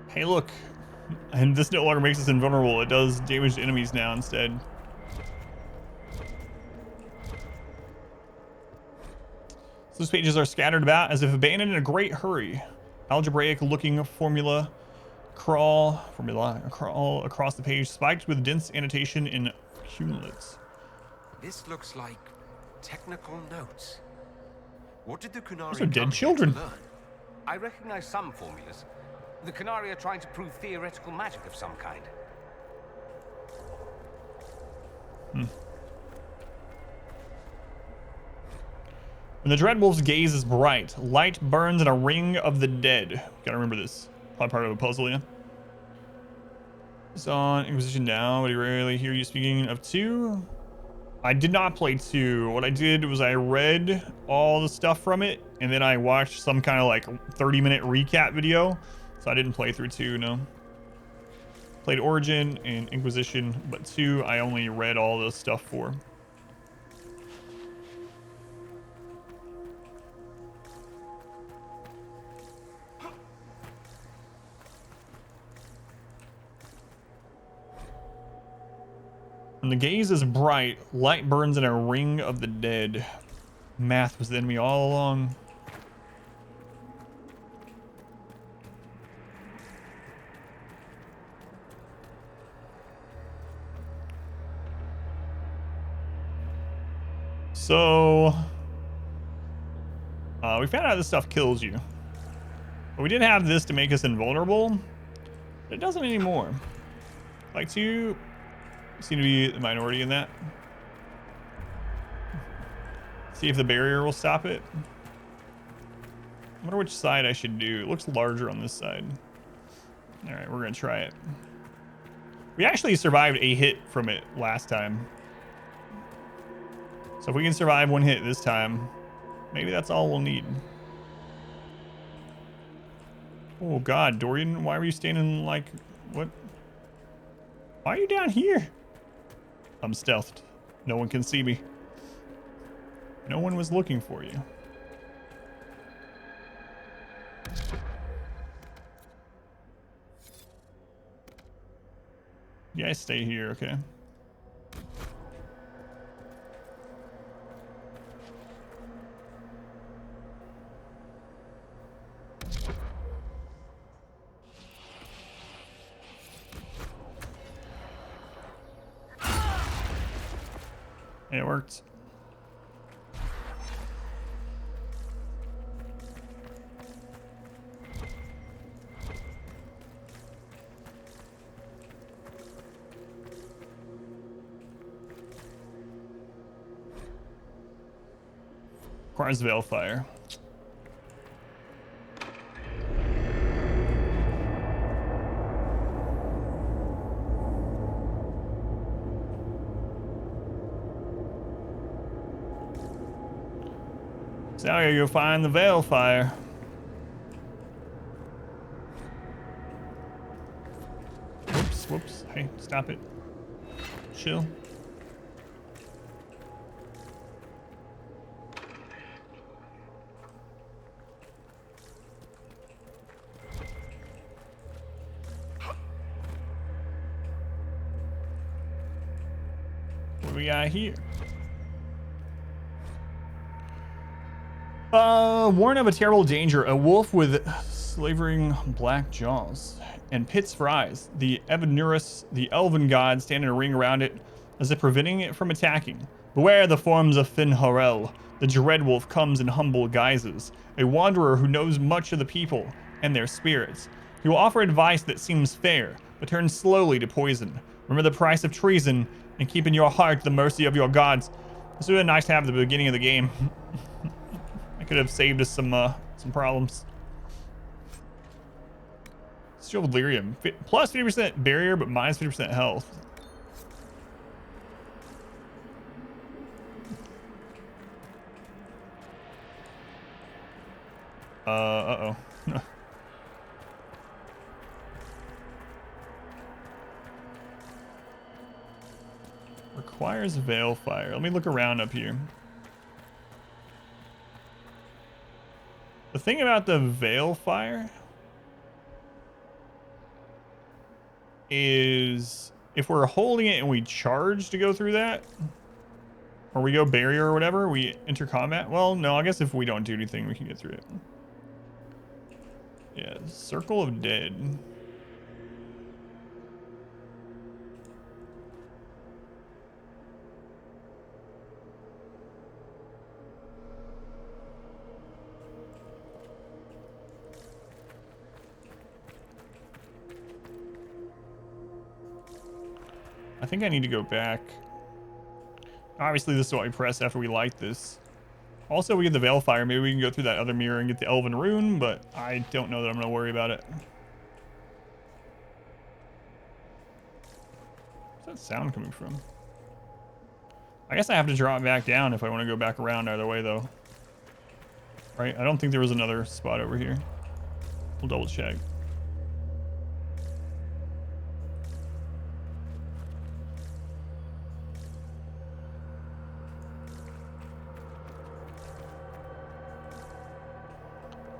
[SPEAKER 1] Hey, look. And this no longer makes us invulnerable. It does damage to enemies now instead. So those pages are scattered about as if abandoned in a great hurry. Algebraic looking formula crawl across the page, spiked with dense annotation in cumulates.
[SPEAKER 11] This looks like technical notes. What did the Qunari
[SPEAKER 1] Those are dead children.
[SPEAKER 18] I recognize some formulas. The Qunari are trying to prove theoretical magic of some kind.
[SPEAKER 1] When the Dreadwolf's gaze is bright, light burns in a ring of the dead. Gotta remember this. Probably part of a puzzle, yeah. It's on Inquisition now, but I rarely hear you speaking of 2. I did not play 2. What I did was I read all the stuff from it, and then I watched some kind of like 30-minute recap video. So I didn't play through 2, no. Played Origin and Inquisition, but 2 I only read all the stuff for. When the gaze is bright, light burns in a ring of the dead. Math was the enemy all along. So, we found out this stuff kills you. But we did have this to make us invulnerable. But it doesn't anymore. Like to seem to be the minority in that. See if the barrier will stop it. I wonder which side I should do. It looks larger on this side. All right, we're gonna try it. We actually survived a hit from it last time. So if we can survive 1 hit this time, maybe that's all we'll need. Oh God, Dorian, why were you standing like, what? Why are you down here? I'm stealthed. No one can see me. No one was looking for you. You guys stay here, okay? It worked. Requires Veilfire. So now you go find the Veilfire. Whoops. Hey, stop it. Chill. What do we got here? Warn of a terrible danger. A wolf with slavering black jaws and Pit's fries. The Ebenurus, the elven god, stand in a ring around it as if preventing it from attacking. Beware the forms of Finharel. The Dreadwolf comes in humble guises. A wanderer who knows much of the people and their spirits. He will offer advice that seems fair, but turns slowly to poison. Remember the price of treason and keep in your heart the mercy of your gods. This would have been nice to have at the beginning of the game. could have saved us some problems. Still delirium. Plus 50% barrier, but minus 50% health. Uh-oh. Requires veil fire. Let me look around up here. The thing about the veil fire is if we're holding it and we charge to go through that, or we go barrier or whatever, we enter combat. Well, no, I guess if we don't do anything, we can get through it. Yeah, Circle of Dead. I think I need to go back. Obviously, this is what we press after we light this. Also, we get the Veil Fire. Maybe we can go through that other mirror and get the Elven Rune, but I don't know that I'm going to worry about it. Where's that sound coming from? I guess I have to drop back down if I want to go back around either way, though. Right? I don't think there was another spot over here. We'll double check.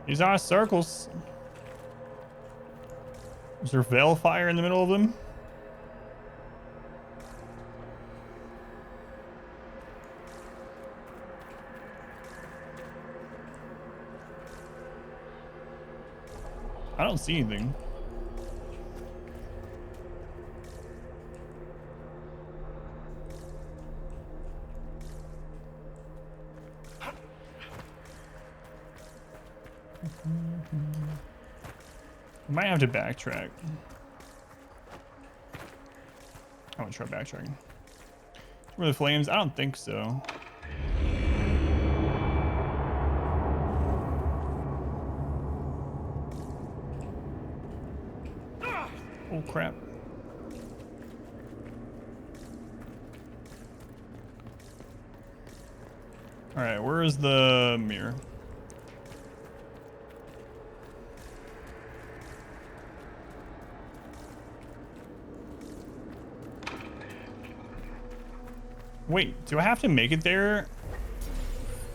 [SPEAKER 1] These are circles. Is there veil fire in the middle of them? I don't see anything. I might have to backtrack. I want to try backtracking. Were the flames? I don't think so. Oh crap. All right, where is the mirror? Wait, do I have to make it there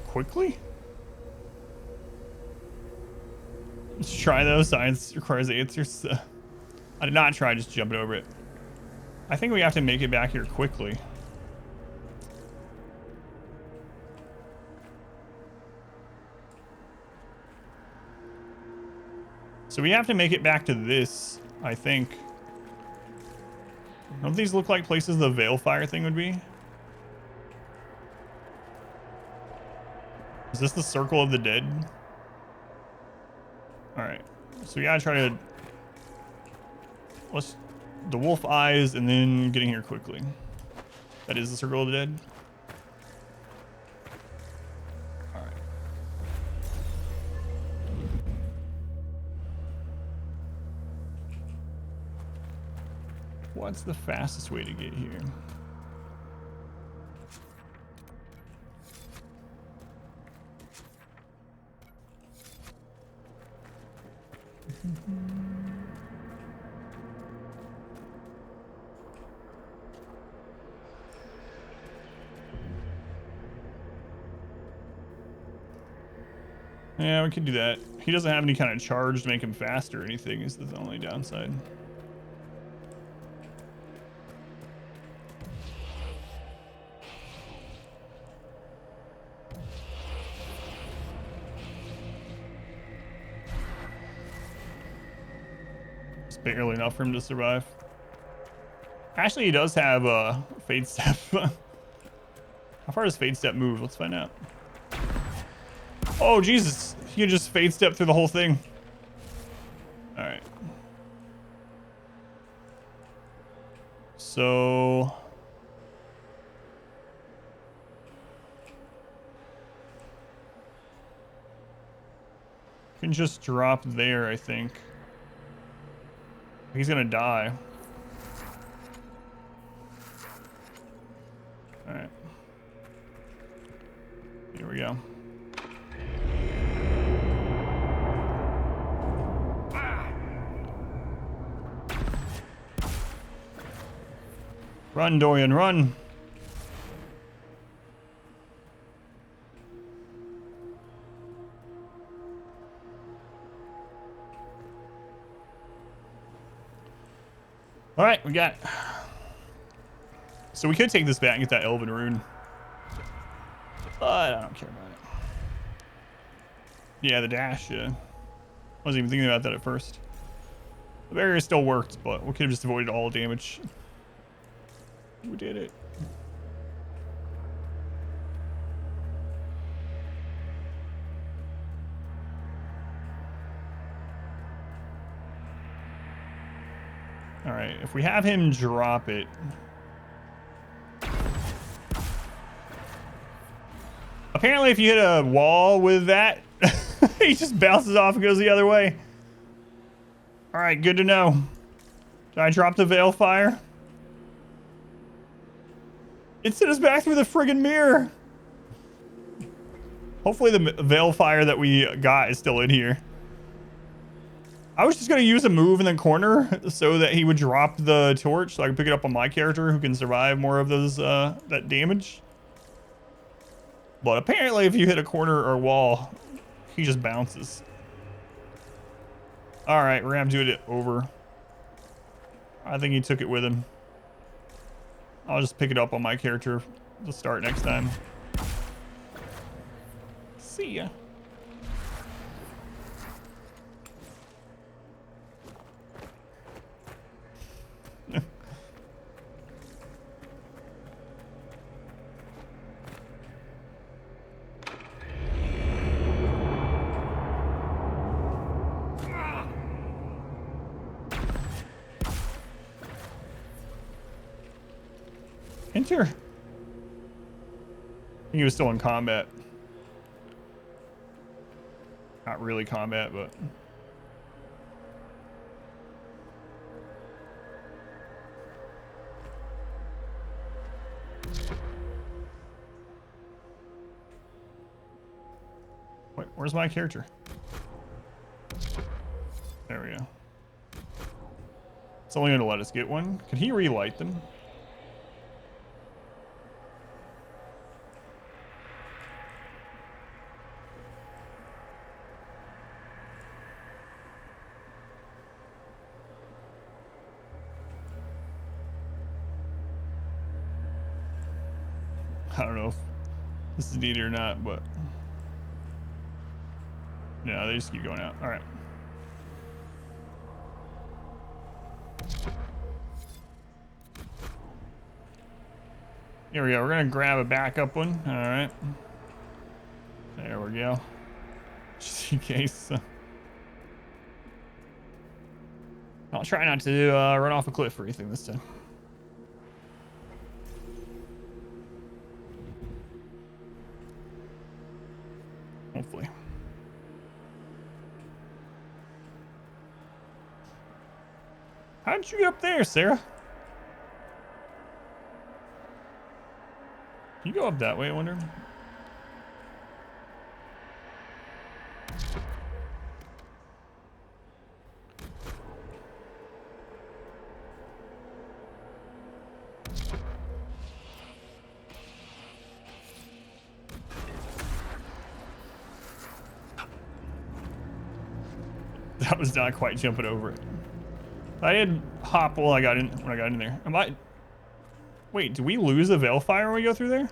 [SPEAKER 1] quickly? Let's try those. Science requires answers. I did not try just jumping over it. I think we have to make it back here quickly. So we have to make it back to this, I think. Don't these look like places the veil fire thing would be? Is this the Circle of the Dead? Alright. So we gotta try to... Let's... The wolf eyes and then getting here quickly. That is the Circle of the Dead? Alright. What's the fastest way to get here? Yeah, we can do that. He doesn't have any kind of charge to make him faster or anything, is the only downside. It's barely enough for him to survive. Actually, he does have a Fade Step. How far does Fade Step move? Let's find out. Oh, Jesus. He could just Fade Step through the whole thing. All right. So... Can just drop there, I think. He's gonna die. Alright. Here we go. Run, Dorian, run! All right, we got it. So we could take this back and get that Elven rune. But I don't care about it. Yeah, the dash, yeah. I wasn't even thinking about that at first. The barrier still worked, but we could have just avoided all damage. We did it. All right, if we have him drop it. Apparently, if you hit a wall with that, he just bounces off and goes the other way. All right, good to know. Did I drop the Veilfire? It sent us back through the friggin' mirror. Hopefully the Veilfire that we got is still in here. I was just going to use a move in the corner so that he would drop the torch so I can pick it up on my character who can survive more of those that damage. But apparently if you hit a corner or wall, he just bounces. All right, we're going to have to do it over. I think he took it with him. I'll just pick it up on my character to start next time. See ya. Enter. He was still in combat. Not really combat, but... Wait, where's my character? There we go. It's only going to let us get one. Can he relight them? I don't know if this is needed or not, but no, they just keep going out. All right. Here we go. We're going to grab a backup one. All right. There we go. Just in case. I'll try not to run off a cliff or anything this time. Hopefully. How did you get up there, Sarah? Can you go up that way, I wonder? That was not quite jumping over it. I did hop while I got in when I got in there. Am I? Wait, do we lose the Veilfire when we go through there?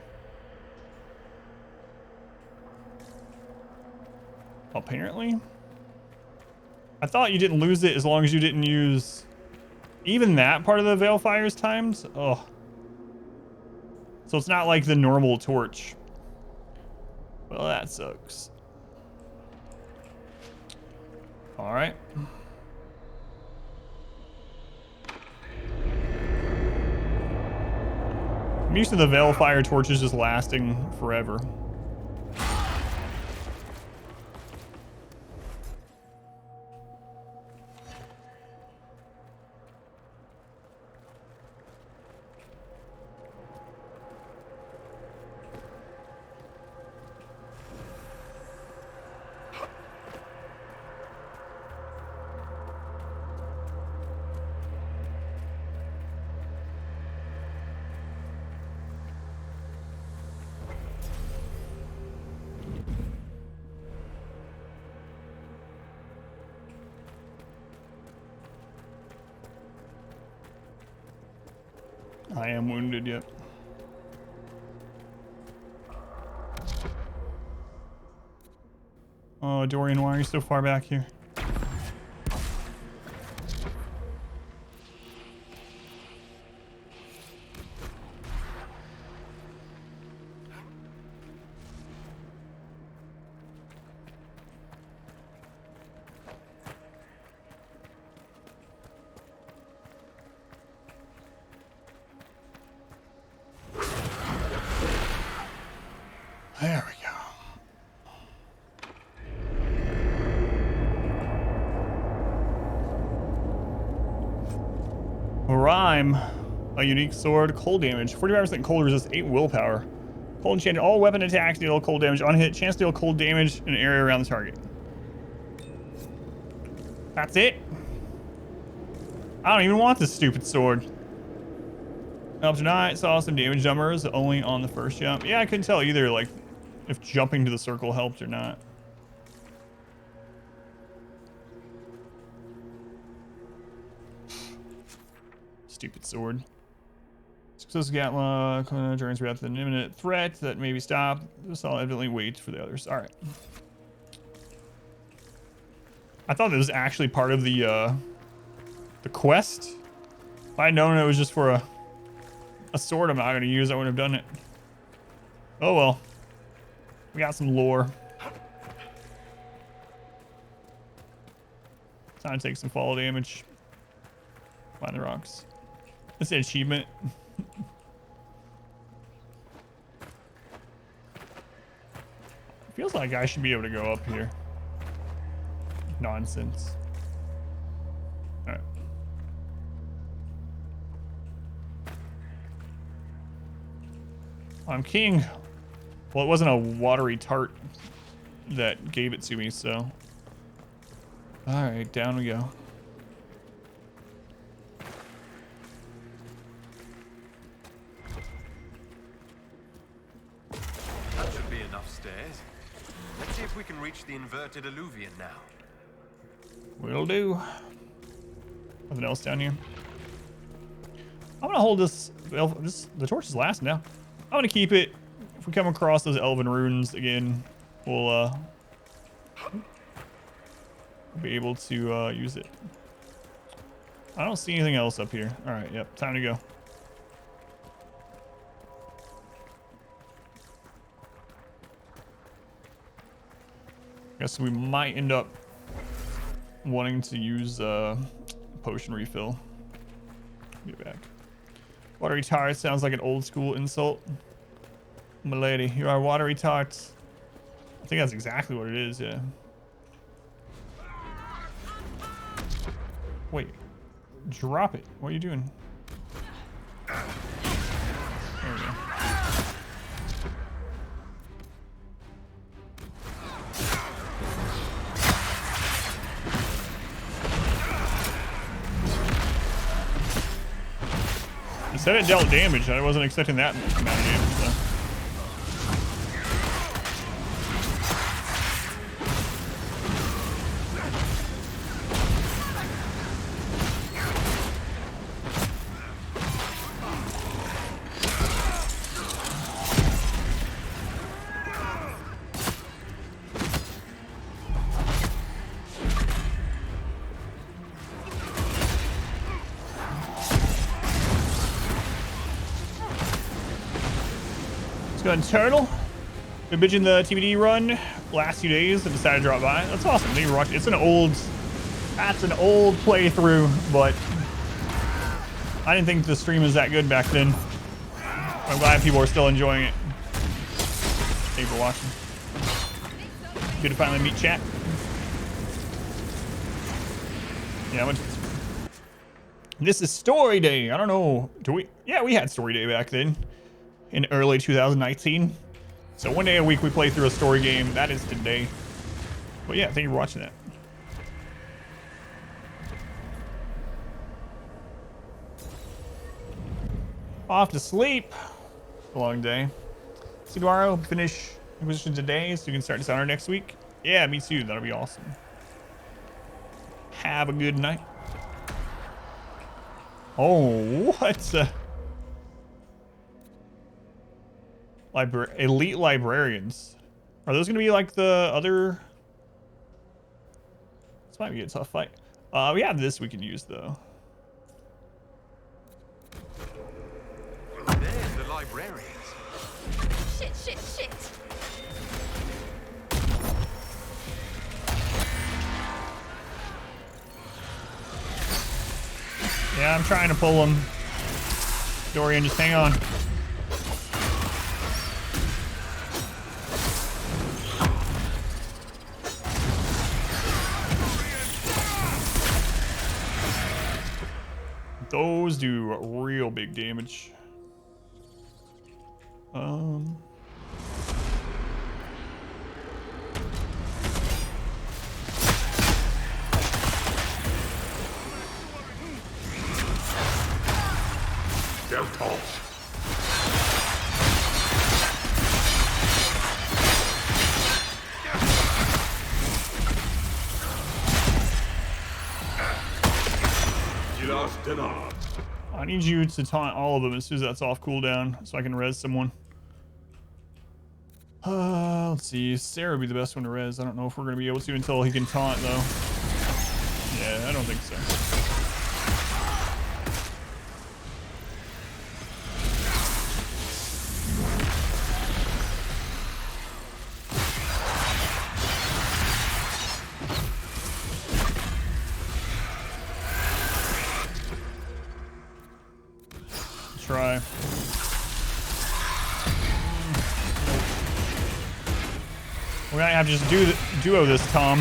[SPEAKER 1] Apparently. I thought you didn't lose it as long as you didn't use even that part of the Veilfire's times. Oh. So it's not like the normal torch. Well, that sucks. All right. I'm used to the Veilfire torches just lasting forever. I am wounded, yep. Oh, Dorian, why are you so far back here? There we go. Rhyme. A unique sword. Cold damage. 45% cold resist. 8 willpower. Cold enchanted. All weapon attacks deal cold damage. On hit, chance to deal cold damage in an area around the target. That's it. I don't even want this stupid sword. Up tonight, saw some damage numbers only on the first jump. Yeah, I couldn't tell either, like, if jumping to the circle helped or not. Stupid sword. Success Gatla turns wrapped an imminent threat that may be stopped. This will evidently wait for the others. Alright. I thought it was actually part of the quest. If I had known it was just for a sword I'm not going to use, I wouldn't have done it. Oh well. We got some lore. Time to take some fall damage. Find the rocks. It's an achievement. Feels like I should be able to go up here. Nonsense. Alright. I'm king. Well, it wasn't a watery tart that gave it to me, so. Alright, down we go.
[SPEAKER 4] That should be enough stairs. Let's see if we can reach the inverted alluvion now.
[SPEAKER 1] Will do. Nothing else down here. I'm gonna hold this. The torch is lasting now. I'm gonna keep it. If we come across those elven runes again, we'll be able to use it. I don't see anything else up here. All right, yep, time to go. Guess we might end up wanting to use potion refill. Get back. Watery tart sounds like an old school insult. Milady, you are watery tarts. I think that's exactly what it is, yeah. Wait. Drop it. What are you doing? There we go. You said it dealt damage. I wasn't expecting that amount of damage, so. Turtle. Been bitching the TBD run last few days and decided to drop by. That's awesome. It's an old, that's an old playthrough, but I didn't think the stream was that good back then. I'm glad people are still enjoying it. Thank you for watching. Good to finally meet chat. Yeah, this is story day. I don't know. Do we? Yeah, we had story day back then. In early 2019. So one day a week we play through a story game. That is today. But yeah, thank you for watching that. Off to sleep. A long day. See you tomorrow. Finish Inquisition today so you can start Dishonor next week. Yeah, me too. That'll be awesome. Have a good night. Oh, what? Elite librarians. Are those gonna be like the other? This might be a tough fight. We have this we can use though.
[SPEAKER 4] There's the librarians.
[SPEAKER 3] Shit, shit, shit.
[SPEAKER 1] Yeah, I'm trying to pull him. Dorian, just hang on. Those do real big damage. I need you to taunt all of them as soon as that's off cooldown so I can res someone. Let's see. Sarah would be the best one to res. I don't know if we're going to be able to until he can taunt, though. Yeah, I don't think so. Try. We're gonna have to just do the duo this, Tom.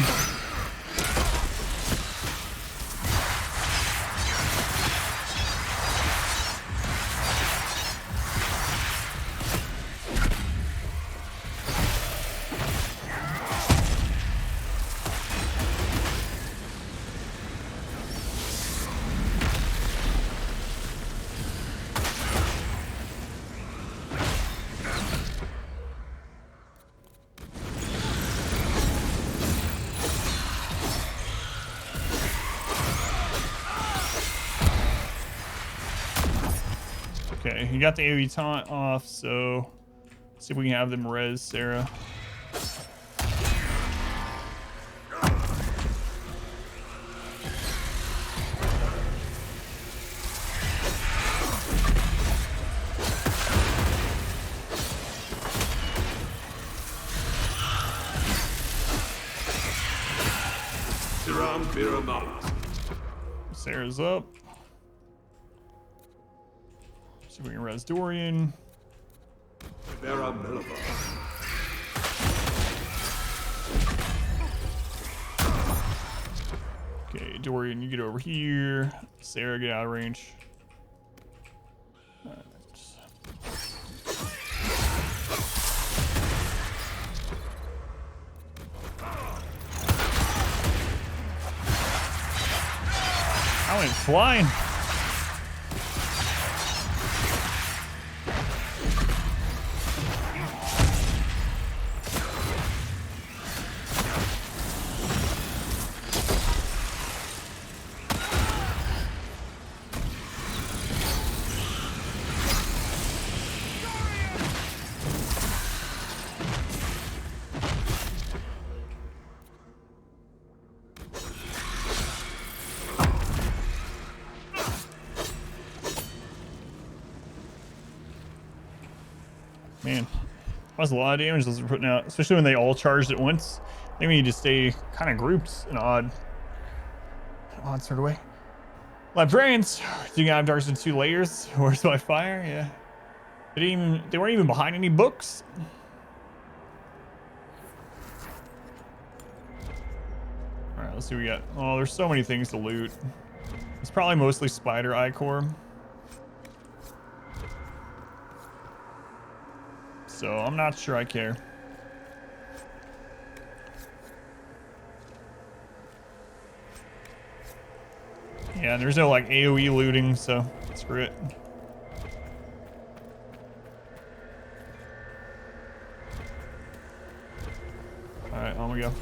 [SPEAKER 1] Okay, he got the AoE taunt off, so let's see if we can have them res Sarah. Sarah's up. See if we can res Dorian. Okay, Dorian, you get over here. Sarah, get out of range. Alright. I went flying. Man, that's a lot of damage those are putting out, especially when they all charged at once. I think we need to stay kind of grouped in an odd sort of way. Librarians, do you have darks in 2 layers? Where's my fire? Yeah. They weren't even behind any books. Alright, let's see what we got. Oh, there's so many things to loot. It's probably mostly spider ichor. So I'm not sure I care. Yeah, there's no like AoE looting, so screw it. Alright, on we go.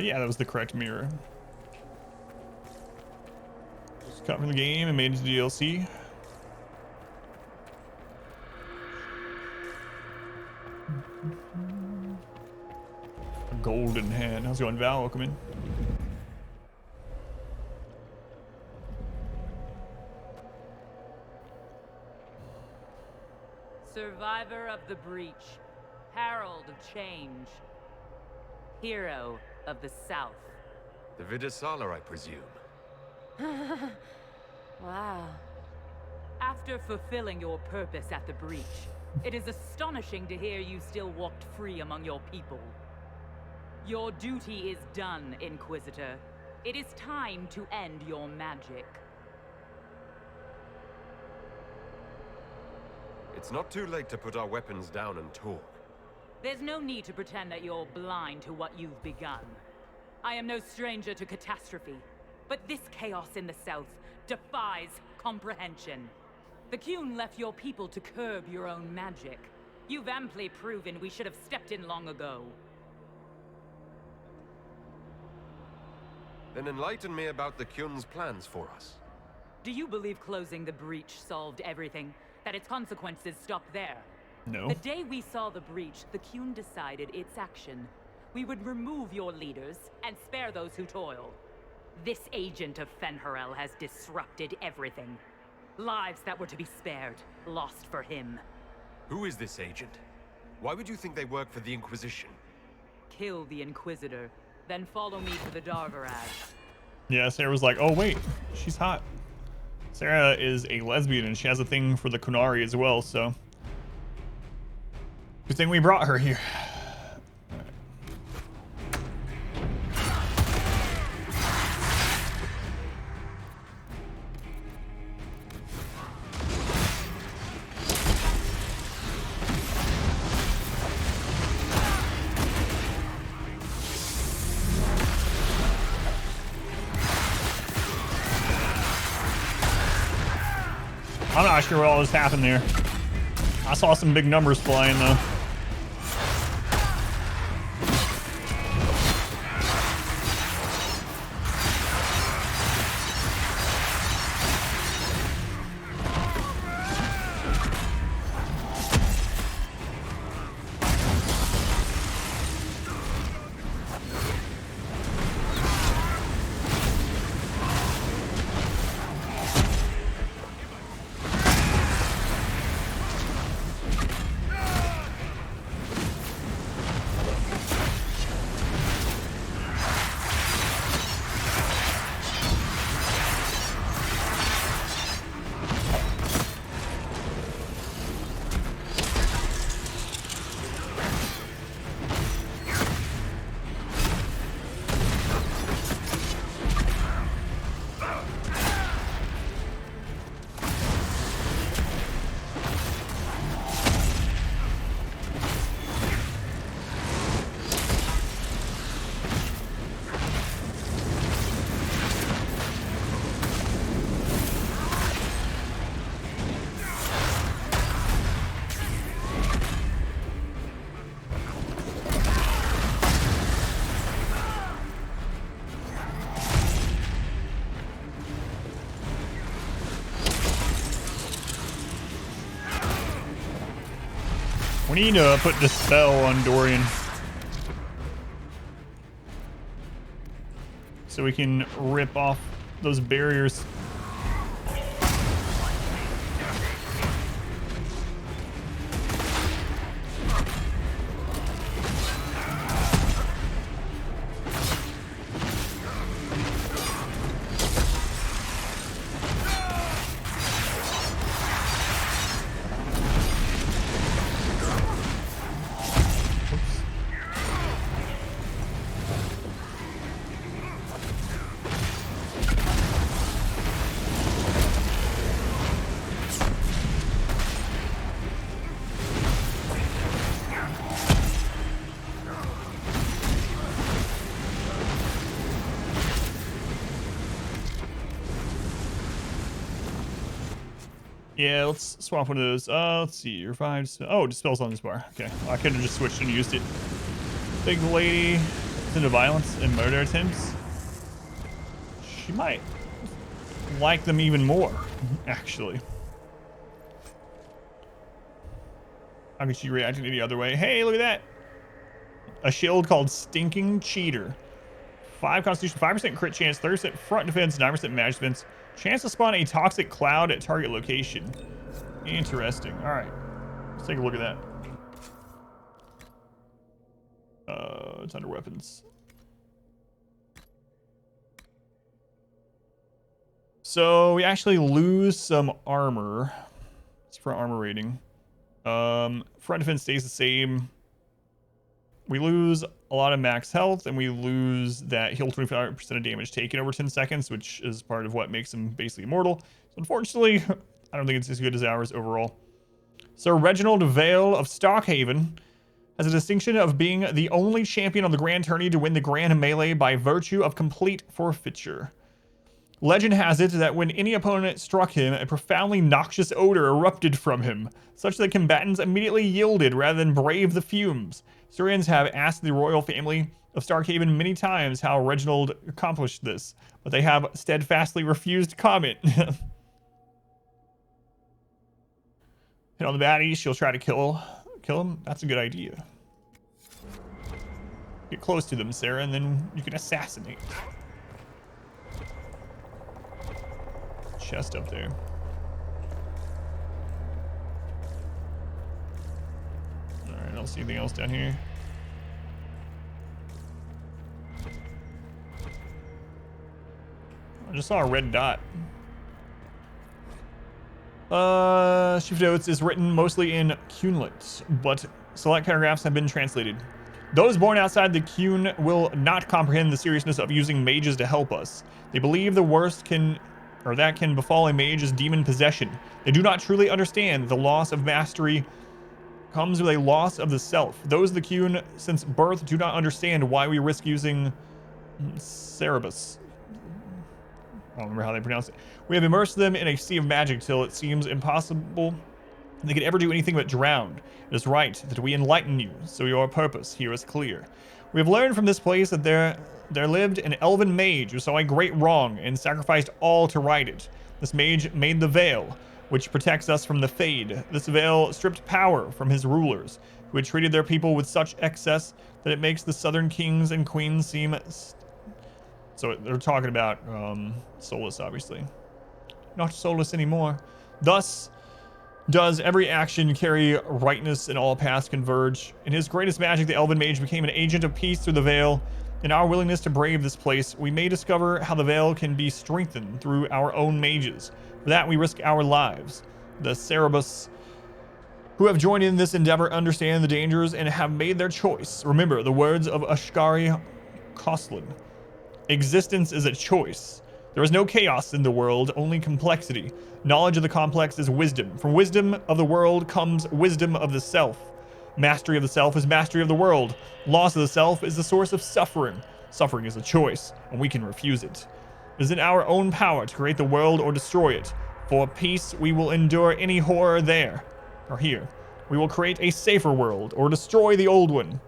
[SPEAKER 1] Yeah, that was the correct mirror. Just cut from the game and made into DLC. A golden hand. How's it going, Val? Welcome in.
[SPEAKER 5] Survivor of the breach, herald of change, hero of the South.
[SPEAKER 11] The Vidisala, I presume.
[SPEAKER 5] Wow. After fulfilling your purpose at the breach, it is astonishing to hear you still walked free among your people. Your duty is done, Inquisitor. It is time to end your magic.
[SPEAKER 11] It's not too late to put our weapons down and talk.
[SPEAKER 5] There's no need to pretend that you're blind to what you've begun. I am no stranger to catastrophe, but this chaos in the South defies comprehension. The Qun left your people to curb your own magic. You've amply proven we should have stepped in long ago.
[SPEAKER 11] Then enlighten me about the Qun's plans for us.
[SPEAKER 5] Do you believe closing the breach solved everything? That its consequences stopped there?
[SPEAKER 1] No.
[SPEAKER 5] The day we saw the breach, the Qun decided its action. We would remove your leaders and spare those who toil. This agent of Fen'Harel has disrupted everything. Lives that were to be spared, lost for him.
[SPEAKER 11] Who is this agent? Why would you think they work for the Inquisition?
[SPEAKER 5] Kill the Inquisitor, then follow me to the Dargarad.
[SPEAKER 1] Yeah, Sarah was like, oh wait, she's hot. Sarah is a lesbian and she has a thing for the Qunari as well, so good thing we brought her here. I'm not sure what all just happened there. I saw some big numbers flying though. We need to put Dispel on Dorian so we can rip off those barriers. Yeah, let's swap one of those. Let's see, revives. Oh, Dispel's on this bar. Okay, I could have just switched and used it. Big lady into violence and murder attempts. She might like them even more, actually. How could she react any other way? Hey, look at that. A shield called Stinking Cheater. 5 constitution, 5% crit chance, 30% front defense, 9% magic defense. Chance to spawn a toxic cloud at target location. Interesting. All right. Let's take a look at that. It's under weapons. So we actually lose some armor. It's for armor rating. Front defense stays the same. We lose a lot of max health, and we lose that heal 25% of damage taken over 10 seconds, which is part of what makes him basically immortal. So unfortunately, I don't think it's as good as ours overall. Sir Reginald Vale of Stockhaven has a distinction of being the only champion on the Grand Tourney to win the Grand Melee by virtue of complete forfeiture. Legend has it that when any opponent struck him, a profoundly noxious odor erupted from him, such that combatants immediately yielded rather than brave the fumes. Historians have asked the royal family of Starkhaven many times how Reginald accomplished this, but they have steadfastly refused to comment. Hit on the baddies, she'll try to kill him. That's a good idea. Get close to them, Sarah, and then you can assassinate. Chest up there. Alright, I don't see anything else down here. I just saw a red dot. Shift Notes is written mostly in Qunlit, but select paragraphs have been translated. Those born outside the Qun will not comprehend the seriousness of using mages to help us. They believe the worst that can befall a mage is demon possession. They do not truly understand the loss of mastery comes with a loss of the self. Those of the Qun since birth do not understand why we risk using Cerebus. I don't remember how they pronounce it. We have immersed them in a sea of magic till it seems impossible they could ever do anything but drown. It is right that we enlighten you, so your purpose here is clear. We have learned from this place that there lived an elven mage who saw a great wrong and sacrificed all to right it. This mage made the veil, which protects us from the Fade. This veil stripped power from his rulers, who had treated their people with such excess that it makes the southern kings and queens seem... So they're talking about Solas, obviously. Not Solas anymore. Thus does every action carry rightness and all paths converge. In his greatest magic, the elven mage became an agent of peace through the veil. In our willingness to brave this place, we may discover how the veil can be strengthened through our own mages. For that, we risk our lives. The Cerebus who have joined in this endeavor understand the dangers and have made their choice. Remember the words of Ashkari Koslin. Existence is a choice. There is no chaos in the world, only complexity. Knowledge of the complex is wisdom. From wisdom of the world comes wisdom of the self. Mastery of the self is mastery of the world. Loss of the self is the source of suffering. Suffering is a choice, and we can refuse it. It is in our own power to create the world or destroy it. For peace, we will endure any horror there, or here. We will create a safer world, or destroy the old one.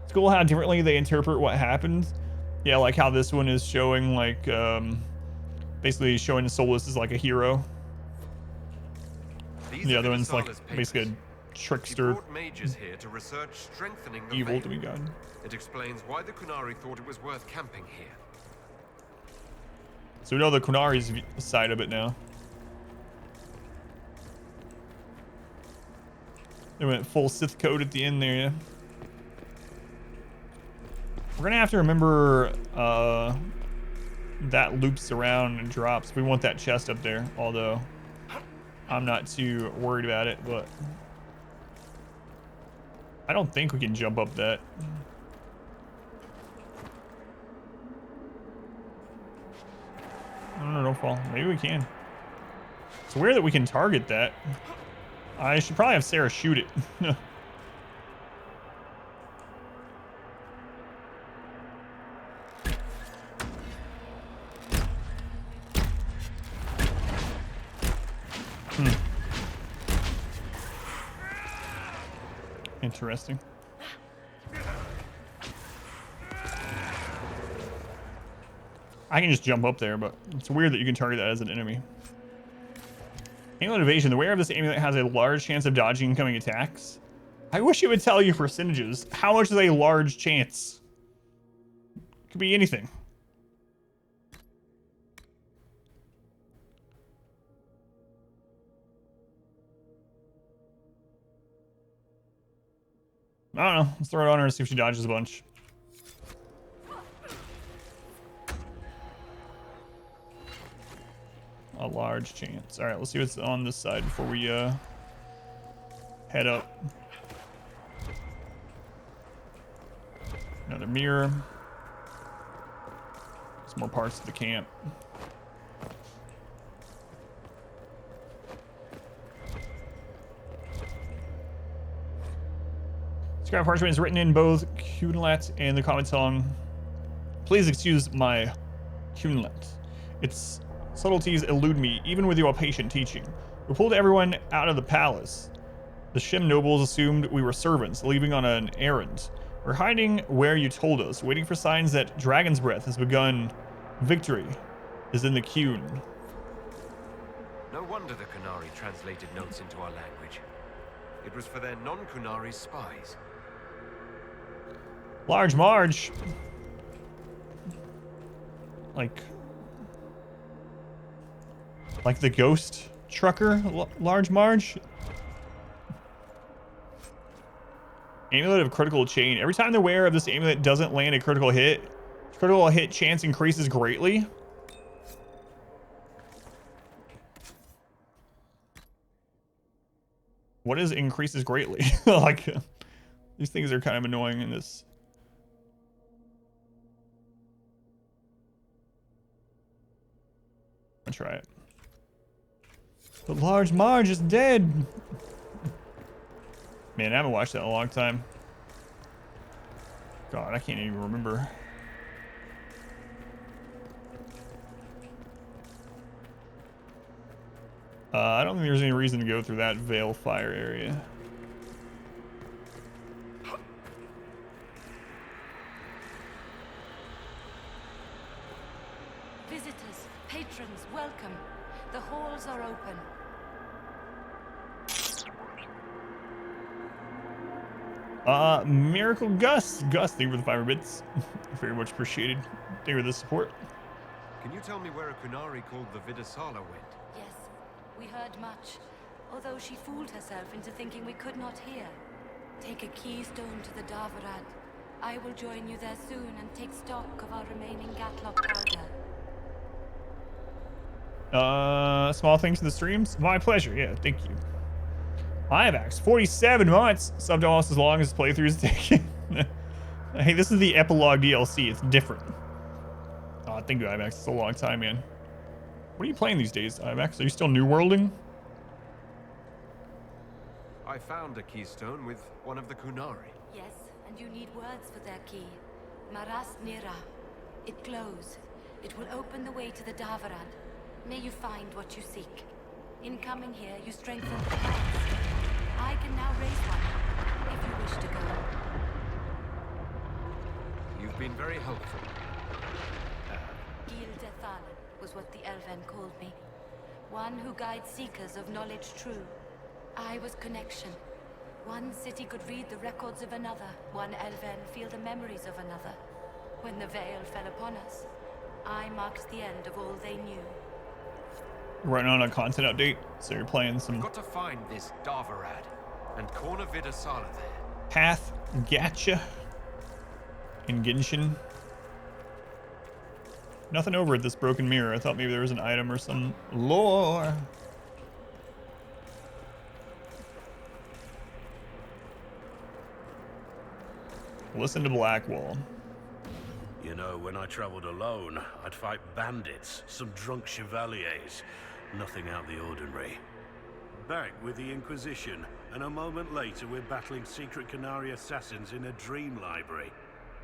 [SPEAKER 1] It's cool how differently they interpret what happened. Yeah, like how this one is showing, like, basically showing Solas as like a hero. The other one's like basically a trickster,
[SPEAKER 11] mages here to research strengthening the
[SPEAKER 1] evil
[SPEAKER 11] veil.
[SPEAKER 1] demigod.
[SPEAKER 11] It explains why the Qunari thought it was worth camping here.
[SPEAKER 1] So we know the Qunari's side of it now. They went full Sith code at the end there, yeah. We're gonna have to remember that loops around and drops. We want that chest up there, although I'm not too worried about it, but I don't think we can jump up that. No, don't fall. Maybe we can. It's weird that we can target that. I should probably have Sarah shoot it. Interesting. I can just jump up there, but it's weird that you can target that as an enemy. Amulet evasion. The wearer of this amulet has a large chance of dodging incoming attacks. I wish it would tell you percentages. How much is a large chance? Could be anything. I don't know. Let's throw it on her and see if she dodges a bunch. A large chance. All right, let's see what's on this side before we head up. Another mirror. Some more parts of the camp. Scrap parchment is written in both Qunari and the common tongue. Please excuse my Qunari. Its subtleties elude me, even with your patient teaching. We pulled everyone out of the palace. The Shem nobles assumed we were servants, leaving on an errand. We're hiding where you told us, waiting for signs that Dragon's Breath has begun. Victory is in the Qun.
[SPEAKER 4] No wonder the Qunari translated notes into our language. It was for their non-Qunari spies.
[SPEAKER 1] Large Marge. Like the ghost trucker, Large Marge. Amulet of critical chain. Every time the wearer of this amulet doesn't land a critical hit chance increases greatly. What is increases greatly? Like, these things are kind of annoying in this. I'll try it. The Large Marge is dead. Man, I haven't watched that in a long time. God, I can't even remember. I don't think there's any reason to go through that Veil Fire area.
[SPEAKER 8] Visitors, patrons, welcome. The halls are open.
[SPEAKER 1] Miracle Gus. Gus, thank you for the 5 bits. Very much appreciated. Thank you for the support.
[SPEAKER 4] Can you tell me where a Qunari called the Vidisala went?
[SPEAKER 8] Yes, we heard much. Although she fooled herself into thinking we could not hear. Take a keystone to the Davarad. I will join you there soon and take stock of our remaining Gatlock powder.
[SPEAKER 1] Small things to the streams. My pleasure. Yeah, thank you. Ivax, 47 months. Subbed almost as long as playthrough is taken. Hey, this is the Epilogue DLC. It's different. Oh, thank you, Ivax. It's a long time, man. What are you playing these days, Ivax? Are you still New Worlding?
[SPEAKER 4] I found a keystone with one of the Qunari.
[SPEAKER 8] Yes, and you need words for their key. Maras Nira. It glows. It will open the way to the Davarad. May you find what you seek. In coming here, you strengthen the bonds. I can now raise one, if you wish to go.
[SPEAKER 4] You've been very helpful.
[SPEAKER 8] Gil Dethalan was what the Elven called me. One who guides seekers of knowledge true. I was connection. One city could read the records of another. One Elven feel the memories of another. When the veil fell upon us, I marked the end of all they knew.
[SPEAKER 1] Running on a content update, so you're playing some.
[SPEAKER 4] We've got to find this Davarad and corner Vidisala there.
[SPEAKER 1] Path Gacha in Genshin. Nothing over at this broken mirror. I thought maybe there was an item or some lore. Listen to Blackwall.
[SPEAKER 15] You know, when I traveled alone, I'd fight bandits, some drunk chevaliers. Nothing out of the ordinary. Back with the Inquisition, and a moment later we're battling secret Qunari assassins in a dream library.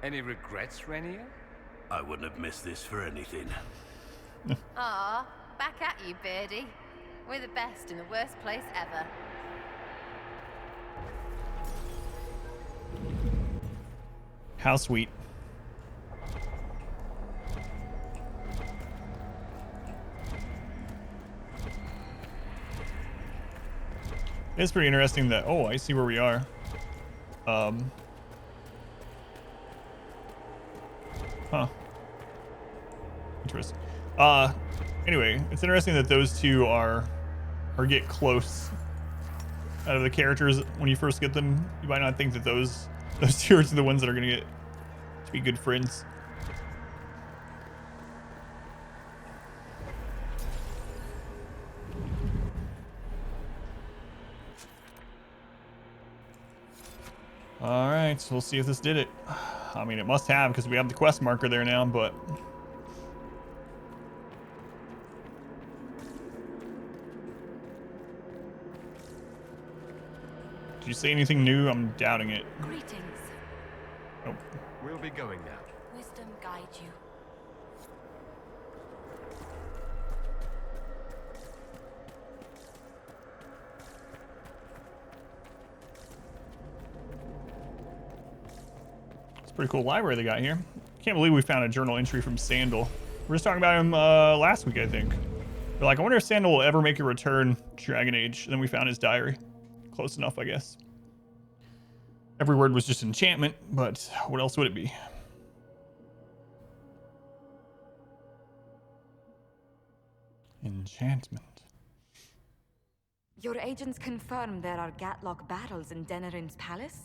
[SPEAKER 18] Any regrets, Rainier?
[SPEAKER 15] I wouldn't have missed this for anything.
[SPEAKER 9] Aw, back at you, Birdie. We're the best in the worst place ever.
[SPEAKER 1] How sweet. It's pretty interesting that, oh, I see where we are. Huh. Interesting. Anyway, it's interesting that those two are get close. Out of the characters, when you first get them, you might not think that those two are the ones that are gonna get to be good friends. All right, so we'll see if this did it. I mean, it must have, because we have the quest marker there now, but... Did you say anything new? I'm doubting it.
[SPEAKER 8] Greetings.
[SPEAKER 1] Nope.
[SPEAKER 4] We'll be going now.
[SPEAKER 8] Wisdom guide you.
[SPEAKER 1] It's a pretty cool library they got here. Can't believe we found a journal entry from Sandal. We were just talking about him last week, I think. We're like, I wonder if Sandal will ever make a return to Dragon Age. And then we found his diary. Close enough, I guess. Every word was just enchantment, but what else would it be? Enchantment.
[SPEAKER 3] Your agents confirm there are Gatlock battles in Denerim's palace?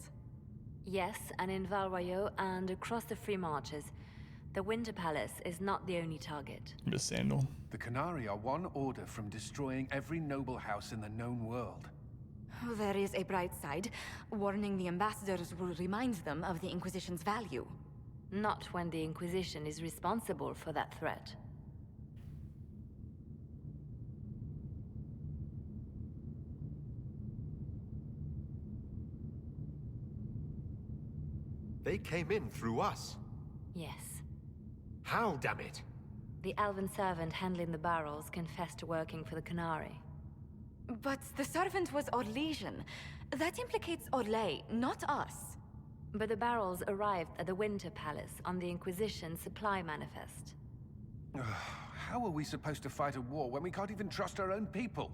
[SPEAKER 19] Yes, and in Val Royeaux and across the Free Marches. The Winter Palace is not the only target.
[SPEAKER 1] Miss Sandal.
[SPEAKER 2] The Qunari are one order from destroying every noble house in the known world.
[SPEAKER 3] There is a bright side. Warning the ambassadors will remind them of the Inquisition's value.
[SPEAKER 19] Not when the Inquisition is responsible for that threat.
[SPEAKER 4] They came in through us.
[SPEAKER 19] Yes.
[SPEAKER 4] How, damn it?
[SPEAKER 19] The elven servant handling the barrels confessed to working for the Qunari.
[SPEAKER 3] But the servant was Orlesian. That implicates Orlais, not us.
[SPEAKER 19] But the barrels arrived at the Winter Palace on the Inquisition supply manifest.
[SPEAKER 2] How are we supposed to fight a war when we can't even trust our own people?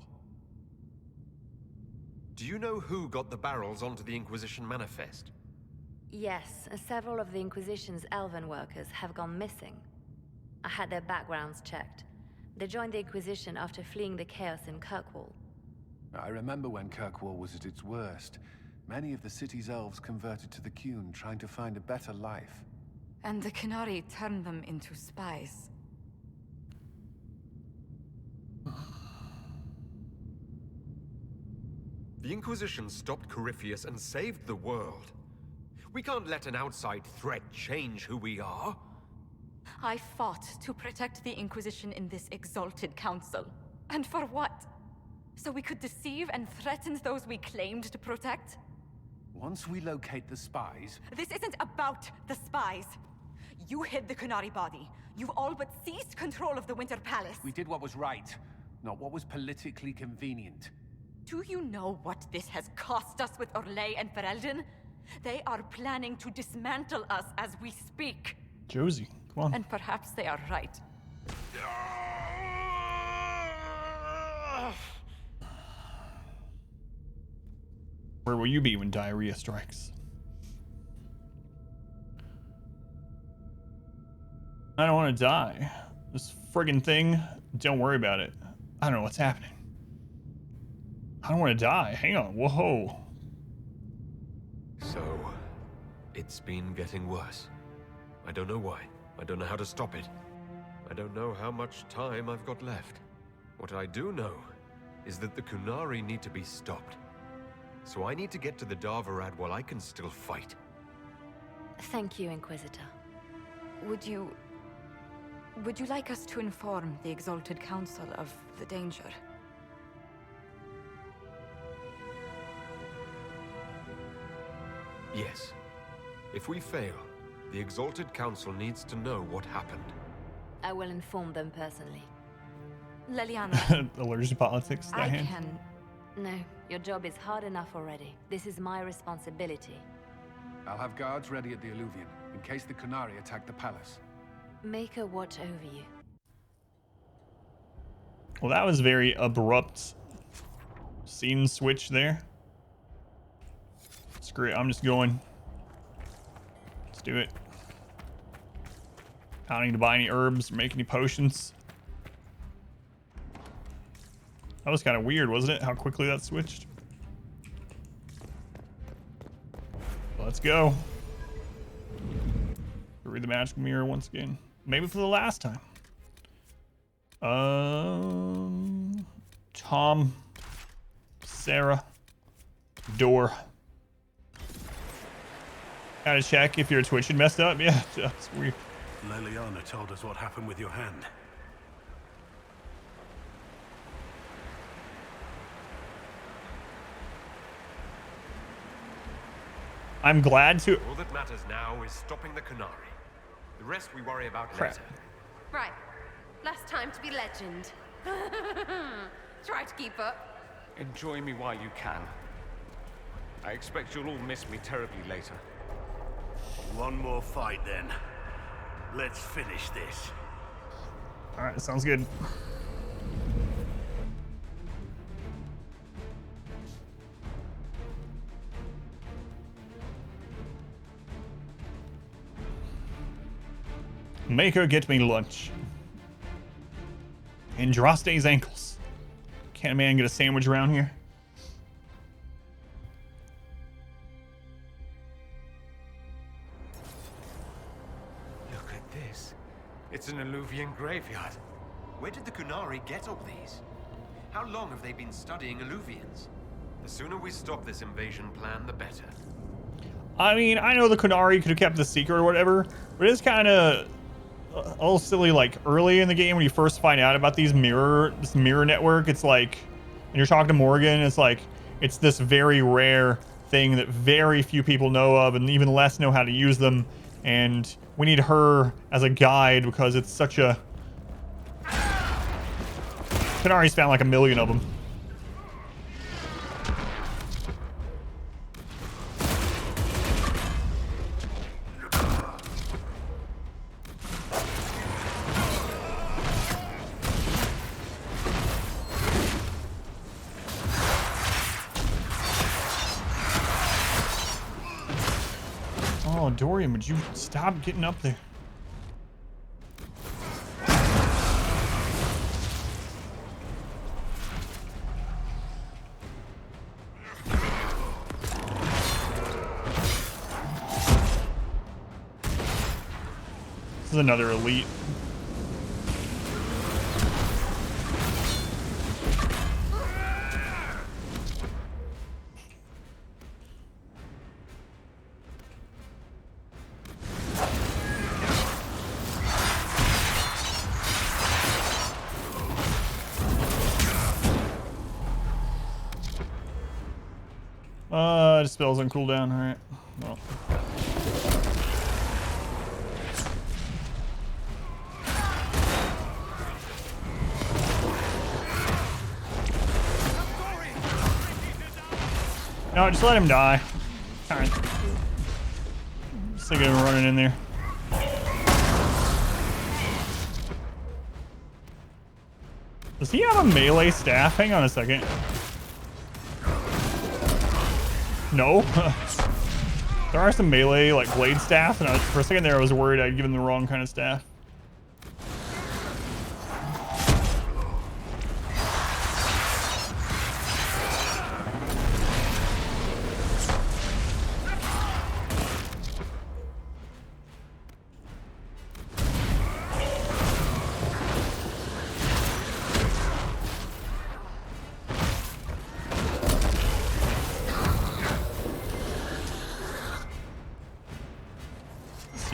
[SPEAKER 4] Do you know who got the barrels onto the Inquisition manifest?
[SPEAKER 19] Yes, several of the Inquisition's elven workers have gone missing. I had their backgrounds checked. They joined the Inquisition after fleeing the chaos in Kirkwall.
[SPEAKER 2] I remember when Kirkwall was at its worst. Many of the city's elves converted to the Qun, trying to find a better life.
[SPEAKER 3] And the Qunari turned them into spies.
[SPEAKER 4] The Inquisition stopped Corypheus and saved the world. We can't let an outside threat change who we are.
[SPEAKER 3] I fought to protect the Inquisition in this Exalted Council. And for what? So we could deceive and threaten those we claimed to protect?
[SPEAKER 2] Once we locate the spies...
[SPEAKER 3] This isn't about the spies. You hid the Qunari body. You've all but seized control of the Winter Palace.
[SPEAKER 2] We did what was right, not what was politically convenient.
[SPEAKER 3] Do you know what this has cost us with Orlais and Ferelden? They are planning to dismantle us as we speak.
[SPEAKER 1] Josie, come on.
[SPEAKER 3] And perhaps they are right.
[SPEAKER 1] Where will you be when diarrhea strikes? I don't want to die. This friggin' thing, don't worry about it. I don't know what's happening. I don't want to die. Hang on. Whoa.
[SPEAKER 4] So, it's been getting worse. I don't know why. I don't know how to stop it. I don't know how much time I've got left. What I do know is that the Qunari need to be stopped. So I need to get to the Darvarad while I can still fight.
[SPEAKER 19] Thank you, Inquisitor.
[SPEAKER 3] Would you like us to inform the Exalted Council of the danger?
[SPEAKER 4] Yes. If we fail, the Exalted Council needs to know what happened.
[SPEAKER 19] I will inform them personally.
[SPEAKER 3] Leliana.
[SPEAKER 1] Allergic to politics, that hand.
[SPEAKER 19] No, your job is hard enough already. This is my responsibility.
[SPEAKER 2] I'll have guards ready at the Alluvion, in case the Qunari attack the palace.
[SPEAKER 19] Make a watch over you.
[SPEAKER 1] Well, that was very abrupt scene switch there. Screw it, I'm just going. Let's do it. I don't need to buy any herbs or make any potions. That was kind of weird, wasn't it? How quickly that switched. Let's go. Read the magic mirror once again. Maybe for the last time. Tom. Sarah. Door. Gotta check if your Twitch had messed up. Yeah, that's weird.
[SPEAKER 15] Leliana told us what happened with your hand.
[SPEAKER 1] I'm glad to.
[SPEAKER 16] All that matters now is stopping the Qunari. The rest we worry about later.
[SPEAKER 9] Right. Last time to be legend. Try to keep up.
[SPEAKER 18] Enjoy me while you can. I expect you'll all miss me terribly later.
[SPEAKER 15] One more fight then. Let's finish this.
[SPEAKER 1] All right, sounds good. Make her get me lunch. Andraste's ankles. Can a man get a sandwich around here?
[SPEAKER 11] Look at this. It's an Alluvian graveyard. Where did the Qunari get all these? How long have they been studying Alluvians?
[SPEAKER 16] The sooner we stop this invasion plan, the better.
[SPEAKER 1] I mean, I know the Qunari could have kept the secret or whatever, but it's kind of a little silly, like early in the game when you first find out about this mirror network. It's like, and you're talking to Morgan, it's like, it's this very rare thing that very few people know of, and even less know how to use them. And we need her as a guide because it's such a... Qunari's found like 1 million of them. Oh, Dorian, would you stop getting up there? This is another elite. Spells on cooldown. All right. Well. No, just let him die. All right. Just thinking of running in there. Does he have a melee staff? Hang on a second. No. There are some melee, like, blade staff, and for a second there I was worried I'd given the wrong kind of staff.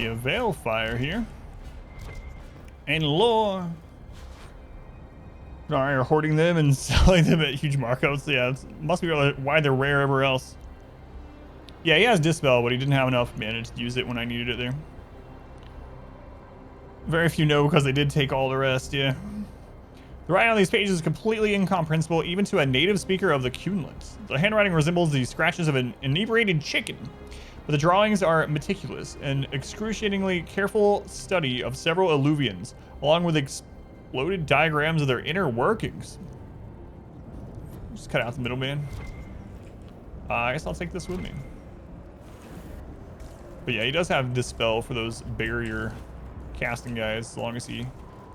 [SPEAKER 1] A veil fire here and lore. Alright, you're hoarding them and selling them at huge markups. Yeah, it must be why they're rare everywhere else. Yeah, he has Dispel, but he didn't have enough mana to use it when I needed it there. Very few know because they did take all the rest, yeah. The writing on these pages is completely incomprehensible even to a native speaker of the Qunlins. The handwriting resembles the scratches of an inebriated chicken. But the drawings are meticulous, an excruciatingly careful study of several alluvians, along with exploded diagrams of their inner workings. Just cut out the middleman. I guess I'll take this with me. But yeah, he does have Dispel for those barrier casting guys, as long as he...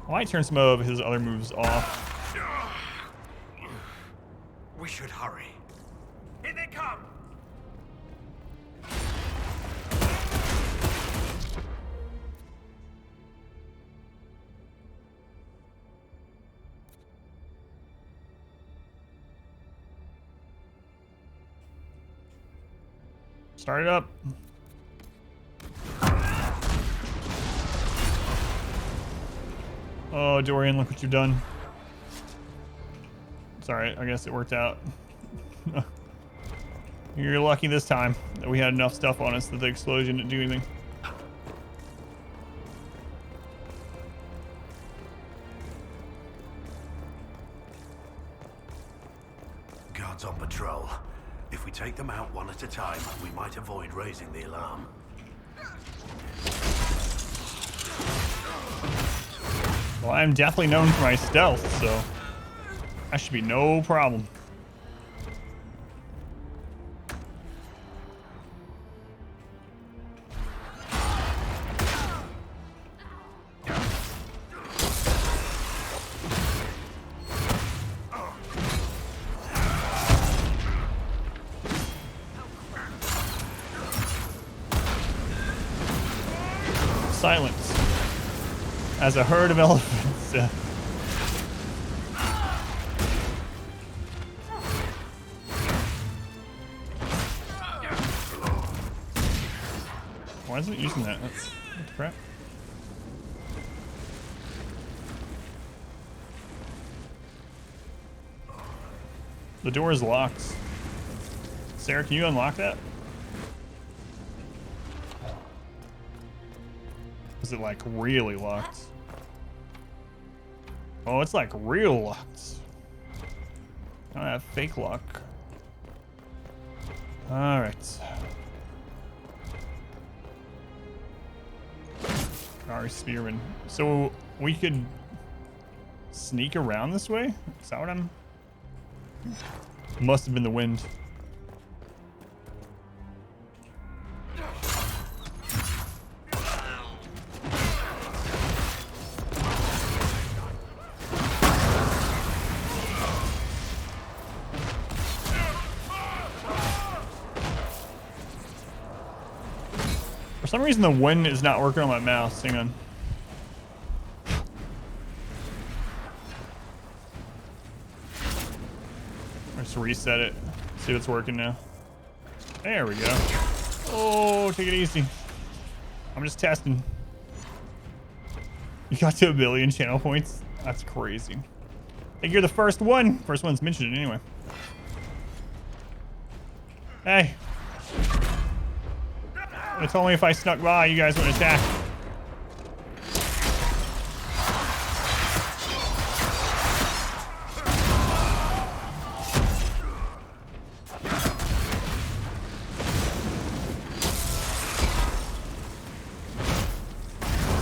[SPEAKER 1] I might turn some of his other moves off.
[SPEAKER 11] We should hurry. Here they come!
[SPEAKER 1] Start it up. Oh, Dorian, look what you've done. Sorry, I guess it worked out. You're lucky this time that we had enough stuff on us that the explosion didn't do anything.
[SPEAKER 15] Guards on patrol. If we take them out one at a time, we might avoid raising the alarm.
[SPEAKER 1] Well, I'm definitely known for my stealth, so that should be no problem. Silence. As a herd of elephants. Why isn't it using that? What the crap? The door is locked. Sarah, can you unlock that? Is it like really locked? Oh, it's like real locked. I don't have fake lock. All right. Our spearman. So we could sneak around this way? Is that what I'm... Must have been the wind. For some reason the wind is not working on my mouse. Hang on. Let's reset it. See if it's working now. There we go. Oh, take it easy. I'm just testing. You got to 1 billion channel points? That's crazy. I think you're the first one. First one's mentioned it anyway. Hey. They told me if I snuck by, you guys wouldn't attack.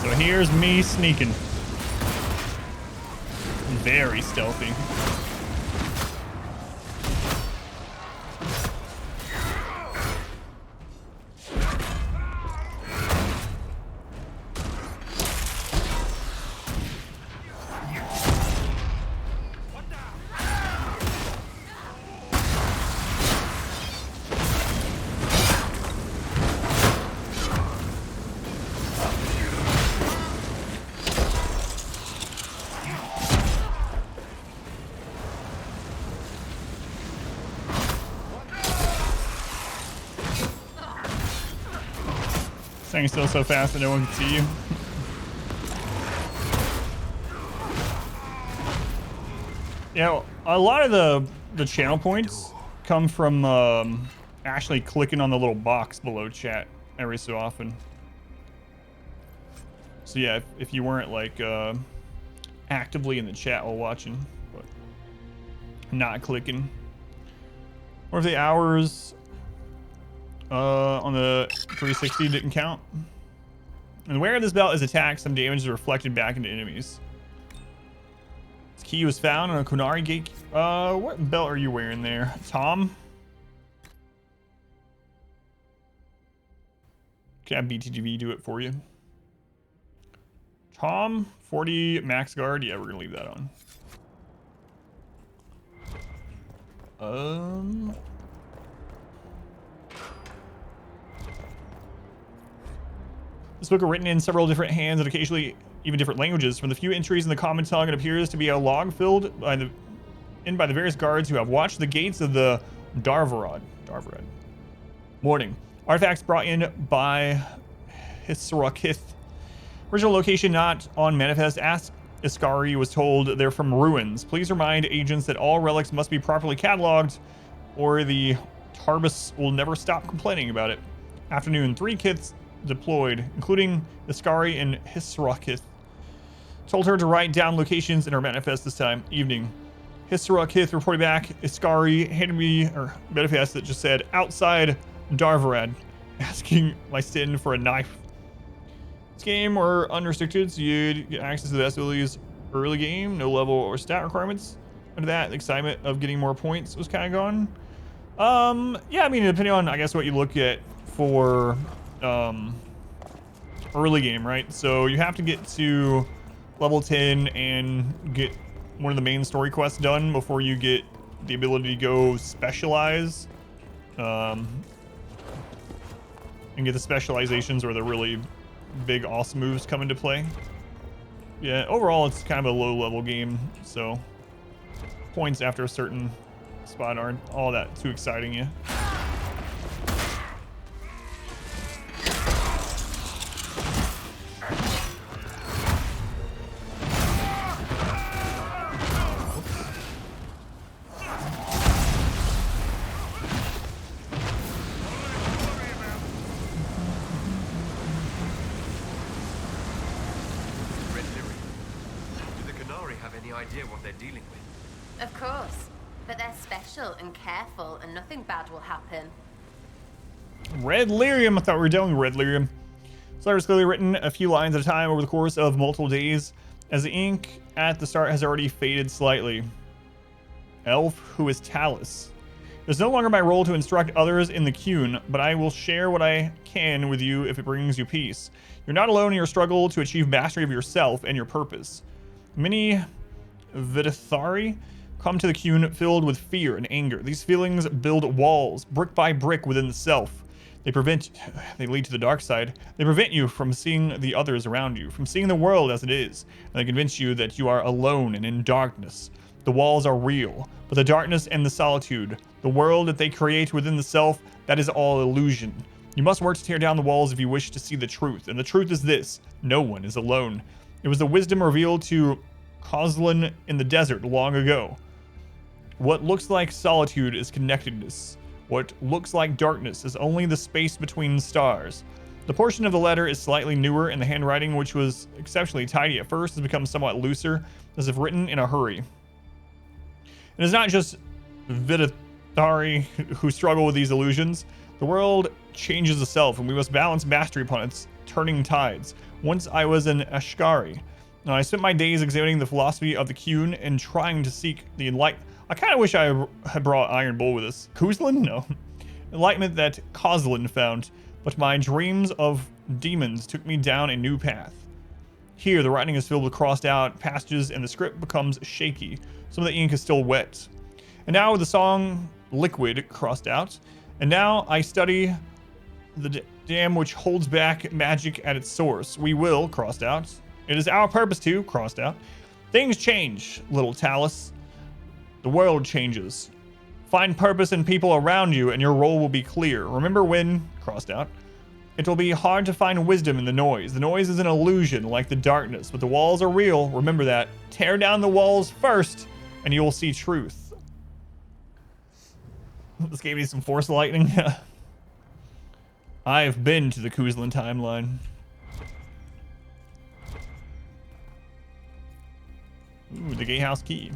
[SPEAKER 1] So here's me sneaking. Very stealthy. Staying still so fast that no one can see you. Yeah, a lot of the channel points come from actually clicking on the little box below chat every so often. So yeah, if you weren't like actively in the chat while watching, but not clicking, or if the hours on the 360 didn't count. And the wearer of this belt is attacked, some damage is reflected back into enemies. This key was found on a Qunari gate. What belt are you wearing there, Tom? can have BTGV do it for you. Tom, 40 max guard. Yeah, we're gonna leave that on. This book is written in several different hands and occasionally even different languages. From the few entries in the common tongue, it appears to be a log filled by the various guards who have watched the gates of the Darvarad. Morning. Artifacts brought in by Hisrakith. Original location not on manifest. Ask Iskari was told they're from ruins. Please remind agents that all relics must be properly cataloged or the Tarbus will never stop complaining about it. Afternoon. 3 kits deployed, including Iskari and Hisrakith. Told her to write down locations in her manifest this time. Evening. Hisrakith reported back. Iskari handed me a manifest that just said outside Darvarad, asking my sin for a knife. This game were unrestricted, so you'd get access to the best abilities early game, no level or stat requirements. Under that, the excitement of getting more points was kind of gone. Yeah, I mean, depending on, I guess, what you look at for early game, right? So you have to get to level 10 and get one of the main story quests done before you get the ability to go specialize. And get the specializations or the really big awesome moves come into play. Yeah, overall it's kind of a low level game, so points after a certain spot aren't all that too exciting. Yeah.
[SPEAKER 9] Of course, but they're special and careful and nothing bad will happen.
[SPEAKER 1] Red Lyrium. I thought we were doing Red Lyrium. So I was clearly written a few lines at a time over the course of multiple days, as the ink at the start has already faded slightly. Elf who is Talus. It is no longer my role to instruct others in the Qun, but I will share what I can with you if it brings you peace. You're not alone in your struggle to achieve mastery of yourself and your purpose. Many Vidithari come to the Qun filled with fear and anger. These feelings build walls, brick by brick, within the self. They lead to the dark side. They prevent you from seeing the others around you, from seeing the world as it is. And they convince you that you are alone and in darkness. The walls are real, but the darkness and the solitude, the world that they create within the self, that is all illusion. You must work to tear down the walls if you wish to see the truth. And the truth is this: no one is alone. It was the wisdom revealed to Kozlan in the desert long ago. What looks like solitude is connectedness. What looks like darkness is only the space between stars. The portion of the letter is slightly newer, and the handwriting, which was exceptionally tidy at first, has become somewhat looser, as if written in a hurry. It is not just Vidithari who struggle with these illusions. The world changes itself, and we must balance mastery upon its turning tides. Once I was an Ashkari. Now, I spent my days examining the philosophy of the Qun and trying to seek the enlightenment. I kind of wish I had brought Iron Bull with us. Kuzlan? No. Enlightenment that Kozlan found, but my dreams of demons took me down a new path. Here, the writing is filled with crossed out passages and the script becomes shaky. Some of the ink is still wet. And now with the song Liquid crossed out, and now I study the dam which holds back magic at its source. We will, crossed out. It is our purpose to, crossed out. Things change, little Talus. The world changes. Find purpose in people around you and your role will be clear. Remember when, crossed out, it will be hard to find wisdom in the noise. The noise is an illusion like the darkness, but the walls are real. Remember that. Tear down the walls first and you will see truth. This gave me some force lightning. I've been to the Kuzlan timeline. Ooh, the gatehouse key.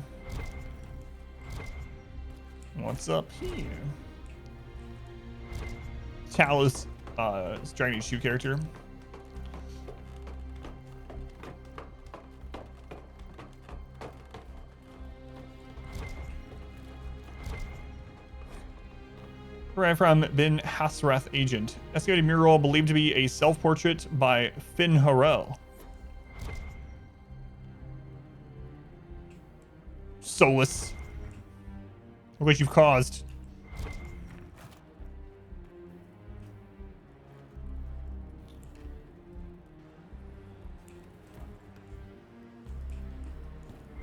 [SPEAKER 1] What's up here? Talus, Dragon Age 2 character. Right from Ben Hasrath Agent. Excavated mural believed to be a self-portrait by Finn Harrell. Solas. Look what you've caused.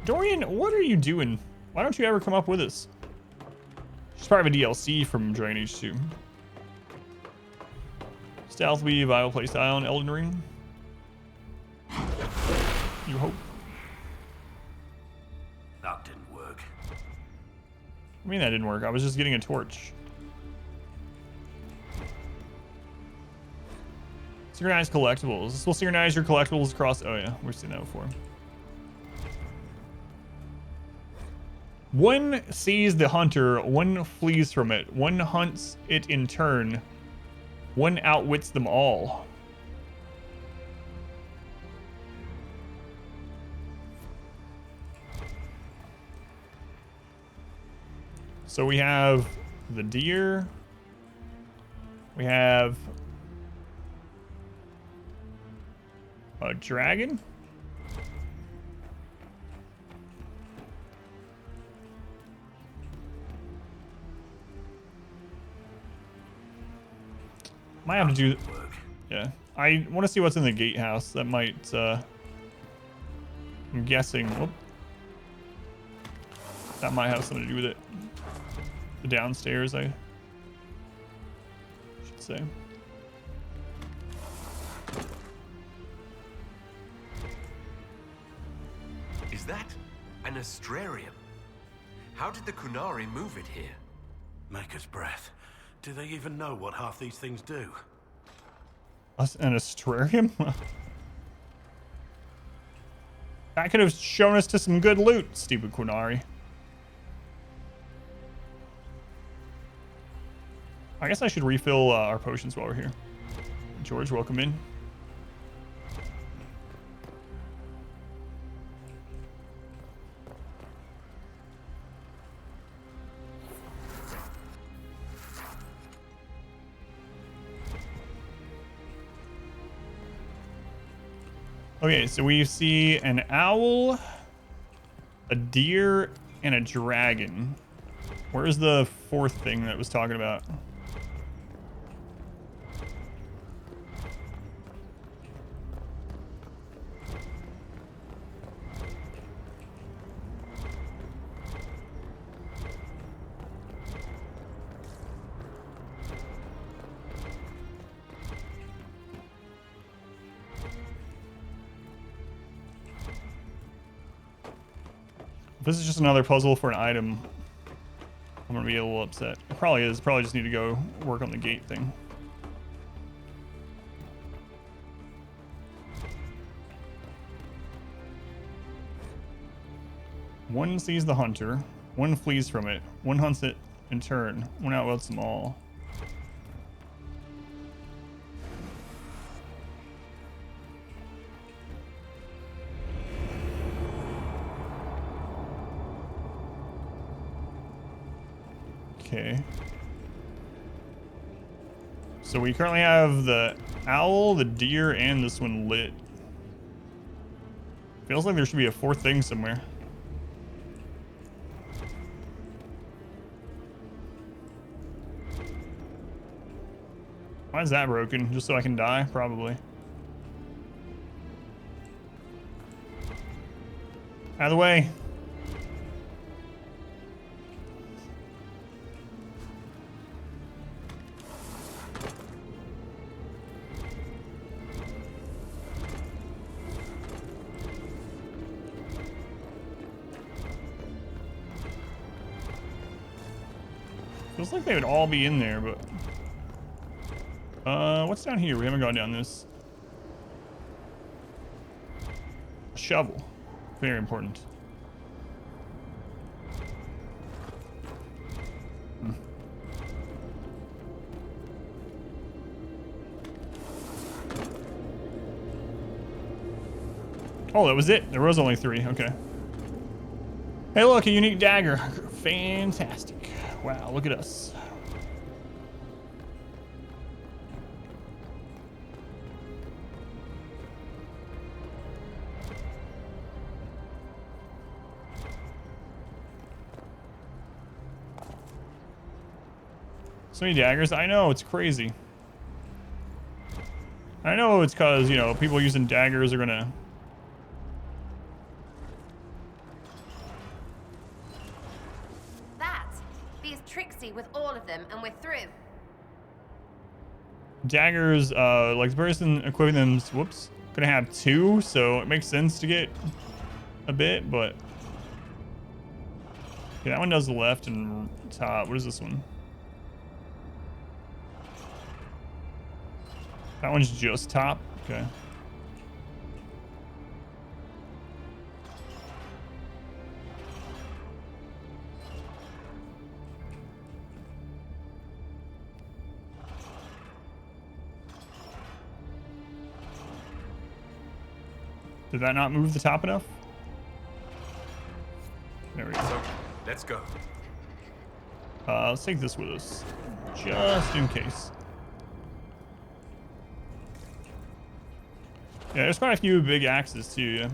[SPEAKER 1] Dorian, what are you doing? Why don't you ever come up with us? She's part of a DLC from Dragon Age 2. Stealth Weave, I will play style on Elden Ring. You hope.
[SPEAKER 15] That didn't work.
[SPEAKER 1] I mean, that didn't work. I was just getting a torch. Synchronize collectibles. This will synchronize your collectibles across... Oh, yeah. We've seen that before. One sees the hunter, one flees from it, one hunts it in turn, one outwits them all. So we have the deer, we have a dragon. Might have to do... Yeah. I want to see what's in the gatehouse. That might... I'm guessing... Whoop. That might have something to do with it. The downstairs, I should say.
[SPEAKER 16] Is that an astrarium? How did the Qunari move it here?
[SPEAKER 15] Maker's breath. Do they even know what half these things do?
[SPEAKER 1] An astrarium? That could have shown us to some good loot, stupid Qunari. I guess I should refill our potions while we're here. George, welcome in. Okay, so we see an owl, a deer, and a dragon. Where's the fourth thing that was talking about? If this is just another puzzle for an item, I'm gonna be a little upset. It probably is. Probably just need to go work on the gate thing. One sees the hunter, one flees from it, one hunts it in turn, one outwits them all. Okay. So we currently have the owl, the deer, and this one lit. Feels like there should be a fourth thing somewhere. Why is that broken? Just so I can die? Probably. Out of the way. Feels like they would all be in there, but... what's down here? We haven't gone down this. A shovel. Very important. Oh, that was it. There was only 3. Okay. Hey, look, a unique dagger. Fantastic. Wow, look at us. So many daggers. I know, it's crazy. I know it's because, you know, people using daggers are gonna...
[SPEAKER 9] That! Be as tricksy with all of them, and we're through.
[SPEAKER 1] Daggers, like the person equipping them, whoops, gonna have 2, so it makes sense to get a bit, but... Okay, that one does the left and top. What is this one? That one's just top? Okay. Did that not move the top enough? There we go.
[SPEAKER 11] So, let's go.
[SPEAKER 1] Let's take this with us, just in case. Yeah, there's quite a few big axes too, yeah.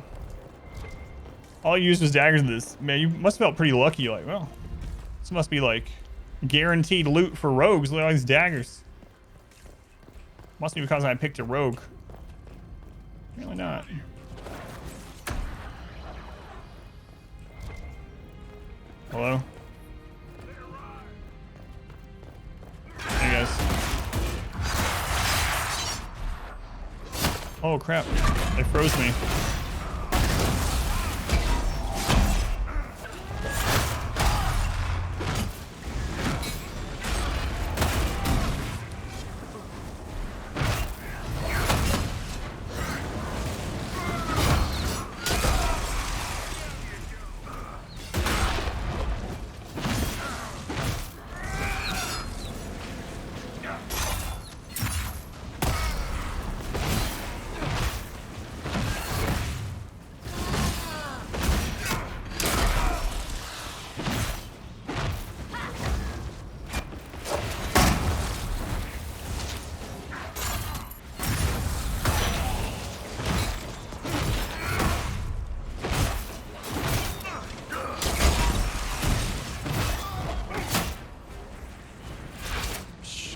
[SPEAKER 1] All you used was daggers in this. Man, you must have felt pretty lucky, like, well, this must be like guaranteed loot for rogues. Look at all these daggers. Must be because I picked a rogue. Really not. Hello? Hey guys. Oh crap, they froze me.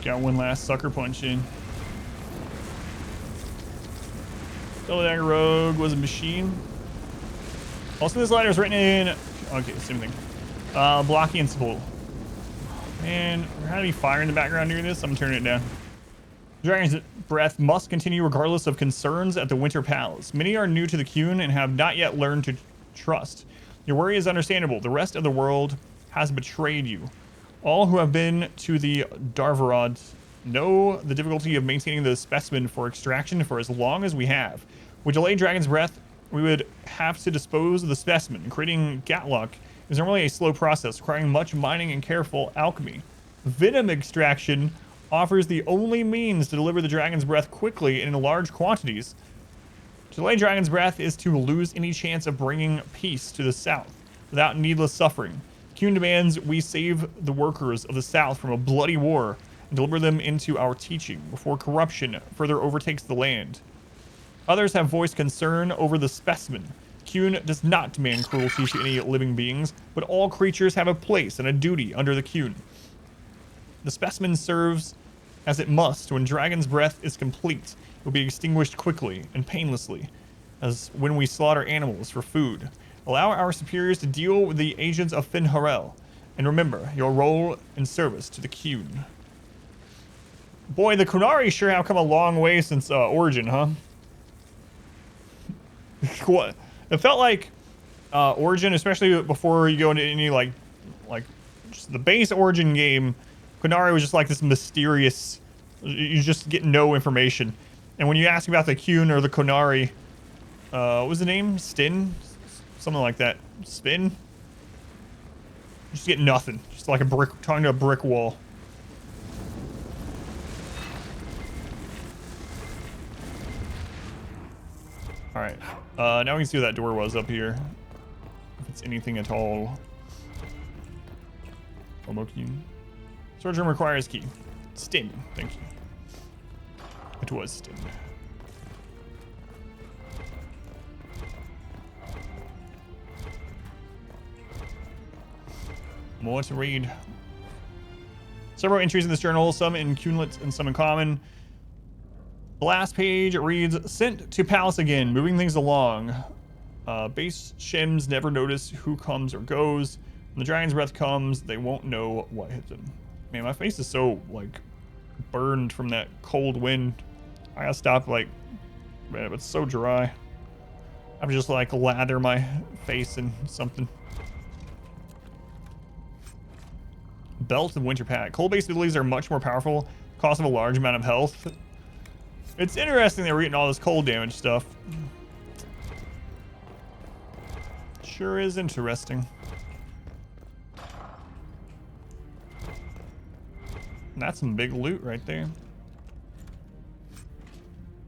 [SPEAKER 1] Got one last sucker punch in. Double Dagger Rogue was a machine. Also, this ladder is written in. Okay, same thing. Blocky and spool. Man, we're gonna be fire in the background during this. I'm gonna turn it down. Dragon's Breath must continue regardless of concerns at the Winter Palace. Many are new to the Qun and have not yet learned to trust. Your worry is understandable. The rest of the world has betrayed you. All who have been to the Darvarod know the difficulty of maintaining the specimen for extraction for as long as we have. With delayed Dragon's Breath, we would have to dispose of the specimen. Creating Gatlock is normally a slow process, requiring much mining and careful alchemy. Venom extraction offers the only means to deliver the Dragon's Breath quickly and in large quantities. To delay Dragon's Breath is to lose any chance of bringing peace to the South without needless suffering. Qun demands we save the workers of the South from a bloody war and deliver them into our teaching before corruption further overtakes the land. Others have voiced concern over the specimen. Qun does not demand cruelty to any living beings, but all creatures have a place and a duty under the Qun. The specimen serves as it must. When Dragon's Breath is complete, it will be extinguished quickly and painlessly, as when we slaughter animals for food. Allow our superiors to deal with the agents of Finharel, and remember your role in service to the Qun. Boy, the Qunari sure have come a long way since Origin, huh? What? It felt like Origin, especially before you go into any like just the base Origin game, Qunari was just like this mysterious. You just get no information, and when you ask about the Qun or the Qunari, what was the name? Stin? Something like that. Spin? You just get nothing. Just like a brick, talking to a brick wall. Alright. Now we can see what that door was up here. If it's anything at all. Homokin. Storage room requires key. Stin. Thank you. It was Stin. More to read. Several entries in this journal, some in Qunari and some in common. The last page reads, sent to palace again, moving things along. Base shims never notice who comes or goes. When the dragon's breath comes, they won't know what hit them. Man, my face is so, like, burned from that cold wind. I gotta stop, like, man, it's so dry. I'm just, like, lather my face in something. Belt and winter pack. Cold-based abilities are much more powerful. Cost of a large amount of health. It's interesting that we're getting all this cold damage stuff. Sure is interesting. That's some big loot right there.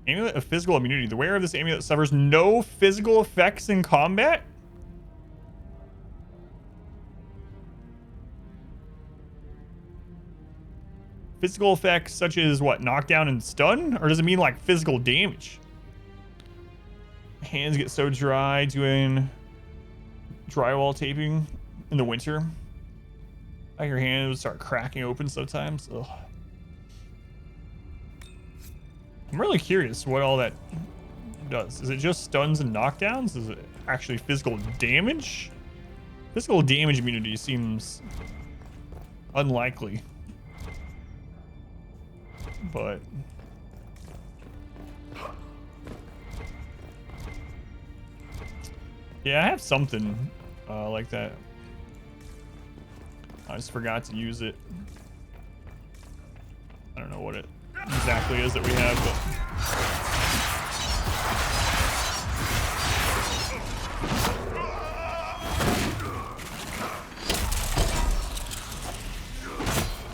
[SPEAKER 1] Amulet of physical immunity. The wearer of this amulet suffers no physical effects in combat? Physical effects such as what? Knockdown and stun? Or does it mean like physical damage? Hands get so dry doing drywall taping in the winter. Like your hand would start cracking open sometimes. Ugh. I'm really curious what all that does. Is it just stuns and knockdowns? Is it actually physical damage? Physical damage immunity seems unlikely. But yeah, I have something like that. I just forgot to use it. I don't know what it exactly is that we have, but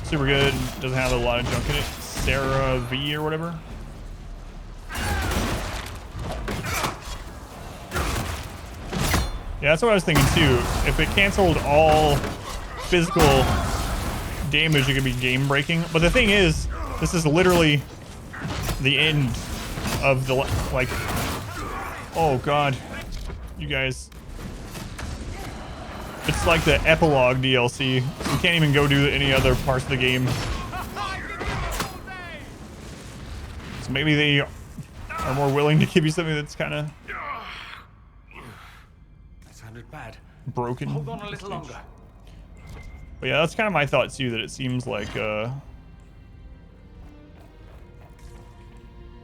[SPEAKER 1] super good. Doesn't have a lot of junk in it. Sarah V or whatever. Yeah, that's what I was thinking too. If it canceled all physical damage, it could be game breaking. But the thing is, this is literally the end of the, like, oh god, you guys. It's like the epilogue DLC. So you can't even go do any other parts of the game. So maybe they are more willing to give you something that's kind of
[SPEAKER 13] That sounded bad.
[SPEAKER 1] broken.
[SPEAKER 13] Hold on a little longer.
[SPEAKER 1] But yeah, that's kind of my thought too, that it seems like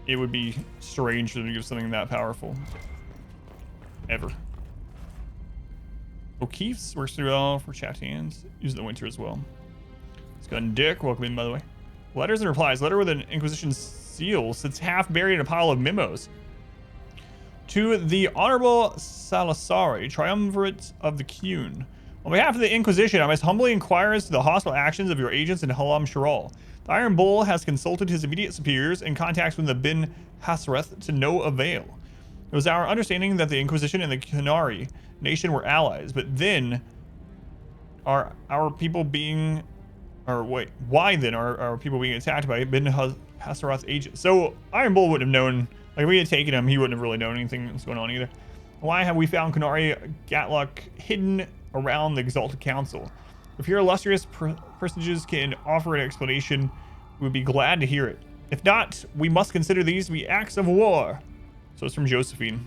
[SPEAKER 1] it would be strange for them to give something that powerful. Ever. O'Keefe's works through all for chat hands. Use the winter as well. It's got Dick, welcome in by the way. Letters and replies. Letter with an Inquisition seal sits half buried in a pile of memos. To the Honorable Salasari, Triumvirate of the Qun. On behalf of the Inquisition, I must humbly inquire as to the hostile actions of your agents in Halam Sharal. The Iron Bull has consulted his immediate superiors and contacts with the Bin Hasreth to no avail. It was our understanding that the Inquisition and the Qunari nation were allies, but then are our people being, or wait, why then are our people being attacked by Bin Hasreth's agents? So Iron Bull wouldn't have known, like if we had taken him, he wouldn't have really known anything was going on either. Why have we found Qunari Gatlock hidden around the Exalted Council? If your illustrious personages can offer an explanation, we would be glad to hear it. If not, we must consider these to be acts of war. So it's from Josephine.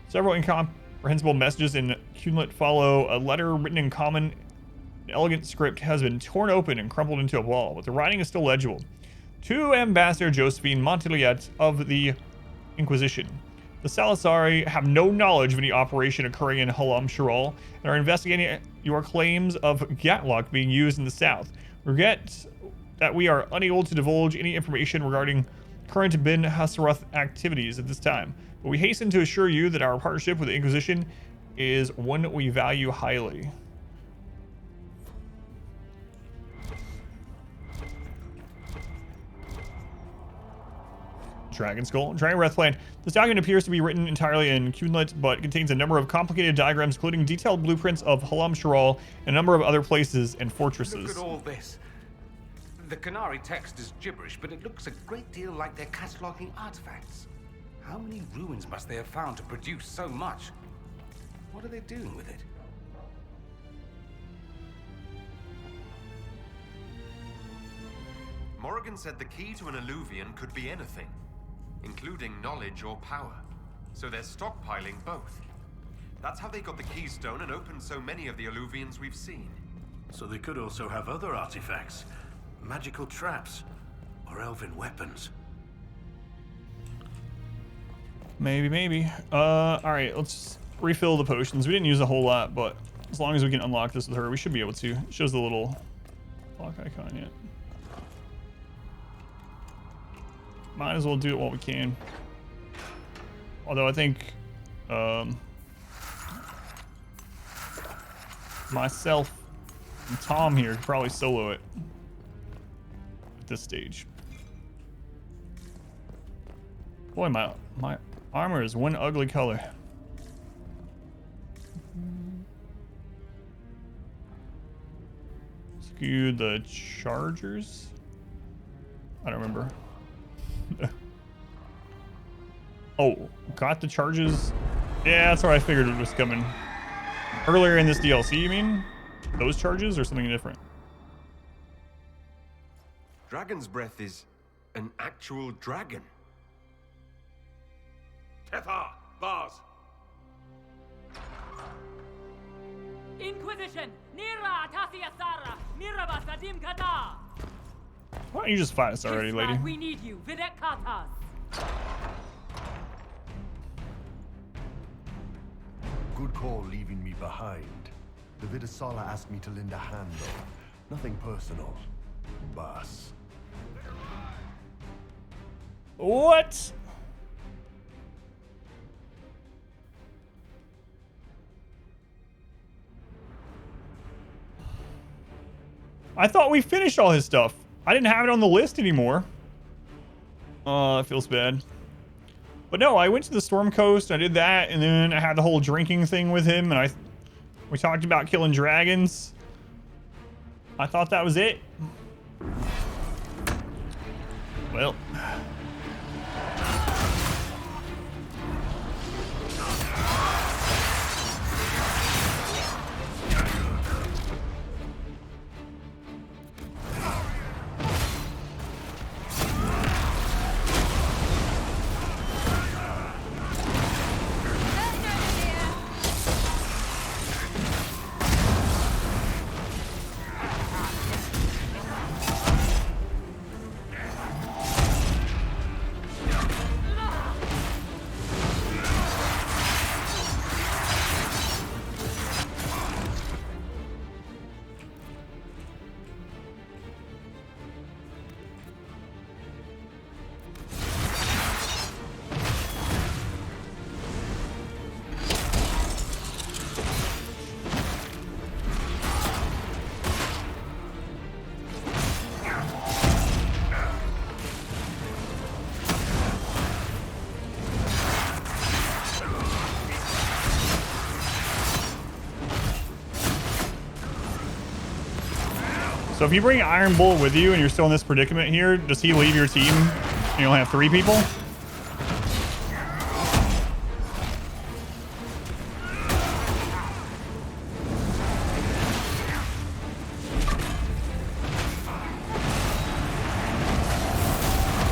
[SPEAKER 1] Several incomprehensible messages in Qunari follow. A letter written in common, an elegant script has been torn open and crumpled into a ball, but the writing is still legible. To Ambassador Josephine Monteliet of the Inquisition. The Salasari have no knowledge of any operation occurring in Halam Sharal and are investigating your claims of Gatlock being used in the south. Regret that we are unable to divulge any information regarding current Bin Hasreth activities at this time, but we hasten to assure you that our partnership with the Inquisition is one we value highly. Dragon Skull. Dragon Breath Plan. This document appears to be written entirely in Qunari, but contains a number of complicated diagrams, including detailed blueprints of Halam Sharal and a number of other places and fortresses.
[SPEAKER 13] Look at all this. The Qunari text is gibberish, but it looks a great deal like they're cataloging artifacts. How many ruins must they have found to produce so much? What are they doing with it?
[SPEAKER 16] Morrigan said the key to an Illuvian could be anything, including knowledge or power. So they're stockpiling both. That's how they got the keystone and opened so many of the Illuvians we've seen.
[SPEAKER 15] So they could also have other artifacts, magical traps, or elven weapons.
[SPEAKER 1] Maybe. Alright, let's refill the potions. We didn't use a whole lot, but as long as we can unlock this with her, we should be able to. It shows the little clock icon yet. Might as well do it while we can. Although I think myself and Tom here could probably solo it at this stage. Boy, my armor is one ugly color. Skew the chargers? I don't remember. Oh, got the charges? Yeah, that's what I figured it was coming. Earlier in this DLC, you mean? Those charges or something different?
[SPEAKER 16] Dragon's breath is an actual dragon.
[SPEAKER 12] Tethar, bars.
[SPEAKER 5] Inquisition! Nira Tasiasara! Miraba Sadim Kata!
[SPEAKER 1] Why don't you just fight us already, lady?
[SPEAKER 5] We need you, Videk Katas!
[SPEAKER 7] Good call leaving me behind. The Vidisala asked me to lend a hand though. Nothing personal. Boss.
[SPEAKER 1] What? I thought we finished all his stuff. I didn't have it on the list anymore. It feels bad. But no, I went to the Storm Coast, I did that, and then I had the whole drinking thing with him, and we talked about killing dragons. I thought that was it. Well. So if you bring Iron Bull with you and you're still in this predicament here, does he leave your team and you only have 3 people?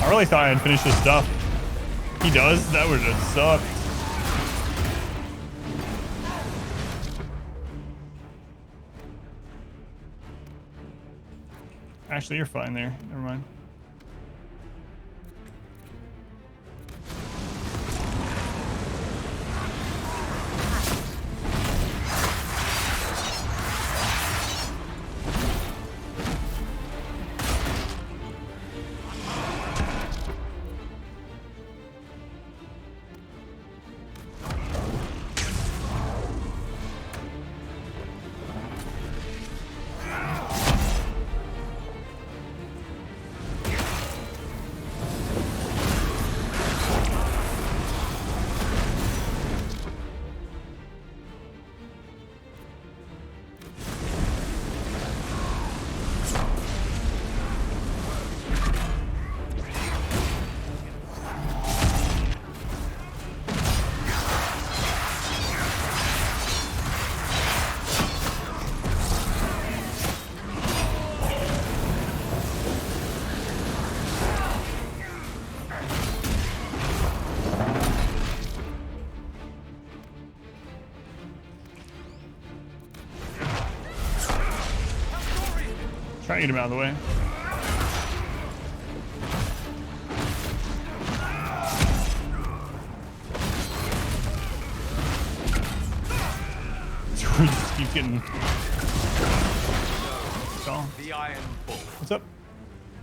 [SPEAKER 1] I really thought I'd finish this stuff. He does? That would have sucked. Actually, you're fine there. Never mind. Try to get him out of the way. We just keep getting.
[SPEAKER 18] The Iron Bull.
[SPEAKER 1] What's up?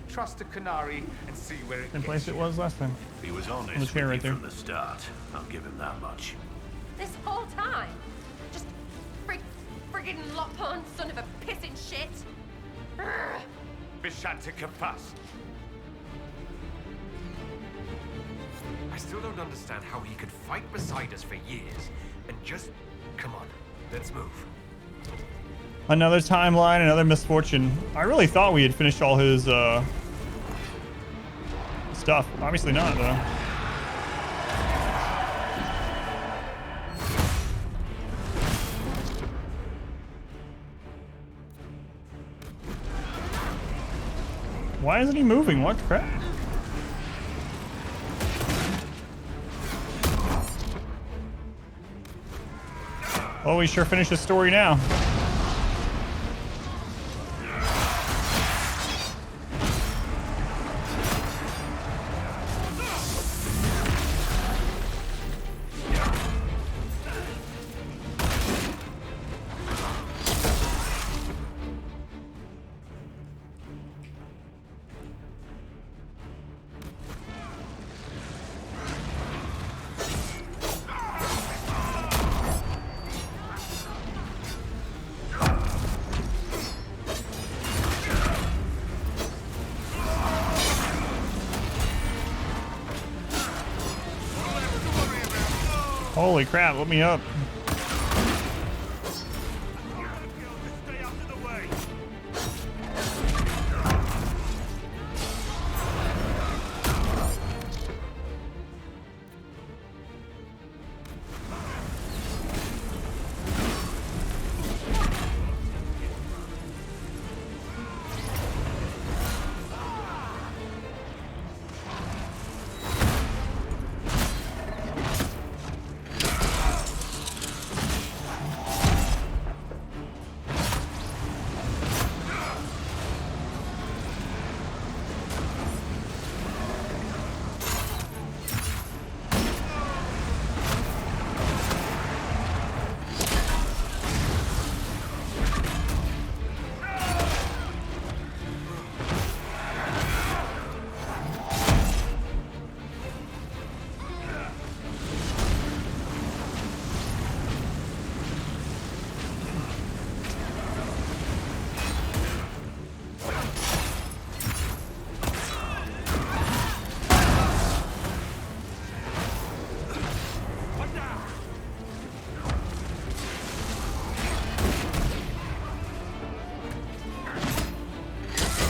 [SPEAKER 18] Trust a Qunari and see where it
[SPEAKER 1] Same
[SPEAKER 18] gets
[SPEAKER 1] place
[SPEAKER 18] you.
[SPEAKER 1] it was last time.
[SPEAKER 15] He was honest
[SPEAKER 1] On the chair right
[SPEAKER 15] with you
[SPEAKER 1] there.
[SPEAKER 15] from the start. I'll give him that much.
[SPEAKER 9] This whole time? Just friggin' Lopon, son of a pissing shit. Urgh.
[SPEAKER 18] Bishanta Kapas.
[SPEAKER 16] I still don't understand how he could fight beside us for years and just... Come on, let's move.
[SPEAKER 1] Another timeline, another misfortune. I really thought we had finished all his stuff. Obviously not, though. Why isn't he moving? What the crap? Well, we sure finished the story now. Holy crap, let me up.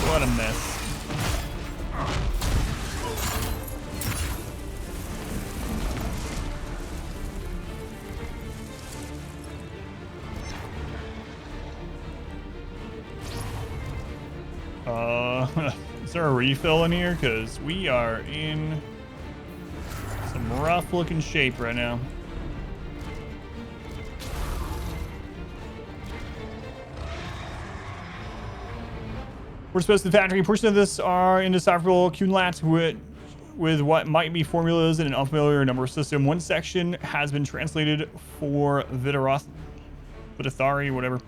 [SPEAKER 1] What a mess. Is there a refill in here? Because we are in some rough looking shape right now. We're supposed to the factory. Portions of this are indecipherable QNLAT with what might be formulas in an unfamiliar number system. One section has been translated for Vidithari, whatever.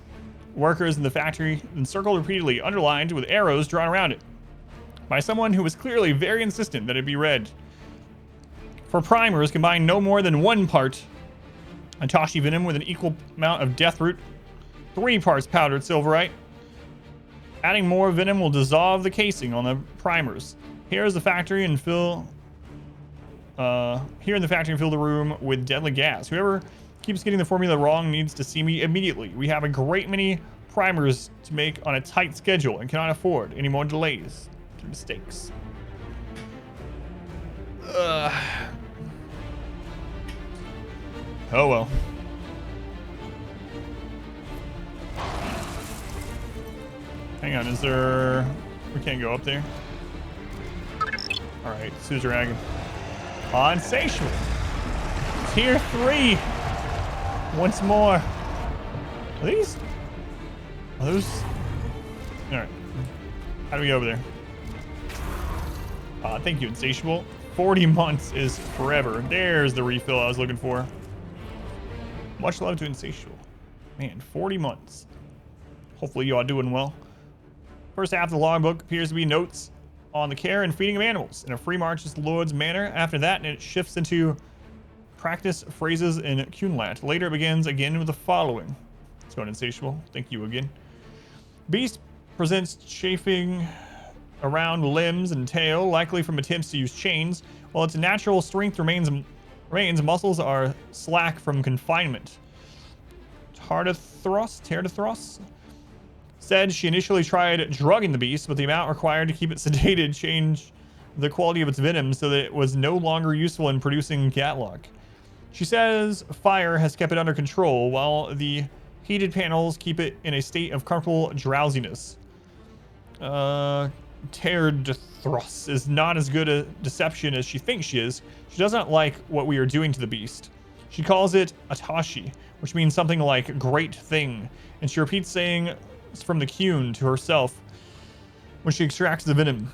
[SPEAKER 1] Workers in the factory encircled repeatedly, underlined with arrows drawn around it by someone who was clearly very insistent that it be read. For primers, combine no more than 1 part Atashi venom with an equal amount of death root, 3 parts powdered silverite. Adding more venom will dissolve the casing on the primers. Here in the factory and fill the room with deadly gas. Whoever keeps getting the formula wrong needs to see me immediately. We have a great many primers to make on a tight schedule and cannot afford any more delays and mistakes. Oh well. Hang on, is there... We can't go up there? Alright, Suzeragon. Unsatiable. Tier 3. Once more. Are these... Are those... Alright. How do we get over there? Thank you, Insatiable. 40 months is forever. There's the refill I was looking for. Much love to Insatiable. Man, 40 months. Hopefully you are doing well. First half of the logbook appears to be notes on the care and feeding of animals in a free marches Lord's manner. After that, it shifts into practice phrases in Qunari. Later it begins again with the following. Let's go to Insatiable. Thank you again. Beast presents chafing around limbs and tail, likely from attempts to use chains. While its natural strength remains, muscles are slack from confinement. Tardathros said she initially tried drugging the beast, but the amount required to keep it sedated changed the quality of its venom so that it was no longer useful in producing Gatlock. She says fire has kept it under control, while the heated panels keep it in a state of comfortable drowsiness. Tardathros is not as good a deception as she thinks she is. She doesn't like what we are doing to the beast. She calls it Atashi, which means something like great thing, and she repeats saying from the Qun to herself when she extracts the venom.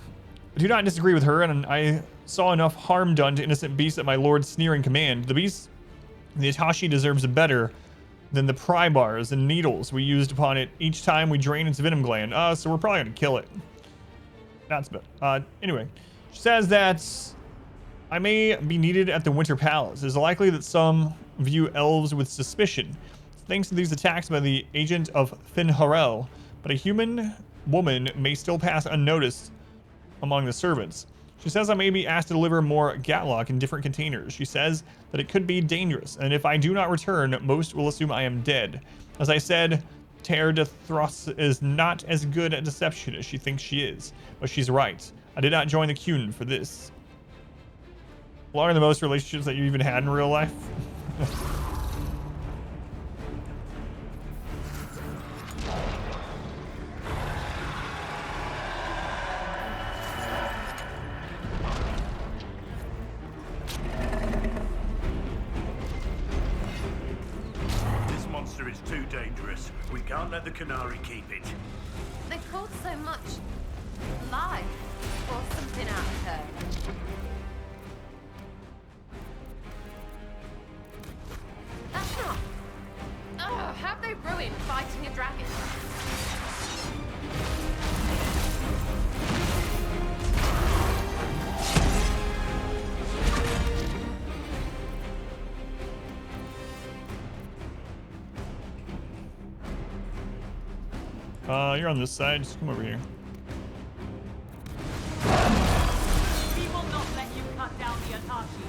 [SPEAKER 1] I do not disagree with her, and I saw enough harm done to innocent beasts at my lord's sneering command. The Atashi deserves better than the pry bars and needles we used upon it each time we drain its venom gland. So we're probably gonna kill it. That's bad. Anyway, she says that I may be needed at the Winter Palace. It is likely that some view elves with suspicion, thanks to these attacks by the agent of Finharel, but a human woman may still pass unnoticed among the servants. She says I may be asked to deliver more Gatlock in different containers. She says that it could be dangerous, and if I do not return, most will assume I am dead. As I said, Tardathros is not as good at deception as she thinks she is, but she's right. I did not join the Qun for this. What are the most relationships that you even had in real life?
[SPEAKER 15] This monster is too dangerous. We can't let the Qunari keep it.
[SPEAKER 9] They pulled so much life or something out of her. That's not. Oh, have they ruined fighting a dragon?
[SPEAKER 1] You're on this side. Just come over here.
[SPEAKER 5] We will not let you cut down the Atashi.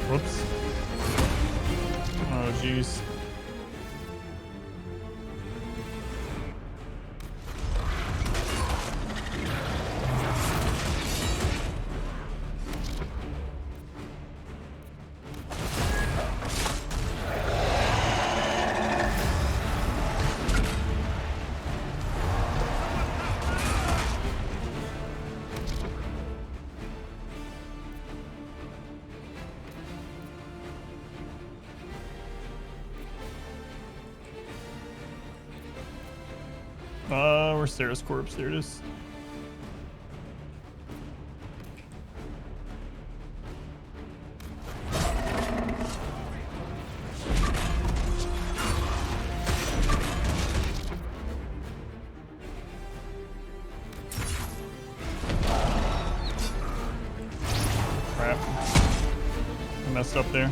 [SPEAKER 1] Whoops. Oh, jeez. Where's Sarah's corpse? There it is. Crap. I messed up there.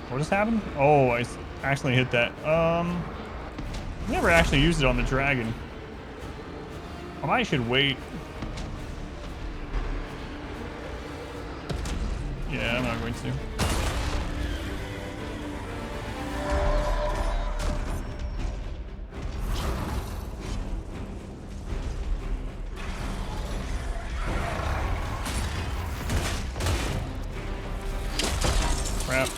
[SPEAKER 1] What just happened? Oh, I actually hit that. Never actually used it on the dragon. I might should wait. Yeah, I'm not going to. Crap.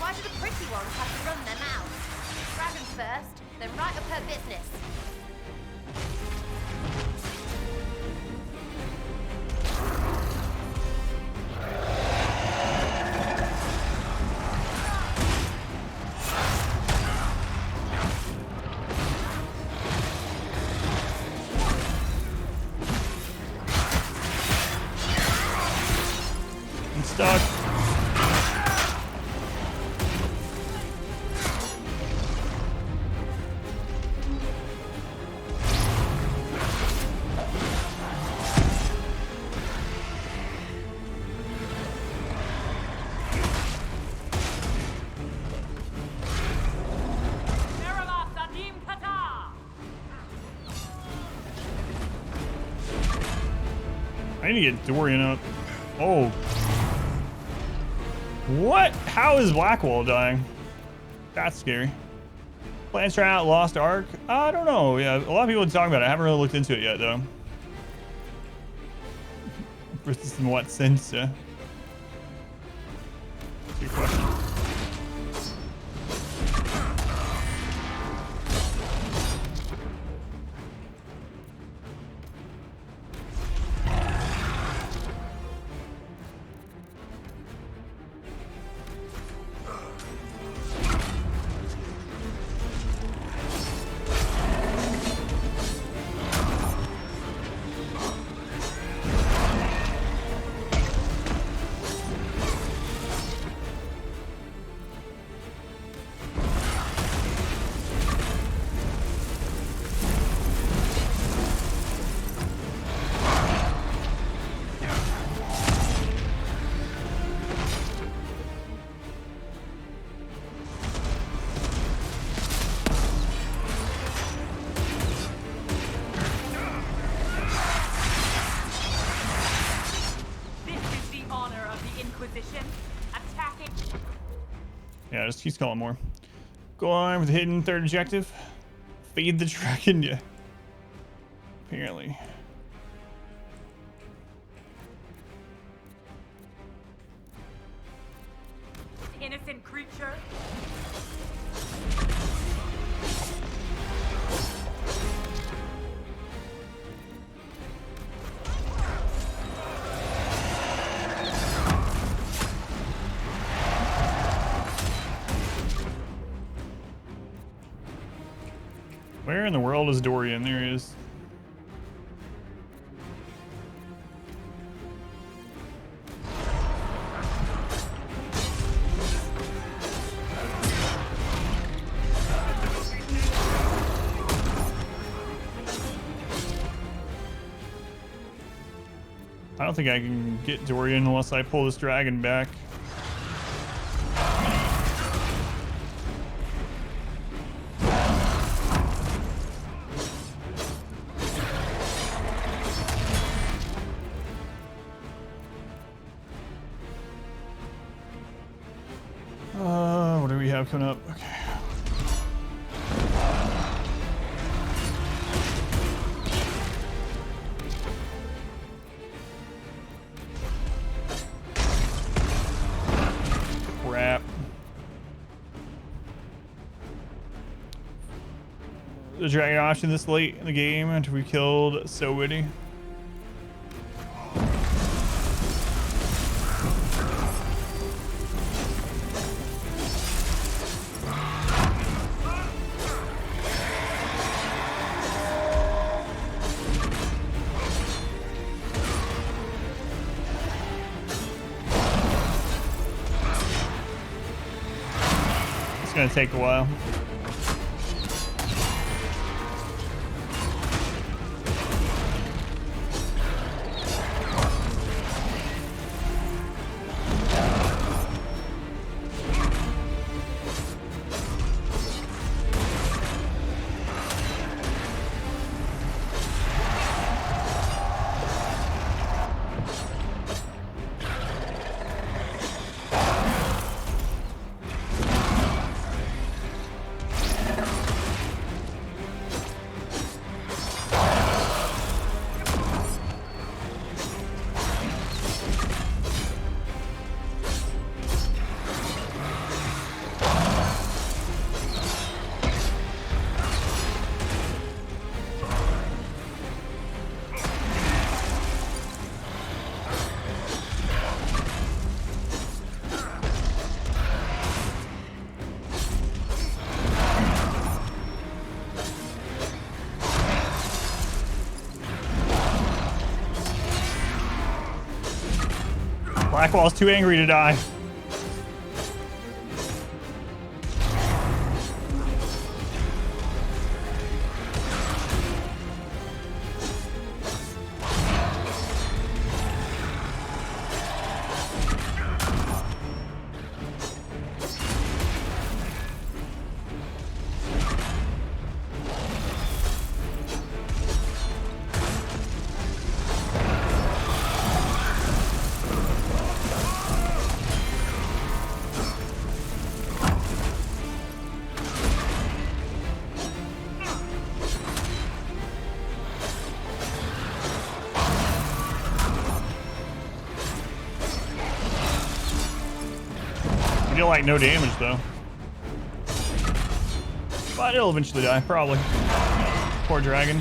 [SPEAKER 9] Why do the pretty ones have to run their mouths? Dragons first, then right up her business.
[SPEAKER 1] I'm stuck. I need to get Dorian up. Oh. What? How is Blackwall dying? That's scary. Plans try out Lost Ark? I don't know. Yeah, a lot of people are talking about it. I haven't really looked into it yet, though. Versus in what sense? That's a good question. Yeah, just keeps calling more. Go on with the hidden third objective. Feed the dragon. Yeah. Apparently.
[SPEAKER 5] Innocent creature.
[SPEAKER 1] Where in the world is Dorian? There he is. I don't think I can get Dorian unless I pull this dragon back. What do we have coming up? Okay. Crap. The dragon option this late in the game after we killed So Witty. It's gonna take a while. Blackwall's too angry to die. Deal like no damage though, but it'll eventually die probably. Poor dragon.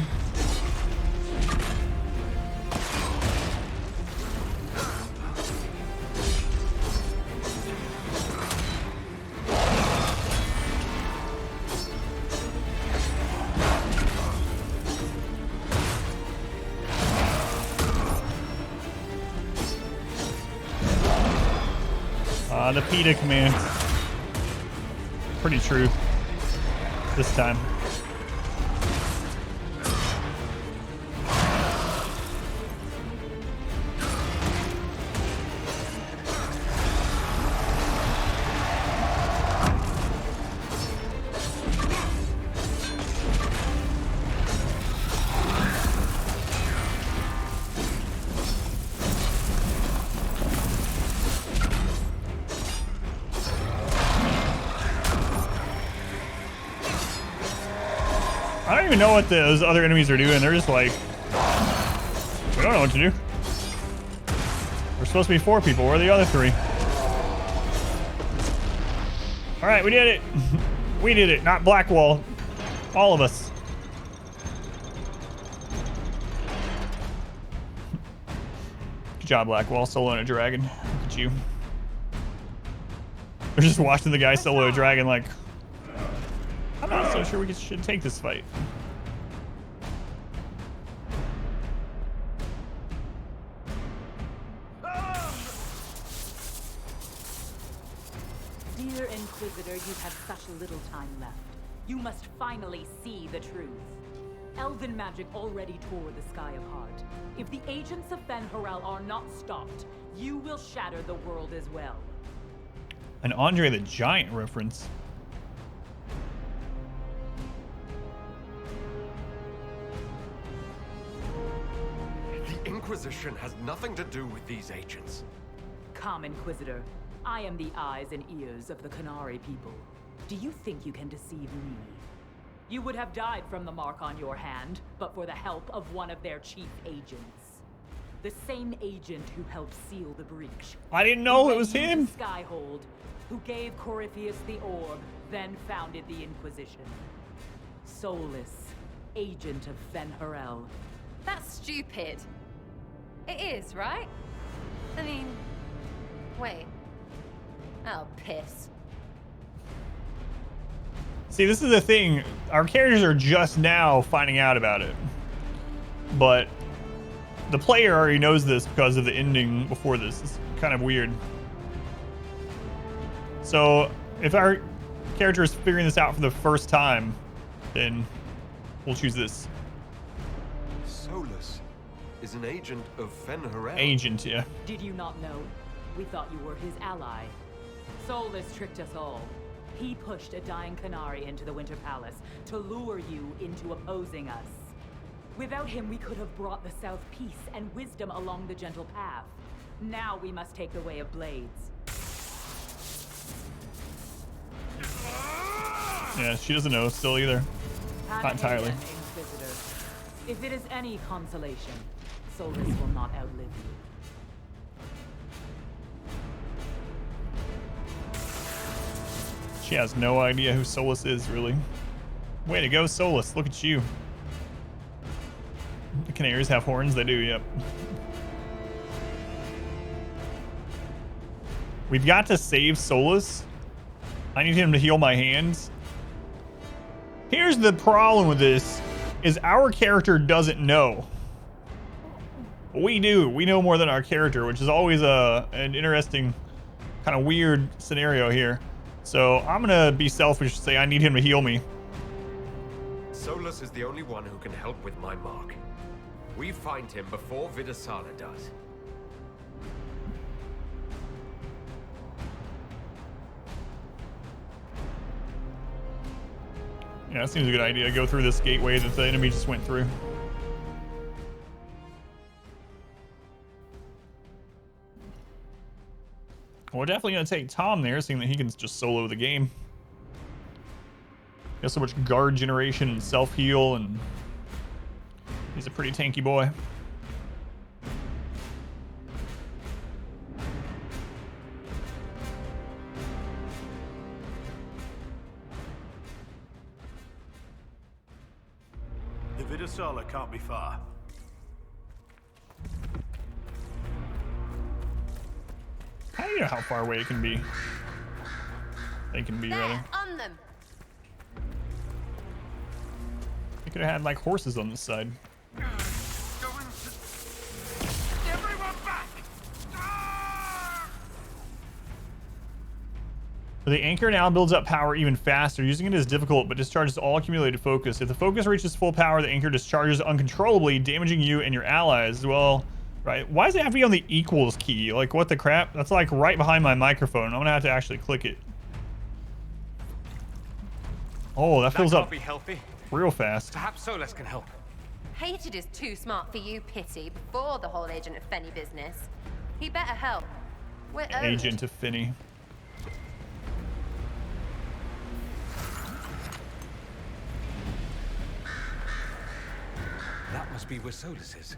[SPEAKER 1] The PETA command. Pretty true this time. I don't even know what those other enemies are doing. They're just like, we don't know what to do. We're supposed to be 4 people. Where are the other 3? All right, we did it. We did it. Not Blackwall. All of us. Good job, Blackwall. Soloing a dragon. Look at you. They're just watching the guy solo a dragon like, I'm not so sure we should take this fight.
[SPEAKER 5] Dear Inquisitor, you have such little time left. You must finally see the truth. Elven magic already tore the sky apart. If the agents of Fen'Harel are not stopped, you will shatter the world as well.
[SPEAKER 1] An Andre the Giant reference.
[SPEAKER 4] The Inquisition has nothing to do with these agents.
[SPEAKER 5] Come, Inquisitor. I am the eyes and ears of the Qunari people. Do you think you can deceive me? You would have died from the mark on your hand, but for the help of one of their chief agents. The same agent who helped seal the breach.
[SPEAKER 1] I didn't know it was him.
[SPEAKER 5] Skyhold, who gave Corypheus the orb, then founded the Inquisition. Solas, agent of Fen'Harel.
[SPEAKER 9] That's stupid. It is, right? I mean, wait. Oh, piss.
[SPEAKER 1] See, this is the thing. Our characters are just now finding out about it. But the player already knows this because of the ending before this. It's kind of weird. So, if our character is figuring this out for the first time, then we'll choose this.
[SPEAKER 4] Solas is an agent of Fen'Harel.
[SPEAKER 1] Agent, yeah.
[SPEAKER 5] Did you not know? We thought you were his ally. Solas tricked us all. He pushed a dying Qunari into the Winter Palace to lure you into opposing us. Without him, we could have brought the South peace and wisdom along the gentle path. Now we must take the way of blades.
[SPEAKER 1] Yeah, she doesn't know still either. Not entirely.
[SPEAKER 5] Inquisitor. If it is any consolation, Solas will not outlive you.
[SPEAKER 1] She has no idea who Solas is, really. Way to go, Solas. Look at you. The canaries have horns? They do, yep. We've got to save Solas. I need him to heal my hands. Here's the problem with this, is our character doesn't know We do. We know more than our character, which is always an interesting, kind of weird scenario here. So I'm gonna be selfish and say I need him to heal me.
[SPEAKER 4] Solas is the only one who can help with my mark. We find him before Vidisala does.
[SPEAKER 1] Yeah, that seems a good idea. Go through this gateway that the enemy just went through. We're definitely going to take Tom there, seeing that he can just solo the game. He has so much guard generation and self-heal, and he's a pretty tanky boy.
[SPEAKER 15] The Vidisala can't be far.
[SPEAKER 1] How do you know how far away it can be? They can be, rather.
[SPEAKER 9] On them.
[SPEAKER 1] They could have had like horses on this side. The anchor now builds up power even faster. Using it is difficult, but discharges all accumulated focus. If the focus reaches full power, the anchor discharges uncontrollably, damaging you and your allies as well. Right? Why does it have to be on the equals key? Like, what the crap? That's like right behind my microphone. I'm gonna have to actually click it. Oh, that fills up
[SPEAKER 18] be healthy.
[SPEAKER 1] real fast.
[SPEAKER 18] Perhaps Solas can help.
[SPEAKER 9] Hated is too smart for you, Pity, before the whole Agent of Fenny business. He better help. We're owned.
[SPEAKER 1] Agent of Finney.
[SPEAKER 18] That must be where Solas is.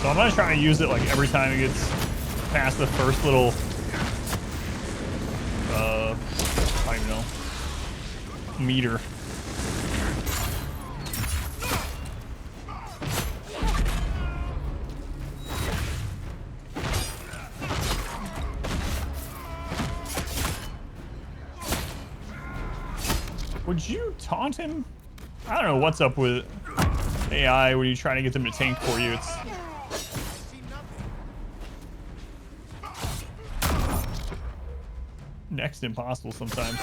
[SPEAKER 1] So I'm gonna try to use it like every time it gets past the first little, I don't know, meter. Would you taunt him? I don't know what's up with AI when you try to get them to tank for you. It's next to impossible sometimes.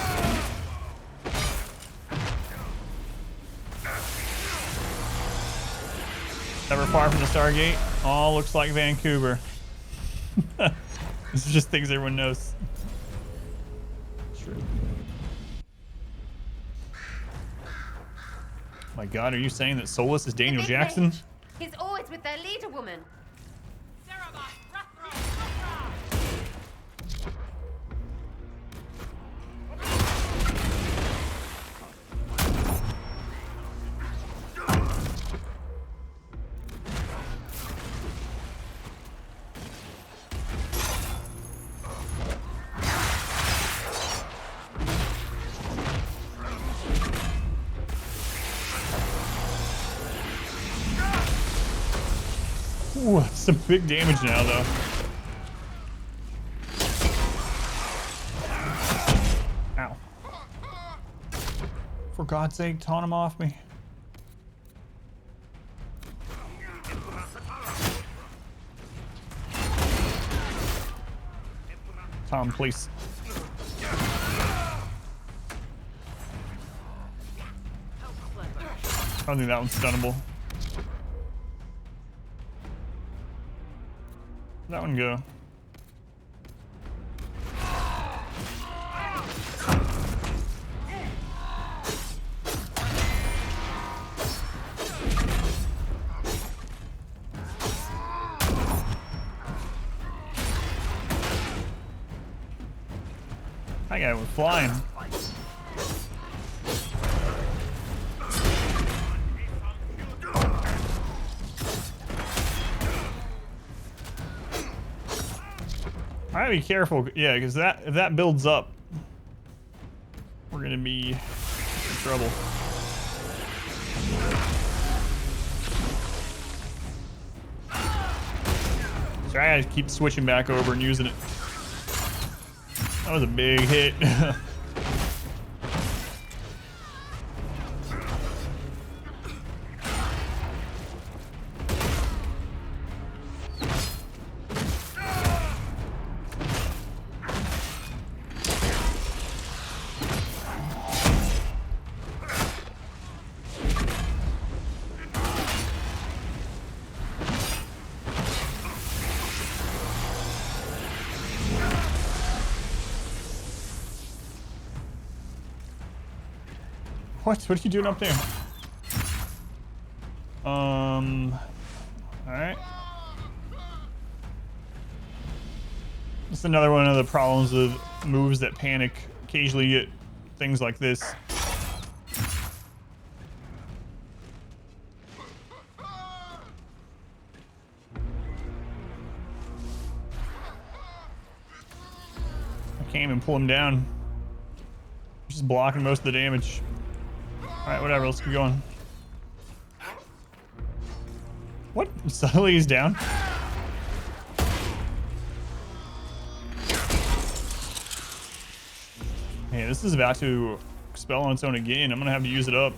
[SPEAKER 1] Never far from the Stargate. All looks like Vancouver. This is just things everyone knows. True. My God, are you saying that Solas is Daniel Jackson?
[SPEAKER 9] He's always with their leader woman.
[SPEAKER 1] Ooh, that's some big damage now, though. Ow. For God's sake, taunt him off me. Tom, please. I don't think that one's stunnable. That one go. That guy was flying. gotta be careful, yeah, because if that builds up, we're gonna be in trouble. So I gotta keep switching back over and using it. That was a big hit. What are you doing up there? Alright. This is another one of the problems of moves that panic. Occasionally you get things like this. I can't even pull him down. Just blocking most of the damage. Alright, whatever, let's keep going. What? Suddenly he's down? Hey, this is about to expel on its own again. I'm gonna have to use it up.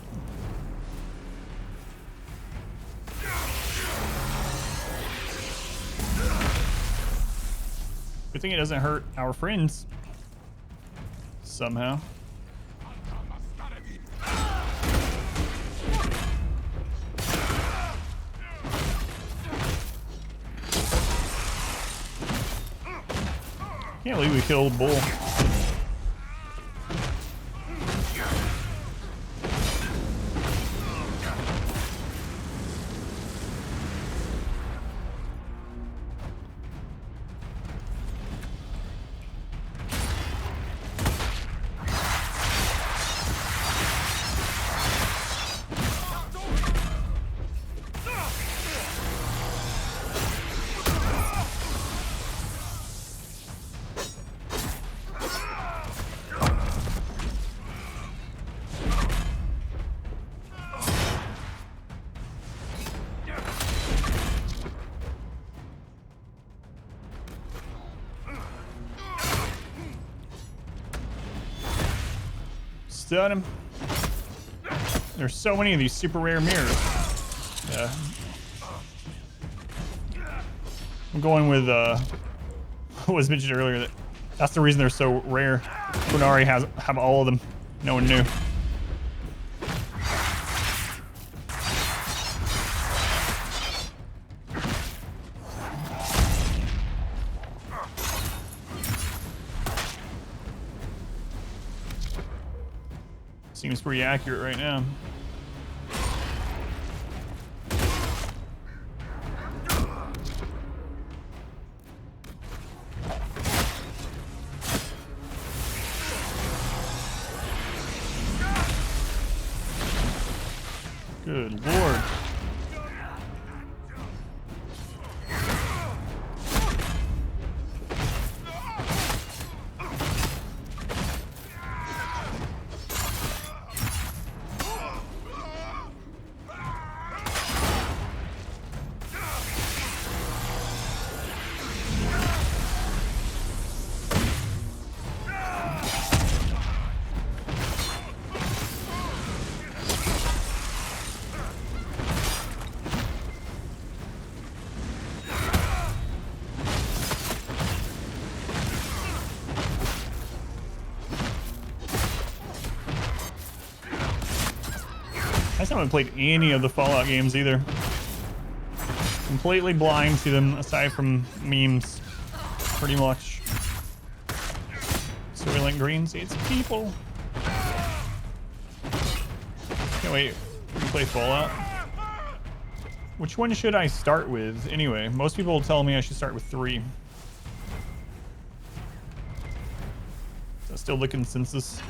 [SPEAKER 1] Good thing it doesn't hurt our friends. Somehow. Can't believe we killed Bull. Stun him. There's so many of these super rare mirrors. Yeah. I'm going with what was mentioned earlier, that's the reason they're so rare. Qunari have all of them. No one knew. Seems pretty accurate right now. Good lord. I haven't played any of the Fallout games either. Completely blind to them, aside from memes, pretty much. Soylent Green seeds people. Can't wait to play Fallout. Which one should I start with? Anyway, most people tell me I should start with 3. Is that still the consensus?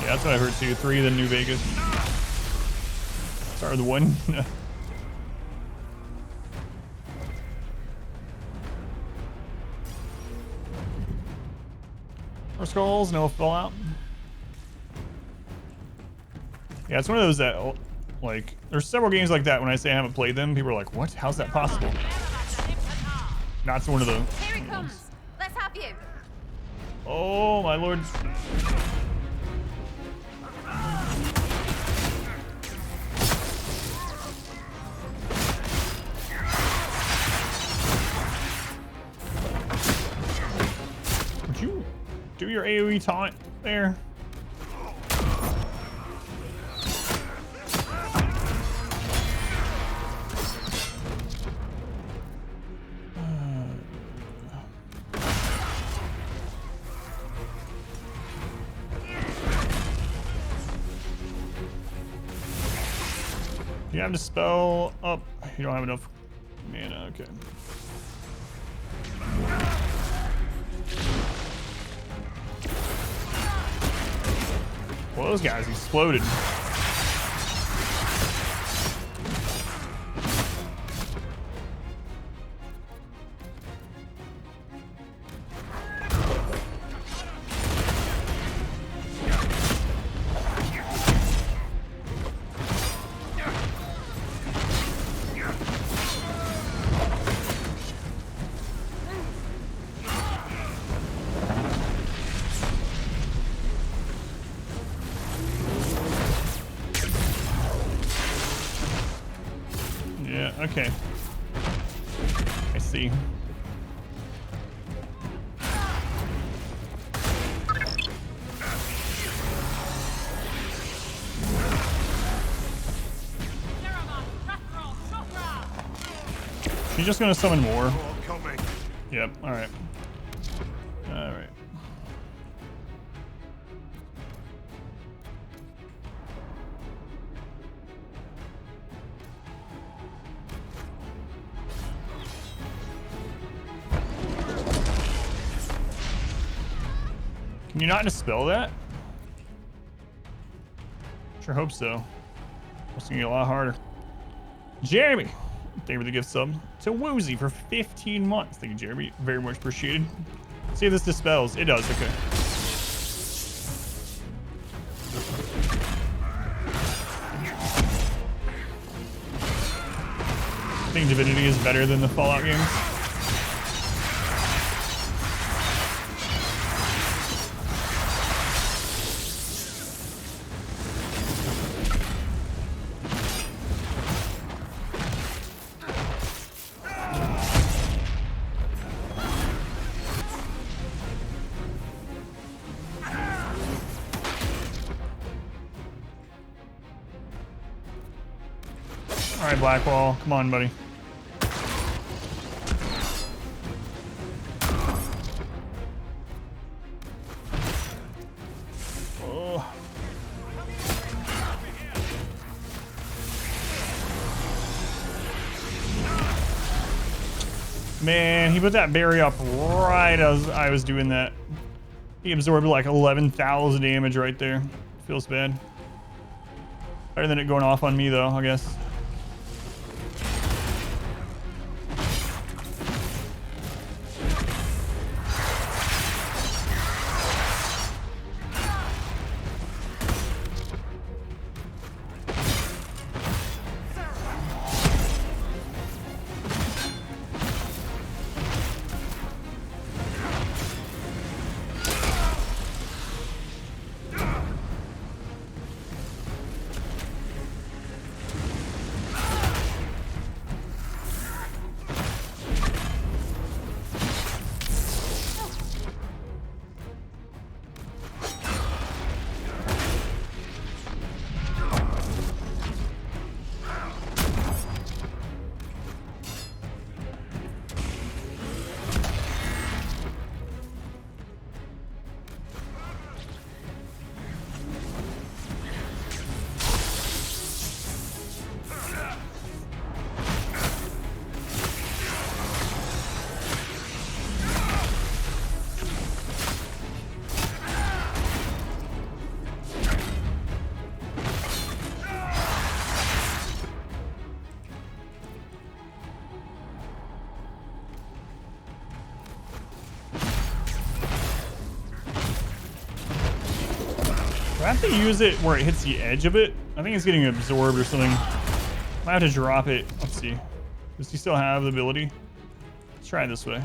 [SPEAKER 1] Yeah, that's what I heard too. 3 of the New Vegas. Start with 1. For skulls, no fallout. Yeah, it's one of those that, like, there's several games like that when I say I haven't played them, people are like, what? How's that possible? Not one of those.
[SPEAKER 9] Here he comes. Let's have you.
[SPEAKER 1] Oh, my lord. Would you do your AoE taunt there? You have to spell up. You don't have enough mana. Okay. Well, those guys exploded. Okay. I see. She's just gonna summon more. Yep, alright. Alright. Can you not dispel that? Sure hope so. It's gonna get a lot harder. Jeremy, thank you for the gift sub. To Woozy for 15 months. Thank you, Jeremy. Very much appreciated. See if this dispels. It does, okay. I think Divinity is better than the Fallout games. All right, Blackwall, come on, buddy. Oh. Man, he put that berry up right as I was doing that. He absorbed like 11,000 damage right there. Feels bad. Better than it going off on me though, I guess. I have to use it where it hits the edge of it? I think it's getting absorbed or something. Might have to drop it. Let's see. Does he still have the ability? Let's try it this way.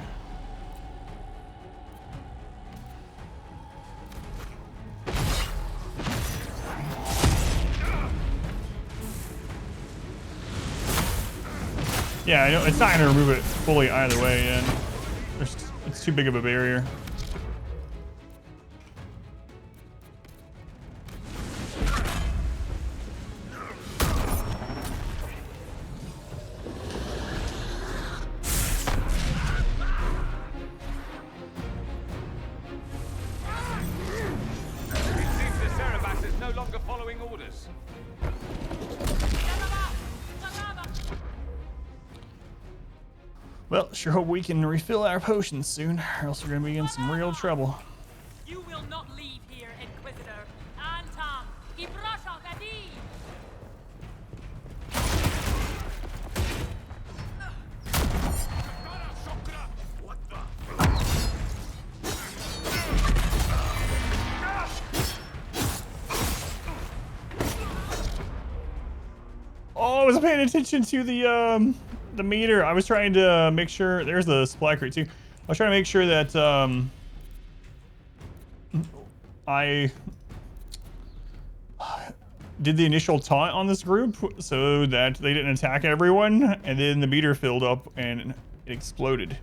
[SPEAKER 1] Yeah, I know it's not going to remove it fully either way, and it's too big of a barrier. Well, sure hope we can refill our potions soon, or else we're gonna be in some real trouble.
[SPEAKER 5] You will not leave here, Inquisitor. Antam, Ibrasha Gadi.
[SPEAKER 1] Oh, I was paying attention to the meter. I was trying to make sure there's the supply crate too. I was trying to make sure that I did the initial taunt on this group so that they didn't attack everyone, and then the meter filled up and it exploded.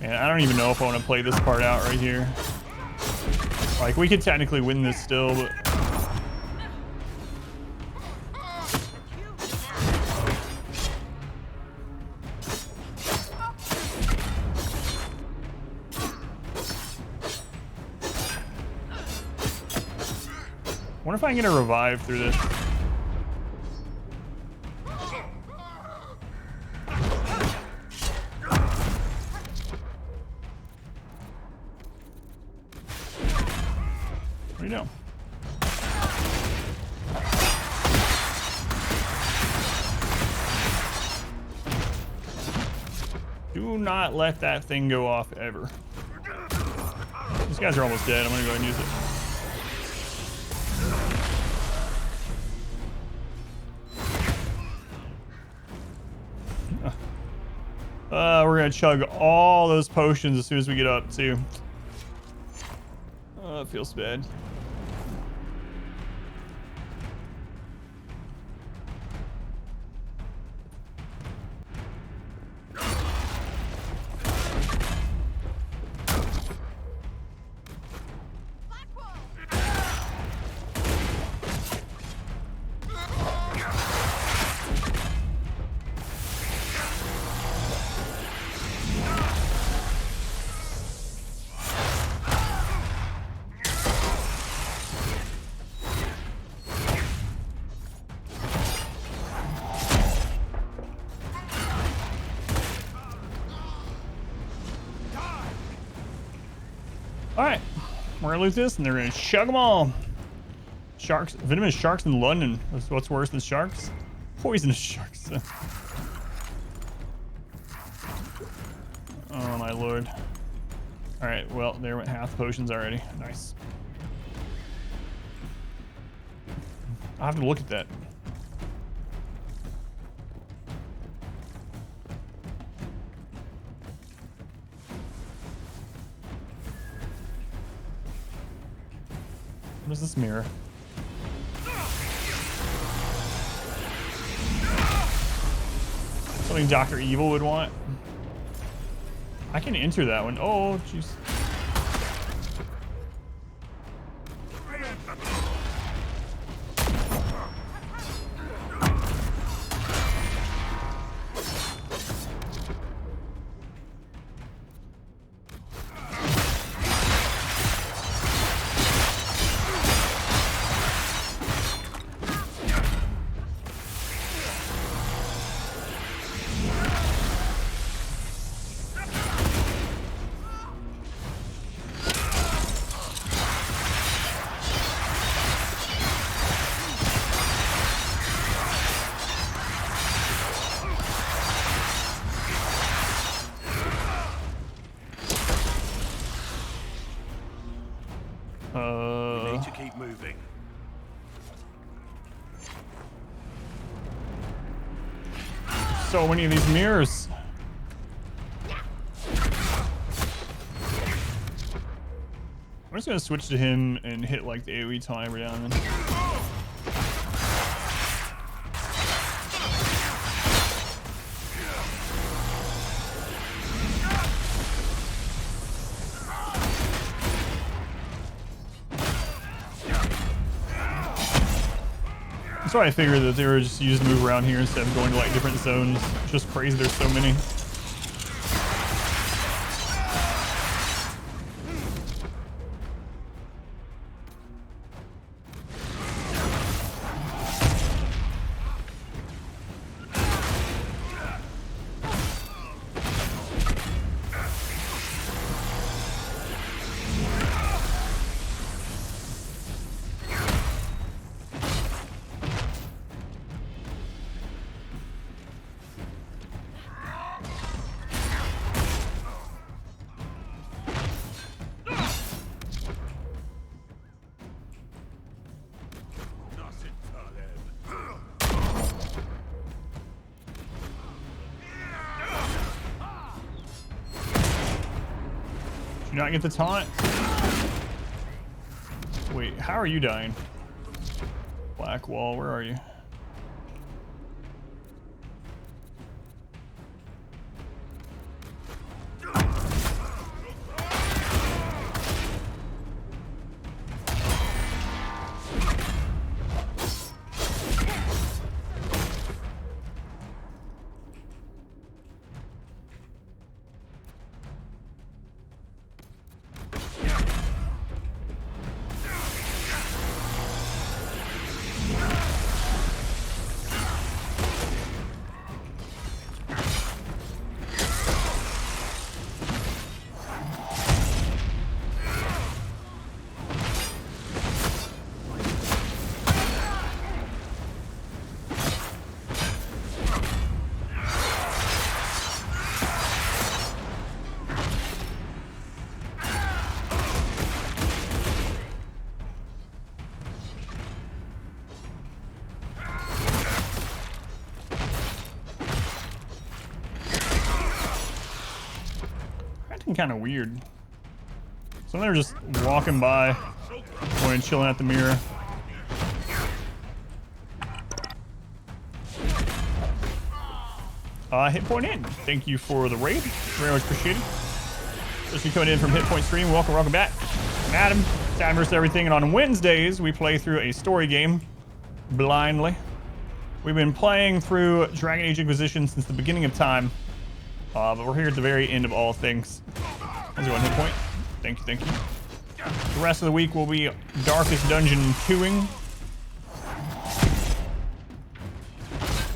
[SPEAKER 1] And I don't even know if I want to play this part out right here. Like, we could technically win this still, but... I wonder if I can get a revive through this. What do you know? Do not let that thing go off ever. These guys are almost dead. I'm gonna go ahead and use it. We're gonna chug all those potions as soon as we get up too. Oh, it feels bad. Alright, we're gonna loot this and they're gonna chug them all. Sharks, venomous sharks in London. What's worse than sharks? Poisonous sharks. Oh my lord. Alright, well, there went half the potions already. Nice. I'll have to look at that. What is this mirror? Something Dr. Evil would want. I can enter that one. Oh, jeez.
[SPEAKER 15] We need to keep moving.
[SPEAKER 1] So many of these mirrors. I'm just gonna switch to him and hit like the AoE taunt every now and then. That's why I figured that they were just used to move around here instead of going to like different zones. It's just crazy there's so many. Do you not get the taunt? Wait, how are you dying? Black wall, where are you? Kind of weird. So they're just walking by, going and chilling at the mirror. Hit point in. Thank you for the raid. Very much appreciated. Especially coming in from Hit Point Stream. Welcome back. I'm Adam. It's Adam vs. Everything, and on Wednesdays we play through a story game blindly. We've been playing through Dragon Age Inquisition since the beginning of time. But we're here at the very end of all things. How's it going, Hit Point? Thank you, thank you. The rest of the week will be Darkest Dungeon 2ing.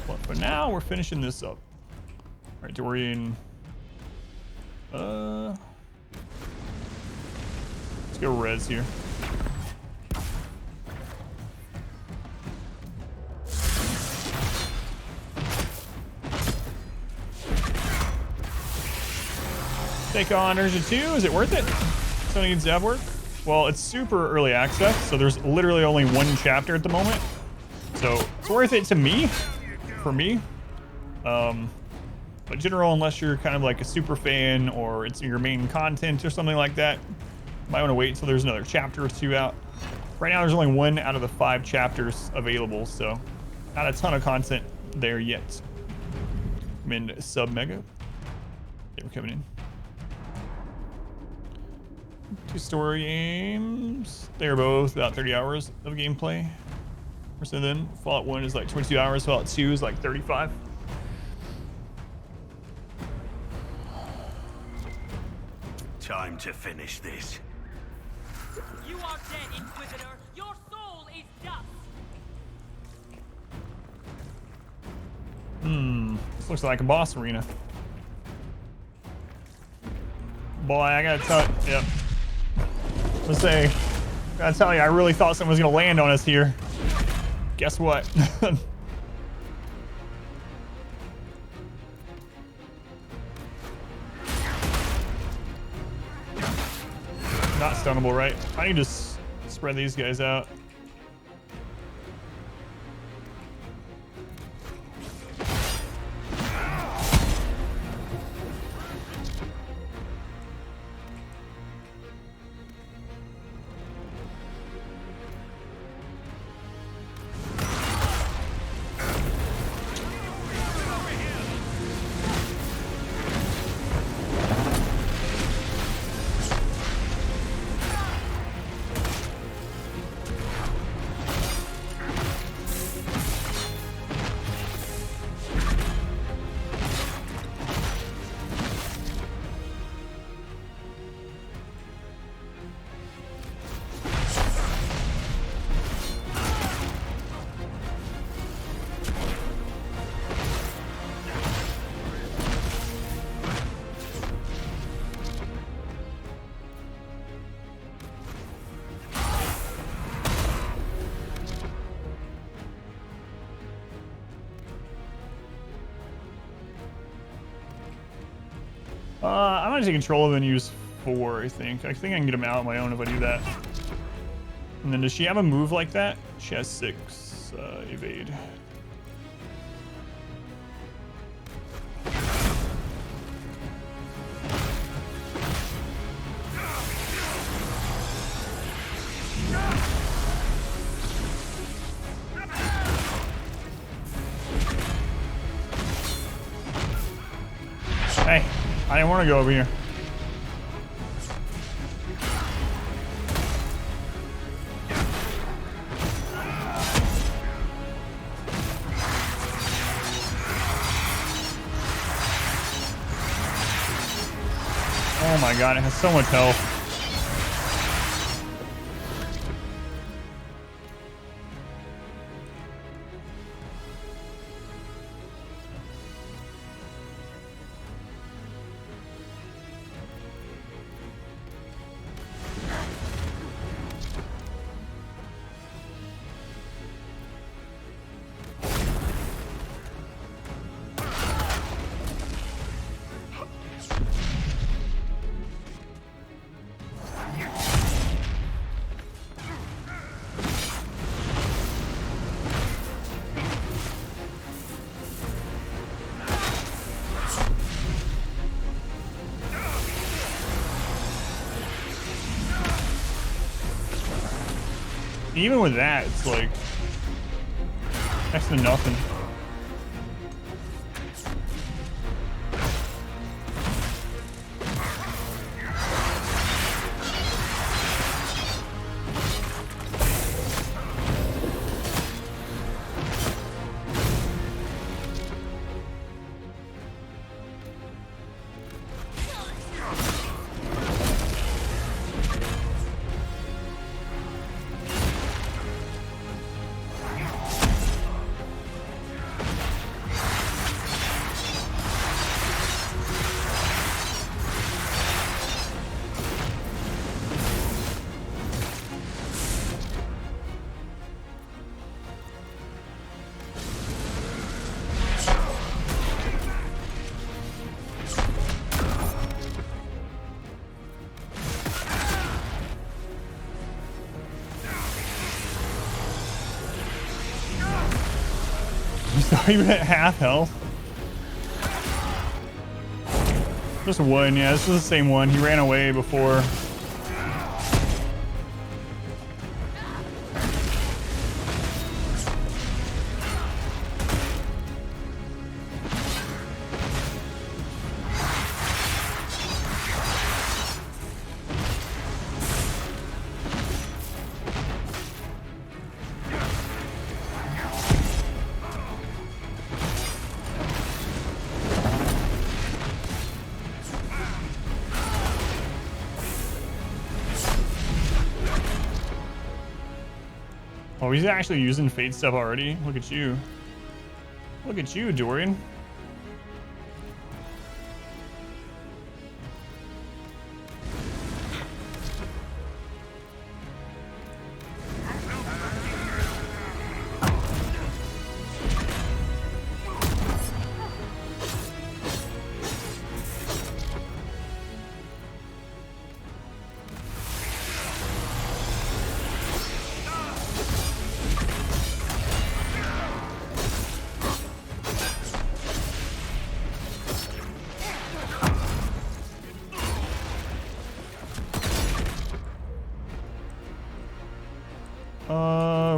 [SPEAKER 1] But for now, we're finishing this up. Alright, Dorian. Let's go res here. Take on Urgent 2, is it worth it? Something needs dev work? Well, it's super early access, so there's literally only one chapter at the moment. So it's worth it to me, for me. But general, unless you're kind of like a super fan or it's your main content or something like that, you might want to wait until there's another chapter or two out. Right now there's only 1 out of the 5 chapters available, so not a ton of content there yet. I'm in Sub Mega. They were coming in. 2 story games. They're both about 30 hours of gameplay. So then Fallout 1 is like 22 hours. Fallout 2 is like 35.
[SPEAKER 15] Time to finish this.
[SPEAKER 5] You are dead, Inquisitor. Your soul is dust.
[SPEAKER 1] This looks like a boss arena. Boy, I gotta tell you, yep. Let's say, gotta tell you, I really thought someone was gonna land on us here. Guess what? Not stunnable, right? I need to spread these guys out. I'm gonna take control of and use 4, I think. I think I can get him out on my own if I do that. And then does she have a move like that? She has 6 evade. Hey, I didn't want to go over here. Oh my god, it has so much health. Even with that, it's like next to nothing. Not even at half health. Just one, yeah, this is the same one. He ran away before. Oh, he's actually using Fate stuff already. Look at you. Look at you, Dorian.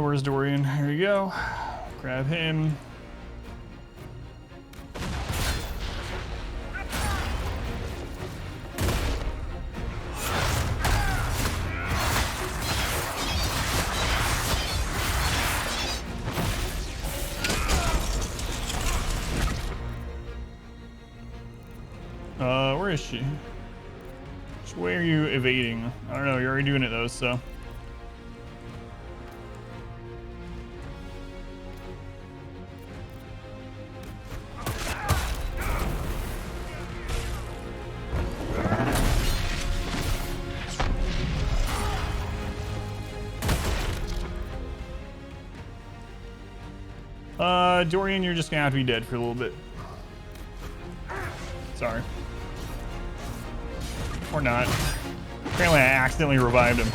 [SPEAKER 1] Where's Dorian? Here you go. Grab him. Where is she? Which way are you evading? I don't know, you're already doing it though, so. Dorian, you're just gonna have to be dead for a little bit. Sorry. Or not. Apparently I accidentally revived him.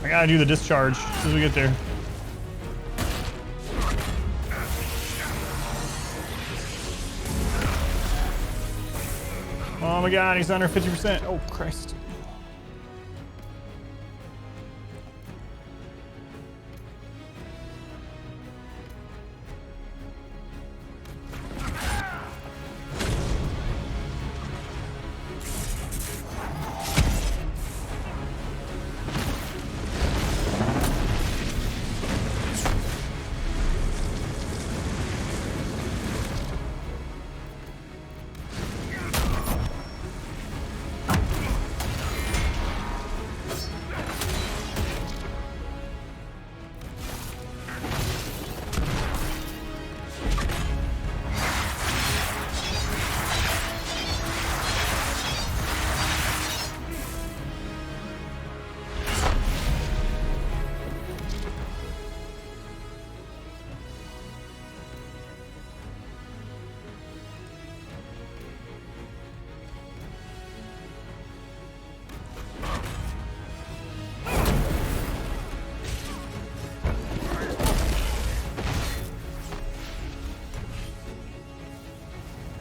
[SPEAKER 1] I gotta do the discharge as soon as we get there. Oh my god, he's under 50%. Oh, Christ.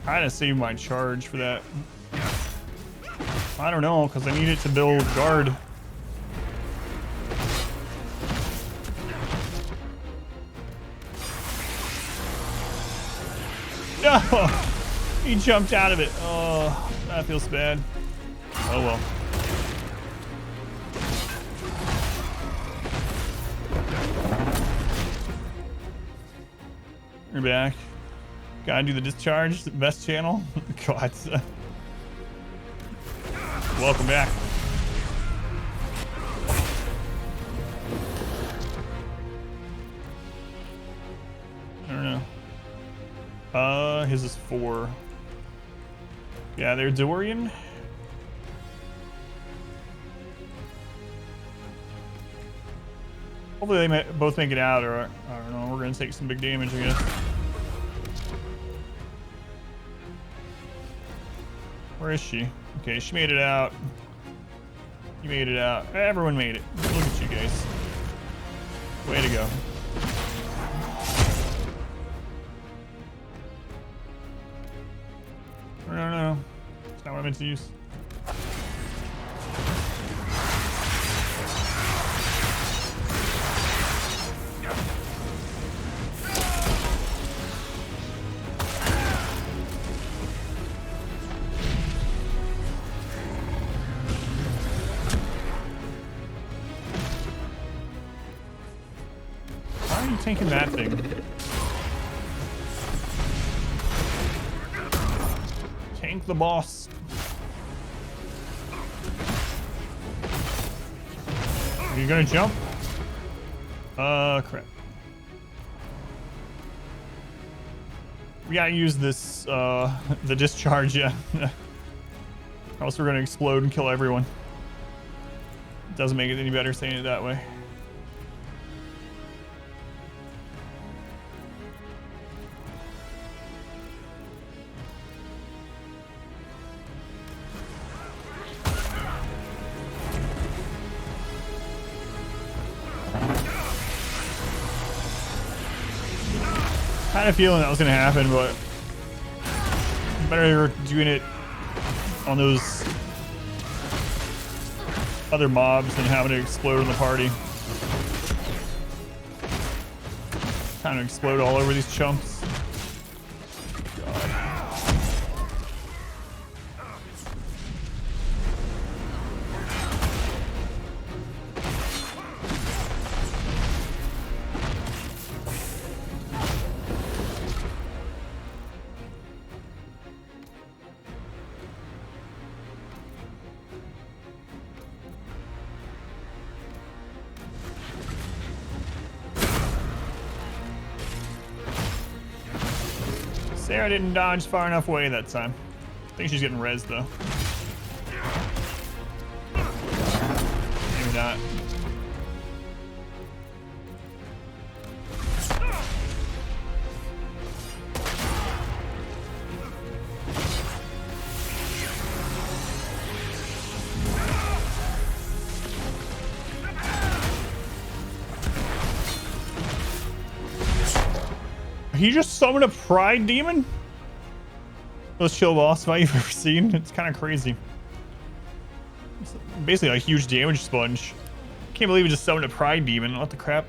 [SPEAKER 1] I had to save my charge for that. I don't know, because I need it to build guard. No! He jumped out of it. Oh, that feels bad. Oh well. We're back. Gotta do the discharge, the best channel. God. Welcome back. I don't know. His is 4. Yeah, there's Dorian. Hopefully they both make it out, or I don't know, we're gonna take some big damage, I guess. Where is she? Okay, she made it out. You made it out. Everyone made it. Look at you guys. Way to go. No. It's not what I meant to use. Tanking that thing. Tank the boss. Are you gonna jump? Crap. We gotta use this, the discharge, yeah. Or else we're gonna explode and kill everyone. It doesn't make it any better saying it that way. Kind of feeling that was gonna happen, but better doing it on those other mobs than having to explode in the party. Kind of explode all over these chumps. Sarah didn't dodge far enough away that time. I think she's getting rezzed though. Maybe not. He just summoned a pride demon? Most chill boss fight you've ever seen. It's kind of crazy. It's basically a huge damage sponge. Can't believe he just summoned a pride demon. What the crap?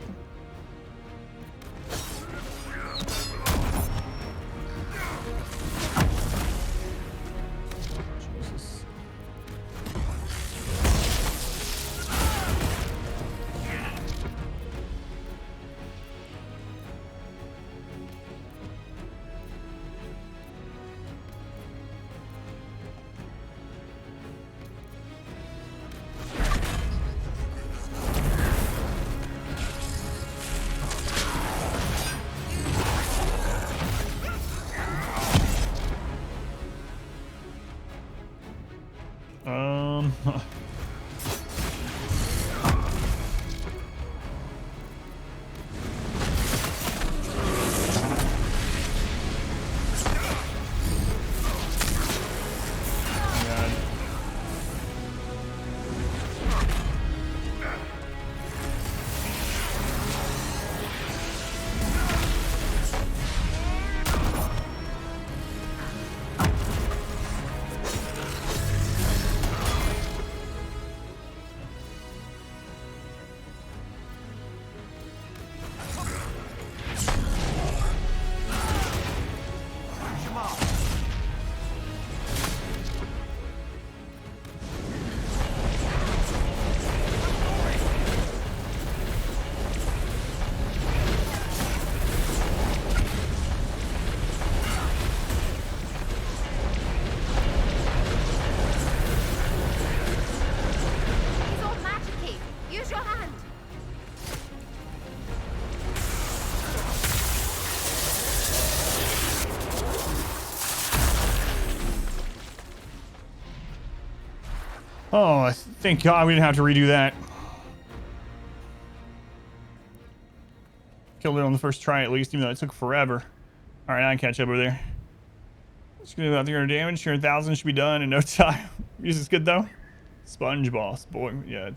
[SPEAKER 1] Oh, thank God we didn't have to redo that. Killed it on the first try at least, even though it took forever. Alright, I can catch up over there. Just gonna do about 300 damage. 300,000 should be done in no time. Music's good though. Sponge boss, boy. Yeah,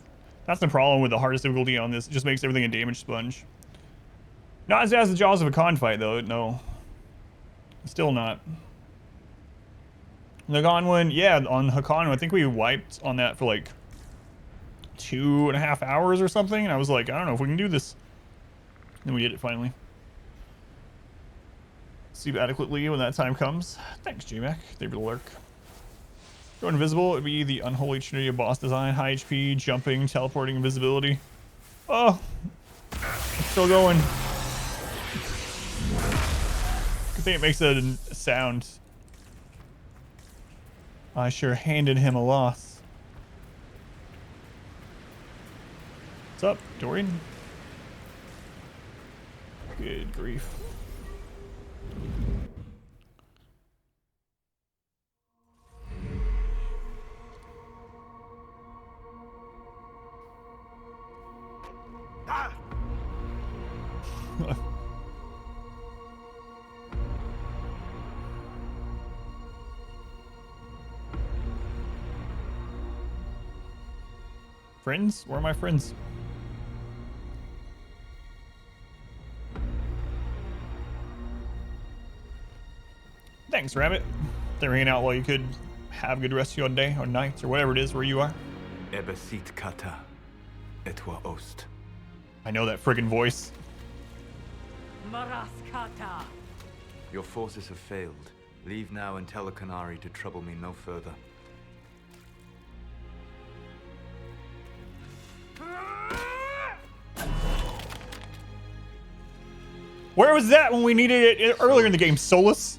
[SPEAKER 1] that's the problem with the hardest difficulty on this. It just makes everything a damage sponge. Not as bad as the Jaws of Hakan fight though, no. Still not. The Hakan one, yeah, on Hakan, I think we wiped on that for like 2.5 hours or something, and I was like, I don't know if we can do this. Then we did it finally. Sleep adequately when that time comes. Thanks, J-Mac. Thank you for the lurk. Go invisible, it'd be the unholy trinity of boss design: high HP, jumping, teleporting, invisibility. Oh, it's still going. Good thing it makes a sound. I sure handed him a loss. What's up, Dorian? Good grief. Friends? Where are my friends? Thanks, Rabbit. They're hanging out while you could have a good rest of your day or night or whatever it is where you are.
[SPEAKER 17] Ebesit kata, etwa ost.
[SPEAKER 1] I know that friggin' voice.
[SPEAKER 5] Maraskata.
[SPEAKER 17] Your forces have failed. Leave now and tell the Qunari to trouble me no further.
[SPEAKER 1] Where was that when we needed it earlier in the game, Solas?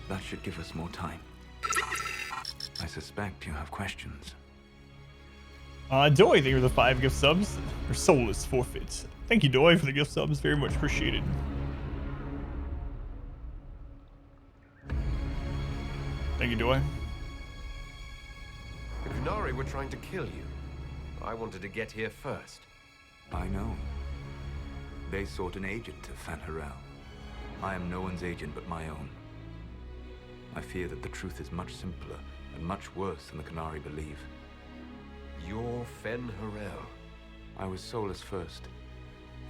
[SPEAKER 17] That should give us more time. I suspect you have questions.
[SPEAKER 1] Doy, thank you for the 5 gift subs. Or Solas forfeits. Thank you, Doy, for the gift subs. Very much appreciated. Thank you, Doy.
[SPEAKER 16] The Qunari were trying to kill you. I wanted to get here first.
[SPEAKER 17] I know. They sought an agent of Fanharel. I am no one's agent but my own. I fear that the truth is much simpler and much worse than the Qunari believe.
[SPEAKER 16] You're Fanharel.
[SPEAKER 17] I was Solas first.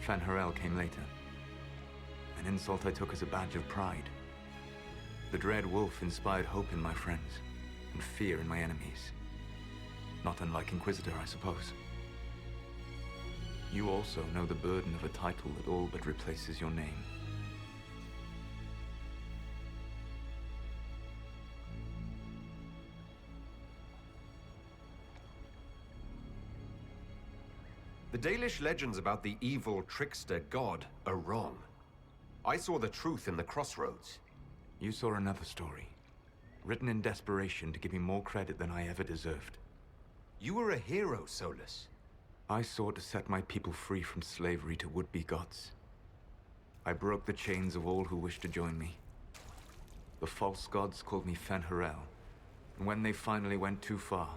[SPEAKER 17] Fanharel came later. An insult I took as a badge of pride. The Dread Wolf inspired hope in my friends, and fear in my enemies. Not unlike Inquisitor, I suppose. You also know the burden of a title that all but replaces your name.
[SPEAKER 16] The Dalish legends about the evil trickster god are wrong. I saw the truth in the crossroads.
[SPEAKER 17] You saw another story, written in desperation to give me more credit than I ever deserved.
[SPEAKER 16] You were a hero, Solas.
[SPEAKER 17] I sought to set my people free from slavery to would-be gods. I broke the chains of all who wished to join me. The false gods called me Fanharel, and when they finally went too far,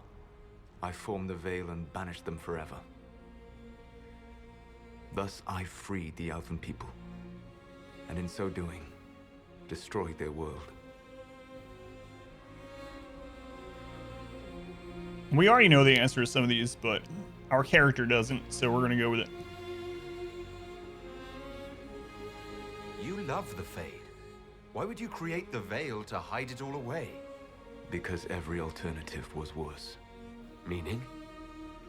[SPEAKER 17] I formed the Veil and banished them forever. Thus I freed the Elven people, and in so doing, destroyed their world.
[SPEAKER 1] We already know the answer to some of these, but our character doesn't, so we're gonna go with it.
[SPEAKER 16] You love the Fade. Why would you create the Veil to hide it all away?
[SPEAKER 17] Because every alternative was worse.
[SPEAKER 16] Meaning?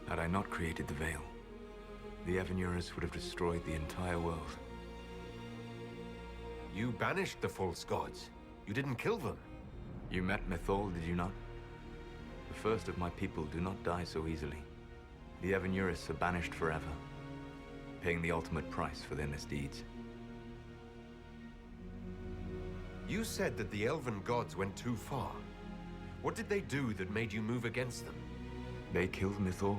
[SPEAKER 17] Had I not created the Veil, the Evanurus would have destroyed the entire world.
[SPEAKER 16] You banished the false gods. You didn't kill them.
[SPEAKER 17] You met Mythal, did you not? The first of my people do not die so easily. The Evanurus are banished forever, paying the ultimate price for their misdeeds.
[SPEAKER 16] You said that the Elven gods went too far. What did they do that made you move against them?
[SPEAKER 17] They killed Mythal.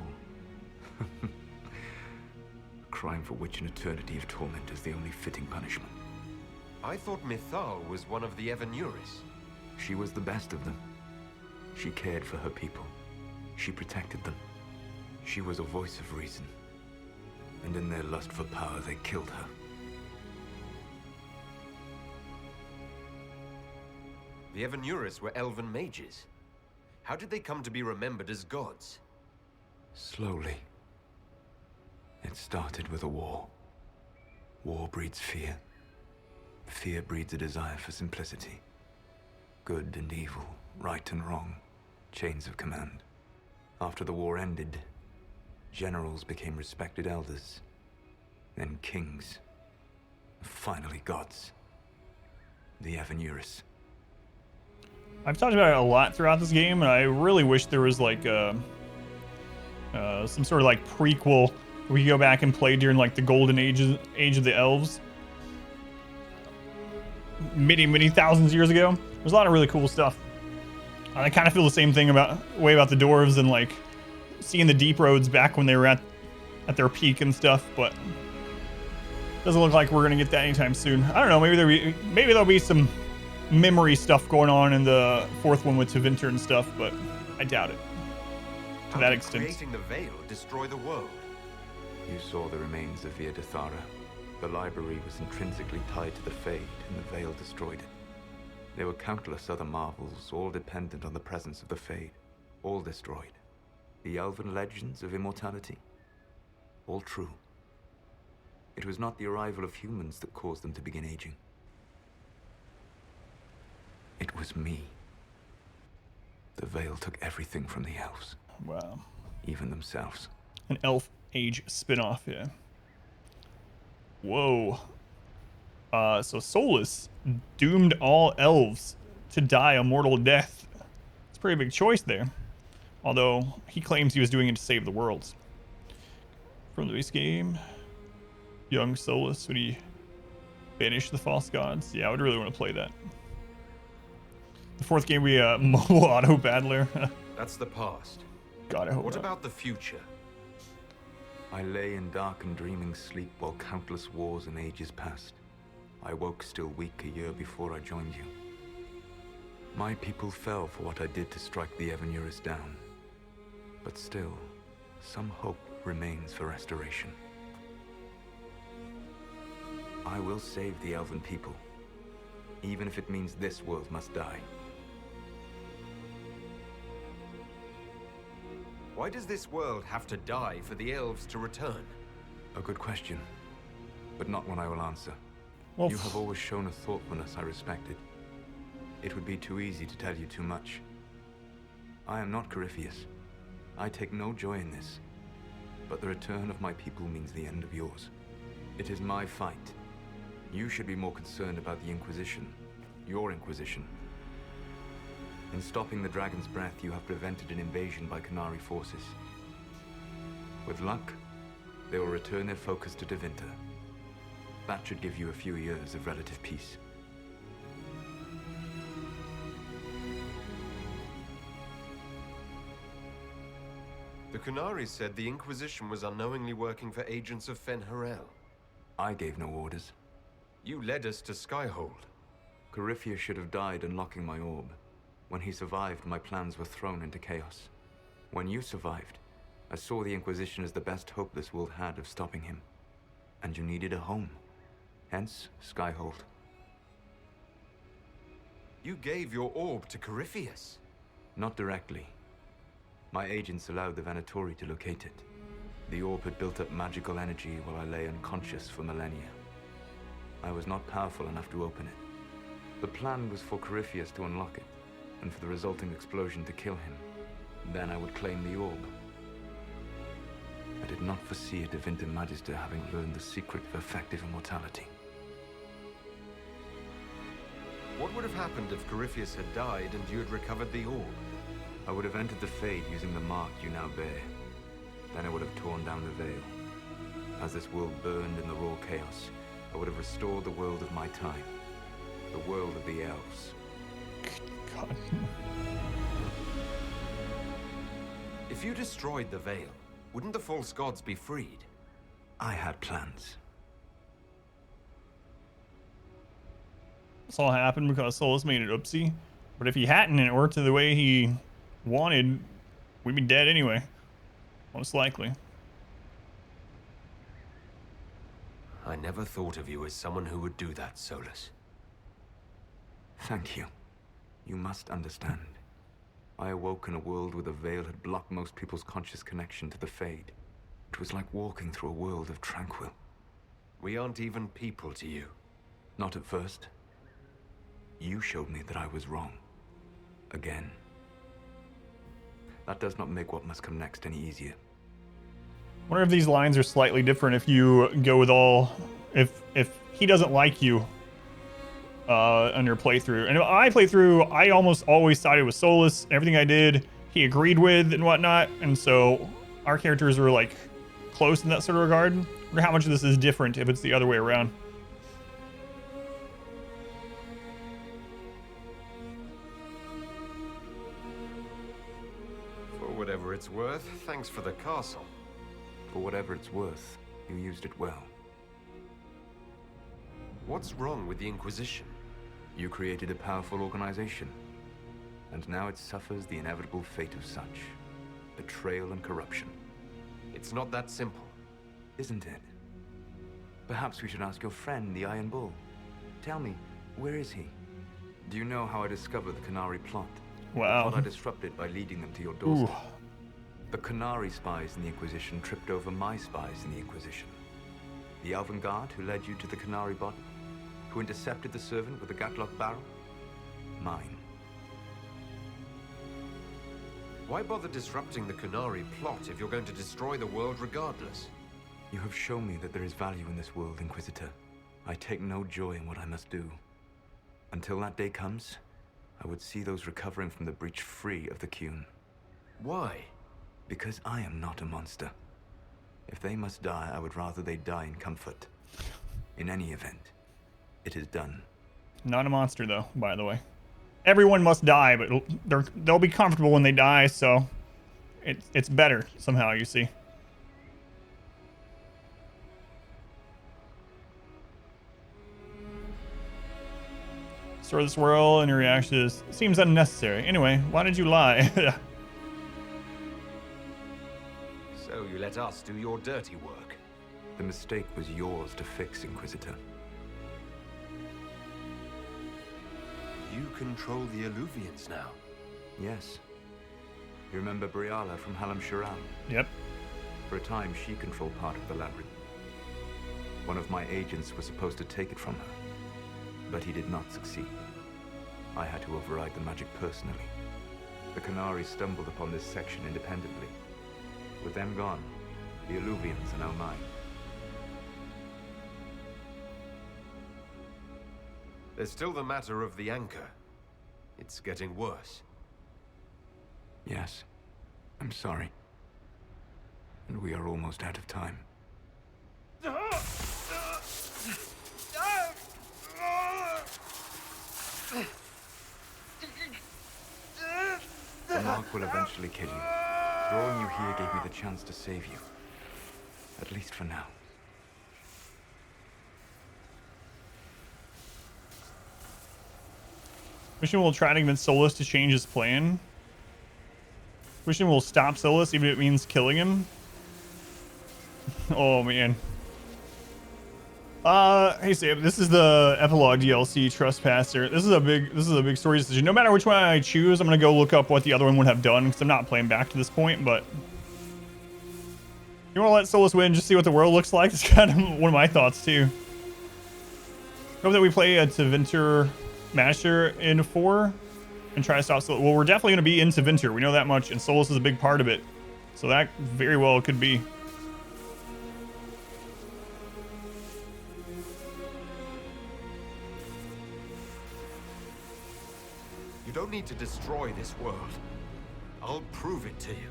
[SPEAKER 17] Crime for which an eternity of torment is the only fitting punishment.
[SPEAKER 16] I thought Mythal was one of the Evanurus.
[SPEAKER 17] She was the best of them. She cared for her people. She protected them. She was a voice of reason. And in their lust for power, they killed her.
[SPEAKER 16] The Evanurus were Elven mages. How did they come to be remembered as gods?
[SPEAKER 17] Slowly. It started with a war. War breeds fear. Fear breeds a desire for simplicity. Good and evil, right and wrong, chains of command. After the war ended, generals became respected elders, then kings, finally gods. The Evanurus.
[SPEAKER 1] I've talked about it a lot throughout this game, and I really wish there was like some sort of like prequel we could go back and play during like the golden age of the elves. Many thousands of years ago. There's a lot of really cool stuff. I kind of feel the same thing about the dwarves and like seeing the deep roads back when they were at their peak and stuff, but doesn't look like we're gonna get that anytime soon. I don't know, maybe there'll be some memory stuff going on in the 4th one with Tevinter and stuff, but I doubt it to that extent.
[SPEAKER 16] Creating the Veil destroy the world?
[SPEAKER 17] You saw the remains of Vidisala. The library was intrinsically tied to the Fade, and the Veil destroyed it. There were countless other marvels, all dependent on the presence of the Fade, all destroyed. The elven legends of immortality, all true. It was not the arrival of humans that caused them to begin aging. It was me. The Veil took everything from the elves.
[SPEAKER 1] Wow.
[SPEAKER 17] Even themselves.
[SPEAKER 1] An elf age spin-off, yeah. Whoa. So Solas doomed all elves to die a mortal death. It's a pretty big choice there. Although he claims he was doing it to save the worlds. From the base game, young Solas, would he banish the false gods? Yeah, I would really want to play that. The fourth game, we mobile auto battler.
[SPEAKER 4] That's the past.
[SPEAKER 1] God, I hope
[SPEAKER 4] What
[SPEAKER 1] not.
[SPEAKER 4] about the future?
[SPEAKER 17] I lay in dark and dreaming sleep while countless wars and ages passed. I woke still weak a year before I joined you. My people fell for what I did to strike the Evanurus down. But still, some hope remains for restoration. I will save the elven people, even if it means this world must die.
[SPEAKER 4] Why does this world have to die for the elves to return?
[SPEAKER 17] A good question, but not one I will answer.
[SPEAKER 1] Well,
[SPEAKER 17] you have always shown a thoughtfulness I respected. It would be too easy to tell you too much. I am not Corypheus. I take no joy in this. But the return of my people means the end of yours. It is my fight. You should be more concerned about the Inquisition. Your Inquisition. In stopping the Dragon's Breath, you have prevented an invasion by Qunari forces. With luck, they will return their focus to Tevinter. That should give you a few years of relative peace.
[SPEAKER 4] The Qunari said the Inquisition was unknowingly working for agents of Fen'Harel.
[SPEAKER 17] I gave no orders.
[SPEAKER 4] You led us to Skyhold.
[SPEAKER 17] Corypheus should have died unlocking my orb. When he survived, my plans were thrown into chaos. When you survived, I saw the Inquisition as the best hope this world had of stopping him. And you needed a home. Hence, Skyhold.
[SPEAKER 4] You gave your orb to Corypheus.
[SPEAKER 17] Not directly. My agents allowed the Venatori to locate it. The orb had built up magical energy while I lay unconscious for millennia. I was not powerful enough to open it. The plan was for Corypheus to unlock it, and for the resulting explosion to kill him. Then I would claim the orb. I did not foresee a Tevinter Magister having learned the secret of effective immortality.
[SPEAKER 4] What would have happened if Corypheus had died and you had recovered the orb?
[SPEAKER 17] I would have entered the Fade using the mark you now bear. Then I would have torn down the veil. As this world burned in the raw chaos, I would have restored the world of my time. The world of the elves.
[SPEAKER 1] God.
[SPEAKER 4] If you destroyed the veil, wouldn't the false gods be freed?
[SPEAKER 17] I had plans.
[SPEAKER 1] This all happened because Solas made it oopsie. But if he hadn't and it worked the way he wanted, we'd be dead anyway. Most likely.
[SPEAKER 4] I never thought of you as someone who would do that, Solas.
[SPEAKER 17] Thank you. You must understand. I awoke in a world where the veil had blocked most people's conscious connection to the Fade. It was like walking through a world of tranquil.
[SPEAKER 4] We aren't even people to you.
[SPEAKER 17] Not at first. You showed me that I was wrong. Again. That does not make what must come next any easier.
[SPEAKER 1] I wonder if these lines are slightly different if you go with all... If he doesn't like you on your playthrough. And I playthrough, I almost always sided with Solas. Everything I did, he agreed with and whatnot. And so our characters were like close in that sort of regard. I wonder how much of this is different if it's the other way around.
[SPEAKER 4] For whatever it's worth, thanks for the castle.
[SPEAKER 17] For whatever it's worth, you used it well.
[SPEAKER 4] What's wrong with the Inquisition?
[SPEAKER 17] You created a powerful organization, and now it suffers the inevitable fate of such. Betrayal and corruption.
[SPEAKER 4] It's not that simple.
[SPEAKER 17] isn't it? Perhaps we should ask your friend, the Iron Bull. Tell me, where is he? Do you know how I discovered the Qunari plot?
[SPEAKER 1] Wow.
[SPEAKER 17] I thought I disrupted by leading them to your doorstep. The Qunari spies in the Inquisition tripped over my spies in the Inquisition. The Elven Guard who led you to the Qunari body, who intercepted the servant with the gatlock barrel, mine.
[SPEAKER 4] Why bother disrupting the Qunari plot if you're going to destroy the world regardless?
[SPEAKER 17] You have shown me that there is value in this world, Inquisitor. I take no joy in what I must do. Until that day comes, I would see those recovering from the breach free of the Qun.
[SPEAKER 4] Why?
[SPEAKER 17] Because I am not a monster. If they must die, I would rather they die in comfort. In any event, it is done.
[SPEAKER 1] Not a monster, though, by the way. Everyone must die, but they'll be comfortable when they die, so it's better somehow, you see. Restore this world and your reaction is, seems unnecessary. Anyway, why did you lie?
[SPEAKER 4] So you let us do your dirty work.
[SPEAKER 17] The mistake was yours to fix, Inquisitor.
[SPEAKER 4] You control the Illuvians now.
[SPEAKER 17] Yes. You remember Briala from Halam Shiral?
[SPEAKER 1] Yep.
[SPEAKER 17] For a time, she controlled part of the labyrinth. One of my agents was supposed to take it from her, but he did not succeed. I had to override the magic personally. The Qunari stumbled upon this section independently. With them gone, the Illuvians are now mine.
[SPEAKER 4] There's still the matter of the anchor. It's getting worse.
[SPEAKER 17] Yes, I'm sorry. And we are almost out of time. The mark will eventually kill you. Drawing you here gave me the chance to save you. At least for now.
[SPEAKER 1] Mission will try to convince Solas to change his plan. Mission will stop Solas even if it means killing him. Oh man. Hey Sam, this is the Epilogue DLC Trespasser. This is a big story decision. No matter which one I choose, I'm gonna go look up what the other one would have done because I'm not playing back to this point, but you wanna let Solas win, just see what the world looks like? It's kind of one of my thoughts too. Hope that we play a Tevinter Master in 4 and try to stop Solas. Well, we're definitely gonna be in Tevinter, we know that much, and Solas is a big part of it. So that very well could be.
[SPEAKER 4] You don't need to destroy this world. I'll prove it to you.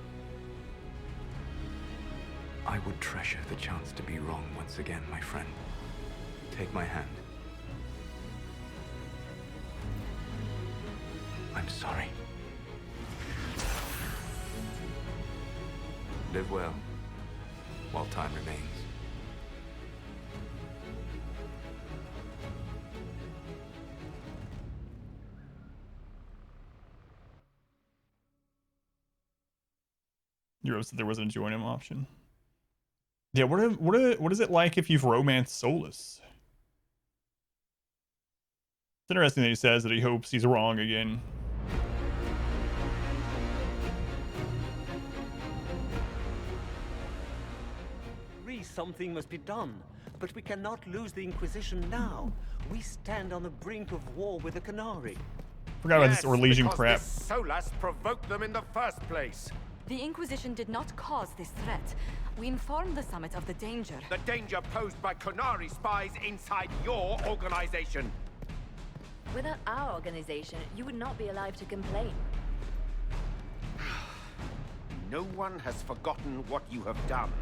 [SPEAKER 17] I would treasure the chance to be wrong once again, my friend. Take my hand. I'm sorry. Live well, while time remains.
[SPEAKER 1] You wrote that there wasn't a join him option. Yeah, what is it like if you've romanced Solas? It's interesting that he says that he hopes he's wrong again.
[SPEAKER 14] Something must be done, but we cannot lose the Inquisition now. We stand on the brink of war with the Qunari.
[SPEAKER 1] Forgot about this Orlesian crap.
[SPEAKER 12] Solas provoked them in the first place.
[SPEAKER 3] The Inquisition did not cause this threat. We informed the Summit of the danger.
[SPEAKER 12] The danger posed by Qunari spies inside your organization.
[SPEAKER 19] Without our organization, you would not be alive to complain.
[SPEAKER 12] No one has forgotten what you have done.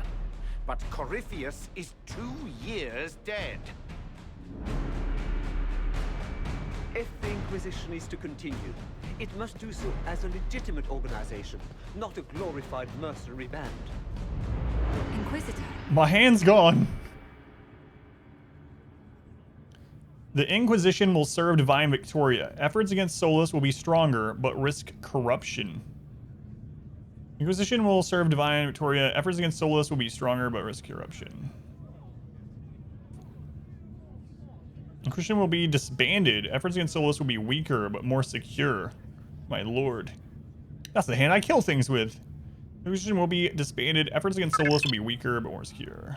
[SPEAKER 12] But Corypheus is 2 years dead.
[SPEAKER 14] If the Inquisition is to continue, it must do so as a legitimate organization, not a glorified mercenary band.
[SPEAKER 3] Inquisitor.
[SPEAKER 1] My hand's gone. The Inquisition will serve Divine Victoria. Efforts against Solas will be stronger, but risk corruption. Inquisition will serve Divine Victoria. Efforts against Solas will be stronger, but risk corruption. Inquisition will be disbanded. Efforts against Solas will be weaker, but more secure. My lord. That's the hand I kill things with. Inquisition will be disbanded. Efforts against Solas will be weaker, but more secure.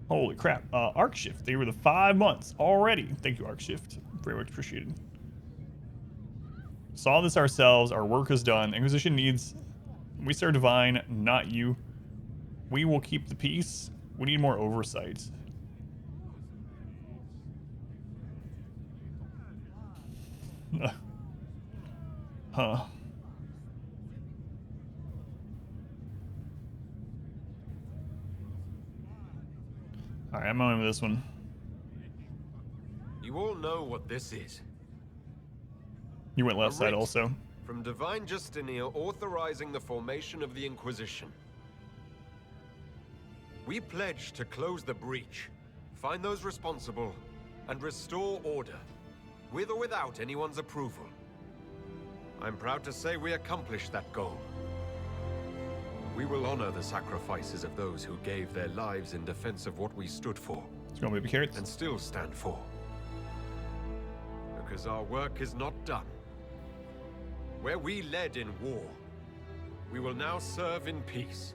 [SPEAKER 1] Holy crap. Arc Shift. They were the 5 months already. Thank you, Arc Shift. Very much appreciated. Saw this ourselves. Our work is done. Inquisition needs... We serve Divine, not you. We will keep the peace. We need more oversight. Huh. Alright, I'm on with this one.
[SPEAKER 4] You all know what this is.
[SPEAKER 1] You went left side also.
[SPEAKER 4] From Divine Justinia authorizing the formation of the Inquisition. We pledge to close the breach, find those responsible, and restore order, with or without anyone's approval. I'm proud to say we accomplished that goal. We will honor the sacrifices of those who gave their lives in defense of what we stood for. And still stand for. Because our work is not done. Where we led in war, we will now serve in peace.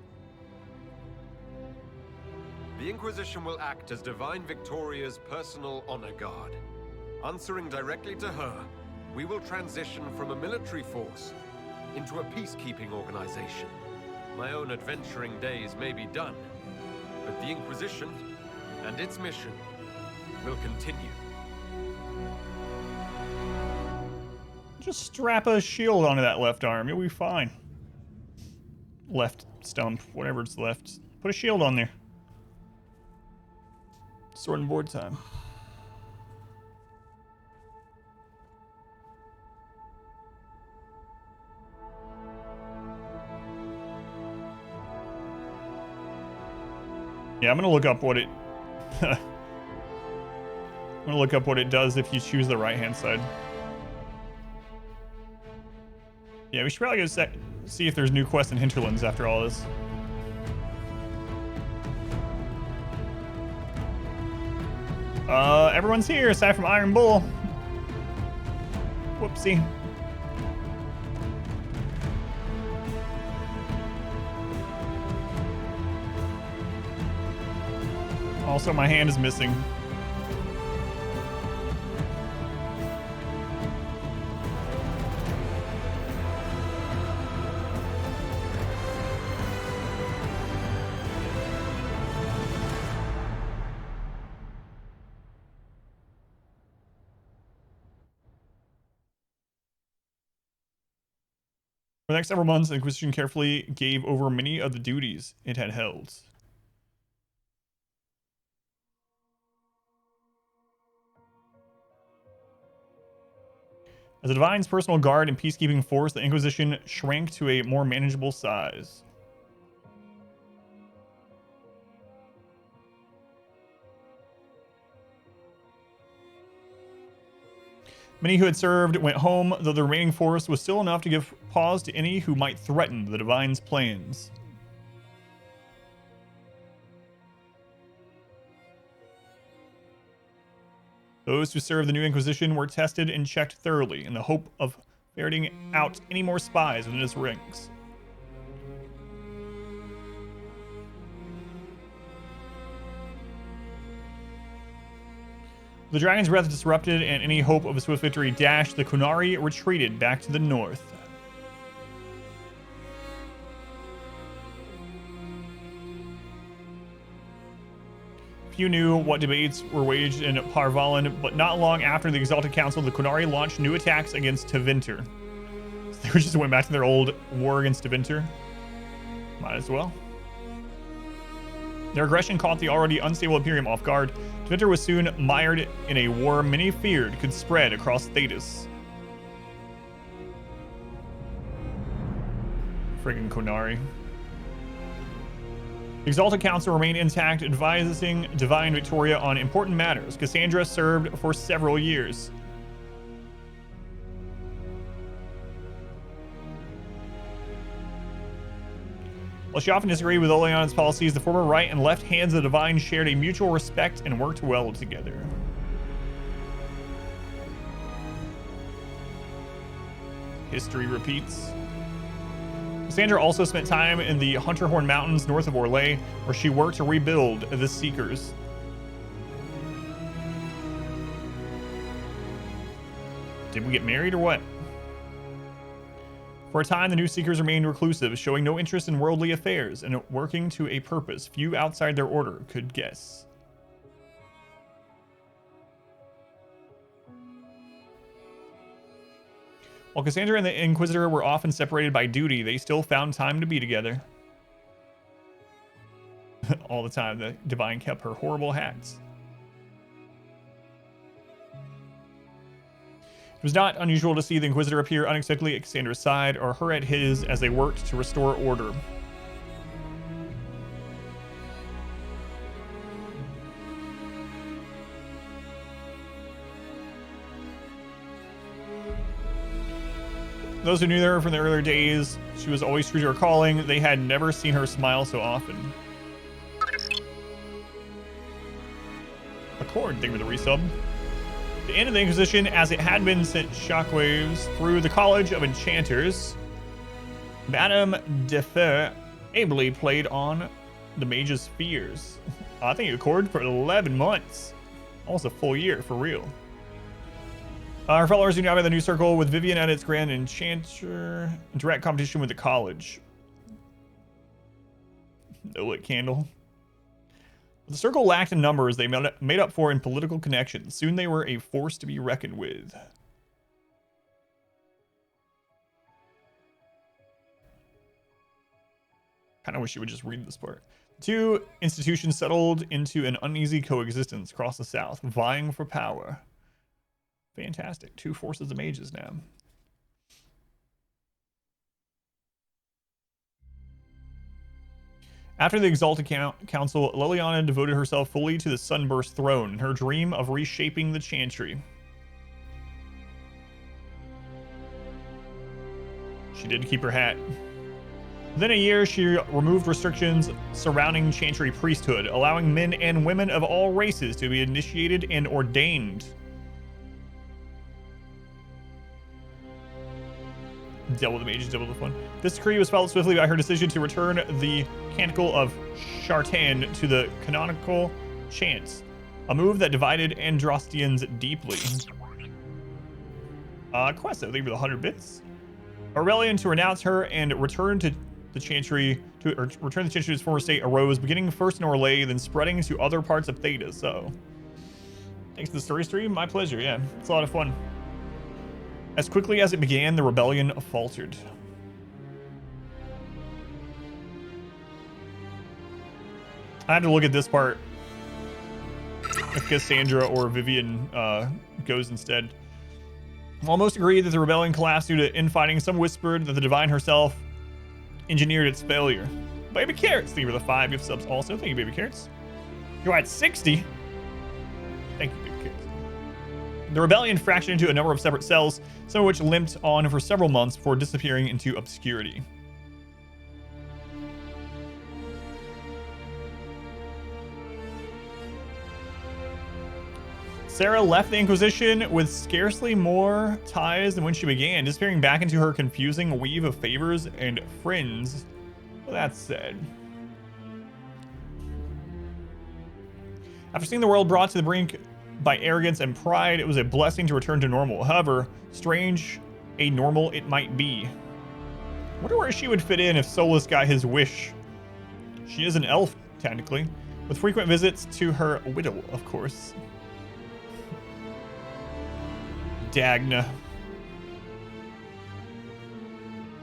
[SPEAKER 4] The Inquisition will act as Divine Victoria's personal honor guard. Answering directly to her, we will transition from a military force into a peacekeeping organization. My own adventuring days may be done, but the Inquisition and its mission will continue.
[SPEAKER 1] Just strap a shield onto that left arm. You'll be fine. Left stump, whatever it's left. Put a shield on there. Sword and board time. Yeah, I'm gonna look up what it... I'm gonna look up what it does if you choose the right-hand side. Yeah, we should probably go see if there's new quests in Hinterlands after all this. Everyone's here aside from Iron Bull. Whoopsie. Also, my hand is missing. For the next several months, the Inquisition carefully gave over many of the duties it had held. As a Divine's personal guard and peacekeeping force, the Inquisition shrank to a more manageable size. Many who had served went home, though the remaining force was still enough to give pause to any who might threaten the Divine's plans. Those who served the new Inquisition were tested and checked thoroughly in the hope of ferreting out any more spies within its ranks. The Dragon's Breath disrupted and any hope of a swift victory dashed, the Qunari retreated back to the north. Few knew what debates were waged in Parvalan, but not long after the Exalted Council, the Qunari launched new attacks against Tevinter. So they just went back to their old war against Tevinter. Might as well. Their aggression caught the already unstable Imperium off guard. Tevinter was soon mired in a war many feared could spread across Thetis. Friggin' Qunari. The Exalted Council remained intact, advising Divine Victoria on important matters. Cassandra served for several years. While she often disagreed with Leliana's policies, the former right and left hands of the Divine shared a mutual respect and worked well together. History repeats. Cassandra also spent time in the Hunterhorn Mountains north of Orlais, where she worked to rebuild the Seekers. Did we get married or what? For a time, the new Seekers remained reclusive, showing no interest in worldly affairs and working to a purpose few outside their order could guess. While Cassandra and the Inquisitor were often separated by duty, they still found time to be together. All the time, the Divine kept her horrible hats. It was not unusual to see the Inquisitor appear unexpectedly at Cassandra's side or her at his as they worked to restore order. Those who knew her from the earlier days, she was always true to her calling. They had never seen her smile so often. Accord, thank you for the resub. The end of the Inquisition, as it had been, sent shockwaves through the College of Enchanters. Madame Defer ably played on the mage's fears. I think it Accord for 11 months. Almost a full year, for real. Her followers united the new circle with Vivian at its grand enchanter in direct competition with the college. No lit candle. The circle lacked in numbers they made up for in political connections. Soon they were a force to be reckoned with. Kind of wish you would just read this part. Two institutions settled into an uneasy coexistence across the south, vying for power. Fantastic. Two forces of mages now. After the Exalted Council, Leliana devoted herself fully to the Sunburst Throne, her dream of reshaping the Chantry. She did keep her hat. Within a year, she removed restrictions surrounding Chantry priesthood, allowing men and women of all races to be initiated and ordained. Double the mages, double the fun. This decree was followed swiftly by her decision to return the Canticle of Shartan to the canonical chants, a move that divided Androstians deeply. Quest, I think, for the 100 bits. A rebellion to renounce her and return to the Chantry return the Chantry to its former state arose, beginning first in Orlais, then spreading to other parts of Theta. So, thanks to the story stream, my pleasure. Yeah, it's a lot of fun. As quickly as it began, the rebellion faltered. I had to look at this part. If Cassandra or Vivian goes instead. While most agreed that the rebellion collapsed due to infighting, some whispered that the Divine herself engineered its failure. Baby Carrots, thank you for the 5 gift subs also. Thank you, Baby Carrots. You're at 60. Thank you, Baby Carrots. The rebellion fractured into a number of separate cells, some of which limped on for several months before disappearing into obscurity. Sarah left the Inquisition with scarcely more ties than when she began, disappearing back into her confusing weave of favors and friends. Well, that's sad. After seeing the world brought to the brink by arrogance and pride, it was a blessing to return to normal. However, strange a normal it might be. I wonder where she would fit in if Solas got his wish. She is an elf, technically, with frequent visits to her widow, of course. Dagna.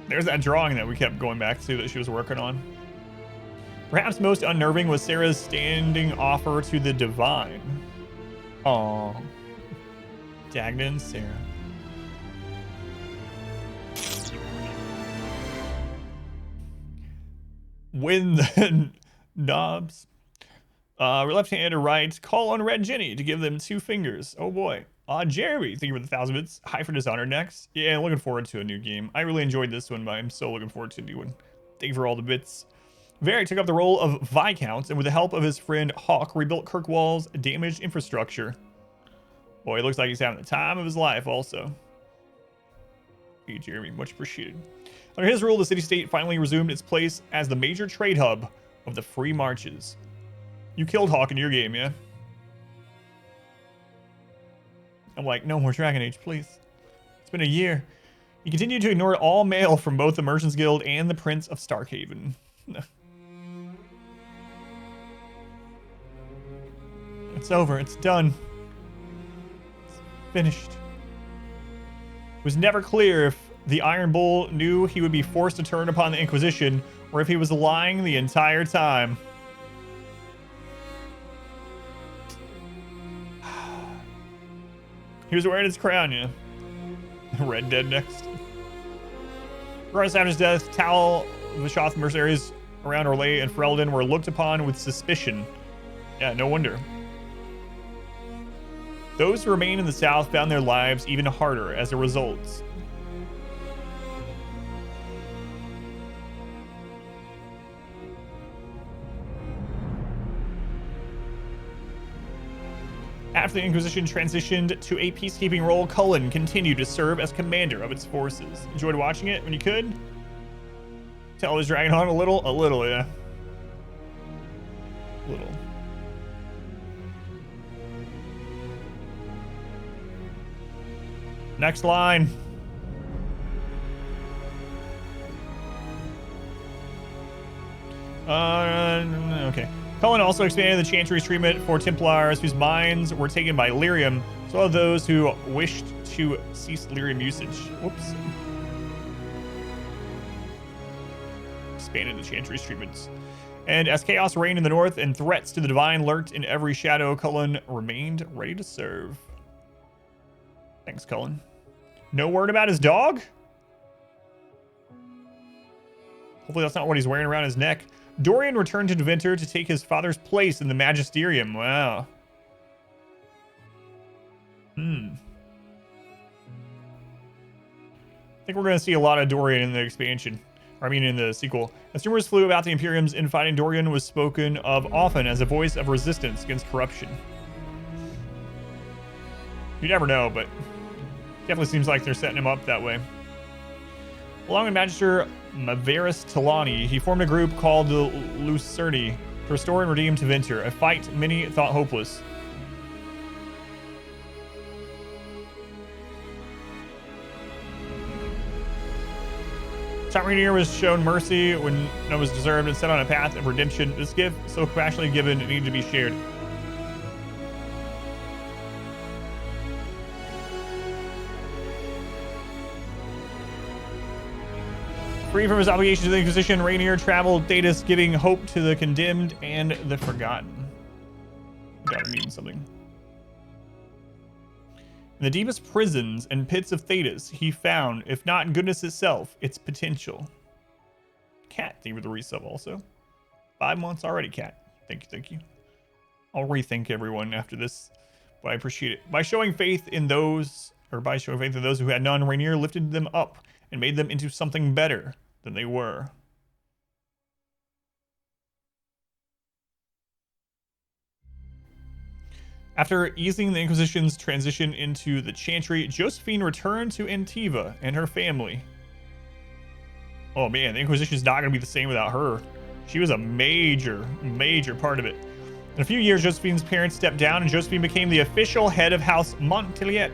[SPEAKER 1] There's that drawing that we kept going back to that she was working on. Perhaps most unnerving was Sarah's standing offer to the Divine. Aww. Dagna and Sarah. Win the knobs. Left hand or right, call on Red Jenny to give them 2 fingers. Oh boy. Jeremy, thank you for the 1,000 bits. High for Dishonored next. Yeah, looking forward to a new game. I really enjoyed this one, but I'm so looking forward to a new one. Thank you for all the bits. Varric took up the role of Viscount, and with the help of his friend Hawk, rebuilt Kirkwall's damaged infrastructure. Boy, it looks like he's having the time of his life also. Thank you, Jeremy. Much appreciated. Under his rule, the city-state finally resumed its place as the major trade hub of the Free Marches. You killed Hawk in your game, yeah? I'm like, no more Dragon Age, please. It's been a year. He continued to ignore all mail from both the Merchants Guild and the Prince of Starkhaven. It's over. It's done. It's finished. It was never clear if the Iron Bull knew he would be forced to turn upon the Inquisition, or if he was lying the entire time. He was wearing his crown, yeah. Red Dead next. Regardless, after his death, Tal Vishoth mercenaries around Orlais and Ferelden were looked upon with suspicion. Yeah, no wonder. Those who remained in the south found their lives even harder as a result. After the Inquisition transitioned to a peacekeeping role, Cullen continued to serve as commander of its forces. Enjoyed watching it when you could? Tell his dragon on a little? A little, yeah. A little. Next line. Okay. Cullen also expanded the Chantry's treatment for Templars whose minds were taken by lyrium, as well as those who wished to cease lyrium usage. Whoops. Expanded the Chantry's treatments. And as chaos reigned in the north and threats to the divine lurked in every shadow, Cullen remained ready to serve. Thanks, Cullen. No word about his dog? Hopefully that's not what he's wearing around his neck. Dorian returned to Deventer to take his father's place in the Magisterium. Wow. I think we're going to see a lot of Dorian in the expansion. Or, I mean, in the sequel. As rumors flew about the Imperium's infighting, Dorian was spoken of often as a voice of resistance against corruption. You never know, but definitely seems like they're setting him up that way. Along with Magister Maveris Talani, he formed a group called the Lucerni to restore and redeem Deventer, a fight many thought hopeless. Tom Rainier was shown mercy when none was deserved and set on a path of redemption. This gift, so compassionately given, needed to be shared. Free from his obligation to the Inquisition, Rainier traveled Thetis, giving hope to the condemned and the forgotten. Gotta mean something. In the deepest prisons and pits of Thetis, he found, if not goodness itself, its potential. Cat, thank you for the resub also. 5 months already, Cat. Thank you, thank you. I'll rethink everyone after this, but I appreciate it. By showing faith in those who had none, Rainier lifted them up and made them into something better than they were. After easing the Inquisition's transition into the Chantry, Josephine returned to Antiva and her family. Oh man, the Inquisition is not going to be the same without her. She was a major part of it. In a few years, Josephine's parents stepped down and Josephine became the official head of House Montpellier.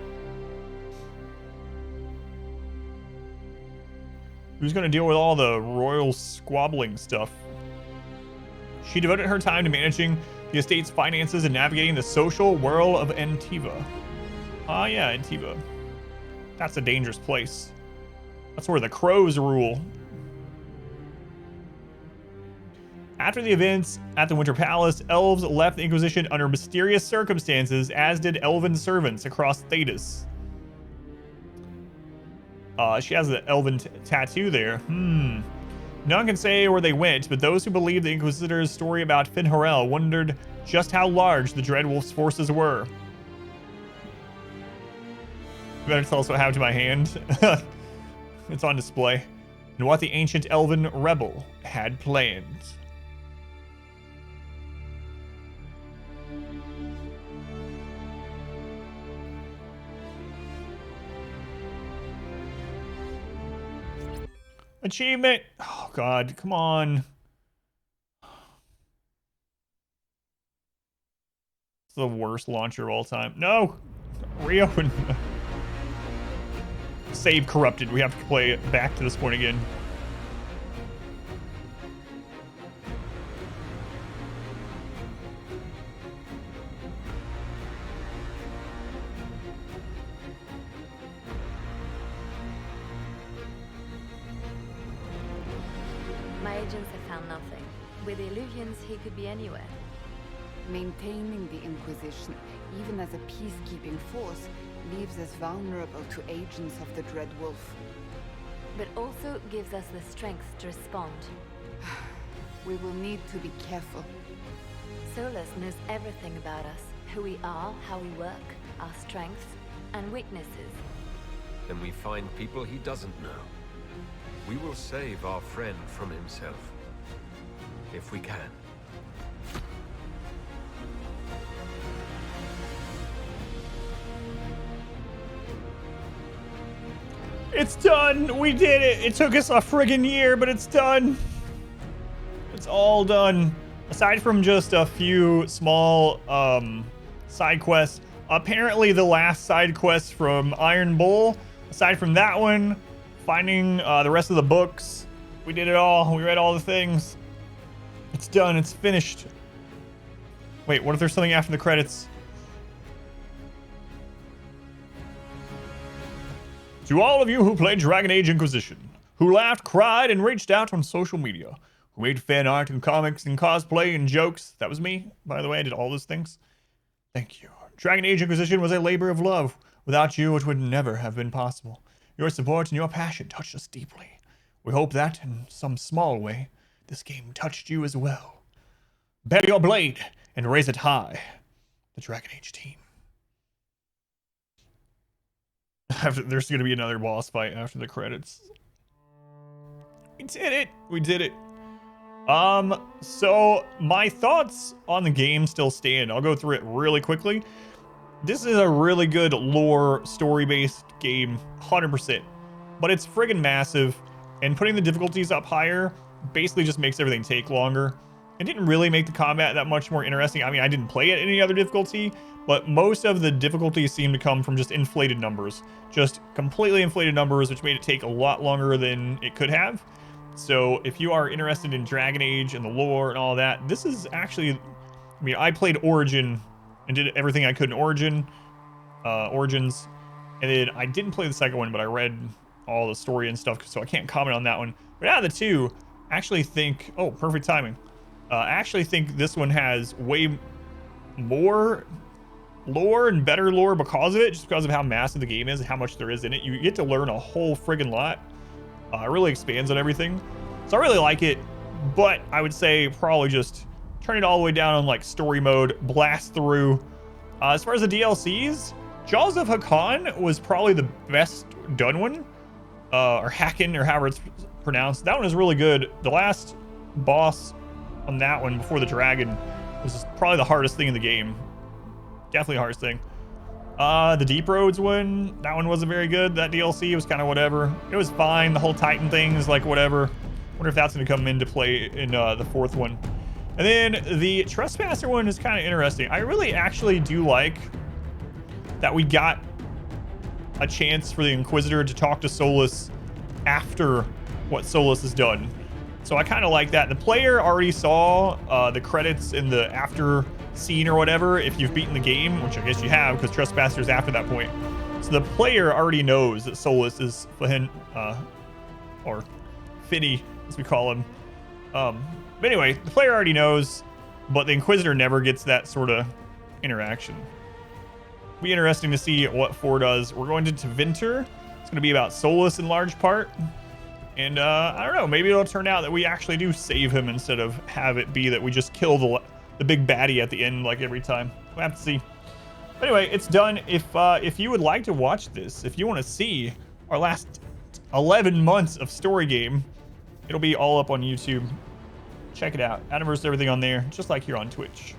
[SPEAKER 1] Who's going to deal with all the royal squabbling stuff? She devoted her time to managing the estate's finances and navigating the social world of Antiva. Ah, yeah, Antiva. That's a dangerous place. That's where the crows rule. After the events at the Winter Palace, elves left the Inquisition under mysterious circumstances, as did elven servants across Thetis. She has an elven tattoo there. None can say where they went, but those who believe the Inquisitor's story about Finn Harel wondered just how large the Dreadwolf's forces were. You better tell us what happened to my hand. It's on display. And what the ancient elven rebel had planned. Achievement. Oh, God. Come on. It's the worst launcher of all time. No. Reopen. Save corrupted. We have to play it back to this point again.
[SPEAKER 19] My agents have found nothing. With the Illuvians, he could be anywhere.
[SPEAKER 21] Maintaining the Inquisition, even as a peacekeeping force, leaves us vulnerable to agents of the Dread Wolf.
[SPEAKER 19] But also gives us the strength to respond.
[SPEAKER 21] We will need to be careful.
[SPEAKER 19] Solas knows everything about us. Who we are, how we work, our strengths and weaknesses.
[SPEAKER 4] Then we find people he doesn't know. We will save our friend from himself. If we can.
[SPEAKER 1] It's done! We did it! It took us a friggin' year, but it's done! It's all done. Aside from just a few small side quests. Apparently the last side quest from Iron Bull, aside from that one, finding the rest of the books, we did it all. We read all the things. It's done. It's finished. Wait, what if there's something after the credits? To all of you who played Dragon Age Inquisition, who laughed, cried, and reached out on social media, who made fan art and comics and cosplay and jokes. That was me, by the way. I did all those things. Thank you. Dragon Age Inquisition was a labor of love. Without you, it would never have been possible. Your support and your passion touched us deeply. We hope that, in some small way, this game touched you as well. Bare your blade and raise it high. The Dragon Age team. There's going to be another boss fight after the credits. We did it. We did it. So my thoughts on the game still stand. I'll go through it really quickly. This is a really good lore, story-based game, 100%. But it's friggin' massive, and putting the difficulties up higher basically just makes everything take longer. It didn't really make the combat that much more interesting. I mean, I didn't play it any other difficulty, but most of the difficulties seem to come from just inflated numbers. Just completely inflated numbers, which made it take a lot longer than it could have. So if you are interested in Dragon Age and the lore and all that, this is actually, I mean, I played Origin and did everything I could in Origins, and then I didn't play the second one, but I read all the story and stuff, so I can't comment on that one. But out of the two, I actually think, oh, perfect timing. I actually think this one has way more lore and better lore because of it, just because of how massive the game is and how much there is in it. You get to learn a whole friggin' lot. It really expands on everything. So I really like it, but I would say probably just turn it all the way down on like story mode, blast through. As far as the DLCs, Jaws of Hakan was probably the best done one, or Hakan, or however it's pronounced. That one is really good. The last boss on that one before the dragon was probably the hardest thing in the game. Definitely the hardest thing. The Deep Roads one, that one wasn't very good. That DLC was kind of whatever. It was fine. The whole Titan thing is like whatever. Wonder if that's going to come into play in the fourth one. And then the Trespasser one is kind of interesting. I really actually do like that we got a chance for the Inquisitor to talk to Solas after what Solas has done. So I kind of like that. The player already saw the credits in the after scene or whatever if you've beaten the game, which I guess you have because Trespasser's after that point. So the player already knows that Solas is Fahin, or Finny, as we call him. But anyway, the player already knows, but the Inquisitor never gets that sort of interaction. Be interesting to see what 4 does. We're going to Tevinter. It's going to be about Solas in large part. And I don't know, maybe it'll turn out that we actually do save him instead of have it be that we just kill the big baddie at the end like every time. We'll have to see. But anyway, it's done. If you would like to watch this, if you want to see our last 11 months of story game, it'll be all up on YouTube. Check it out. Adamverse everything on there, just like here on Twitch.